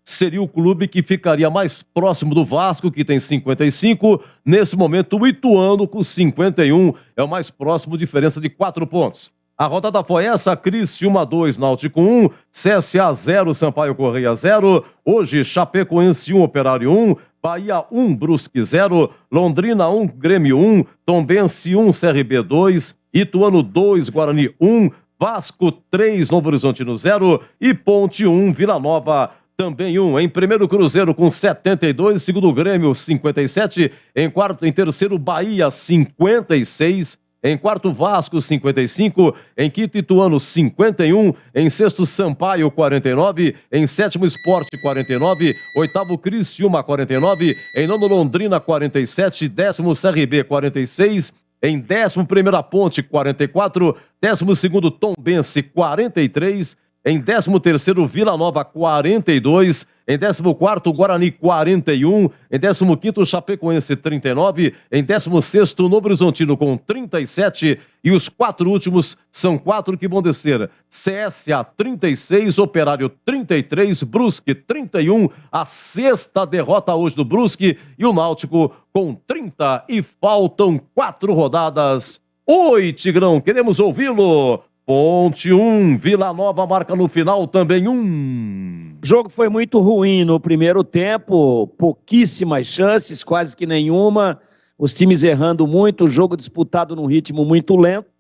seria o clube que ficaria mais próximo do Vasco, que tem 55. Nesse momento, o Ituano, com 51, é o mais próximo, diferença de 4 pontos. A rodada foi essa: Criciúma 2, Náutico 1, CSA 0, Sampaio Correia 0. Hoje, Chapecoense 1, Operário 1, Bahia 1, Brusque 0, Londrina 1, Grêmio 1, Tombense 1, CRB 2, Ituano 2, Guarani 1, Vasco 3, Novo Horizontino 0 e Ponte 1, Vila Nova também 1. Em primeiro, Cruzeiro com 72, segundo, Grêmio 57, em terceiro, Bahia 56, em quarto, Vasco 55, em quinto, Ituano 51, em sexto, Sampaio 49, em sétimo, Sport 49, oitavo, Criciúma 49, em nono, Londrina 47, décimo, CRB 46, em 11º, Ponte 44, 12º, Tombense 43, em 13º, Vila Nova 42, em 14º, Guarani 41, em 15º, Chapecoense 39, em 16º, Novo Horizontino com 37 e os 4 últimos são 4 que vão descer: CSA 36, Operário 33, Brusque 31, a 6ª derrota hoje do Brusque, e o Náutico com 30 e faltam 4 rodadas. Oi, Tigrão, queremos ouvi-lo. Ponte 1, Vila Nova marca no final também 1. O jogo foi muito ruim no primeiro tempo, pouquíssimas chances, quase que nenhuma, os times errando muito, o jogo disputado num ritmo muito lento.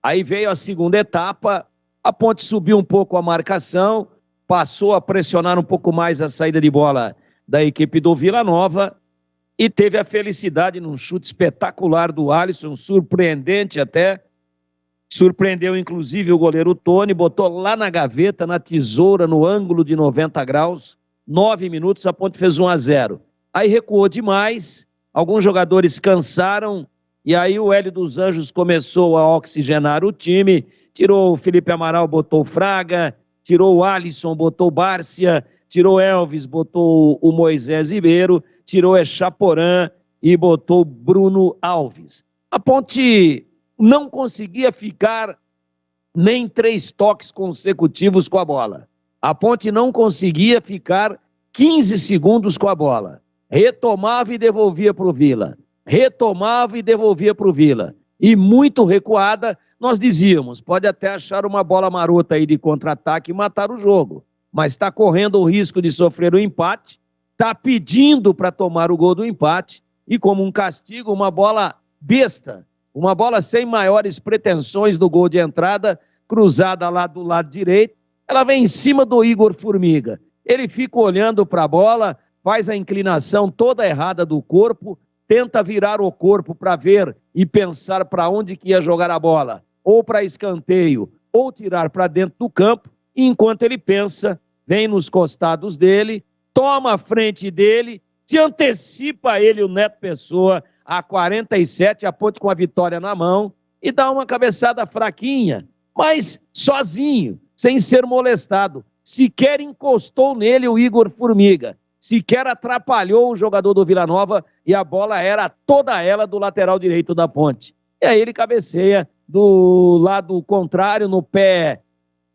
Aí veio a segunda etapa, a Ponte subiu um pouco a marcação, passou a pressionar um pouco mais a saída de bola da equipe do Vila Nova e teve a felicidade num chute espetacular do Alisson, surpreendente até. Surpreendeu, inclusive, o goleiro Tony, botou lá na gaveta, na tesoura, no ângulo de 90 graus. 9 minutos, a Ponte fez 1-0. Aí recuou demais, alguns jogadores cansaram, e aí o Hélio dos Anjos começou a oxigenar o time, tirou o Felipe Amaral, botou o Fraga, tirou o Alisson, botou o Bárcia, tirou o Elvis, botou o Moisés Ribeiro, tirou o Echaporã e botou o Bruno Alves. A Ponte não conseguia ficar nem 3 toques consecutivos com a bola. A Ponte não conseguia ficar 15 segundos com a bola. Retomava e devolvia para o Vila. Retomava e devolvia para o Vila. E muito recuada, nós dizíamos, pode até achar uma bola marota aí de contra-ataque e matar o jogo, mas está correndo o risco de sofrer o empate, está pedindo para tomar o gol do empate, e como um castigo, uma bola besta, uma bola sem maiores pretensões do gol de entrada, cruzada lá do lado direito, ela vem em cima do Igor Formiga. Ele fica olhando para a bola, faz a inclinação toda errada do corpo, tenta virar o corpo para ver e pensar para onde que ia jogar a bola, ou para escanteio, ou tirar para dentro do campo, e enquanto ele pensa, vem nos costados dele, toma a frente dele, se antecipa a ele o Neto Pessoa, a 47, a Ponte com a vitória na mão, e dá uma cabeçada fraquinha, mas sozinho, sem ser molestado. Sequer encostou nele o Igor Formiga, sequer atrapalhou o jogador do Vila Nova, e a bola era toda ela do lateral direito da Ponte. E aí ele cabeceia do lado contrário, no pé,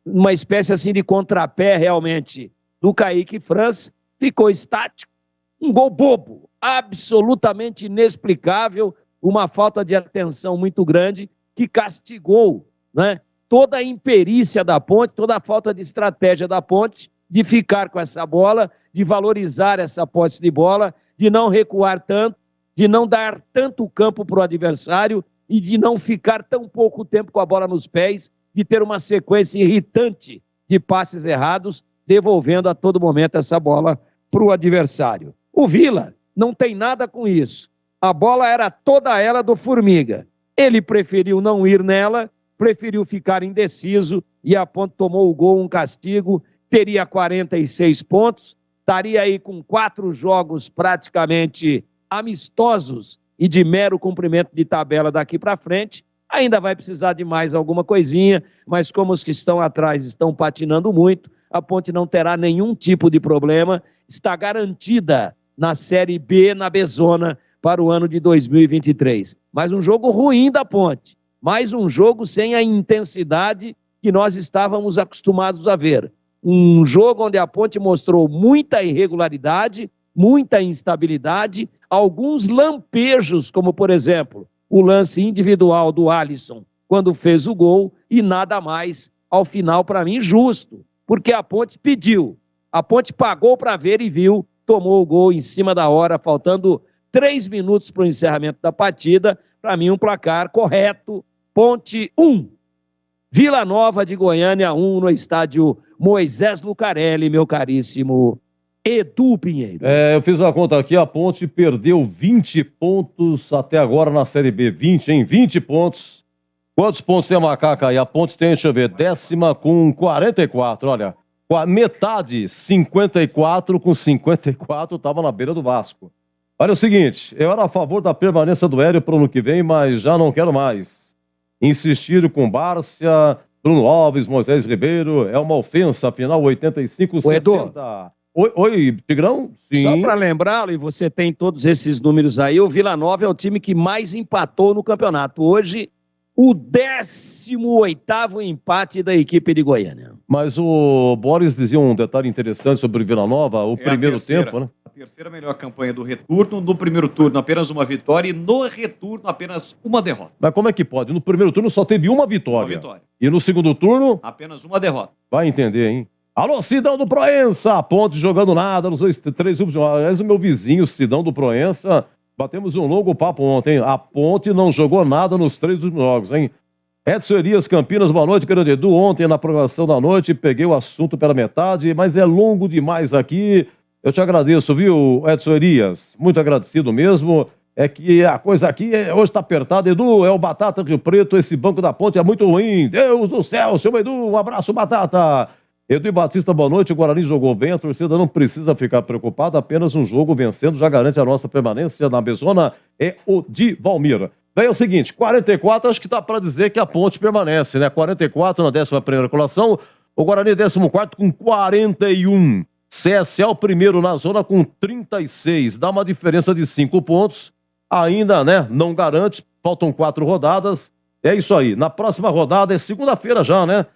uma espécie assim de contrapé realmente do Kaique França, ficou estático, um gol bobo, absolutamente inexplicável, uma falta de atenção muito grande que castigou, né, toda a imperícia da Ponte, toda a falta de estratégia da Ponte de ficar com essa bola, de valorizar essa posse de bola, de não recuar tanto, de não dar tanto campo para o adversário e de não ficar tão pouco tempo com a bola nos pés, de ter uma sequência irritante de passes errados, devolvendo a todo momento essa bola para o adversário. O Vila não tem nada com isso. A bola era toda ela do Formiga. Ele preferiu não ir nela, preferiu ficar indeciso e a Ponte tomou o gol, um castigo, teria 46 pontos, estaria aí com 4 jogos praticamente amistosos e de mero cumprimento de tabela daqui para frente. Ainda vai precisar de mais alguma coisinha, mas como os que estão atrás estão patinando muito, a Ponte não terá nenhum tipo de problema, está garantida na Série B, na Bezona, para o ano de 2023. Mas um jogo ruim da Ponte, mais um jogo sem a intensidade que nós estávamos acostumados a ver. Um jogo onde a Ponte mostrou muita irregularidade, muita instabilidade, alguns lampejos, como por exemplo, o lance individual do Alisson, quando fez o gol, e nada mais, ao final, para mim, justo, porque a Ponte pediu, a Ponte pagou para ver e viu, tomou o gol em cima da hora, faltando 3 minutos para o encerramento da partida. Para mim, um placar correto. Ponte 1, Vila Nova de Goiânia 1, no estádio Moisés Lucarelli, meu caríssimo Edu Pinheiro. Eu fiz a conta aqui, a Ponte perdeu 20 pontos até agora na Série B. 20 pontos. Quantos pontos tem a Macaca aí? A Ponte tem, deixa eu ver, 10ª com 44, olha. Metade, 54 com 54, estava na beira do Vasco. Olha o seguinte, eu era a favor da permanência do Hélio para o ano que vem, mas já não quero mais. Insistir com Bárcia, Bruno Alves, Moisés Ribeiro, é uma ofensa, afinal, 85-60. Oi, Tigrão? Sim. Só para lembrá-lo, e você tem todos esses números aí, o Vila Nova é o time que mais empatou no campeonato. Hoje, o 18º empate da equipe de Goiânia. Mas o Boris dizia um detalhe interessante sobre o Vila Nova, o primeiro tempo, né? A terceira melhor campanha do retorno, no primeiro turno apenas uma vitória e no retorno apenas uma derrota. Mas como é que pode? No primeiro turno só teve uma vitória. Uma vitória. E no segundo turno? Apenas uma derrota. Vai entender, hein? Alô, Sidão do Proença, a Ponte jogando nada nos 3 últimos. Aliás, o meu vizinho, Sidão do Proença, batemos um longo papo ontem. A Ponte não jogou nada nos 3 últimos jogos, hein? Edson Elias, Campinas, boa noite, grande Edu. Ontem na programação da noite, peguei o assunto pela metade, mas é longo demais aqui. Eu te agradeço, viu, Edson Elias? Muito agradecido mesmo. É que a coisa aqui hoje está apertada. Edu, é o Batata Rio Preto, esse banco da Ponte é muito ruim. Deus do céu, seu Edu, um abraço, Batata. Edu e Batista, boa noite. O Guarani jogou bem, a torcida não precisa ficar preocupada, apenas um jogo vencendo já garante a nossa permanência na Bezona. É o de Valmir. Bem, é o seguinte, 44, acho que dá para dizer que a Ponte permanece, né? 44 na 11ª colação, o Guarani 14º com 41. CSA o primeiro na zona com 36, dá uma diferença de 5 pontos. Ainda, né, não garante, faltam 4 rodadas. É isso aí, na próxima rodada é segunda-feira já, né?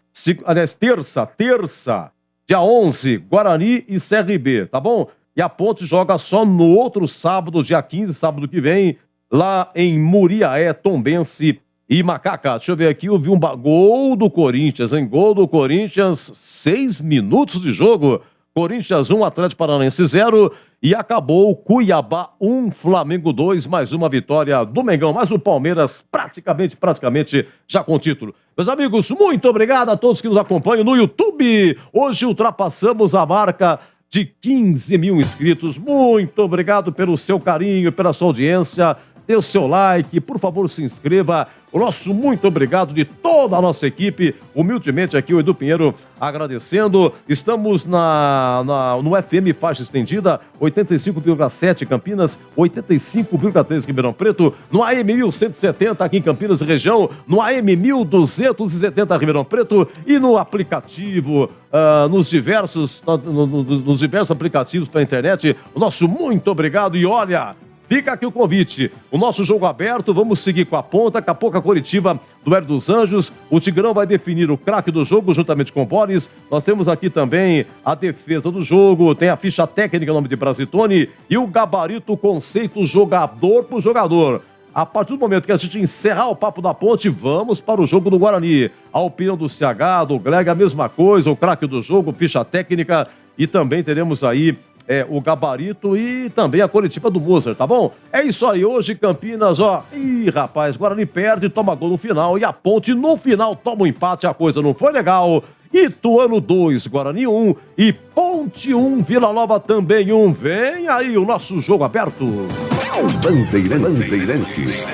Aliás, terça, dia 11, Guarani e CRB, tá bom? E a Ponte joga só no outro sábado, dia 15, sábado que vem, lá em Muriaé, Tombense e Macaca. Deixa eu ver aqui, eu vi um gol do Corinthians, hein? Gol do Corinthians, 6 minutos de jogo. Corinthians 1, Atlético Paranaense 0 e acabou Cuiabá 1, Flamengo 2, mais uma vitória do Mengão, mas o Palmeiras praticamente já com o título. Meus amigos, muito obrigado a todos que nos acompanham no YouTube. Hoje ultrapassamos a marca de 15 mil inscritos. Muito obrigado pelo seu carinho, pela sua audiência. Dê o seu like, por favor, se inscreva. O nosso muito obrigado de toda a nossa equipe. Humildemente aqui o Edu Pinheiro agradecendo. Estamos no FM faixa estendida, 85,7 Campinas, 85,3 Ribeirão Preto, no AM 1170 aqui em Campinas e região, no AM 1270 Ribeirão Preto e no aplicativo, nos diversos aplicativos para a internet. O nosso muito obrigado e olha... Fica aqui o convite, o nosso jogo aberto, vamos seguir com a ponta, daqui a pouco a Coritiba do Hélio dos Anjos, o Tigrão vai definir o craque do jogo juntamente com o Boris, nós temos aqui também a defesa do jogo, tem a ficha técnica, nome de Brasitone, e o gabarito, o conceito jogador por jogador. A partir do momento que a gente encerrar o Papo da Ponte, vamos para o jogo do Guarani. A opinião do CH, do Greg, a mesma coisa, o craque do jogo, ficha técnica, e também teremos aí o gabarito e também a coletiva do Mozart, tá bom? É isso aí, hoje Campinas, ó, ih, rapaz, Guarani perde, toma gol no final e a Ponte no final toma um empate, a coisa não foi legal. Ituano 2, Guarani 1 e Ponte 1, Vila Nova também 1. Vem aí o nosso jogo aberto. Bandeirantes.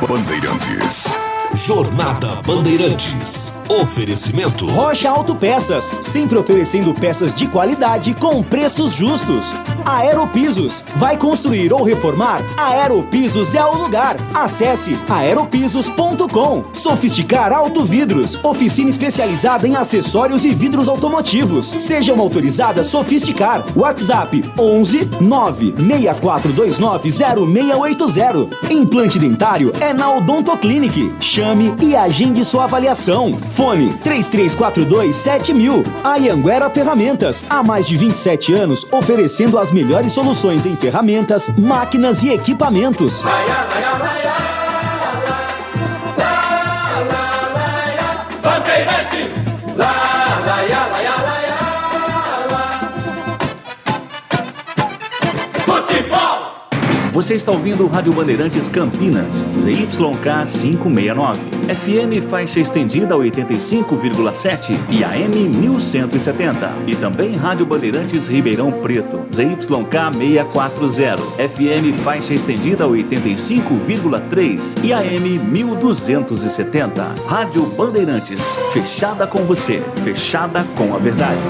Bandeirantes. Jornada Bandeirantes. Oferecimento Rocha Autopeças, sempre oferecendo peças de qualidade com preços justos. Aeropisos. Vai construir ou reformar? Aeropisos é o lugar. Acesse aeropisos.com. Sofisticar Autovidros. Oficina especializada em acessórios e vidros automotivos. Seja uma autorizada Sofisticar. WhatsApp 11 96429 0680. Implante dentário é na Odontoclinic. Chame e agende sua avaliação. Fone 3342-7000. Anhanguera Ferramentas. Há mais de 27 anos, oferecendo as melhores soluções em ferramentas, máquinas e equipamentos. Bandeirantes, futebol. Você está ouvindo o Rádio Bandeirantes Campinas, ZYK 569, FM faixa estendida 85,7 e AM 1170. E também Rádio Bandeirantes Ribeirão Preto, ZYK 640, FM faixa estendida 85,3 e AM 1270. Rádio Bandeirantes, fechada com você, fechada com a verdade.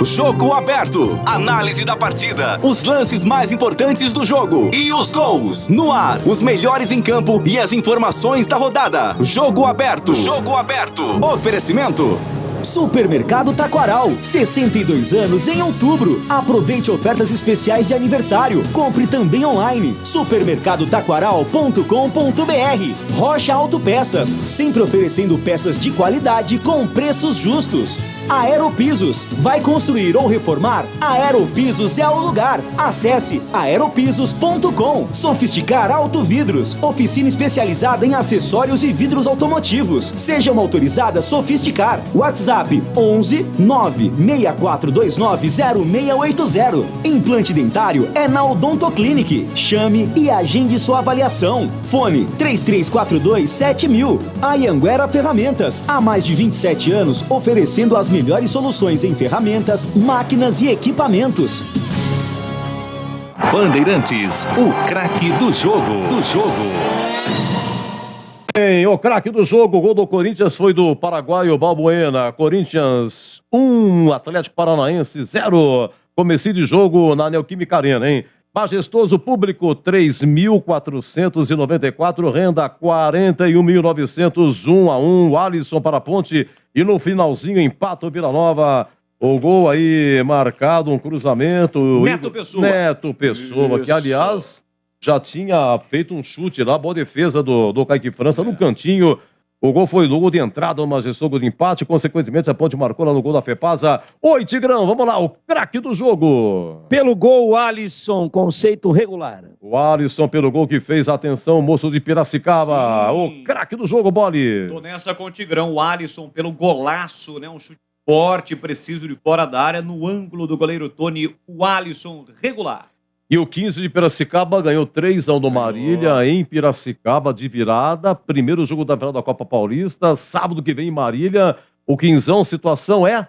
Jogo aberto. Análise da partida. Os lances mais importantes do jogo. E os gols. No ar. Os melhores em campo e as informações da rodada. Jogo aberto. Jogo aberto. Oferecimento. Supermercado Taquaral, 62 anos em outubro. Aproveite ofertas especiais de aniversário. Compre também online. supermercadotaquaral.com.br. Rocha Autopeças, sempre oferecendo peças de qualidade com preços justos. Aeropisos, vai construir ou reformar? Aeropisos é o lugar. Acesse aeropisos.com. Sofisticar Autovidros, oficina especializada em acessórios e vidros automotivos. Seja uma autorizada Sofisticar. WhatsApp 11 96429 0680. Implante dentário é na Odontoclinic. Chame e agende sua avaliação. Fone 3342-7000. Anhanguera Ferramentas, há mais de 27 anos, oferecendo as melhores soluções em ferramentas, máquinas e equipamentos. Bandeirantes, o craque do jogo. O craque do jogo, o gol do Corinthians foi do paraguaio Balbuena. Corinthians 1, Atlético Paranaense 0. Comecinho de jogo na Neoquímica Arena, hein? Majestoso público, 3.494, renda 41.900, 1-1, Alisson para a Ponte e no finalzinho empata o Vila Nova. O gol aí marcado, um cruzamento. Neto Pessoa. Neto Pessoa, que aliás já tinha feito um chute lá, boa defesa do Kaique França no cantinho. O gol foi no gol de entrada, uma gol de empate, consequentemente a Ponte marcou lá no gol da Fepasa. Oi, Tigrão, vamos lá, o craque do jogo. Pelo gol, Alisson, conceito regular. O Alisson pelo gol que fez, atenção, moço de Piracicaba. Sim. O craque do jogo, Bolis. Tô nessa com o Tigrão, o Alisson pelo golaço, né? Um chute forte, preciso de fora da área, no ângulo do goleiro Tony, o Alisson regular. E o 15 de Piracicaba ganhou 3-1 do Marília em Piracicaba de virada. Primeiro jogo da final da Copa Paulista. Sábado que vem em Marília. O 15ão, situação é?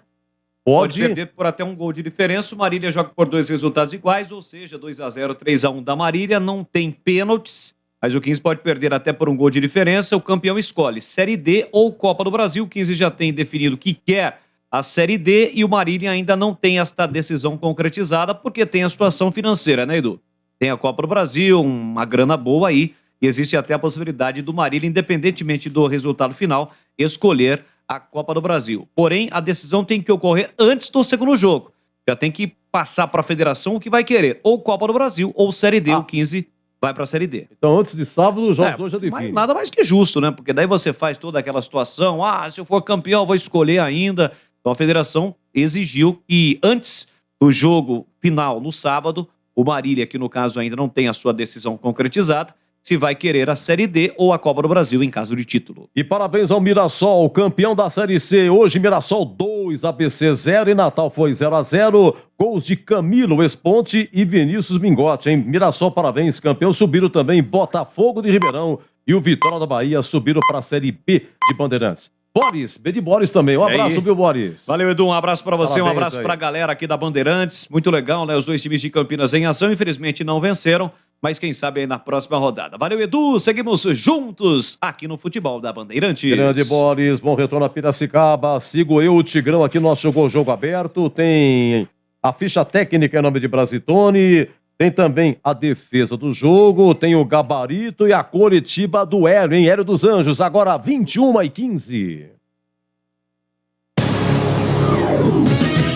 Pode perder por até um gol de diferença. O Marília joga por 2 resultados iguais, ou seja, 2-0, 3-1 da Marília. Não tem pênaltis, mas o 15 pode perder até por um gol de diferença. O campeão escolhe Série D ou Copa do Brasil. O 15 já tem definido que quer a Série D e o Marília ainda não tem esta decisão concretizada porque tem a situação financeira, né, Edu? Tem a Copa do Brasil, uma grana boa aí, e existe até a possibilidade do Marília, independentemente do resultado final, escolher a Copa do Brasil. Porém, a decisão tem que ocorrer antes do segundo jogo. Já tem que passar para a federação o que vai querer, ou Copa do Brasil ou Série D, o 15 vai para a Série D. Então, antes de sábado, os jogos hoje já definem. Nada mais que justo, né? Porque daí você faz toda aquela situação, se eu for campeão, eu vou escolher ainda. Então a federação exigiu que antes do jogo final no sábado, o Marília, que no caso ainda não tem a sua decisão concretizada, se vai querer a Série D ou a Copa do Brasil em caso de título. E parabéns ao Mirassol, campeão da Série C. Hoje Mirassol 2, ABC 0 e Natal foi 0-0. Gols de Camilo Esponte e Vinícius Mingotti, hein? Mirassol, parabéns, campeão. Subiram também Botafogo de Ribeirão e o Vitória da Bahia subiram para a Série B de Bandeirantes. Boris, B de Boris também. Um abraço, viu, Boris? Valeu, Edu. Um abraço pra você, Parabéns, um abraço pra galera aqui da Bandeirantes. Muito legal, né? Os dois times de Campinas em ação. Infelizmente não venceram, mas quem sabe aí na próxima rodada. Valeu, Edu, seguimos juntos aqui no Futebol da Bandeirantes. Grande Boris, bom retorno a Piracicaba. Sigo eu, o Tigrão, aqui no nosso jogo aberto. Tem a ficha técnica em nome de Brasitone. Tem também a defesa do jogo, tem o gabarito e a Coritiba do Hélio, hein? Hélio dos Anjos, agora 21h15.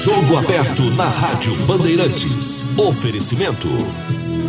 Jogo aberto na Rádio Bandeirantes. Oferecimento.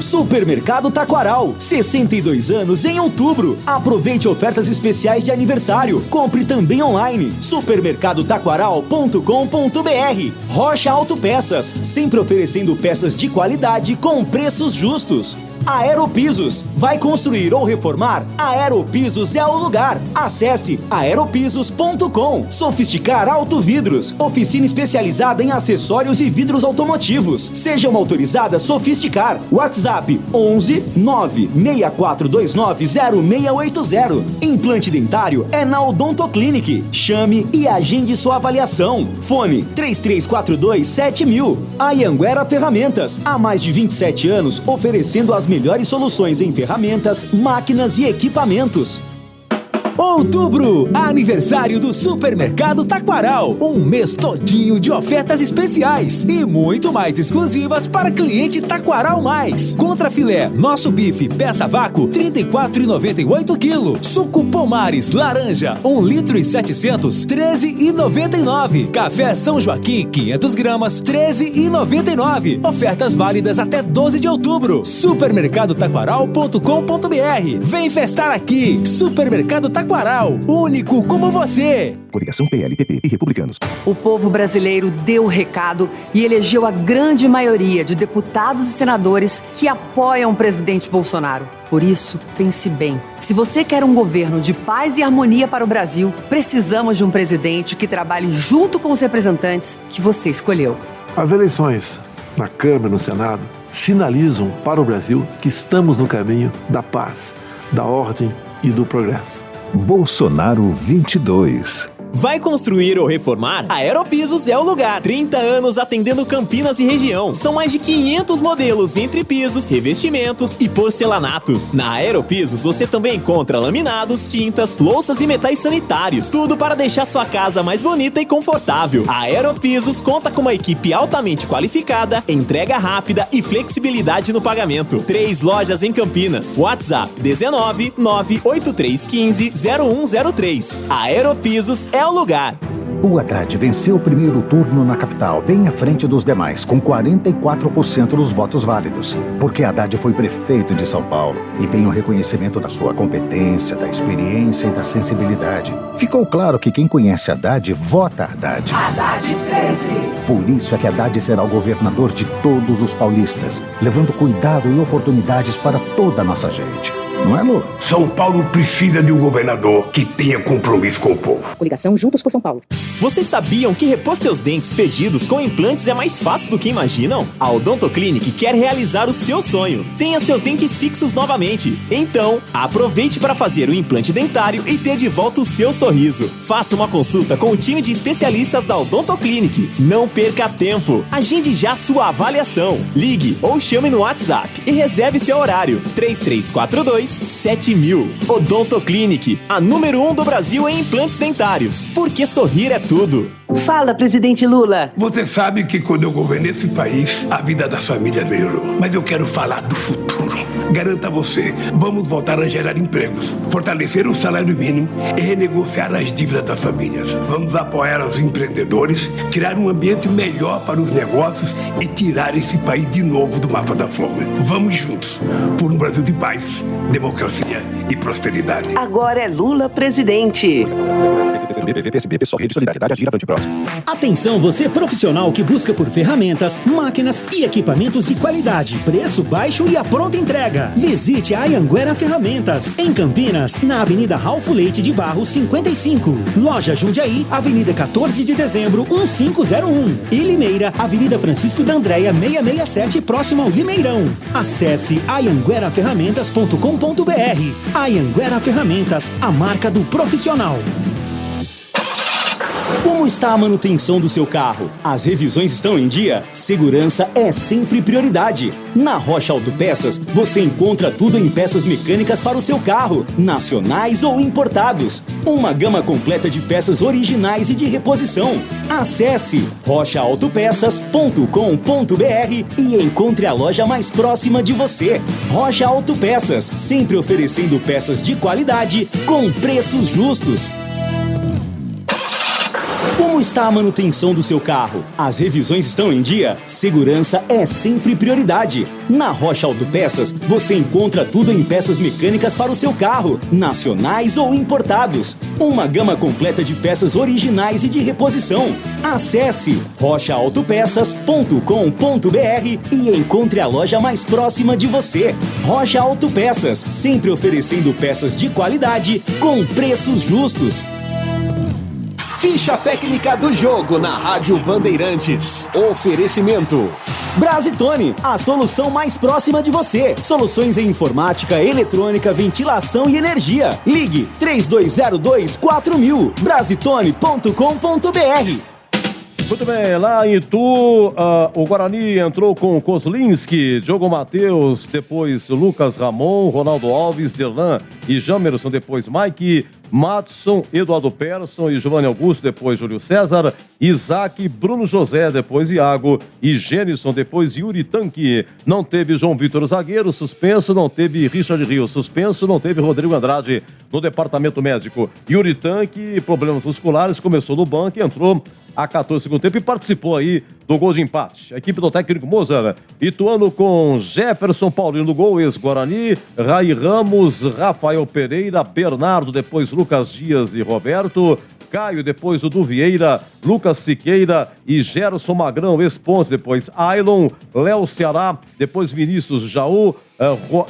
Supermercado Taquaral, 62 anos em outubro. Aproveite ofertas especiais de aniversário. Compre também online. supermercadotaquaral.com.br. Rocha Autopeças, sempre oferecendo peças de qualidade com preços justos. Aeropisos, vai construir ou reformar? Aeropisos é o lugar. Acesse aeropisos.com. Sofisticar Autovidros, oficina especializada em acessórios e vidros automotivos. Seja uma autorizada Sofisticar. WhatsApp 11 96429 0680. Implante dentário é na Odontoclinic. Chame e agende sua avaliação. Fone 3342 7000. Anhanguera Ferramentas, há mais de 27 anos oferecendo as melhores soluções em ferramentas, máquinas e equipamentos. Outubro, aniversário do Supermercado Taquaral. Um mês todinho de ofertas especiais e muito mais exclusivas para cliente Taquaral Mais. Contra filé, nosso bife, peça vácuo, R$ 34,98 kg. Suco Pomares, laranja, 1 litro e 700, R$ 13,99. Café São Joaquim, 500 gramas, R$ 13,99. Ofertas válidas até 12 de outubro. Supermercadotaquaral.com.br. Vem festar aqui. Supermercado Taquaral, único como você. Coligação PLPP e Republicanos. O povo brasileiro deu o recado e elegeu a grande maioria de deputados e senadores que apoiam o presidente Bolsonaro. Por isso, pense bem. Se você quer um governo de paz e harmonia para o Brasil, precisamos de um presidente que trabalhe junto com os representantes que você escolheu. As eleições na Câmara e no Senado sinalizam para o Brasil que estamos no caminho da paz, da ordem e do progresso. Bolsonaro 22. Vai construir ou reformar? A Aeropisos é o lugar. 30 anos atendendo Campinas e região. São mais de 500 modelos entre pisos, revestimentos e porcelanatos. Na Aeropisos você também encontra laminados, tintas, louças e metais sanitários. Tudo para deixar sua casa mais bonita e confortável. A Aeropisos conta com uma equipe altamente qualificada, entrega rápida e flexibilidade no pagamento. 3 lojas em Campinas. WhatsApp 19 98315 0103. A Aeropisos é o lugar. O Haddad venceu o primeiro turno na capital, bem à frente dos demais, com 44% dos votos válidos. Porque Haddad foi prefeito de São Paulo e tem o reconhecimento da sua competência, da experiência e da sensibilidade. Ficou claro que quem conhece Haddad, vota Haddad. Haddad 13. Por isso é que Haddad será o governador de todos os paulistas, levando cuidado e oportunidades para toda a nossa gente. Não é, Lula? São Paulo precisa de um governador que tenha compromisso com o povo. Coligação Juntos por São Paulo. Vocês sabiam que repor seus dentes perdidos com implantes é mais fácil do que imaginam? A Odontoclinic quer realizar o seu sonho. Tenha seus dentes fixos novamente. Então, aproveite para fazer o implante dentário e ter de volta o seu sorriso. Faça uma consulta com o time de especialistas da Odontoclinic. Não perca tempo. Agende já sua avaliação. Ligue ou chame no WhatsApp e reserve seu horário. 3342 7000. Odontoclinic, a número 1 do Brasil em implantes dentários. Porque sorrir é tudo. Fala, presidente Lula. Você sabe que quando eu governei esse país, a vida das famílias melhorou. Mas eu quero falar do futuro. Garanto a você, vamos voltar a gerar empregos, fortalecer o salário mínimo e renegociar as dívidas das famílias. Vamos apoiar os empreendedores, criar um ambiente melhor para os negócios e tirar esse país de novo do mapa da fome. Vamos juntos por um Brasil de paz, democracia e prosperidade. Agora é Lula presidente. PSB, PSOL, Rede Solidariedade, Agir, Avante, Próximo. Atenção você profissional que busca por ferramentas, máquinas e equipamentos de qualidade, preço baixo e a pronta entrega. Visite a Anhanguera Ferramentas, em Campinas, na Avenida Ralfo Leite de Barros 55. Loja Jundiaí, Avenida 14 de Dezembro, 1501. E Limeira, Avenida Francisco D'Andréia, 667, próximo ao Limeirão. Acesse anhangueraferramentas.com.br. Anhanguera Ferramentas, a marca do profissional. Como está a manutenção do seu carro? As revisões estão em dia? Segurança é sempre prioridade. Na Rocha Autopeças, você encontra tudo em peças mecânicas para o seu carro, nacionais ou importados. Uma gama completa de peças originais e de reposição. Acesse rochaautopeças.com.br e encontre a loja mais próxima de você. Rocha Autopeças, sempre oferecendo peças de qualidade com preços justos. Como está a manutenção do seu carro? As revisões estão em dia? Segurança é sempre prioridade. Na Rocha Autopeças, você encontra tudo em peças mecânicas para o seu carro, nacionais ou importados. Uma gama completa de peças originais e de reposição. Acesse rochaautopeças.com.br e encontre a loja mais próxima de você. Rocha Autopeças, sempre oferecendo peças de qualidade com preços justos. Ficha técnica do jogo na Rádio Bandeirantes. Oferecimento Brasitone, a solução mais próxima de você. Soluções em informática, eletrônica, ventilação e energia. Ligue 3202-4000. Brasitone.com.br. Muito bem, lá em Itu, o Guarani entrou com Kozlinski, Diogo Matheus, depois Lucas Ramon, Ronaldo Alves, Derlan e Jamerson, depois Mike, Matson, Eduardo Persson e Giovanni Augusto, depois Júlio César, Isaac, Bruno José, depois Iago e Gênison, depois Yuri Tanque. Não teve João Vitor zagueiro, suspenso, não teve Richard Rios, suspenso, não teve Rodrigo Andrade no departamento médico. Yuri Tanque, problemas musculares, começou no banco e entrou a 14 segundo tempo e participou aí do gol de empate. A equipe do técnico Mozart, Ituano com Jefferson Paulino no gol, ex-Guarani, Rai Ramos, Rafael Pereira, Bernardo, depois Lucas Dias e Roberto, Caio, depois Dudu Vieira, Lucas Siqueira e Gerson Magrão, ex-ponte, depois Ailon, Léo Ceará, depois Vinícius Jaú,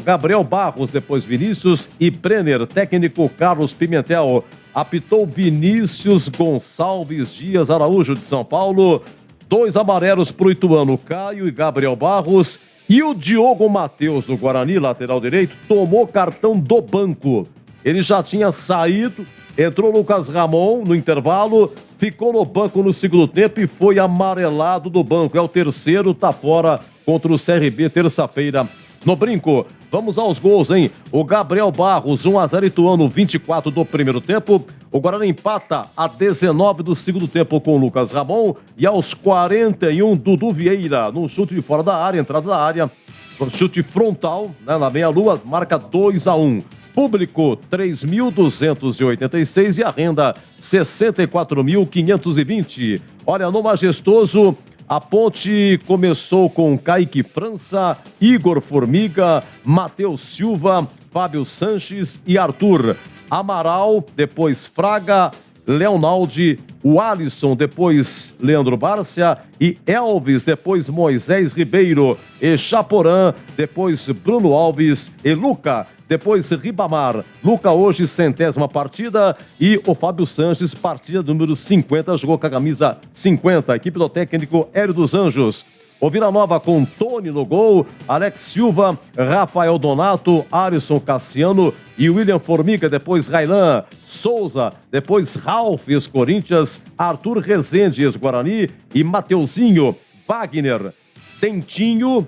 Gabriel Barros, depois Vinícius e Brenner, técnico Carlos Pimentel. Apitou Vinícius Gonçalves Dias Araújo de São Paulo. 2 amarelos para o Ituano, Caio e Gabriel Barros. E o Diogo Matheus do Guarani, lateral direito, tomou cartão do banco. Ele já tinha saído, entrou Lucas Ramon no intervalo, ficou no banco no segundo tempo e foi amarelado do banco. É o terceiro, tá fora contra o CRB terça-feira no Brinco. Vamos aos gols, hein? O Gabriel Barros, 1-0 Ituano, 24 do primeiro tempo. O Guarani empata a 19 do segundo tempo com o Lucas Ramon. E aos 41, Dudu Vieira, num chute de fora da área, entrada da área, chute frontal, né, na meia-lua, marca 2-1. Público, 3.286 e a renda, 64.520. Olha, no Majestoso, a Ponte começou com Kaique França, Igor Formiga, Matheus Silva, Fábio Sanches e Arthur. Amaral, depois Fraga, Leonaldi, o Alisson, depois Leandro Bárcia e Elvis, depois Moisés Ribeiro e Chaporã, depois Bruno Alves e Luca. Depois Ribamar, Luca hoje 100ª partida e o Fábio Sanches, partida número 50, jogou com a camisa 50. A equipe do técnico Hélio dos Anjos. O Vila Nova com Tony no gol, Alex Silva, Rafael Donato, Alisson Cassiano e William Formiga, depois Railan Souza, depois Ralf, ex-Corinthians, Arthur Rezende, ex-Guarani e Mateuzinho, Wagner, Dentinho,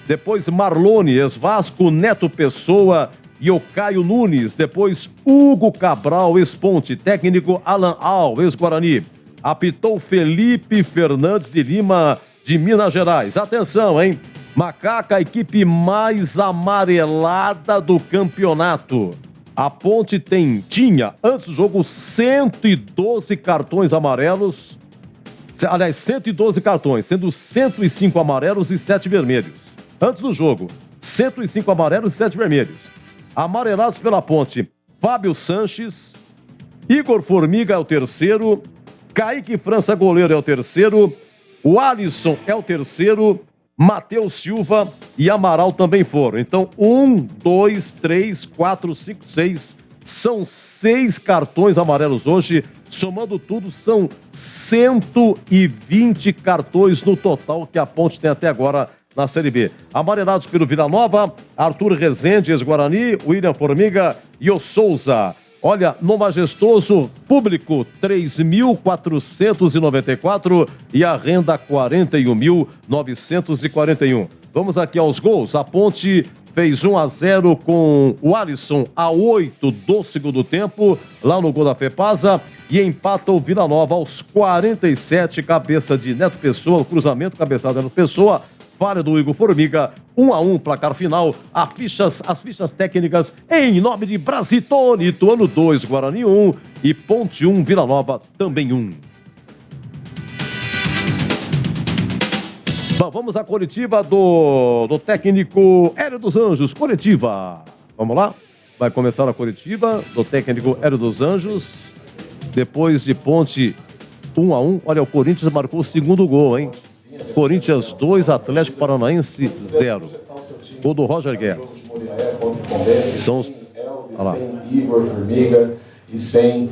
depois Marlone, ex-Vasco, Neto Pessoa e o Caio Nunes, depois Hugo Cabral, ex-Ponte, técnico Alan Al, ex-Guarani. Apitou Felipe Fernandes de Lima, de Minas Gerais. Atenção, hein? Macaca, a equipe mais amarelada do campeonato. A Ponte tinha, antes do jogo, 112 cartões amarelos. Aliás, 112 cartões, sendo 105 amarelos e 7 vermelhos. Antes do jogo, 105 amarelos e 7 vermelhos. Amarelados pela Ponte, Fábio Sanches, Igor Formiga é o terceiro, Kaique França, goleiro, é o terceiro, o Alisson é o terceiro, Matheus Silva e Amaral também foram. Então, 1, 2, 3, 4, 5, 6. São 6 cartões amarelos hoje. Somando tudo, são 120 cartões no total que a Ponte tem até agora na Série B. Amarelados pelo Vila Nova, Arthur Rezende, ex-Guarani, William Formiga e o Souza. Olha, no majestoso público, 3.494 e a renda 41.941. Vamos aqui aos gols. A Ponte fez 1-0 com o Alisson a 8 do segundo tempo, lá no gol da Fepasa, e empata o Vila Nova aos 47, cabeça de Neto Pessoa, cruzamento, cabeçada de Neto Pessoa, falha do Igor Formiga, 1-1, placar final, as fichas técnicas em nome de Brasitone, Ituano 2, Guarani 1 e Ponte 1, Vila Nova também 1. Bom, vamos à coletiva do técnico Hélio dos Anjos, coletiva. Vamos lá? Vai começar a coletiva do técnico Hélio dos Anjos, depois de Ponte 1-1. Olha, o Corinthians marcou o segundo gol, hein? Corinthians 2, Atlético Paranaense 0. Gol do Roger Guedes. São os... Olha lá. Sem Igor Formiga e sem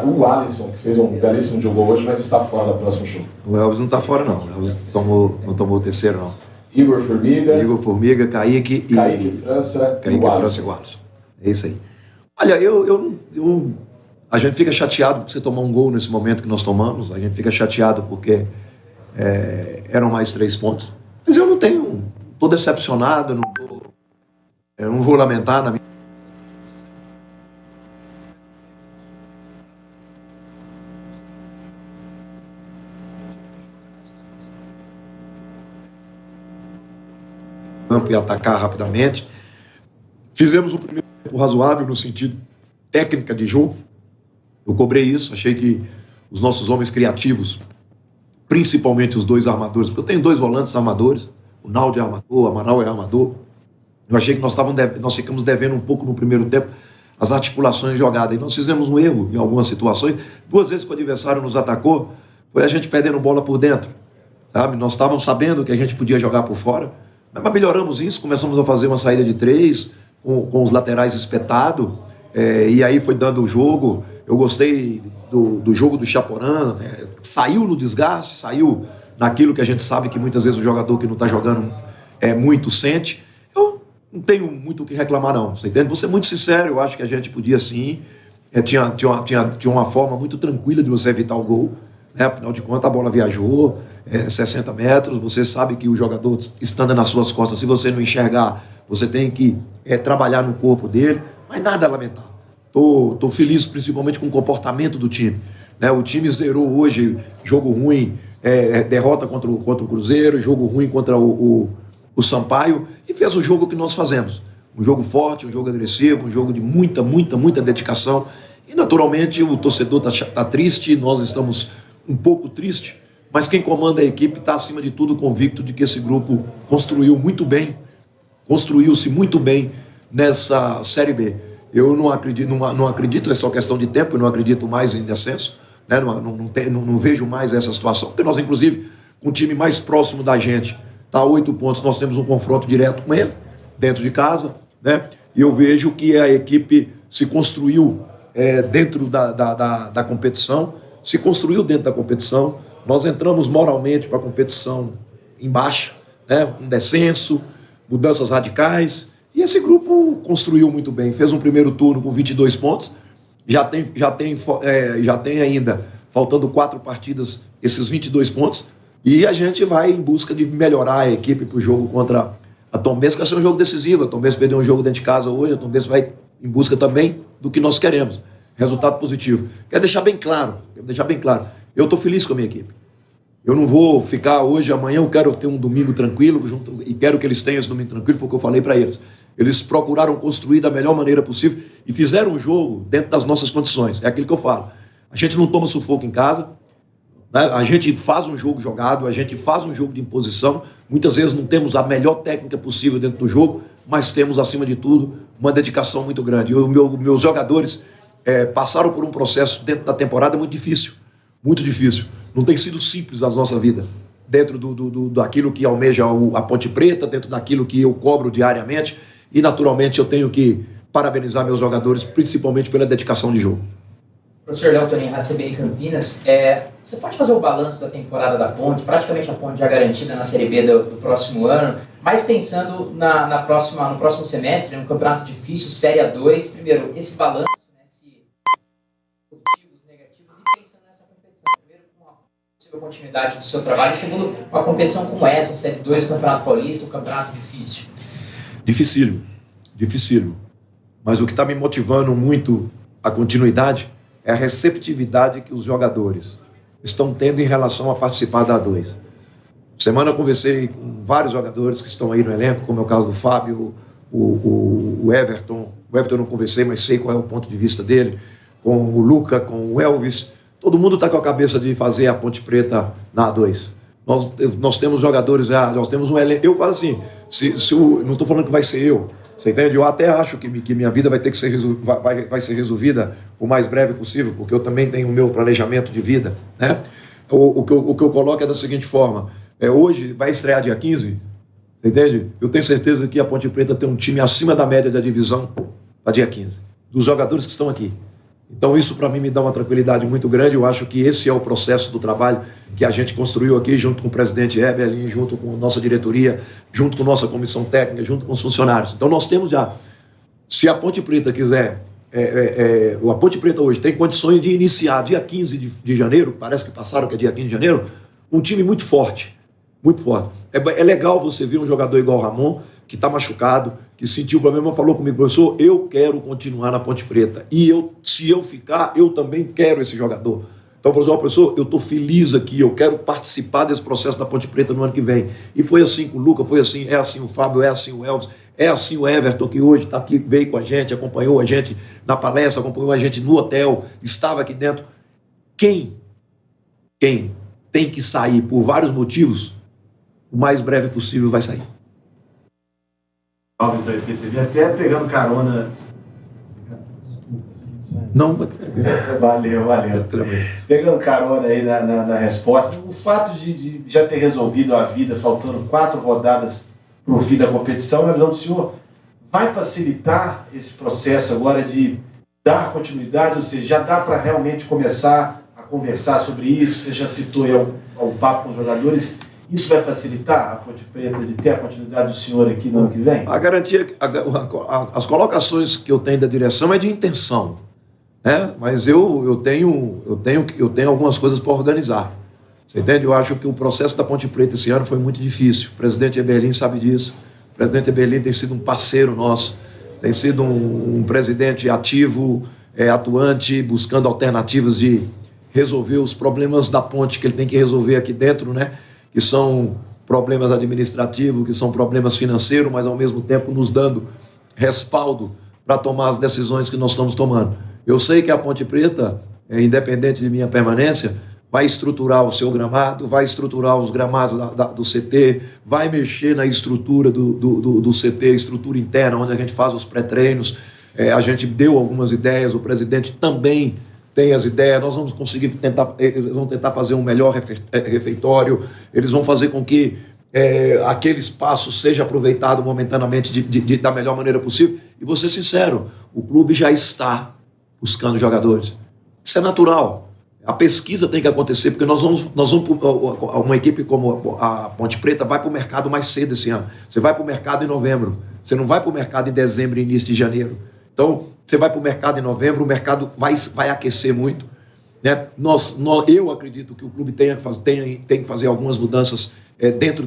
o Alisson, que fez um belíssimo jogo hoje, mas está fora da próxima jogo. O Elvis não está fora, não. O Elvis não tomou o terceiro, não. Igor Formiga, Kaique França e o Alisson. É isso aí. Olha, a gente fica chateado porque você tomou um gol nesse momento que nós tomamos. A gente fica chateado porque eram mais 3 pontos. Mas eu não tenho... Estou decepcionado, eu não vou lamentar na minha... campo e atacar rapidamente. Fizemos o primeiro tempo razoável no sentido técnica de jogo. Eu cobrei isso, achei que os nossos homens criativos, principalmente os 2 armadores, porque eu tenho 2 volantes armadores, o Naldo é armador, o Amaral é armador. Eu achei que nós ficamos devendo um pouco no primeiro tempo as articulações de jogada. E nós fizemos um erro em algumas situações. 2 vezes que o adversário nos atacou, foi a gente perdendo bola por dentro. Sabe? Nós estávamos sabendo que a gente podia jogar por fora, mas melhoramos isso, começamos a fazer uma saída de 3, com os laterais espetados, e aí foi dando o jogo. Eu gostei do jogo do Chaporã, saiu no desgaste, saiu naquilo que a gente sabe que muitas vezes o jogador que não está jogando muito sente. Eu não tenho muito o que reclamar, não, você entende? Vou ser muito sincero, eu acho que a gente podia sim, tinha uma forma muito tranquila de você evitar o gol. Afinal de contas, a bola viajou 60 metros. Você sabe que o jogador, estando nas suas costas, se você não enxergar, você tem que trabalhar no corpo dele. Mas nada a lamentar. Tô feliz principalmente com o comportamento do time. O time zerou hoje jogo ruim, derrota contra o Cruzeiro, jogo ruim contra o Sampaio, e fez o jogo que nós fazemos. Um jogo forte, um jogo agressivo, um jogo de muita dedicação. E naturalmente o torcedor tá triste, nós estamos um pouco triste, mas quem comanda a equipe está, acima de tudo, convicto de que esse grupo construiu-se muito bem nessa Série B. Eu não acredito, é só questão de tempo, eu não acredito mais em descenso, não vejo mais essa situação, porque nós, inclusive, com o time mais próximo da gente, está a 8 pontos, nós temos um confronto direto com ele, dentro de casa, e eu vejo que a equipe se construiu dentro da competição, nós entramos moralmente para a competição em baixa, um descenso, mudanças radicais, e esse grupo construiu muito bem, fez um primeiro turno com 22 pontos, já tem ainda, faltando 4 partidas, esses 22 pontos, e a gente vai em busca de melhorar a equipe para o jogo contra a Tombense, que vai ser um jogo decisivo. A Tombense perdeu um jogo dentro de casa hoje, a Tombense vai em busca também do que nós queremos. Resultado positivo. Quero deixar bem claro, eu estou feliz com a minha equipe. Eu não vou ficar hoje, amanhã eu quero ter um domingo tranquilo, e quero que eles tenham esse domingo tranquilo, foi o que eu falei para eles. Eles procuraram construir da melhor maneira possível e fizeram um jogo dentro das nossas condições. É aquilo que eu falo. A gente não toma sufoco em casa, a gente faz um jogo jogado, a gente faz um jogo de imposição. Muitas vezes não temos a melhor técnica possível dentro do jogo, mas temos, acima de tudo, uma dedicação muito grande. Meus jogadores passaram por um processo dentro da temporada muito difícil. Não tem sido simples a nossa vida. Dentro daquilo que almeja a Ponte Preta, dentro daquilo que eu cobro diariamente. E, naturalmente, eu tenho que parabenizar meus jogadores, principalmente pela dedicação de jogo. Professor Léo Tonin, Rádio CBN Campinas, você pode fazer o balanço da temporada da Ponte, praticamente a Ponte já garantida na Série B do próximo ano, mas pensando no próximo semestre, um campeonato difícil, Série A2, primeiro, esse balanço, A continuidade do seu trabalho, segundo uma competição como essa, Série 2 do Campeonato Paulista, um campeonato difícil? Dificílimo. Mas o que está me motivando muito a continuidade é a receptividade que os jogadores estão tendo em relação a participar da A2. Semana eu conversei com vários jogadores que estão aí no elenco, como é o caso do Fábio, o Everton. O Everton eu não conversei, mas sei qual é o ponto de vista dele. Com o Luca, com o Elvis. Todo mundo está com a cabeça de fazer a Ponte Preta na A2. Nós temos jogadores, nós temos um elenco. Eu falo assim, não estou falando que vai ser eu, você entende? Eu até acho que minha vida vai ter que ser vai ser resolvida o mais breve possível, porque eu também tenho o meu planejamento de vida, né? O que eu coloco é da seguinte forma, hoje vai estrear dia 15, você entende? Eu tenho certeza que a Ponte Preta tem um time acima da média da divisão para dia 15, dos jogadores que estão aqui. Então isso para mim me dá uma tranquilidade muito grande. Eu acho que esse é o processo do trabalho que a gente construiu aqui junto com o presidente Eberlin, junto com nossa diretoria, junto com nossa comissão técnica, junto com os funcionários. Então nós temos já, se a Ponte Preta quiser, a Ponte Preta hoje tem condições de iniciar dia 15 de janeiro, parece que passaram que é dia 15 de janeiro, um time muito forte, muito forte. É legal você ver um jogador igual o Ramon, que está machucado, que sentiu o problema, falou comigo, professor, eu quero continuar na Ponte Preta. E se eu ficar, eu também quero esse jogador. Então, professor, eu estou feliz aqui, eu quero participar desse processo da Ponte Preta no ano que vem. E foi assim com o Luca, foi assim, é assim o Fábio, é assim o Elvis, é assim o Everton, que hoje está aqui, veio com a gente, acompanhou a gente na palestra, acompanhou a gente no hotel, estava aqui dentro. Quem tem que sair por vários motivos, o mais breve possível vai sair. Alves da IPTV, até pegando carona. Não, valeu. Pegando carona aí na resposta, o fato de já ter resolvido a vida, faltando 4 rodadas para o fim da competição, na visão do senhor, vai facilitar esse processo agora de dar continuidade, ou seja, já dá para realmente começar a conversar sobre isso? Você já citou aí ao papo com os jogadores. Isso vai facilitar a Ponte Preta de ter a continuidade do senhor aqui no ano que vem? A garantia, as colocações que eu tenho da direção é de intenção, né? Mas eu tenho algumas coisas para organizar. Você entende? Eu acho que o processo da Ponte Preta esse ano foi muito difícil. O presidente Eberlin sabe disso. O presidente Eberlin tem sido um parceiro nosso, tem sido um presidente ativo, atuante, buscando alternativas de resolver os problemas da ponte que ele tem que resolver aqui dentro, né? Que são problemas administrativos, que são problemas financeiros, mas ao mesmo tempo nos dando respaldo para tomar as decisões que nós estamos tomando. Eu sei que a Ponte Preta, independente de minha permanência, vai estruturar o seu gramado, vai estruturar os gramados do CT, vai mexer na estrutura do CT, estrutura interna, onde a gente faz os pré-treinos. A gente deu algumas ideias, o presidente também tem as ideias, nós vamos conseguir eles vão tentar fazer um melhor refeitório, eles vão fazer com que aquele espaço seja aproveitado momentaneamente da melhor maneira possível. E vou ser sincero, o clube já está buscando jogadores. Isso é natural. A pesquisa tem que acontecer, porque nós vamos uma equipe como a Ponte Preta vai para o mercado mais cedo esse ano. Você vai para o mercado em novembro, você não vai para o mercado em dezembro e início de janeiro. Então, você vai para o mercado em novembro, o mercado vai aquecer muito, né? Eu acredito que o clube tem que fazer algumas mudanças dentro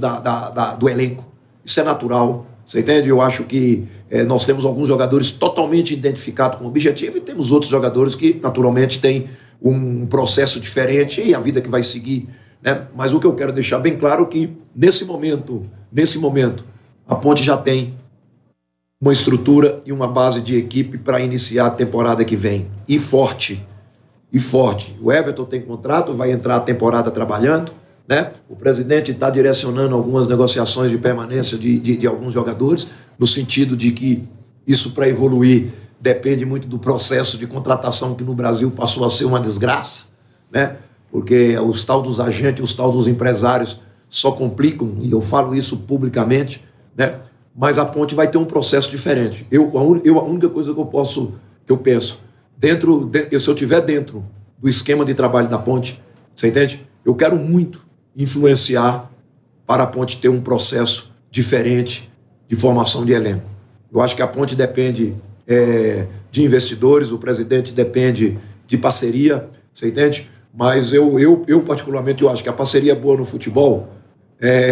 do elenco. Isso é natural, você entende? Eu acho que nós temos alguns jogadores totalmente identificados com o objetivo e temos outros jogadores que, naturalmente, têm um processo diferente e a vida que vai seguir, né? Mas o que eu quero deixar bem claro é que, nesse momento, a Ponte já tem uma estrutura e uma base de equipe para iniciar a temporada que vem. E forte. O Everton tem contrato, vai entrar a temporada trabalhando, né? O presidente está direcionando algumas negociações de permanência de alguns jogadores, no sentido de que isso, para evoluir, depende muito do processo de contratação, que no Brasil passou a ser uma desgraça, né? Porque os tal dos agentes, os tal dos empresários só complicam, e eu falo isso publicamente, né? Mas a Ponte vai ter um processo diferente. A única coisa que eu penso, se eu estiver dentro do esquema de trabalho da Ponte, você entende? Eu quero muito influenciar para a Ponte ter um processo diferente de formação de elenco. Eu acho que a Ponte depende de investidores, o presidente depende de parceria, você entende? Mas eu particularmente, eu acho que a parceria boa no futebol,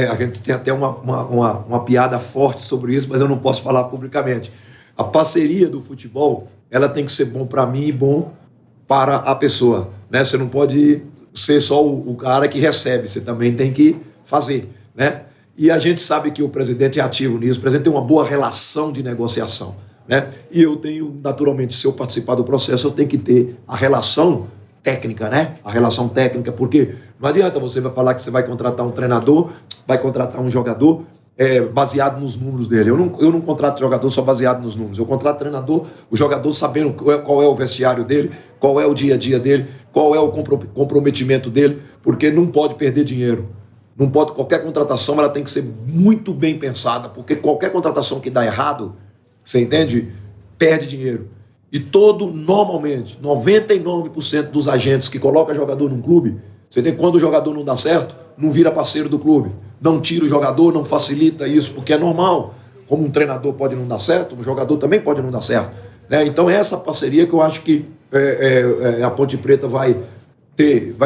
a gente tem até uma piada forte sobre isso, mas eu não posso falar publicamente. A parceria do futebol, ela tem que ser bom para mim e bom para a pessoa, né? Você não pode ser só o cara que recebe, você também tem que fazer, né? E a gente sabe que o presidente é ativo nisso, o presidente tem uma boa relação de negociação, né? E eu tenho, naturalmente, se eu participar do processo, eu tenho que ter a relação técnica, né? A relação técnica, porque não adianta você falar que você vai contratar um treinador, vai contratar um jogador baseado nos números dele. Eu não contrato jogador só baseado nos números. Eu contrato treinador, o jogador sabendo qual é o vestiário dele, qual é o dia a dia dele, qual é o comprometimento dele, porque não pode perder dinheiro. Não pode, qualquer contratação ela tem que ser muito bem pensada, porque qualquer contratação que dá errado, você entende? Perde dinheiro. E normalmente, 99% dos agentes que colocam jogador num clube, você tem quando o jogador não dá certo, não vira parceiro do clube. Não tira o jogador, não facilita isso, porque é normal. Como um treinador pode não dar certo, um jogador também pode não dar certo, né? Então essa parceria que eu acho que a Ponte Preta vai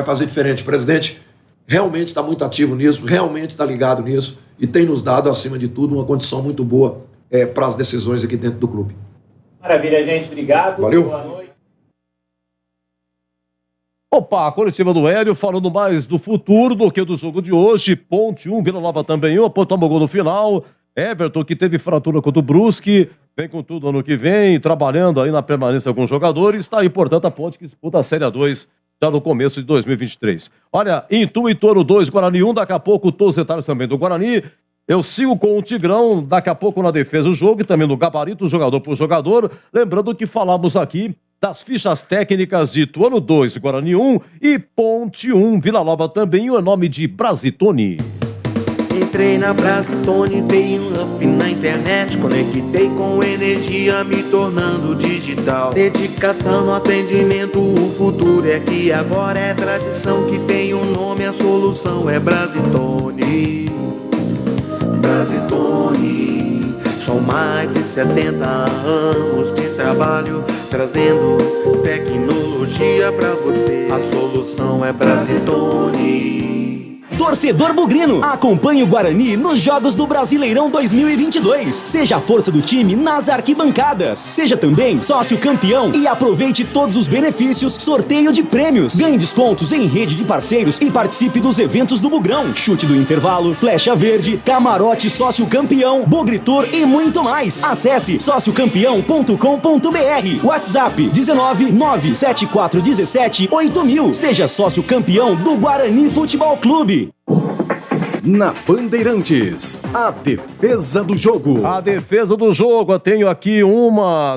fazer diferente. O presidente realmente está muito ativo nisso, realmente está ligado nisso e tem nos dado, acima de tudo, uma condição muito boa para as decisões aqui dentro do clube. Maravilha, gente. Obrigado. Valeu. Boa noite. Opa, a coletiva do Hélio falando mais do futuro do que do jogo de hoje. Ponte 1, Vila Nova também 1, a Ponte tomou gol no final. Everton, que teve fratura contra o Brusque, vem com tudo ano que vem, trabalhando aí na permanência com os jogadores. Está aí, portanto, a Ponte que disputa a Série A2 já no começo de 2023. Olha, Itu e Toro 2, Guarani 1, daqui a pouco todos os detalhes também do Guarani. Eu sigo com o Tigrão, daqui a pouco na defesa do jogo e também no gabarito, jogador por jogador. Lembrando que falamos aqui das fichas técnicas de Ituano 2, Guarani 1 e Ponte 1, Vila Nova também, o nome de Brasitone. Entrei na Brasitone, dei um up na internet, conectei com energia, me tornando digital. Dedicação no atendimento, o futuro é aqui, agora é tradição que tem um nome, a solução é Brasitone. Brasitone, são mais de 70 anos de trabalho, trazendo tecnologia pra você. A solução é Brasitone. Torcedor bugrino, acompanhe o Guarani nos Jogos do Brasileirão 2022. Seja a força do time nas arquibancadas. Seja também sócio campeão e aproveite todos os benefícios, sorteio de prêmios. Ganhe descontos em rede de parceiros e participe dos eventos do Bugrão. Chute do intervalo, flecha verde, camarote sócio campeão, Bugritor e muito mais. Acesse sociocampeão.com.br. WhatsApp 19974178000. Seja sócio campeão do Guarani Futebol Clube. Na Bandeirantes, a defesa do jogo. A defesa do jogo, eu tenho aqui 1,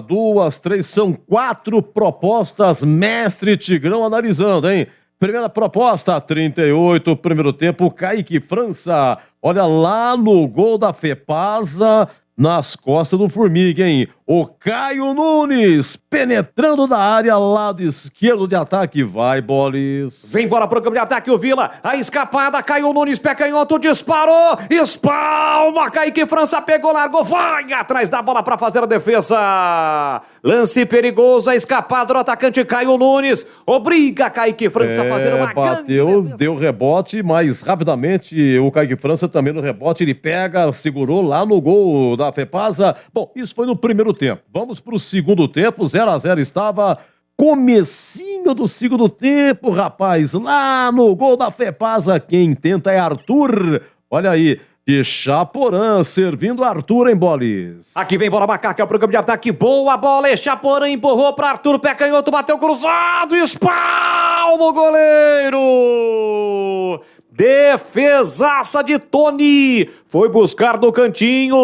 2, 3, são 4 propostas, mestre Tigrão analisando, hein? Primeira proposta, 38, primeiro tempo, Kaique França. Olha lá no gol da Fepasa, nas costas do Formiga, hein? O Caio Nunes, penetrando na área, lado esquerdo de ataque. Vai, Bolis. Vem bola pro campo de ataque, o Vila. A escapada, Caio Nunes, pé canhoto, disparou. Espalma, Kaique França pegou, largou. Vai atrás da bola pra fazer a defesa. Lance perigoso, a escapada do atacante Caio Nunes. Obriga Kaique França a fazer uma bateu, deu rebote, mas rapidamente o Kaique França também no rebote, ele pega, segurou lá no gol da Fepasa. Bom, isso foi no primeiro tempo. Vamos para o segundo tempo, 0-0 estava, comecinho do segundo tempo, rapaz, lá no gol da Fepasa, quem tenta é Arthur, olha aí, de Chaporã, servindo Arthur em Bolis. Aqui vem bola macaca, é o programa de ataque, boa bola, e Chaporã empurrou para Arthur, pé canhoto, bateu cruzado, espalma o goleiro! Defesaça de Tony, foi buscar no cantinho,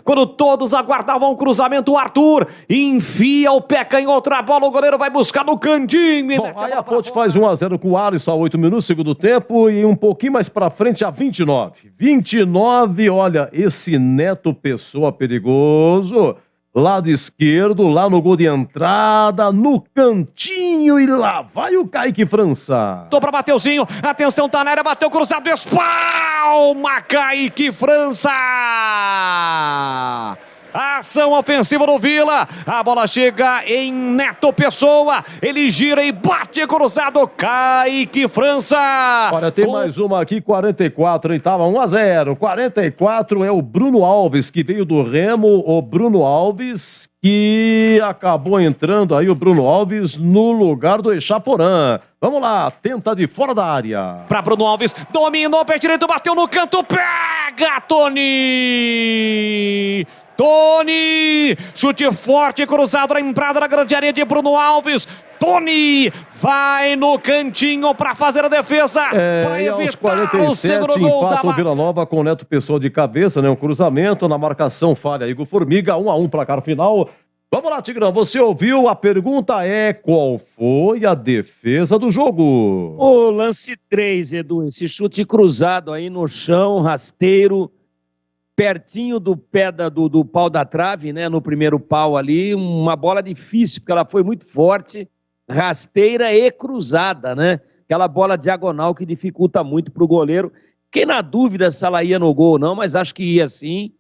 quando todos aguardavam o cruzamento, o Arthur enfia o pé canhoto na bola, o goleiro vai buscar no cantinho. Bom, aí a Ponte faz 1-0 com o Alisson a 8 minutos, segundo tempo, e um pouquinho mais pra frente a 29. 29, olha, esse Neto Pessoa perigoso. Lado esquerdo, lá no gol de entrada, no cantinho, e lá vai o Kaique França. Tô pra Mateuzinho, atenção, tá na área, bateu cruzado, espalma, Kaique França! Ação ofensiva do Vila. A bola chega em Neto Pessoa. Ele gira e bate cruzado. Kaique França. Olha, tem mais uma aqui, 44, hein? Tava 1-0. 44 é o Bruno Alves, que veio do Remo. O Bruno Alves, que acabou entrando aí, o Bruno Alves, no lugar do Echaporã. Vamos lá, tenta de fora da área. Para Bruno Alves, dominou, pé direito, bateu no canto, pega, Tony! Tony! Chute forte, cruzado na entrada da grande área de Bruno Alves. Tony vai no cantinho para fazer a defesa. Para e aos evitar 47, o segundo gol empata o Vila Nova com o Neto Pessoa de cabeça, né? Um cruzamento, na marcação falha Igor Formiga, 1-1 placar final. Vamos lá, Tigrão, você ouviu? A pergunta é: qual foi a defesa do jogo? O lance 3, Edu, esse chute cruzado aí no chão, rasteiro, pertinho do pé do pau da trave, né? No primeiro pau ali, uma bola difícil, porque ela foi muito forte, rasteira e cruzada, né? Aquela bola diagonal que dificulta muito pro goleiro. Fiquei na dúvida se ela ia no gol ou não, mas acho que ia sim.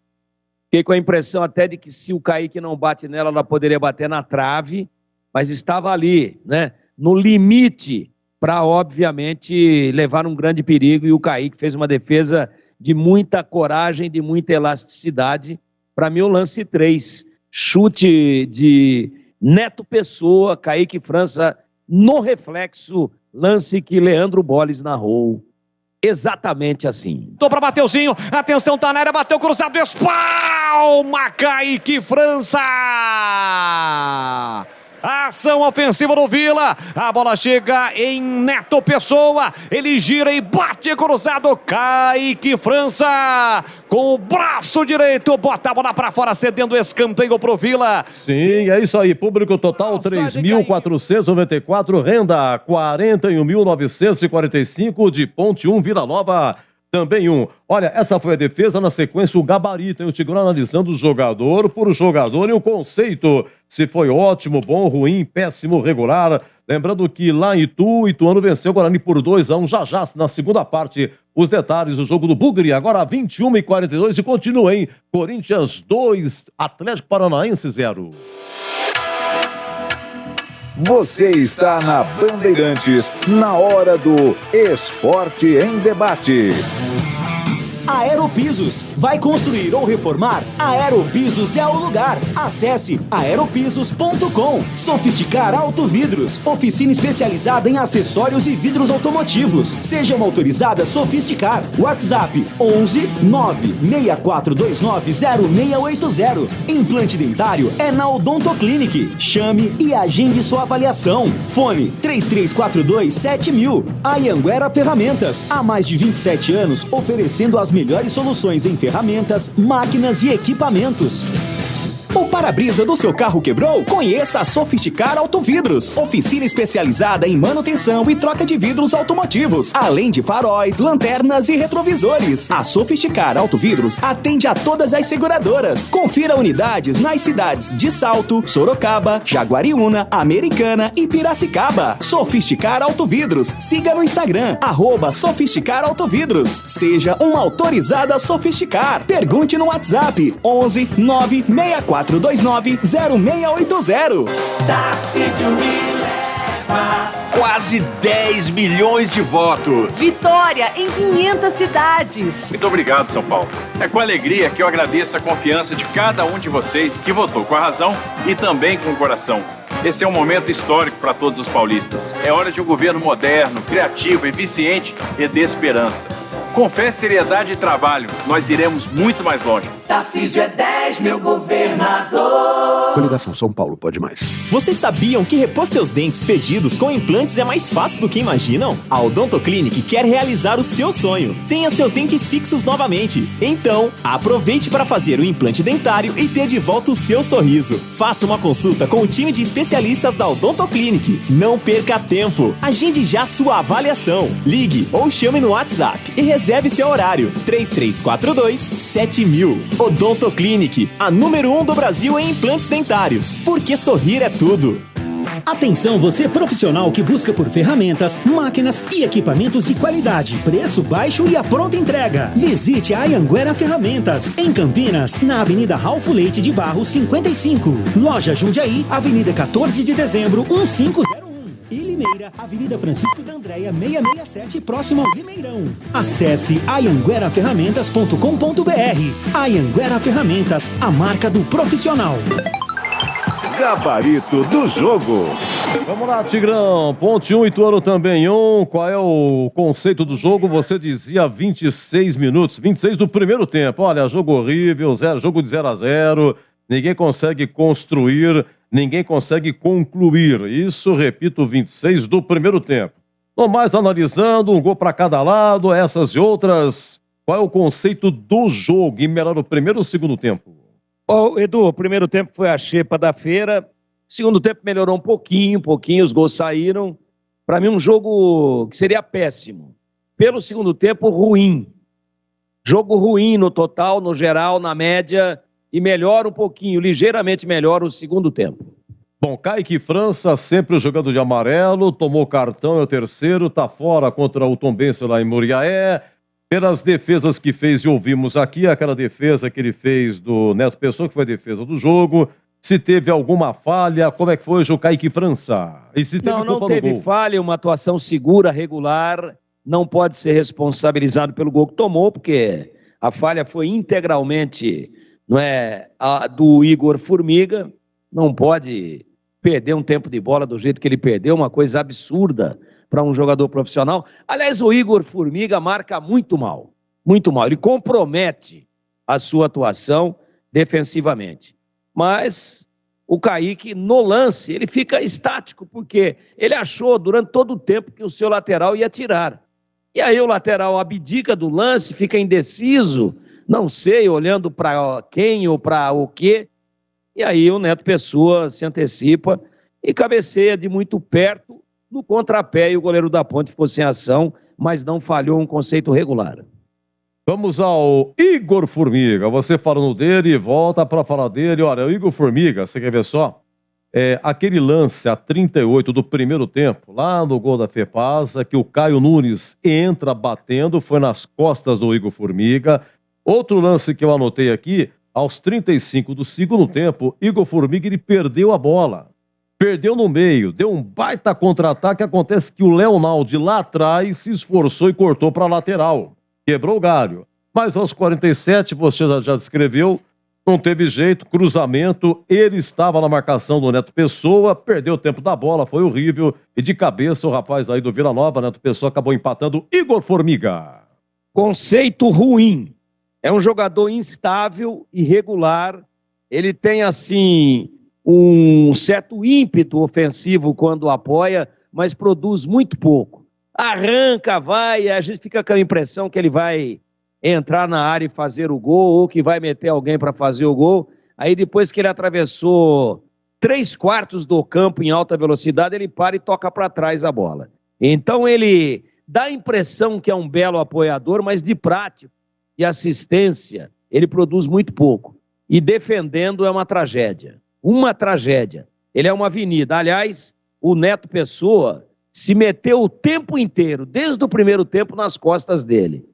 Fiquei com a impressão até de que se o Kaique não bate nela, ela poderia bater na trave, mas estava ali, né? No limite para, obviamente, levar um grande perigo, e o Kaique fez uma defesa de muita coragem, de muita elasticidade. Para mim, o lance 3, chute de Neto Pessoa, Kaique França, no reflexo, lance que Leandro Bolles narrou. Exatamente assim. Tô pra Mateuzinho, atenção, tá na área, bateu cruzado, espalma, Kaique França! Ação ofensiva do Vila. A bola chega em Neto Pessoa. Ele gira e bate cruzado. Kaique França com o braço direito. Bota a bola pra fora, cedendo escanteio pro Vila. Sim, é isso aí. Público total 3.494. Renda 41.945 de Ponte 1, Vila Nova. Também 1. Olha, essa foi a defesa. Na sequência, o gabarito. O Tigrão analisando o jogador por jogador e o conceito. Se foi ótimo, bom, ruim, péssimo, regular. Lembrando que lá em Ituano venceu o Guarani por 2-1. Já na segunda parte, os detalhes do jogo do Bugre. Agora 21h42 e continua, hein? Corinthians 2, Atlético Paranaense 0. Você está na Bandeirantes, na hora do Esporte em Debate. Aeropisos. Vai construir ou reformar? Aeropisos é o lugar. Acesse aeropisos.com. Sofisticar Autovidros. Oficina especializada em acessórios e vidros automotivos. Seja uma autorizada Sofisticar. WhatsApp 11 96429 0680. Implante dentário é na Odonto Clinic. Chame e agende sua avaliação. Fone 3342 7000. Anhanguera Ferramentas. Há mais de 27 anos oferecendo as melhores soluções em ferramentas, máquinas e equipamentos. O para-brisa do seu carro quebrou? Conheça a Sofisticar Autovidros. Oficina especializada em manutenção e troca de vidros automotivos, além de faróis, lanternas e retrovisores. A Sofisticar Autovidros atende a todas as seguradoras. Confira unidades nas cidades de Salto, Sorocaba, Jaguariúna, Americana e Piracicaba. Sofisticar Autovidros. Siga no Instagram, @Sofisticar Autovidros. Seja uma autorizada Sofisticar. Pergunte no WhatsApp 11 964 429-0680. Tarcísio me leva. Quase 10 milhões de votos. Vitória em 500 cidades. Muito obrigado, São Paulo. É com alegria que eu agradeço a confiança de cada um de vocês que votou com a razão e também com o coração. Esse é um momento histórico para todos os paulistas. É hora de um governo moderno, criativo, eficiente e de esperança. Com fé, seriedade e trabalho, nós iremos muito mais longe. Tarcísio é 10, meu governador. Coligação São Paulo pode mais. Vocês sabiam que repor seus dentes perdidos com implantes é mais fácil do que imaginam? A Odonto Clinic quer realizar o seu sonho. Tenha seus dentes fixos novamente. Então, aproveite para fazer o implante dentário e ter de volta o seu sorriso. Faça uma consulta com o time de especialistas da Odonto Clinic. Não perca tempo. Agende já sua avaliação. Ligue ou chame no WhatsApp e reserve seu horário. 3342-7000. Odonto Clinic, a número 1 do Brasil em implantes dentários. Porque sorrir é tudo. Atenção você profissional que busca por ferramentas, máquinas e equipamentos de qualidade, preço baixo e a pronta entrega. Visite a Anhanguera Ferramentas, em Campinas, na Avenida Ralfo Leite de Barros 55. Loja Jundiaí, Avenida 14 de Dezembro, 1501. E Limeira, Avenida Francisco da Andréia 667, próximo ao Limeirão. Acesse anhangueraferramentas.com.br. Anhanguera Ferramentas, a marca do profissional. Gabarito do jogo. Vamos lá, Tigrão. Ponte 1, Ituano também 1. Qual é o conceito do jogo? Você dizia 26 minutos. 26 do primeiro tempo. Olha, jogo horrível, jogo de 0-0. Ninguém consegue construir, ninguém consegue concluir. Isso, repito, 26 do primeiro tempo. No mais, analisando, um gol para cada lado, essas e outras. Qual é o conceito do jogo? E melhor o primeiro ou o segundo tempo? Edu, o primeiro tempo foi a xepa da feira. Segundo tempo melhorou um pouquinho, os gols saíram. Para mim, um jogo que seria péssimo. Pelo segundo tempo, ruim. Jogo ruim no total, no geral, na média, e melhora um pouquinho, ligeiramente melhora o segundo tempo. Bom, Kaique França, sempre jogando de amarelo, tomou cartão, é o terceiro, tá fora contra o Tombense lá em Muriaé. Pelas defesas que fez e ouvimos aqui, aquela defesa que ele fez do Neto Pessoa, que foi a defesa do jogo. Se teve alguma falha, como é que foi o Kaique França? E se teve não teve falha, uma atuação segura, regular, não pode ser responsabilizado pelo gol que tomou, porque a falha foi integralmente, não é, do Igor Formiga, não pode perder um tempo de bola do jeito que ele perdeu, uma coisa absurda para um jogador profissional. Aliás, o Igor Formiga marca muito mal, ele compromete a sua atuação defensivamente. Mas o Kaique, no lance, ele fica estático, porque ele achou durante todo o tempo que o seu lateral ia tirar. E aí o lateral abdica do lance, fica indeciso, não sei, olhando para quem ou para o quê. E aí o Neto Pessoa se antecipa e cabeceia de muito perto no contrapé, e o goleiro da Ponte ficou sem ação, mas não falhou, um conceito regular. Vamos ao Igor Formiga. Você falando dele, volta para falar dele. Olha, o Igor Formiga, você quer ver só? Aquele lance a 38 do primeiro tempo, lá no gol da Fepasa, que o Caio Nunes entra batendo, foi nas costas do Igor Formiga. Outro lance que eu anotei aqui, aos 35 do segundo tempo, Igor Formiga, ele perdeu a bola. Perdeu no meio, deu um baita contra-ataque. Acontece que o Leonaldo lá atrás se esforçou e cortou para a lateral. Quebrou o galho. Mas aos 47, você já descreveu, não teve jeito, cruzamento, ele estava na marcação do Neto Pessoa, perdeu o tempo da bola, foi horrível. E de cabeça o rapaz aí do Vila Nova, Neto Pessoa, acabou empatando. Igor Formiga. Conceito ruim. É um jogador instável, irregular. Ele tem, assim, um certo ímpeto ofensivo quando apoia, mas produz muito pouco. Arranca, vai, a gente fica com a impressão que ele vai entrar na área e fazer o gol, ou que vai meter alguém para fazer o gol. Aí depois que ele atravessou 3/4 do campo em alta velocidade, ele para e toca para trás a bola. Então ele dá a impressão que é um belo apoiador, mas de prática e assistência ele produz muito pouco. E defendendo é uma tragédia. Uma tragédia. Ele é uma avenida. Aliás, o Neto Pessoa se meteu o tempo inteiro, desde o primeiro tempo, nas costas dele.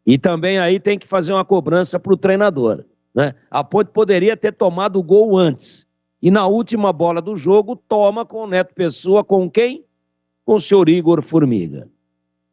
E também aí tem que fazer uma cobrança para o treinador, né? A Ponte poderia ter tomado o gol antes. E na última bola do jogo, toma com o Neto Pessoa, com quem? Com o senhor Igor Formiga.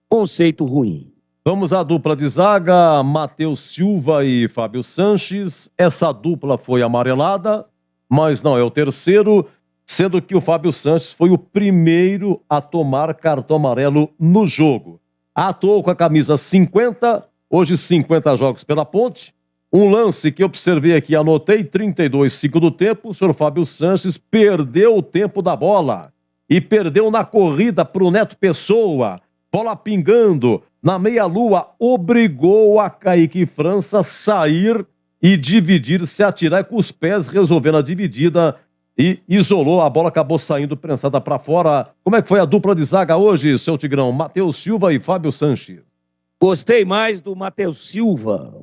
Conceito ruim. Vamos à dupla de zaga, Matheus Silva e Fábio Sanches. Essa dupla foi amarelada, mas não é o terceiro, sendo que o Fábio Sanches foi o primeiro a tomar cartão amarelo no jogo. Atuou com a camisa 50, hoje 50 jogos pela Ponte. Um lance que eu observei aqui, anotei, 32 segundo tempo, o senhor Fábio Sanches perdeu o tempo da bola. E perdeu na corrida para o Neto Pessoa. Bola pingando na meia-lua, obrigou a Kaique França a sair e dividir, se atirar com os pés, resolvendo a dividida e isolou. A bola acabou saindo prensada para fora. Como é que foi a dupla de zaga hoje, seu Tigrão? Matheus Silva e Fábio Sanches. Gostei mais do Matheus Silva,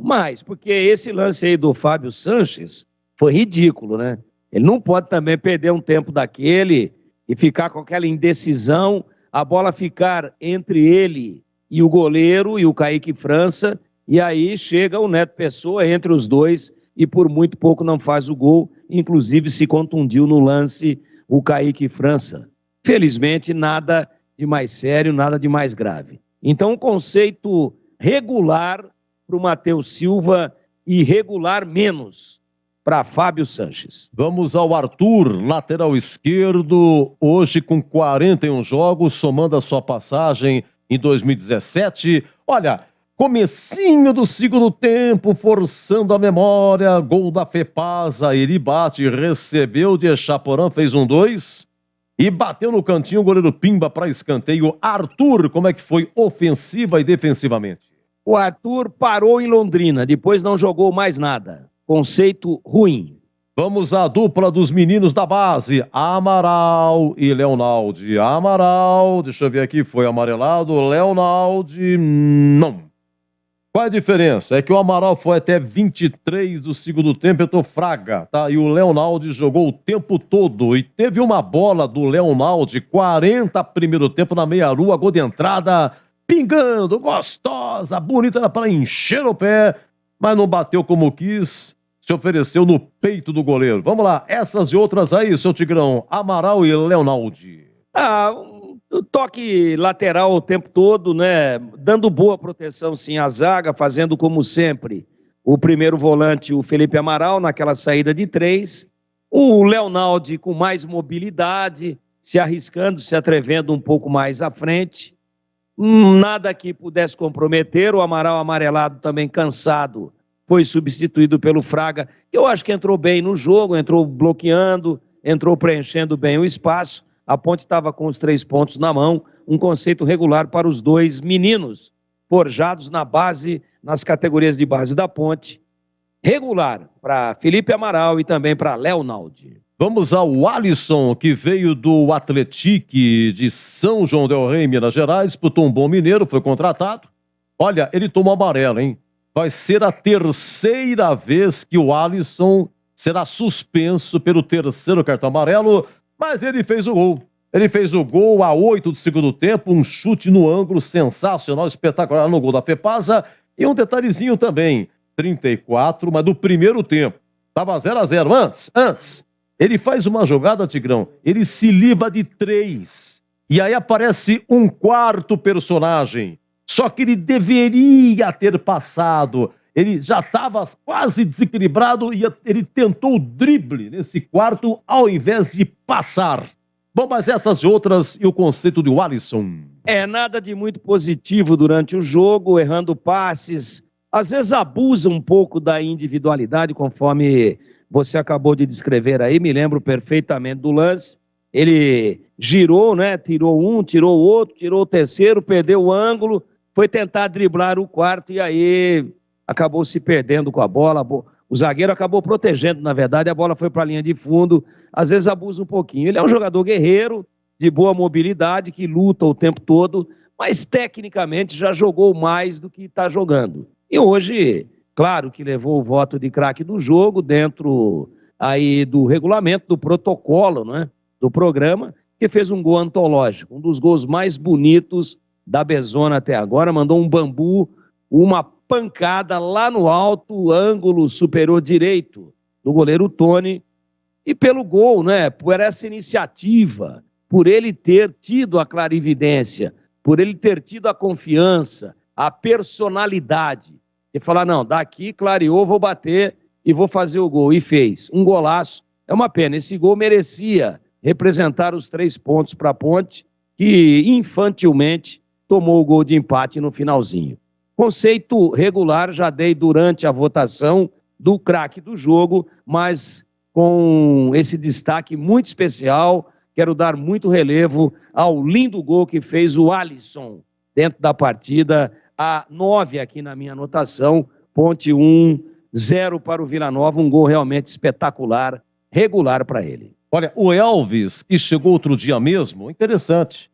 porque esse lance aí do Fábio Sanches foi ridículo, né? Ele não pode também perder um tempo daquele e ficar com aquela indecisão, a bola ficar entre ele e o goleiro e o Kaique França, e aí chega o Neto Pessoa entre os dois e por muito pouco não faz o gol, inclusive se contundiu no lance o Kaique França. Felizmente, nada de mais sério, nada de mais grave. Então, um conceito regular para o Matheus Silva e regular menos para Fábio Sanches. Vamos ao Arthur, lateral esquerdo, hoje com 41 jogos, somando a sua passagem em 2017. Olha, comecinho do segundo tempo, forçando a memória, gol da Fepasa, ele bate, recebeu de Echaporã, fez 1-2 e bateu no cantinho o goleiro Pimba para escanteio. Arthur, como é que foi ofensiva e defensivamente? O Arthur parou em Londrina, depois não jogou mais nada. Conceito ruim. Vamos à dupla dos meninos da base, Amaral e Leonaldi. Amaral, deixa eu ver aqui, foi amarelado, Leonaldi, não. Qual é a diferença? É que o Amaral foi até 23 do segundo tempo, entrou Fraga, tá? E o Leonaldi jogou o tempo todo. E teve uma bola do Leonaldi, 40 primeiro tempo na meia-lua, gol de entrada, pingando, gostosa, bonita, era para encher o pé, mas não bateu como quis, se ofereceu no peito do goleiro. Vamos lá, essas e outras aí, seu Tigrão, Amaral e Leonaldi. Toque lateral o tempo todo, né? Dando boa proteção, sim, à zaga, fazendo como sempre o primeiro volante, o Felipe Amaral, naquela saída de 3. O Leonaldi com mais mobilidade, se arriscando, se atrevendo um pouco mais à frente. Nada que pudesse comprometer. O Amaral amarelado também cansado, foi substituído pelo Fraga, que eu acho que entrou bem no jogo, entrou bloqueando, entrou preenchendo bem o espaço. A Ponte estava com os 3 pontos na mão, um conceito regular para os dois meninos, forjados na base, nas categorias de base da Ponte. Regular para Felipe Amaral e também para Leonaldi. Vamos ao Alisson, que veio do Atletique de São João del Rei, Minas Gerais, disputou um bom mineiro, foi contratado. Olha, ele tomou amarelo, hein? Vai ser a terceira vez que o Alisson será suspenso pelo terceiro cartão amarelo, mas ele fez o gol. Ele fez o gol a 8 do segundo tempo, um chute no ângulo sensacional, espetacular no gol da Fepasa. E um detalhezinho também, 34, mas do primeiro tempo. Estava 0-0 antes. Ele faz uma jogada, Tigrão, ele se livra de 3. E aí aparece um quarto personagem. Só que ele deveria ter passado. Ele já estava quase desequilibrado e ele tentou o drible nesse quarto ao invés de passar. Bom, mas essas e outras e o conceito de Alisson. Nada de muito positivo durante o jogo, errando passes. Às vezes abusa um pouco da individualidade, conforme você acabou de descrever aí. Me lembro perfeitamente do lance. Ele girou, né? Tirou um, tirou o outro, tirou o terceiro, perdeu o ângulo, foi tentar driblar o quarto e aí acabou se perdendo com a bola. O zagueiro acabou protegendo, na verdade, a bola foi para a linha de fundo. Às vezes abusa um pouquinho. Ele é um jogador guerreiro, de boa mobilidade, que luta o tempo todo, mas tecnicamente já jogou mais do que está jogando. E hoje, claro que levou o voto de craque do jogo, dentro aí do regulamento, do protocolo, né, do programa, que fez um gol antológico, um dos gols mais bonitos da Bezona até agora. Mandou um bambu, uma pancada lá no alto, ângulo superior direito do goleiro Tony, e pelo gol, né, por essa iniciativa, por ele ter tido a clarividência, por ele ter tido a confiança, a personalidade, de falar, não, daqui clareou, vou bater e vou fazer o gol, e fez um golaço. É uma pena, esse gol merecia representar os 3 pontos para a Ponte, que infantilmente tomou o gol de empate no finalzinho. Conceito regular, já dei durante a votação do craque do jogo, mas com esse destaque muito especial, quero dar muito relevo ao lindo gol que fez o Alisson dentro da partida, a 9 aqui na minha anotação, Ponte 1, 0 para o Vila Nova, um gol realmente espetacular, regular para ele. Olha, o Elvis, que chegou outro dia mesmo, interessante.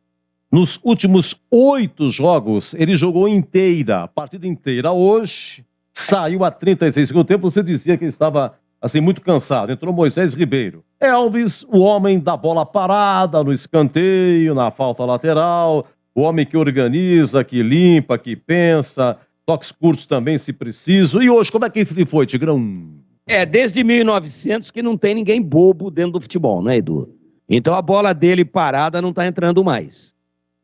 Nos últimos 8 jogos, ele jogou inteira, a partida inteira. Hoje, saiu a 36 segundo tempo. Você dizia que ele estava assim, muito cansado. Entrou Moisés Ribeiro. Elvis, o homem da bola parada, no escanteio, na falta lateral, o homem que organiza, que limpa, que pensa, toques curtos também, se preciso. E hoje, como é que ele foi, Tigrão? Desde 1900 que não tem ninguém bobo dentro do futebol, né, Edu? Então a bola dele parada não tá entrando mais.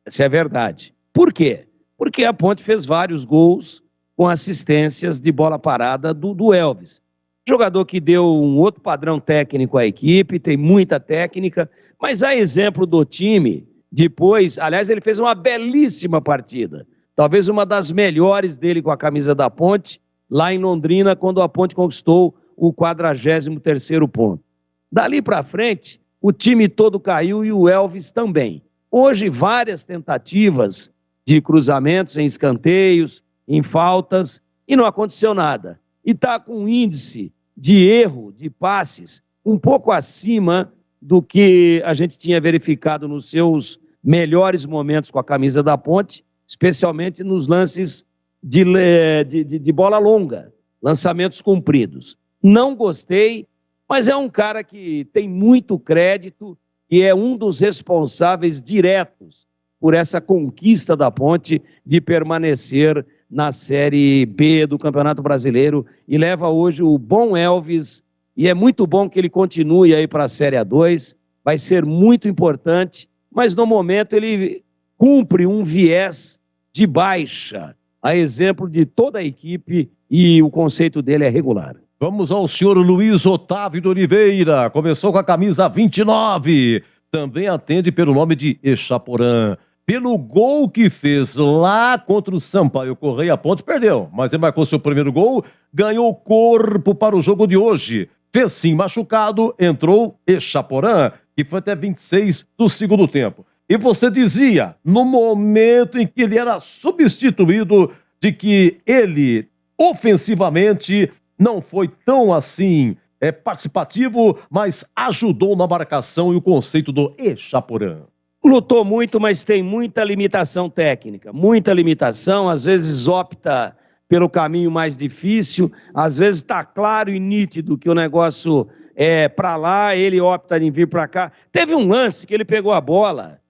Essa é a verdade. Por quê? Porque a Ponte fez vários gols com assistências de bola parada do Elvis. Jogador que deu um outro padrão técnico à equipe, tem muita técnica, mas a exemplo do time, depois, aliás, ele fez uma belíssima partida. Talvez uma das melhores dele com a camisa da Ponte, lá em Londrina, quando a Ponte conquistou o 43º ponto. Dali para frente, o time todo caiu e o Elvis também. Hoje, várias tentativas de cruzamentos em escanteios, em faltas, e não aconteceu nada. E está com um índice de erro de passes um pouco acima do que a gente tinha verificado nos seus melhores momentos com a camisa da Ponte, especialmente nos lances de bola longa, lançamentos compridos. Não gostei, mas é um cara que tem muito crédito e é um dos responsáveis diretos por essa conquista da Ponte de permanecer na Série B do Campeonato Brasileiro e leva hoje o bom Elvis, e é muito bom que ele continue aí para a Série A2, vai ser muito importante, mas no momento ele cumpre um viés de baixa, a exemplo de toda a equipe, e o conceito dele é regular. Vamos ao senhor Luiz Otávio de Oliveira, começou com a camisa 29, também atende pelo nome de Echaporã. Pelo gol que fez lá contra o Sampaio Correia, a Ponte perdeu, mas ele marcou seu primeiro gol, ganhou corpo para o jogo de hoje. Fez sim machucado, entrou Echaporã, que foi até 26 do segundo tempo. E você dizia, no momento em que ele era substituído, de que ele, ofensivamente, não foi tão assim participativo, mas ajudou na marcação e o conceito do Echaporã. Lutou muito, mas tem muita limitação técnica, muita limitação, às vezes opta pelo caminho mais difícil, às vezes está claro e nítido que o negócio é para lá, ele opta em vir para cá. Teve um lance que ele pegou a bola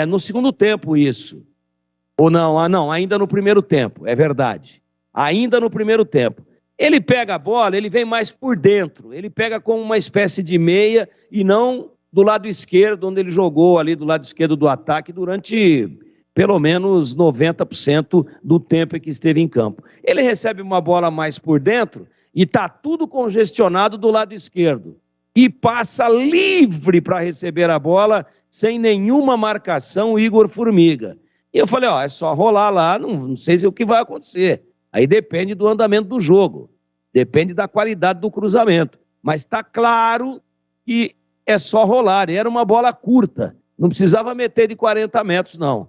no segundo tempo, isso. Ou não? Não, ainda no primeiro tempo, é verdade. Ainda no primeiro tempo. Ele pega a bola, ele vem mais por dentro, ele pega como uma espécie de meia e não do lado esquerdo, onde ele jogou ali do lado esquerdo do ataque durante pelo menos 90% do tempo em que esteve em campo. Ele recebe uma bola mais por dentro e está tudo congestionado do lado esquerdo. E passa livre para receber a bola, sem nenhuma marcação, o Igor Formiga. E eu falei, é só rolar lá, não sei o que vai acontecer. Aí depende do andamento do jogo, depende da qualidade do cruzamento. Mas está claro que é só rolar, e era uma bola curta, não precisava meter de 40 metros, não.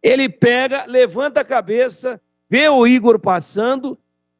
Ele pega, levanta a cabeça, vê o Igor passando,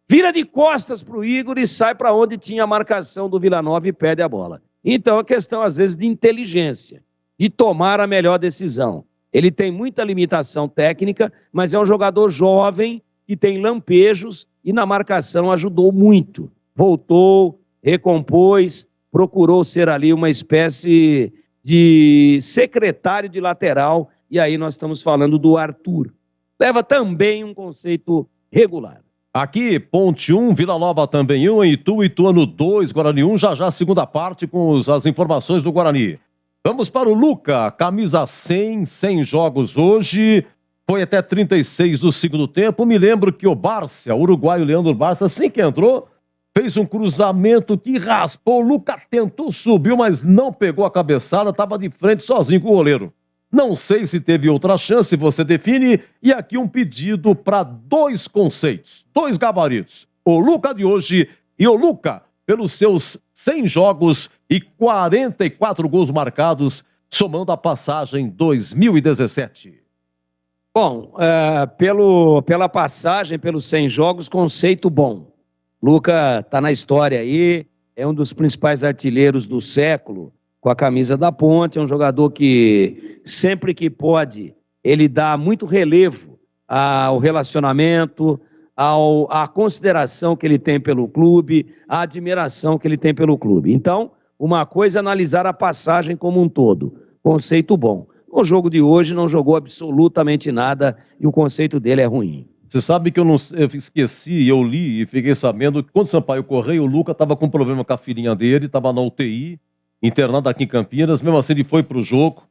vira de costas para o Igor e sai para onde tinha a marcação do Vila Nova e perde a bola. Então é questão, às vezes, de inteligência, de tomar a melhor decisão. Ele tem muita limitação técnica, mas é um jogador jovem, que tem lampejos e na marcação ajudou muito. Voltou, recompôs, procurou ser ali uma espécie de secretário de lateral, e aí nós estamos falando do Arthur. Leva também um conceito regular. Aqui, Ponte 1, Vila Nova também 1, Ituano 2, Guarani 1, já a segunda parte com as informações do Guarani. Vamos para o Luca, camisa 100 jogos hoje, foi até 36 do segundo tempo. Me lembro que o Bárcia, o uruguaio Leandro Bárcia, assim que entrou, fez um cruzamento que raspou, o Luca tentou, subiu, mas não pegou a cabeçada, estava de frente sozinho com o goleiro. Não sei se teve outra chance, você define. E aqui um pedido para 2 conceitos, 2 gabaritos. O Luca de hoje e o Luca pelos seus 100 jogos e 44 gols marcados, somando a passagem 2017. Bom, pela passagem, pelos 100 jogos, conceito bom. Luca está na história aí, é um dos principais artilheiros do século com a camisa da Ponte, é um jogador que sempre que pode, ele dá muito relevo ao relacionamento, à consideração que ele tem pelo clube, à admiração que ele tem pelo clube. Então, uma coisa é analisar a passagem como um todo. Conceito bom. No jogo de hoje não jogou absolutamente nada e o conceito dele é ruim. Você sabe que eu esqueci, eu li e fiquei sabendo que quando o Sampaio Correia, o Luca estava com problema com a filhinha dele, estava na UTI, internado aqui em Campinas, mesmo assim ele foi para o jogo.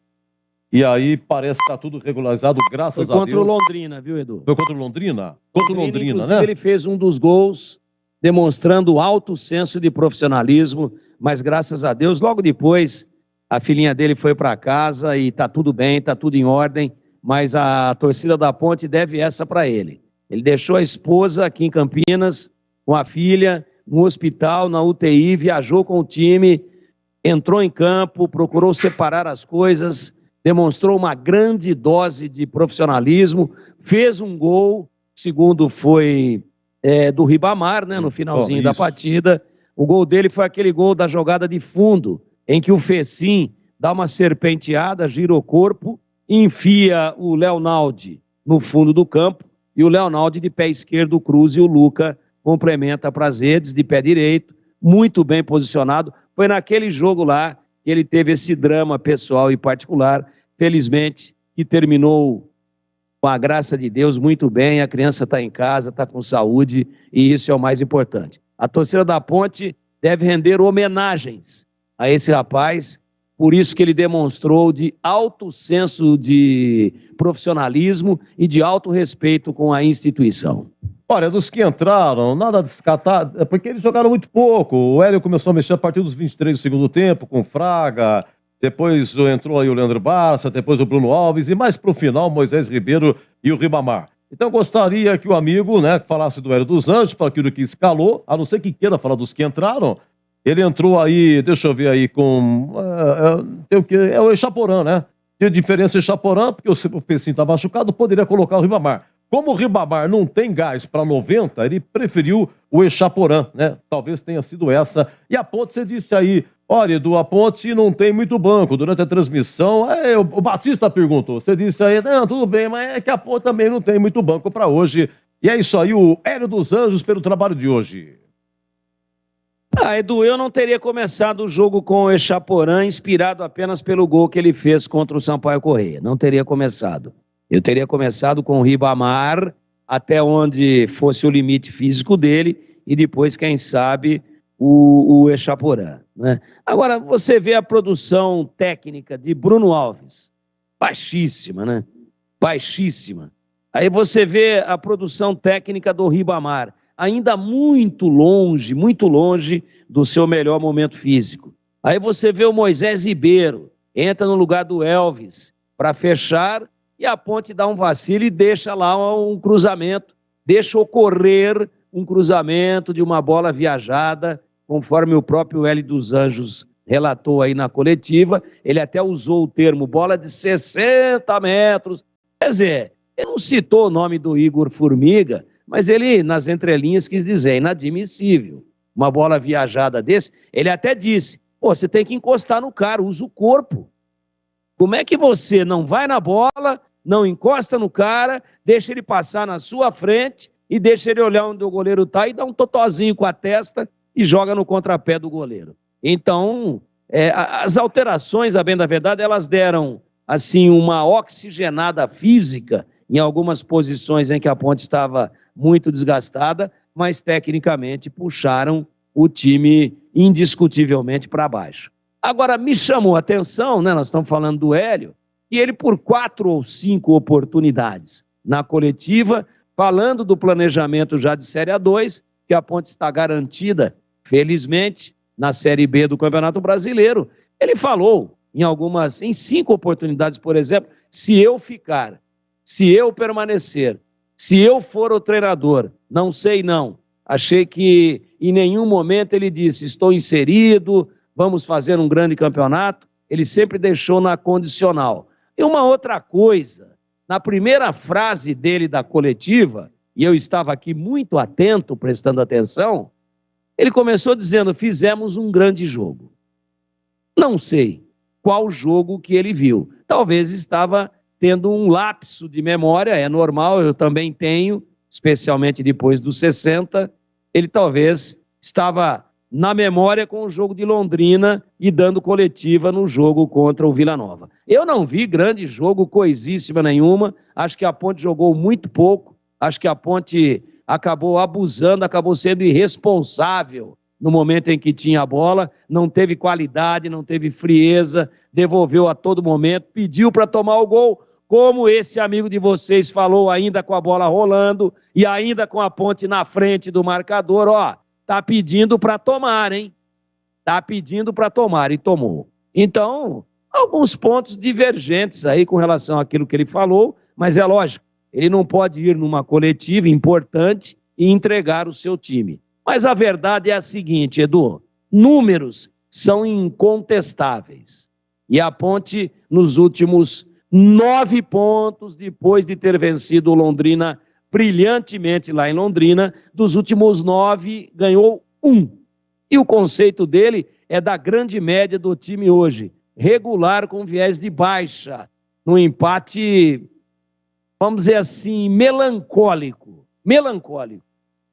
E aí parece que está tudo regularizado, graças a Deus. Foi contra o Londrina, viu, Edu? Foi contra o Londrina? Contra o Londrina, né? Ele fez um dos gols demonstrando alto senso de profissionalismo, mas graças a Deus, logo depois, a filhinha dele foi para casa e está tudo bem, está tudo em ordem, mas a torcida da Ponte deve essa para ele. Ele deixou a esposa aqui em Campinas, com a filha, no hospital, na UTI, viajou com o time, entrou em campo, procurou separar as coisas, demonstrou uma grande dose de profissionalismo, fez um gol, segundo foi do Ribamar, né, no finalzinho da partida. O gol dele foi aquele gol da jogada de fundo, em que o Fecim dá uma serpenteada, gira o corpo, enfia o Leonaldi no fundo do campo, e o Leonaldi de pé esquerdo cruza e o Luca complementa para as redes de pé direito, muito bem posicionado. Foi naquele jogo lá que ele teve esse drama pessoal e particular, felizmente, que terminou com a graça de Deus muito bem, a criança está em casa, está com saúde, e isso é o mais importante. A torcida da Ponte deve render homenagens a esse rapaz, por isso que ele demonstrou de alto senso de profissionalismo e de alto respeito com a instituição. Olha, dos que entraram, nada a descartar, porque eles jogaram muito pouco. O Hélio começou a mexer a partir dos 23 do segundo tempo, com Fraga, depois entrou aí o Leandro Barça, depois o Bruno Alves, e mais pro final, Moisés Ribeiro e o Ribamar. Então, gostaria que o amigo, né, falasse do Hélio dos Anjos, para aquilo que escalou, a não ser que queira falar dos que entraram. Ele entrou aí, deixa eu ver aí, com... é o Echaporã, né? Tem diferença Echaporã, porque o Fecim está machucado, poderia colocar o Ribamar. Como o Ribamar não tem gás para 90, ele preferiu o Echaporã, né? Talvez tenha sido essa. E a Ponte, você disse aí, olha, Edu, a Ponte não tem muito banco. Durante a transmissão, o Batista perguntou, você disse aí, não, tudo bem, mas é que a Ponte também não tem muito banco para hoje. E é isso aí, o Hélio dos Anjos pelo trabalho de hoje. Edu, eu não teria começado o jogo com o Echaporã inspirado apenas pelo gol que ele fez contra o Sampaio Correia. Não teria começado. Eu teria começado com o Ribamar, até onde fosse o limite físico dele, e depois, quem sabe, o Echaporã, né? Agora, você vê a produção técnica de Bruno Alves, baixíssima, né? Baixíssima. Aí você vê a produção técnica do Ribamar, ainda muito longe do seu melhor momento físico. Aí você vê o Moisés Ribeiro, entra no lugar do Elvis para fechar, e a Ponte dá um vacilo e deixa lá um cruzamento, deixa ocorrer um cruzamento de uma bola viajada, conforme o próprio Hélio dos Anjos relatou aí na coletiva. Ele até usou o termo bola de 60 metros. Quer dizer, ele não citou o nome do Igor Formiga, mas ele, nas entrelinhas, quis dizer, inadmissível. Uma bola viajada desse, ele até disse, você tem que encostar no cara, usa o corpo. Como é que você não vai na bola, não encosta no cara, deixa ele passar na sua frente e deixa ele olhar onde o goleiro está e dá um totozinho com a testa e joga no contrapé do goleiro? Então, as alterações, a bem da verdade, elas deram assim uma oxigenada física em algumas posições em que a Ponte estava muito desgastada, mas tecnicamente puxaram o time indiscutivelmente para baixo. Agora, me chamou a atenção, né, nós estamos falando do Hélio, que ele por 4 ou 5 oportunidades na coletiva, falando do planejamento já de Série A2, que a Ponte está garantida, felizmente, na Série B do Campeonato Brasileiro. Ele falou em 5 oportunidades, por exemplo, se eu ficar, se eu permanecer, se eu for o treinador, não sei não. Achei que em nenhum momento ele disse, estou inserido, vamos fazer um grande campeonato. Ele sempre deixou na condicional. E uma outra coisa, na primeira frase dele da coletiva, e eu estava aqui muito atento, prestando atenção, ele começou dizendo, fizemos um grande jogo. Não sei qual jogo que ele viu. Talvez estava tendo um lapso de memória, é normal, eu também tenho, especialmente depois dos 60, ele talvez estava na memória com o jogo de Londrina e dando coletiva no jogo contra o Vila Nova. Eu não vi grande jogo, coisíssima nenhuma, acho que a Ponte jogou muito pouco, acho que a Ponte acabou abusando, acabou sendo irresponsável no momento em que tinha a bola, não teve qualidade, não teve frieza, devolveu a todo momento, pediu para tomar o gol, como esse amigo de vocês falou, ainda com a bola rolando e ainda com a Ponte na frente do marcador, ó, tá pedindo para tomar, hein? Tá pedindo para tomar e tomou. Então, alguns pontos divergentes aí com relação àquilo que ele falou, mas é lógico, ele não pode ir numa coletiva importante e entregar o seu time. Mas a verdade é a seguinte, Edu, números são incontestáveis. E a Ponte, nos últimos 9 pontos, depois de ter vencido o Londrina brilhantemente lá em Londrina, dos últimos 9, ganhou 1. E o conceito dele é da grande média do time hoje, regular com viés de baixa, no empate, vamos dizer assim, melancólico,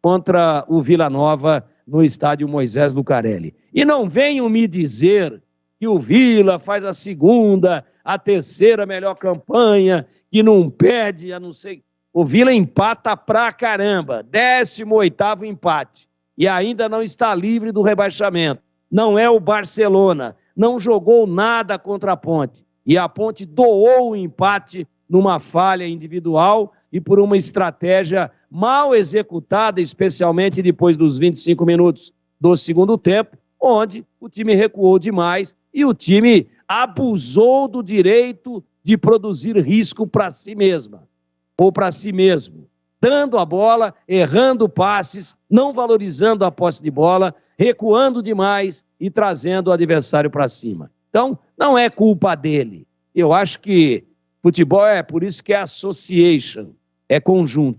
contra o Vila Nova no estádio Moisés Lucarelli. E não venham me dizer que o Vila faz a segunda, a terceira melhor campanha, que não perde, a não sei... O Vila empata pra caramba, 18º empate, e ainda não está livre do rebaixamento. Não é o Barcelona, não jogou nada contra a Ponte. E a Ponte doou o empate numa falha individual e por uma estratégia mal executada, especialmente depois dos 25 minutos do segundo tempo, onde o time recuou demais e o time abusou do direito de produzir risco para si mesma, ou para si mesmo, dando a bola, errando passes, não valorizando a posse de bola, recuando demais e trazendo o adversário para cima. Então, não é culpa dele. Eu acho que futebol é por isso que é association, é conjunto,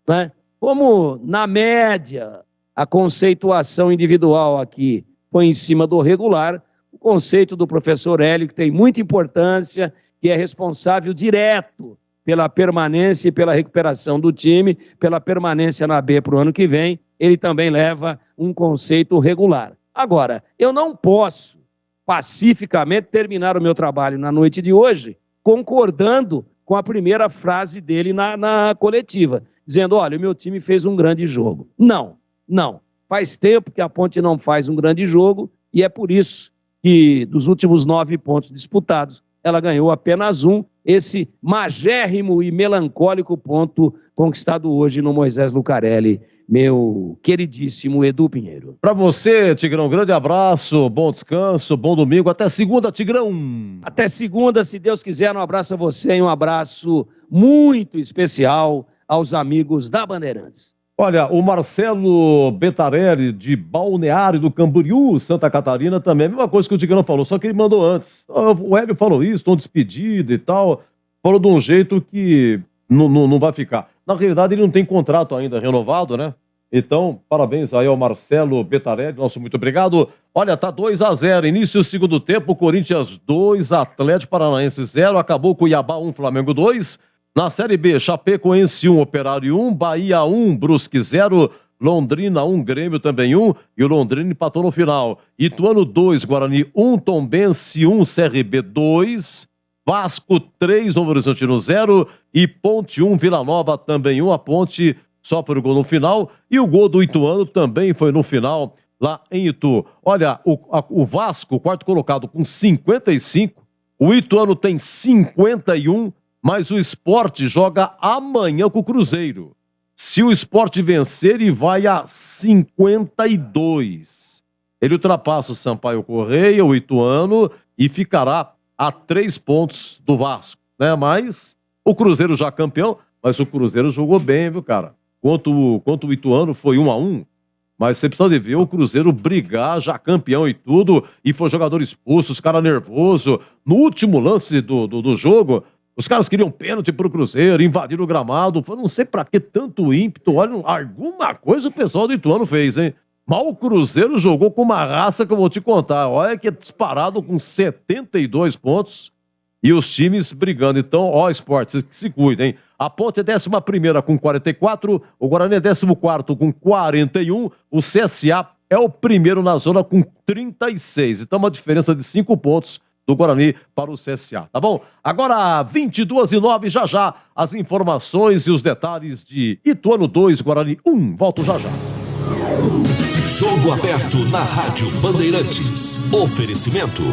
né? Como, na média, a conceituação individual aqui foi em cima do regular, o conceito do professor Hélio, que tem muita importância, que é responsável direto pela permanência e pela recuperação do time, pela permanência na B para o ano que vem, ele também leva um conceito regular. Agora, eu não posso pacificamente terminar o meu trabalho na noite de hoje concordando com a primeira frase dele na coletiva, dizendo, olha, o meu time fez um grande jogo. Não. Faz tempo que a Ponte não faz um grande jogo e é por isso que dos últimos 9 pontos disputados, ela ganhou apenas 1, esse magérrimo e melancólico ponto conquistado hoje no Moisés Lucarelli, meu queridíssimo Edu Pinheiro. Pra você, Tigrão, grande abraço, bom descanso, bom domingo, até segunda, Tigrão. Até segunda, se Deus quiser, um abraço a você e um abraço muito especial aos amigos da Bandeirantes. Olha, o Marcelo Betarelli, de Balneário do Camboriú, Santa Catarina, também, a mesma coisa que o Tigrão falou, só que ele mandou antes. O Hélio falou isso, tom despedida e tal, falou de um jeito que não vai ficar. Na realidade, ele não tem contrato ainda renovado, né? Então, parabéns aí ao Marcelo Betarelli, nosso muito obrigado. Olha, tá 2-0, início do segundo tempo, Corinthians 2, Atlético Paranaense 0, acabou Cuiabá 1, Flamengo 2. Na Série B, Chapecoense 1, Operário 1, Bahia 1, Brusque 0, Londrina 1, Grêmio também 1, e o Londrina empatou no final. Ituano 2, Guarani 1, Tombense 1, CRB 2, Vasco 3, Novo Horizontino 0, e Ponte 1, Vila Nova também 1, a Ponte só por gol no final, e o gol do Ituano também foi no final, lá em Itu. Olha, o Vasco, quarto colocado, com 55, o Ituano tem 51, mas o Sport joga amanhã com o Cruzeiro. Se o Sport vencer, ele vai a 52. Ele ultrapassa o Sampaio Correia, o Ituano, e ficará a 3 pontos do Vasco, né? Mas o Cruzeiro já campeão, mas o Cruzeiro jogou bem, viu, cara? Quanto o Ituano foi 1-1, mas você precisa de ver o Cruzeiro brigar, já campeão e tudo, e foi jogador expulso, os caras nervosos. No último lance do jogo, os caras queriam pênalti pro Cruzeiro, invadiram o gramado. Não sei pra que tanto ímpeto. Olha, alguma coisa o pessoal do Ituano fez, hein? Mas o Cruzeiro jogou com uma raça que eu vou te contar. Olha que é disparado com 72 pontos e os times brigando. Então, ó, Sport, se cuidem, hein? A Ponte é 11ª com 44, o Guarani é 14º com 41, o CSA é o primeiro na zona com 36. Então uma diferença de 5 pontos do Guarani para o CSA, tá bom? Agora 22h09, já as informações e os detalhes de Ituano 2, Guarani 1. Volto já. Jogo aberto na Rádio Bandeirantes. Oferecimento.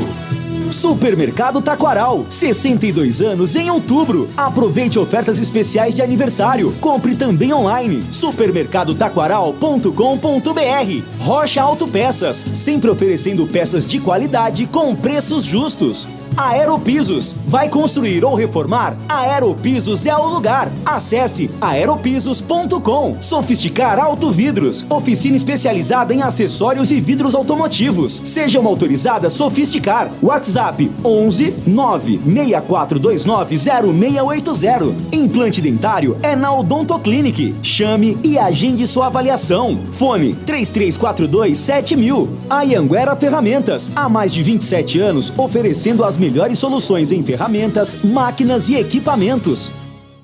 Supermercado Taquaral, 62 anos em outubro. Aproveite ofertas especiais de aniversário. Compre também online. supermercadotaquaral.com.br. Rocha Autopeças, sempre oferecendo peças de qualidade com preços justos. Aeropisos, vai construir ou reformar? Aeropisos é o lugar. Acesse aeropisos.com. Sofisticar Autovidros, oficina especializada em acessórios e vidros automotivos. Seja uma autorizada Sofisticar. WhatsApp 11 96429 0680. Implante dentário é na Odontoclinic. Chame e agende sua avaliação. Fone 3342 7000. Anhanguera Ferramentas, há mais de 27 anos oferecendo as melhores soluções em ferramentas, máquinas e equipamentos.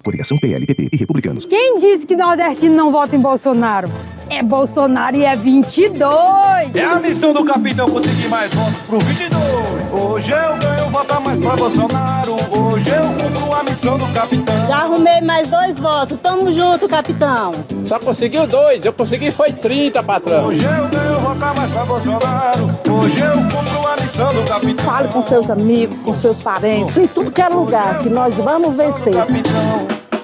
Coligação PL, PP e Republicanos. Quem disse que nordestino não vota em Bolsonaro? É Bolsonaro e é 22! É a missão do capitão conseguir mais votos pro 22. Hoje eu ganho, votar mais pra Bolsonaro. Hoje eu cumpro a missão do capitão. Já arrumei mais 2 votos, tamo junto, capitão. Só conseguiu 2, eu consegui foi 30, patrão. Hoje eu ganho, votar mais pra Bolsonaro. Hoje eu cumpro a missão do capitão. Fale com seus amigos, com seus parentes, em tudo que é lugar, que nós vamos vencer.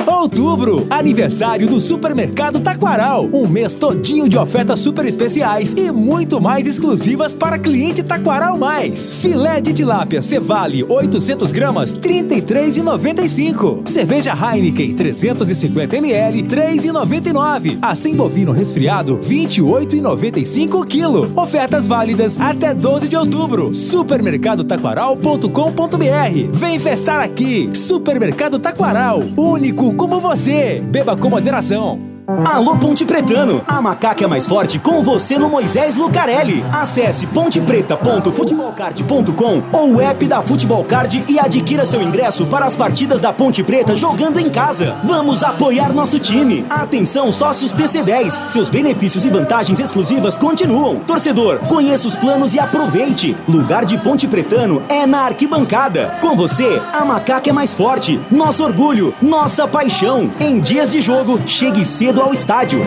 Outubro, aniversário do Supermercado Taquaral. Um mês todinho de ofertas super especiais e muito mais exclusivas para cliente Taquaral Mais. Filé de tilápia Cevale 800 gramas, R$ 33,95. Cerveja Heineken 350 ml, R$ 3,99. Assim bovino resfriado, R$ 28,95 quilo. Ofertas válidas até 12 de outubro. Supermercadotaquaral.com.br. Vem festar aqui. Supermercado Taquaral, único como você. Beba com moderação. Alô Ponte Pretano, a macaca é mais forte com você no Moisés Lucarelli. Acesse pontepreta.futebolcard.com ou o app da Futebol Card e adquira seu ingresso para as partidas da Ponte Preta jogando em casa. Vamos apoiar nosso time. Atenção sócios TC10, seus benefícios e vantagens exclusivas continuam. Torcedor, conheça os planos e aproveite. Lugar de Ponte Pretano é na arquibancada. Com você, a macaca é mais forte. Nosso orgulho, nossa paixão. Em dias de jogo, chegue cedo ao estádio.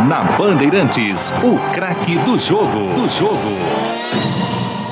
Na Bandeirantes, o craque do jogo.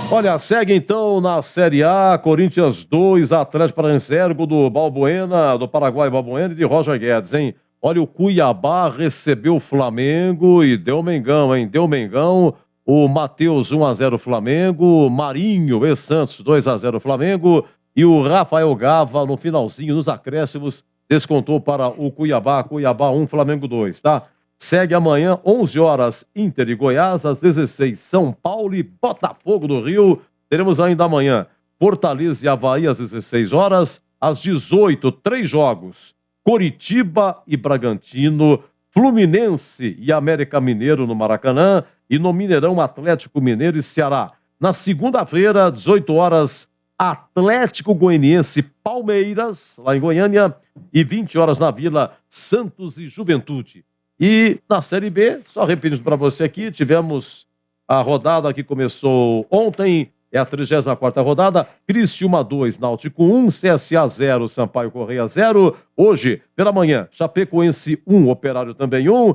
Olha, segue então na Série A, Corinthians 2, Atlético Paranaense 0, gol do Balbuena, do Paraguai Balbuena e de Roger Guedes, hein? Olha, o Cuiabá recebeu o Flamengo e deu Mengão, hein? Deu Mengão, o Matheus 1-0 Flamengo, Marinho e Santos 2-0 Flamengo e o Rafael Gava no finalzinho, nos acréscimos, descontou para o Cuiabá, Cuiabá 1, Flamengo 2, tá? Segue amanhã, 11 horas, Inter e Goiás, às 16, São Paulo e Botafogo do Rio. Teremos ainda amanhã, Fortaleza e Avaí, às 16 horas, às 18, 3 jogos, Coritiba e Bragantino, Fluminense e América Mineiro no Maracanã, e no Mineirão, Atlético Mineiro e Ceará. Na segunda-feira, 18 horas, Atlético Goianiense Palmeiras, lá em Goiânia, e 20 horas na Vila, Santos e Juventude. E na Série B, só repetindo para você aqui, tivemos a rodada que começou ontem, é a 34ª rodada, Criciúma 2, Náutico 1, CSA 0, Sampaio Correia 0. Hoje, pela manhã, Chapecoense 1, Operário também 1.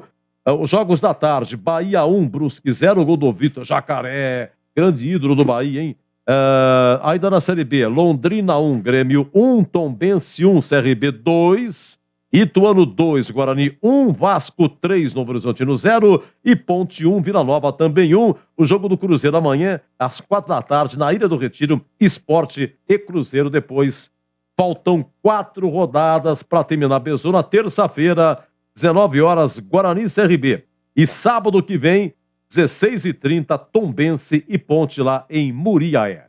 Os jogos da tarde, Bahia 1, Brusque 0, gol do Vitor Jacaré, grande ídolo do Bahia, hein? Ainda na Série B, Londrina 1, Grêmio 1, Tombense 1, CRB 2, Ituano 2, Guarani 1, Vasco 3, Novo Horizontino 0 e Ponte 1, Vila Nova também 1. O jogo do Cruzeiro amanhã, às 4 da tarde, na Ilha do Retiro, Sport e Cruzeiro. Depois, faltam 4 rodadas para terminar a Bezona. Terça-feira, 19 horas, Guarani e CRB. E sábado que vem, 16h30, Tombense e Ponte lá em Muriaé.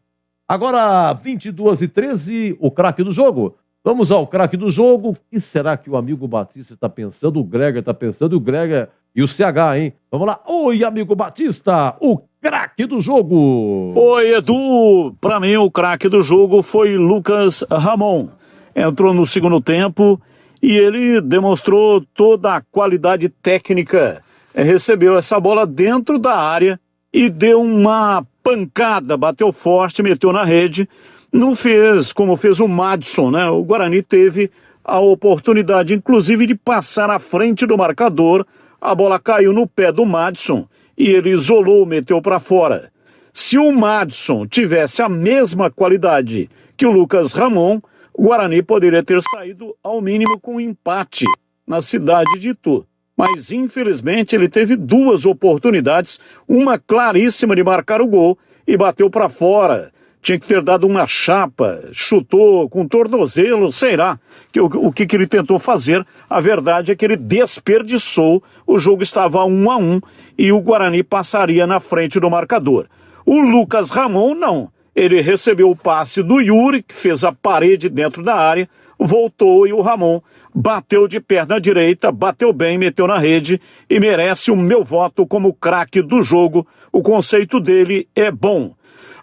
Agora, 22h13, o craque do jogo. Vamos ao craque do jogo. O que será que o amigo Batista está pensando? O Greger está pensando, e o Greger e o CH, hein? Vamos lá. Oi, amigo Batista, o craque do jogo. Oi, Edu. Para mim, o craque do jogo foi Lucas Ramon. Entrou no segundo tempo e ele demonstrou toda a qualidade técnica. Recebeu essa bola dentro da área e deu uma pancada, bateu forte, meteu na rede. Não fez como fez o Madison, né? O Guarani teve a oportunidade, inclusive, de passar à frente do marcador. A bola caiu no pé do Madison e ele isolou, meteu para fora. Se o Madison tivesse a mesma qualidade que o Lucas Ramon, o Guarani poderia ter saído ao mínimo com um empate na cidade de Itu. Mas, infelizmente, ele teve duas oportunidades, uma claríssima de marcar o gol e bateu para fora. Tinha que ter dado uma chapa, chutou com tornozelo, sei lá o que ele tentou fazer. A verdade é que ele desperdiçou, o jogo estava 1-1 e o Guarani passaria na frente do marcador. O Lucas Ramon, não. Ele recebeu o passe do Yuri, que fez a parede dentro da área, voltou e o Ramon bateu de perna direita, bateu bem, meteu na rede e merece o meu voto como craque do jogo. O conceito dele é bom.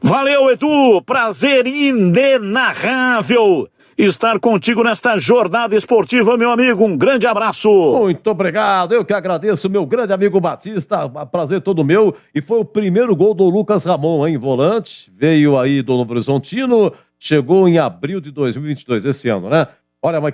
Valeu, Edu! Prazer inenarrável estar contigo nesta jornada esportiva, meu amigo. Um grande abraço. Muito obrigado. Eu que agradeço, meu grande amigo Batista. Prazer todo meu. E foi o primeiro gol do Lucas Ramon, hein? Volante. Veio aí do Novo Horizontino. Chegou em abril de 2022, esse ano, né? Olha, mas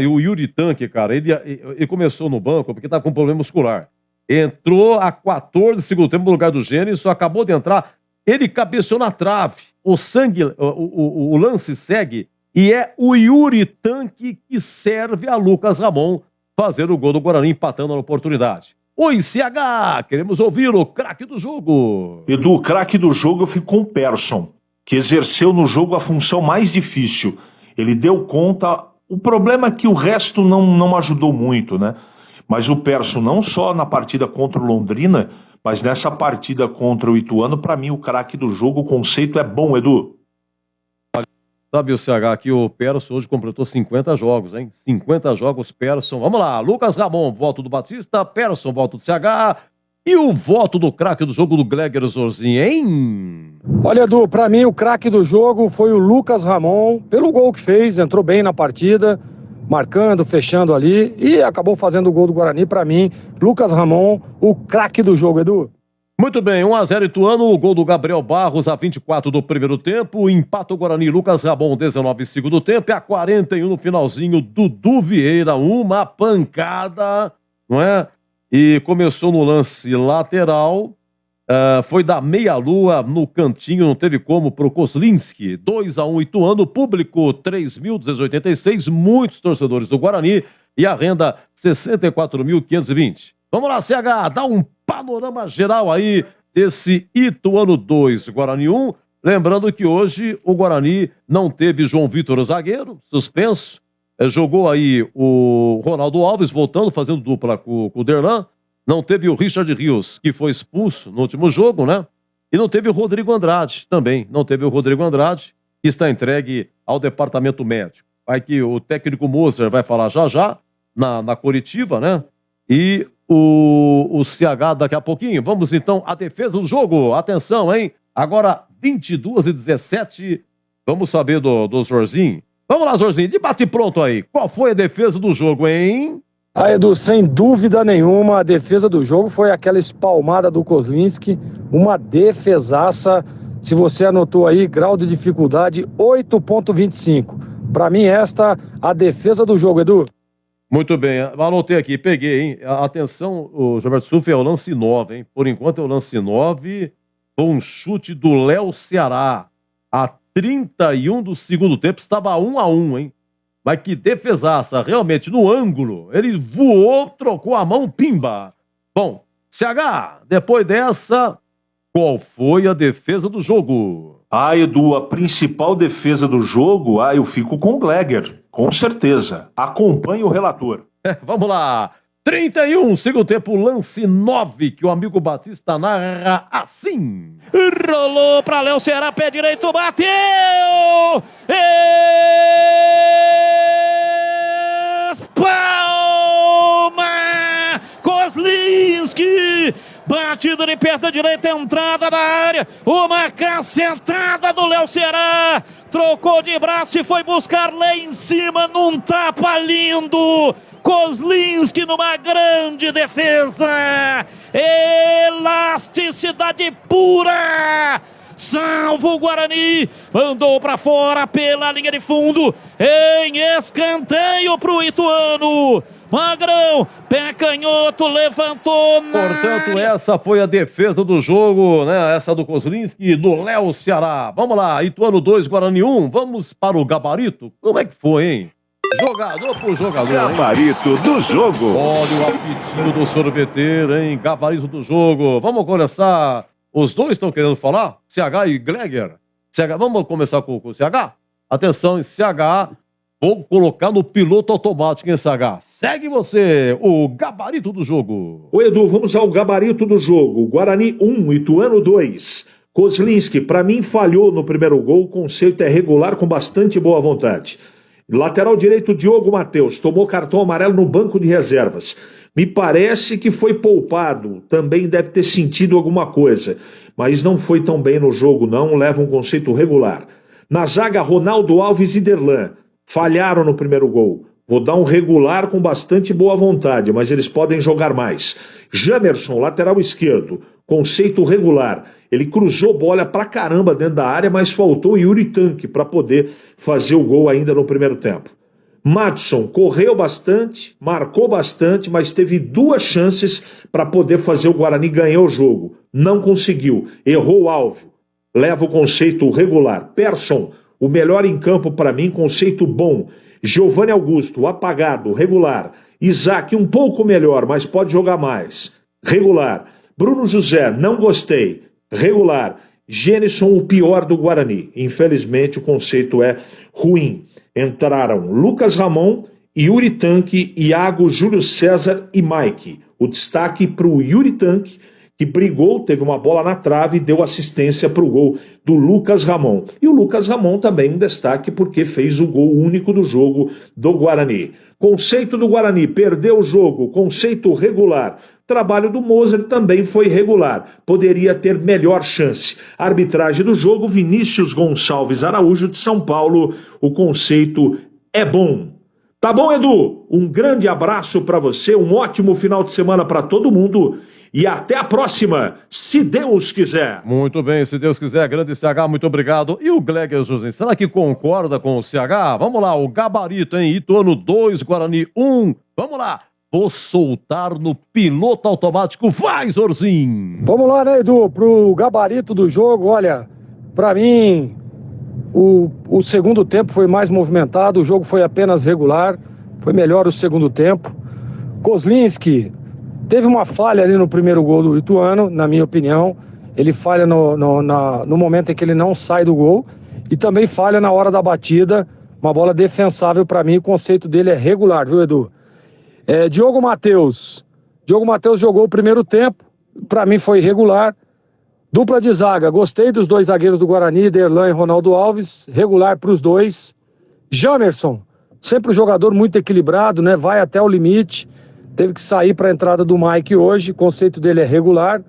o Yuri Tanque, cara, ele começou no banco porque estava com problema muscular. Entrou a 14 segundo tempo no lugar do Gênio, só acabou de entrar. Ele cabeceou na trave. O lance segue e é o Yuri Tanque que serve a Lucas Ramon fazer o gol do Guarani, empatando a oportunidade. Oi, CH, queremos ouvi-lo, craque do jogo. Edu, craque do jogo eu fico com o Persson, que exerceu no jogo a função mais difícil. Ele deu conta. O problema é que o resto não ajudou muito, né? Mas o Persson, não só na partida contra o Londrina, mas nessa partida contra o Ituano, para mim, o craque do jogo, o conceito é bom, Edu. Sabe o CH que o Persson hoje completou 50 jogos, hein? 50 jogos, Persson. Vamos lá, Lucas Ramon, voto do Batista, Persson, voto do CH. E o voto do craque do jogo do Gleger Zorzinho, hein? Olha, Edu, pra mim o craque do jogo foi o Lucas Ramon, pelo gol que fez, entrou bem na partida, marcando, fechando ali e acabou fazendo o gol do Guarani. Pra mim, Lucas Ramon, o craque do jogo, Edu. Muito bem, 1-0 Ituano, o gol do Gabriel Barros a 24 do primeiro tempo, empata o Guarani, Lucas Ramon 19 segundo tempo e a 41 no finalzinho, Dudu Vieira, uma pancada, não é? E começou no lance lateral, foi da meia-lua no cantinho, não teve como, pro Kozlinski. 2-1 Ituano, público 3.286, muitos torcedores do Guarani e a renda 64.520. Vamos lá, CH, dá um panorama geral aí desse Ituano 2, Guarani 1. Lembrando que hoje o Guarani não teve João Vitor zagueiro, suspenso. Jogou aí o Ronaldo Alves, voltando, fazendo dupla com o Derlan. Não teve o Richard Rios, que foi expulso no último jogo, né? E não teve o Rodrigo Andrade também. Não teve o Rodrigo Andrade, que está entregue ao departamento médico. Aí que o técnico Moser vai falar já na coletiva, né? E o CH daqui a pouquinho. Vamos então à defesa do jogo. Atenção, hein? Agora 22h17. Vamos saber do Zorzinho. Vamos lá, Zorzinho, de bate pronto aí. Qual foi a defesa do jogo, hein? Edu, sem dúvida nenhuma, a defesa do jogo foi aquela espalmada do Kozlinski, uma defesaça. Se você anotou aí, grau de dificuldade 8.25. Para mim, esta a defesa do jogo, Edu. Muito bem, anotei aqui, peguei, hein? Atenção, o Gilberto Silva é o lance 9, hein? Por enquanto é o lance 9, foi um chute do Léo Ceará. A 31 do segundo tempo, estava 1-1, hein? Mas que defesaça, realmente, no ângulo. Ele voou, trocou a mão, pimba. Bom, CH, depois dessa, qual foi a defesa do jogo? Edu, a principal defesa do jogo, eu fico com o Gleger, com certeza. Acompanhe o relator. Vamos lá. 31, segundo tempo, lance 9, que o amigo Batista narra assim. Rolou para Léo Ceará, pé direito, bateu! Espalma! Kozlinski! Batida de perna direita, entrada da área. Uma cacetada do Léo Ceará. Trocou de braço e foi buscar lá em cima num tapa lindo. Kozlinski numa grande defesa. Elasticidade pura. Salva o Guarani. Mandou para fora pela linha de fundo. Em escanteio para o Ituano. Magrão, pé canhoto, levantou. Portanto, essa foi a defesa do jogo, né? Essa do Kozlinski e do Léo Ceará. Vamos lá, Ituano 2, Guarani 1. Vamos para o gabarito. Como é que foi, hein? Jogador por jogador, Gabarito hein? do jogo. Olha o apitinho do sorveteiro, hein? Gabarito do jogo. Vamos começar. Os dois estão querendo falar? CH e Gleger. CH, vamos começar com o CH? Atenção, em CH. Vou colocar no piloto automático, hein, CH? Segue você, o gabarito do jogo. Ô Edu, vamos ao gabarito do jogo. Guarani 1, Ituano 2. Kozlinski, para mim, falhou no primeiro gol. O conceito é regular com bastante boa vontade. Lateral direito, Diogo Matheus. Tomou cartão amarelo no banco de reservas. Me parece que foi poupado. Também deve ter sentido alguma coisa. Mas não foi tão bem no jogo, não. Leva um conceito regular. Na zaga, Ronaldo Alves e Derlan. Falharam no primeiro gol. Vou dar um regular com bastante boa vontade, mas eles podem jogar mais. Jamerson, lateral esquerdo. Conceito regular. Ele cruzou bola pra caramba dentro da área, mas faltou Yuri Tanque para poder fazer o gol ainda no primeiro tempo. Madison correu bastante, marcou bastante, mas teve 2 chances para poder fazer o Guarani ganhar o jogo. Não conseguiu. Errou o alvo. Leva o conceito regular. Persson, o melhor em campo para mim, conceito bom. Giovanni Augusto, apagado, regular. Isaac, um pouco melhor, mas pode jogar mais. Regular. Bruno José, não gostei. Regular. Gênison, o pior do Guarani. Infelizmente, o conceito é ruim. Entraram Lucas Ramon, Yuri Tanque, Iago, Júlio César e Mike. O destaque para o Yuri Tanque, que brigou, teve uma bola na trave e deu assistência para o gol do Lucas Ramon. E o Lucas Ramon também um destaque porque fez o gol único do jogo do Guarani. Conceito do Guarani, perdeu o jogo, conceito regular. Trabalho do Moser também foi regular, poderia ter melhor chance. Arbitragem do jogo, Vinícius Gonçalves Araújo de São Paulo, o conceito é bom. Tá bom, Edu? Um grande abraço para você, um ótimo final de semana para todo mundo. E até a próxima, se Deus quiser. Muito bem, se Deus quiser. Grande CH, muito obrigado. E o Gleger José, será que concorda com o CH? Vamos lá, o gabarito, hein? Ituano 2, Guarani 1. Vamos lá. Vou soltar no piloto automático. Vai, Zorzinho! Vamos lá, né, Edu? Pro gabarito do jogo, olha, pra mim, o segundo tempo foi mais movimentado, o jogo foi apenas regular, foi melhor o segundo tempo. Kozlinski teve uma falha ali no primeiro gol do Ituano, na minha opinião. Ele falha no momento em que ele não sai do gol e também falha na hora da batida. Uma bola defensável para mim, o conceito dele é regular, viu, Edu? Diogo Matheus jogou o primeiro tempo, para mim foi regular. Dupla de zaga, gostei dos 2 zagueiros do Guarani, Derlan e Ronaldo Alves, regular para os 2. Jamerson, sempre um jogador muito equilibrado, né? Vai até o limite. Teve que sair para a entrada do Mike hoje, o conceito dele é regular.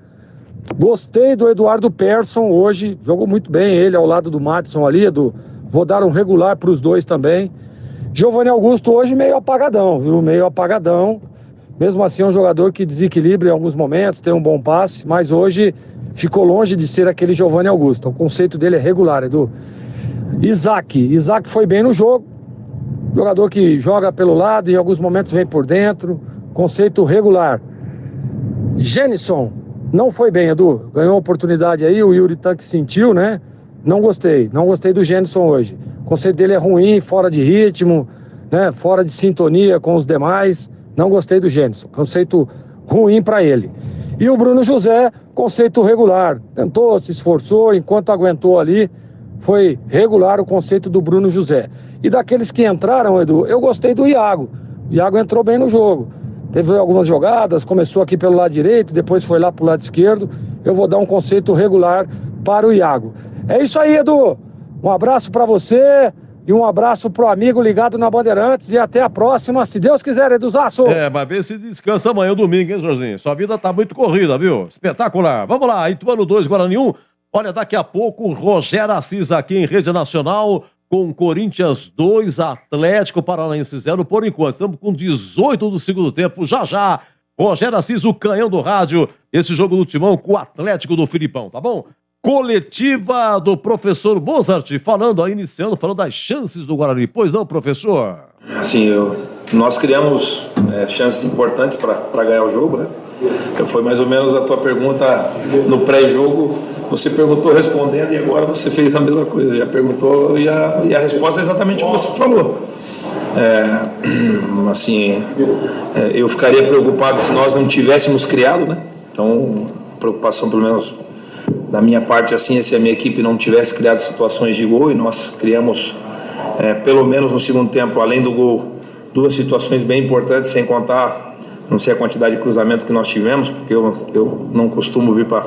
Gostei do Eduardo Persson hoje, jogou muito bem ele ao lado do Madison ali, vou dar um regular para os 2 também. Giovanni Augusto hoje meio apagadão, viu? Meio apagadão. Mesmo assim é um jogador que desequilibra em alguns momentos, tem um bom passe, mas hoje ficou longe de ser aquele Giovanni Augusto. O conceito dele é regular, Edu. Isaac foi bem no jogo. Jogador que joga pelo lado e em alguns momentos vem por dentro. Conceito regular. Gênison não foi bem, Edu. Ganhou oportunidade aí, o Yuri Tanque sentiu, né? Não gostei do Gênison hoje. O conceito dele é ruim, fora de ritmo, né? Fora de sintonia com os demais. Não gostei do Gênison. Conceito ruim para ele. E o Bruno José, conceito regular. Tentou, se esforçou, enquanto aguentou ali, foi regular o conceito do Bruno José. E daqueles que entraram, Edu, eu gostei do Iago. O Iago entrou bem no jogo. Teve algumas jogadas, começou aqui pelo lado direito, depois foi lá pro lado esquerdo. Eu vou dar um conceito regular para o Iago. É isso aí, Edu. Um abraço para você. E um abraço pro amigo ligado na Bandeirantes e até a próxima, se Deus quiser, Eduzaço. Mas vê se descansa amanhã, domingo, hein, Jorginho? Sua vida tá muito corrida, viu? Espetacular. Vamos lá, Ituano 2, Guarani 1. Olha, daqui a pouco, Rogério Assis aqui em Rede Nacional, com Corinthians 2, Atlético Paranaense 0, por enquanto. Estamos com 18 do segundo tempo, já. Rogério Assis, o canhão do rádio, esse jogo do Timão com o Atlético do Filipão, tá bom? Coletiva do professor Mozart, iniciando das chances do Guarani. Pois não, professor? Assim, nós criamos chances importantes para ganhar o jogo, né? Foi mais ou menos a tua pergunta no pré-jogo. Você perguntou respondendo e agora você fez a mesma coisa. Já perguntou e a resposta é exatamente o que você falou. Eu ficaria preocupado se nós não tivéssemos criado, né? Então, preocupação pelo menos da minha parte, assim, se a minha equipe não tivesse criado situações de gol, e nós criamos, pelo menos no segundo tempo, além do gol, 2 situações bem importantes, sem contar, não sei a quantidade de cruzamentos que nós tivemos, porque eu não costumo vir para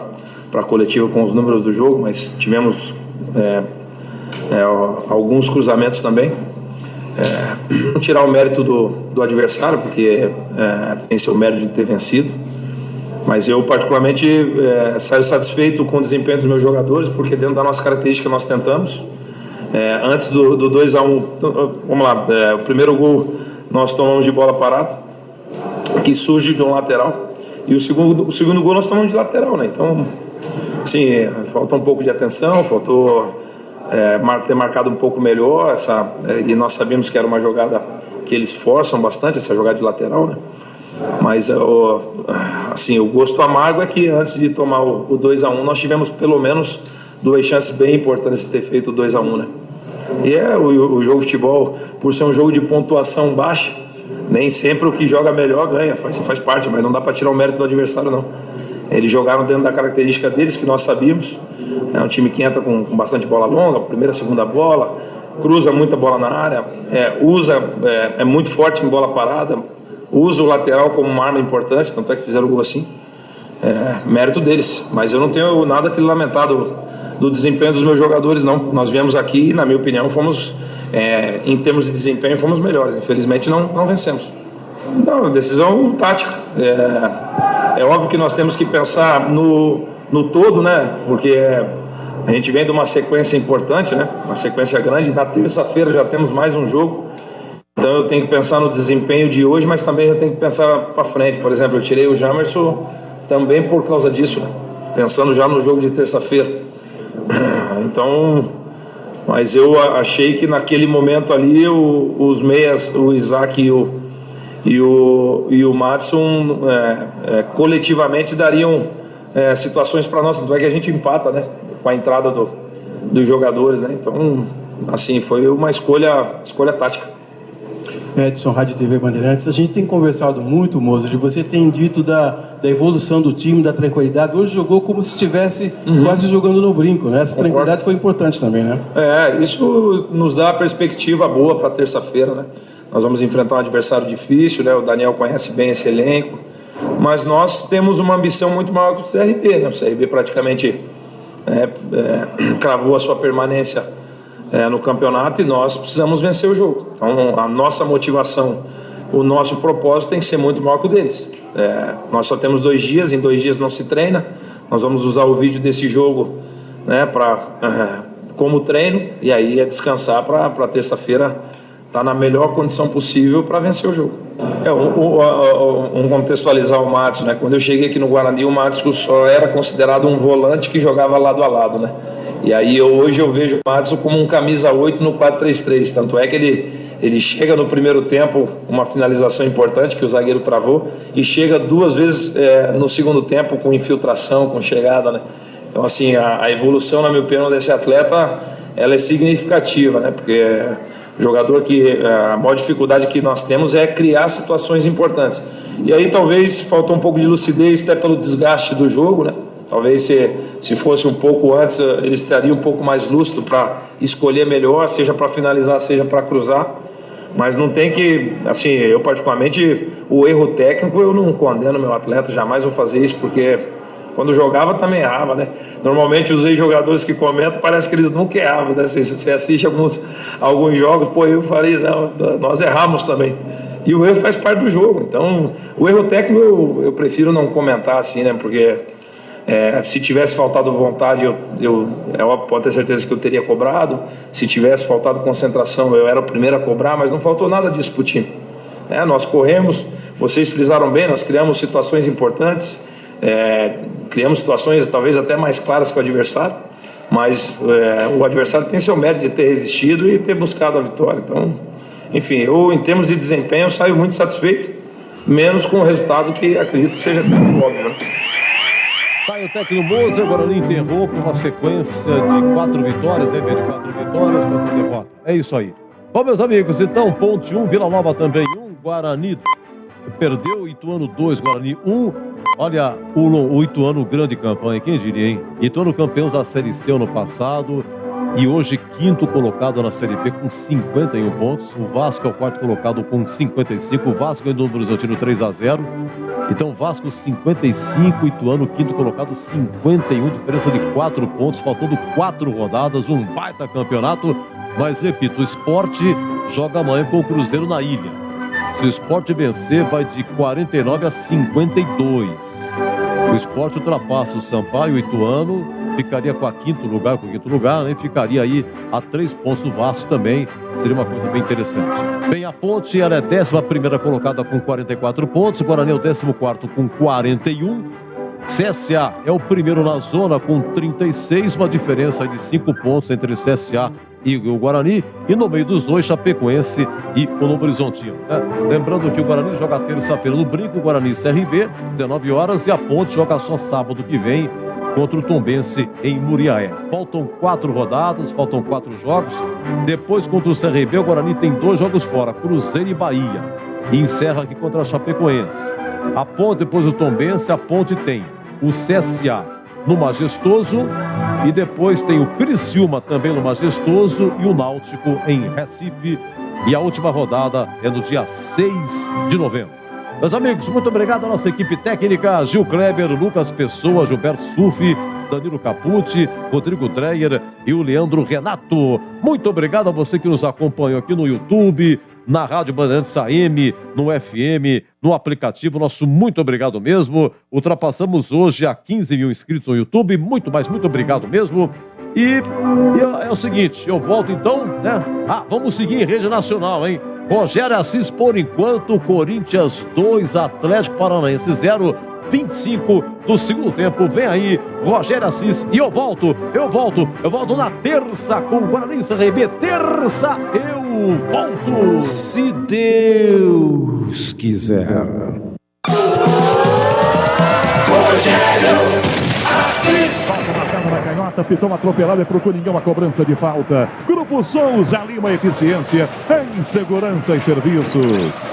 a coletiva com os números do jogo, mas tivemos alguns cruzamentos também. Não tirar o mérito do adversário, porque tem seu mérito de ter vencido. Mas eu, particularmente, saio satisfeito com o desempenho dos meus jogadores, porque dentro da nossa característica nós tentamos. Antes do 2-1, vamos lá, o primeiro gol nós tomamos de bola parada, que surge de um lateral, e o segundo gol nós tomamos de lateral, né? Então, sim, faltou um pouco de atenção, faltou ter marcado um pouco melhor, e nós sabíamos que era uma jogada que eles forçam bastante, essa jogada de lateral, né? Mas assim, o gosto amargo é que antes de tomar o 2-1 nós tivemos pelo menos 2 chances bem importantes de ter feito o 2-1, né? E o jogo de futebol, por ser um jogo de pontuação baixa, nem sempre o que joga melhor ganha, faz parte, mas não dá para tirar o mérito do adversário, não. Eles jogaram dentro da característica deles, que nós sabíamos. É um time que entra com bastante bola longa, primeira, segunda bola, cruza muita bola na área, é muito forte em bola parada, usa o lateral como uma arma importante, tanto é que fizeram o gol assim. Mérito deles, mas eu não tenho nada que lamentar do desempenho dos meus jogadores, não. Nós viemos aqui e, na minha opinião, fomos, em termos de desempenho, fomos melhores. Infelizmente não vencemos. Não, decisão tática. É óbvio que nós temos que pensar no todo, né? Porque a gente vem de uma sequência importante, né? Uma sequência grande. Na terça-feira já temos mais um jogo. Então eu tenho que pensar no desempenho de hoje, mas também eu tenho que pensar para frente. Por exemplo, eu tirei o Jamerson também por causa disso, né? Pensando já no jogo de terça-feira. Então, mas eu achei que naquele momento ali os meias, o Isaac e o Madison, coletivamente dariam situações para nós. Tanto é que a gente empata, né? Com a entrada dos jogadores, né? Então, assim, foi uma escolha tática. Edson, Rádio TV Bandeirantes. A gente tem conversado muito, Mozart, e você tem dito da evolução do time, da tranquilidade. Hoje jogou como se estivesse quase jogando no brinco, né? Essa tranquilidade foi importante também, né? Isso nos dá perspectiva boa para terça-feira, né? Nós vamos enfrentar um adversário difícil, né? O Daniel conhece bem esse elenco, mas nós temos uma ambição muito maior que o CRB, né? O CRB praticamente cravou a sua permanência no campeonato e nós precisamos vencer o jogo. Então a nossa motivação, o nosso propósito tem que ser muito maior que o deles. Nós só temos 2 dias, em 2 dias não se treina. Nós vamos usar o vídeo desse jogo, né, como treino, e aí descansar para terça-feira estar na melhor condição possível para vencer o jogo. Contextualizar o Matos, né? Quando eu cheguei aqui no Guarani, o Matos só era considerado um volante que jogava lado a lado, né? E aí hoje eu vejo o Madison como um camisa 8 no 4-3-3, tanto é que ele chega no primeiro tempo, uma finalização importante que o zagueiro travou, e chega 2 vezes no segundo tempo com infiltração, com chegada, né? Então assim, a evolução, na minha opinião, desse atleta, ela é significativa, né? Porque jogador que a maior dificuldade que nós temos é criar situações importantes. E aí talvez faltou um pouco de lucidez até pelo desgaste do jogo, né? Talvez se fosse um pouco antes, ele estaria um pouco mais lúcido para escolher melhor, seja para finalizar, seja para cruzar. Mas não tem que, assim, eu particularmente, o erro técnico, eu não condeno meu atleta, jamais vou fazer isso, porque Quando jogava também errava, né? Normalmente os ex-jogadores que comentam, parece que eles nunca erravam, né? Você assiste alguns jogos, pô, eu falei, não, nós erramos também. E o erro faz parte do jogo. Então, o erro técnico eu prefiro não comentar assim, né? Porque se tivesse faltado vontade, pode ter certeza que eu teria cobrado. Se tivesse faltado concentração, eu era o primeiro a cobrar, mas não faltou nada disso pro time. Nós corremos, vocês frisaram bem, nós criamos situações importantes, criamos situações talvez até mais claras que o adversário, mas o adversário tem seu mérito de ter resistido e ter buscado a vitória. Então, enfim, eu em termos de desempenho eu saio muito satisfeito, menos com o resultado que acredito que seja óbvio, né? Tá aí o técnico Moser, o Guarani interrompe uma sequência de 4 vitórias, de 4 vitórias com essa derrota. É isso aí. Bom, meus amigos, então, Ponte 1, Vila Nova também 1, Guarani perdeu, Ituano 2, Guarani 1. Olha, o Ituano, grande campanha, quem diria, hein? Ituano campeão da Série C ano passado e hoje quinto colocado na Série B com 51 pontos. O Vasco é o quarto colocado com 55. O Vasco em Novo Horizontino 3-0. Então, Vasco 55, Ituano quinto colocado 51, diferença de 4 pontos, faltando 4 rodadas, um baita campeonato. Mas, repito, o Sport joga amanhã com o Cruzeiro na ilha. Se o Sport vencer, vai de 49 a 52. O Sport ultrapassa o Sampaio, o Ituano, ficaria com o quinto lugar, né? Ficaria aí a 3 pontos do Vasco também. Seria uma coisa bem interessante. Bem, a Ponte, ela é 11ª colocada com 44 pontos. O Guarani é o 14º com 41. CSA é o primeiro na zona com 36, uma diferença de 5 pontos entre CSA e o Guarani, e no meio dos dois, Chapecoense e o Novo Horizontino. Lembrando que o Guarani joga terça-feira no Brinco, o Guarani CRB, 19 horas, e a Ponte joga só sábado que vem contra o Tombense em Muriaé. Faltam 4 rodadas, faltam 4 jogos. Depois, contra o CRB, o Guarani tem 2 jogos fora, Cruzeiro e Bahia. E encerra aqui contra a Chapecoense. A Ponte, depois do Tombense, a Ponte tem o CSA no Majestoso e depois tem o Criciúma também no Majestoso e o Náutico em Recife. E a última rodada é no dia 6 de novembro. Meus amigos, muito obrigado à nossa equipe técnica, Gil Kleber, Lucas Pessoa, Gilberto Sufi, Danilo Capucci, Rodrigo Dreyer e o Leandro Renato. Muito obrigado a você que nos acompanhou aqui no YouTube, na Rádio Bandeirantes AM, no FM, no aplicativo. Nosso muito obrigado mesmo. Ultrapassamos hoje a 15 mil inscritos no YouTube. Muito obrigado mesmo. E é o seguinte, eu volto então, né? Vamos seguir em rede nacional, hein? Rogério Assis, por enquanto, Corinthians 2, Atlético Paranaense 0, 25 do segundo tempo. Vem aí, Rogério Assis, e eu volto na terça com o Guarani CRB. Terça eu volto, se Deus quiser. Rogério Assis. Falta marcada na canhota, pitou uma atropelada pro Coringão, a cobrança de falta. Grupo Souza Lima, eficiência em segurança e serviços.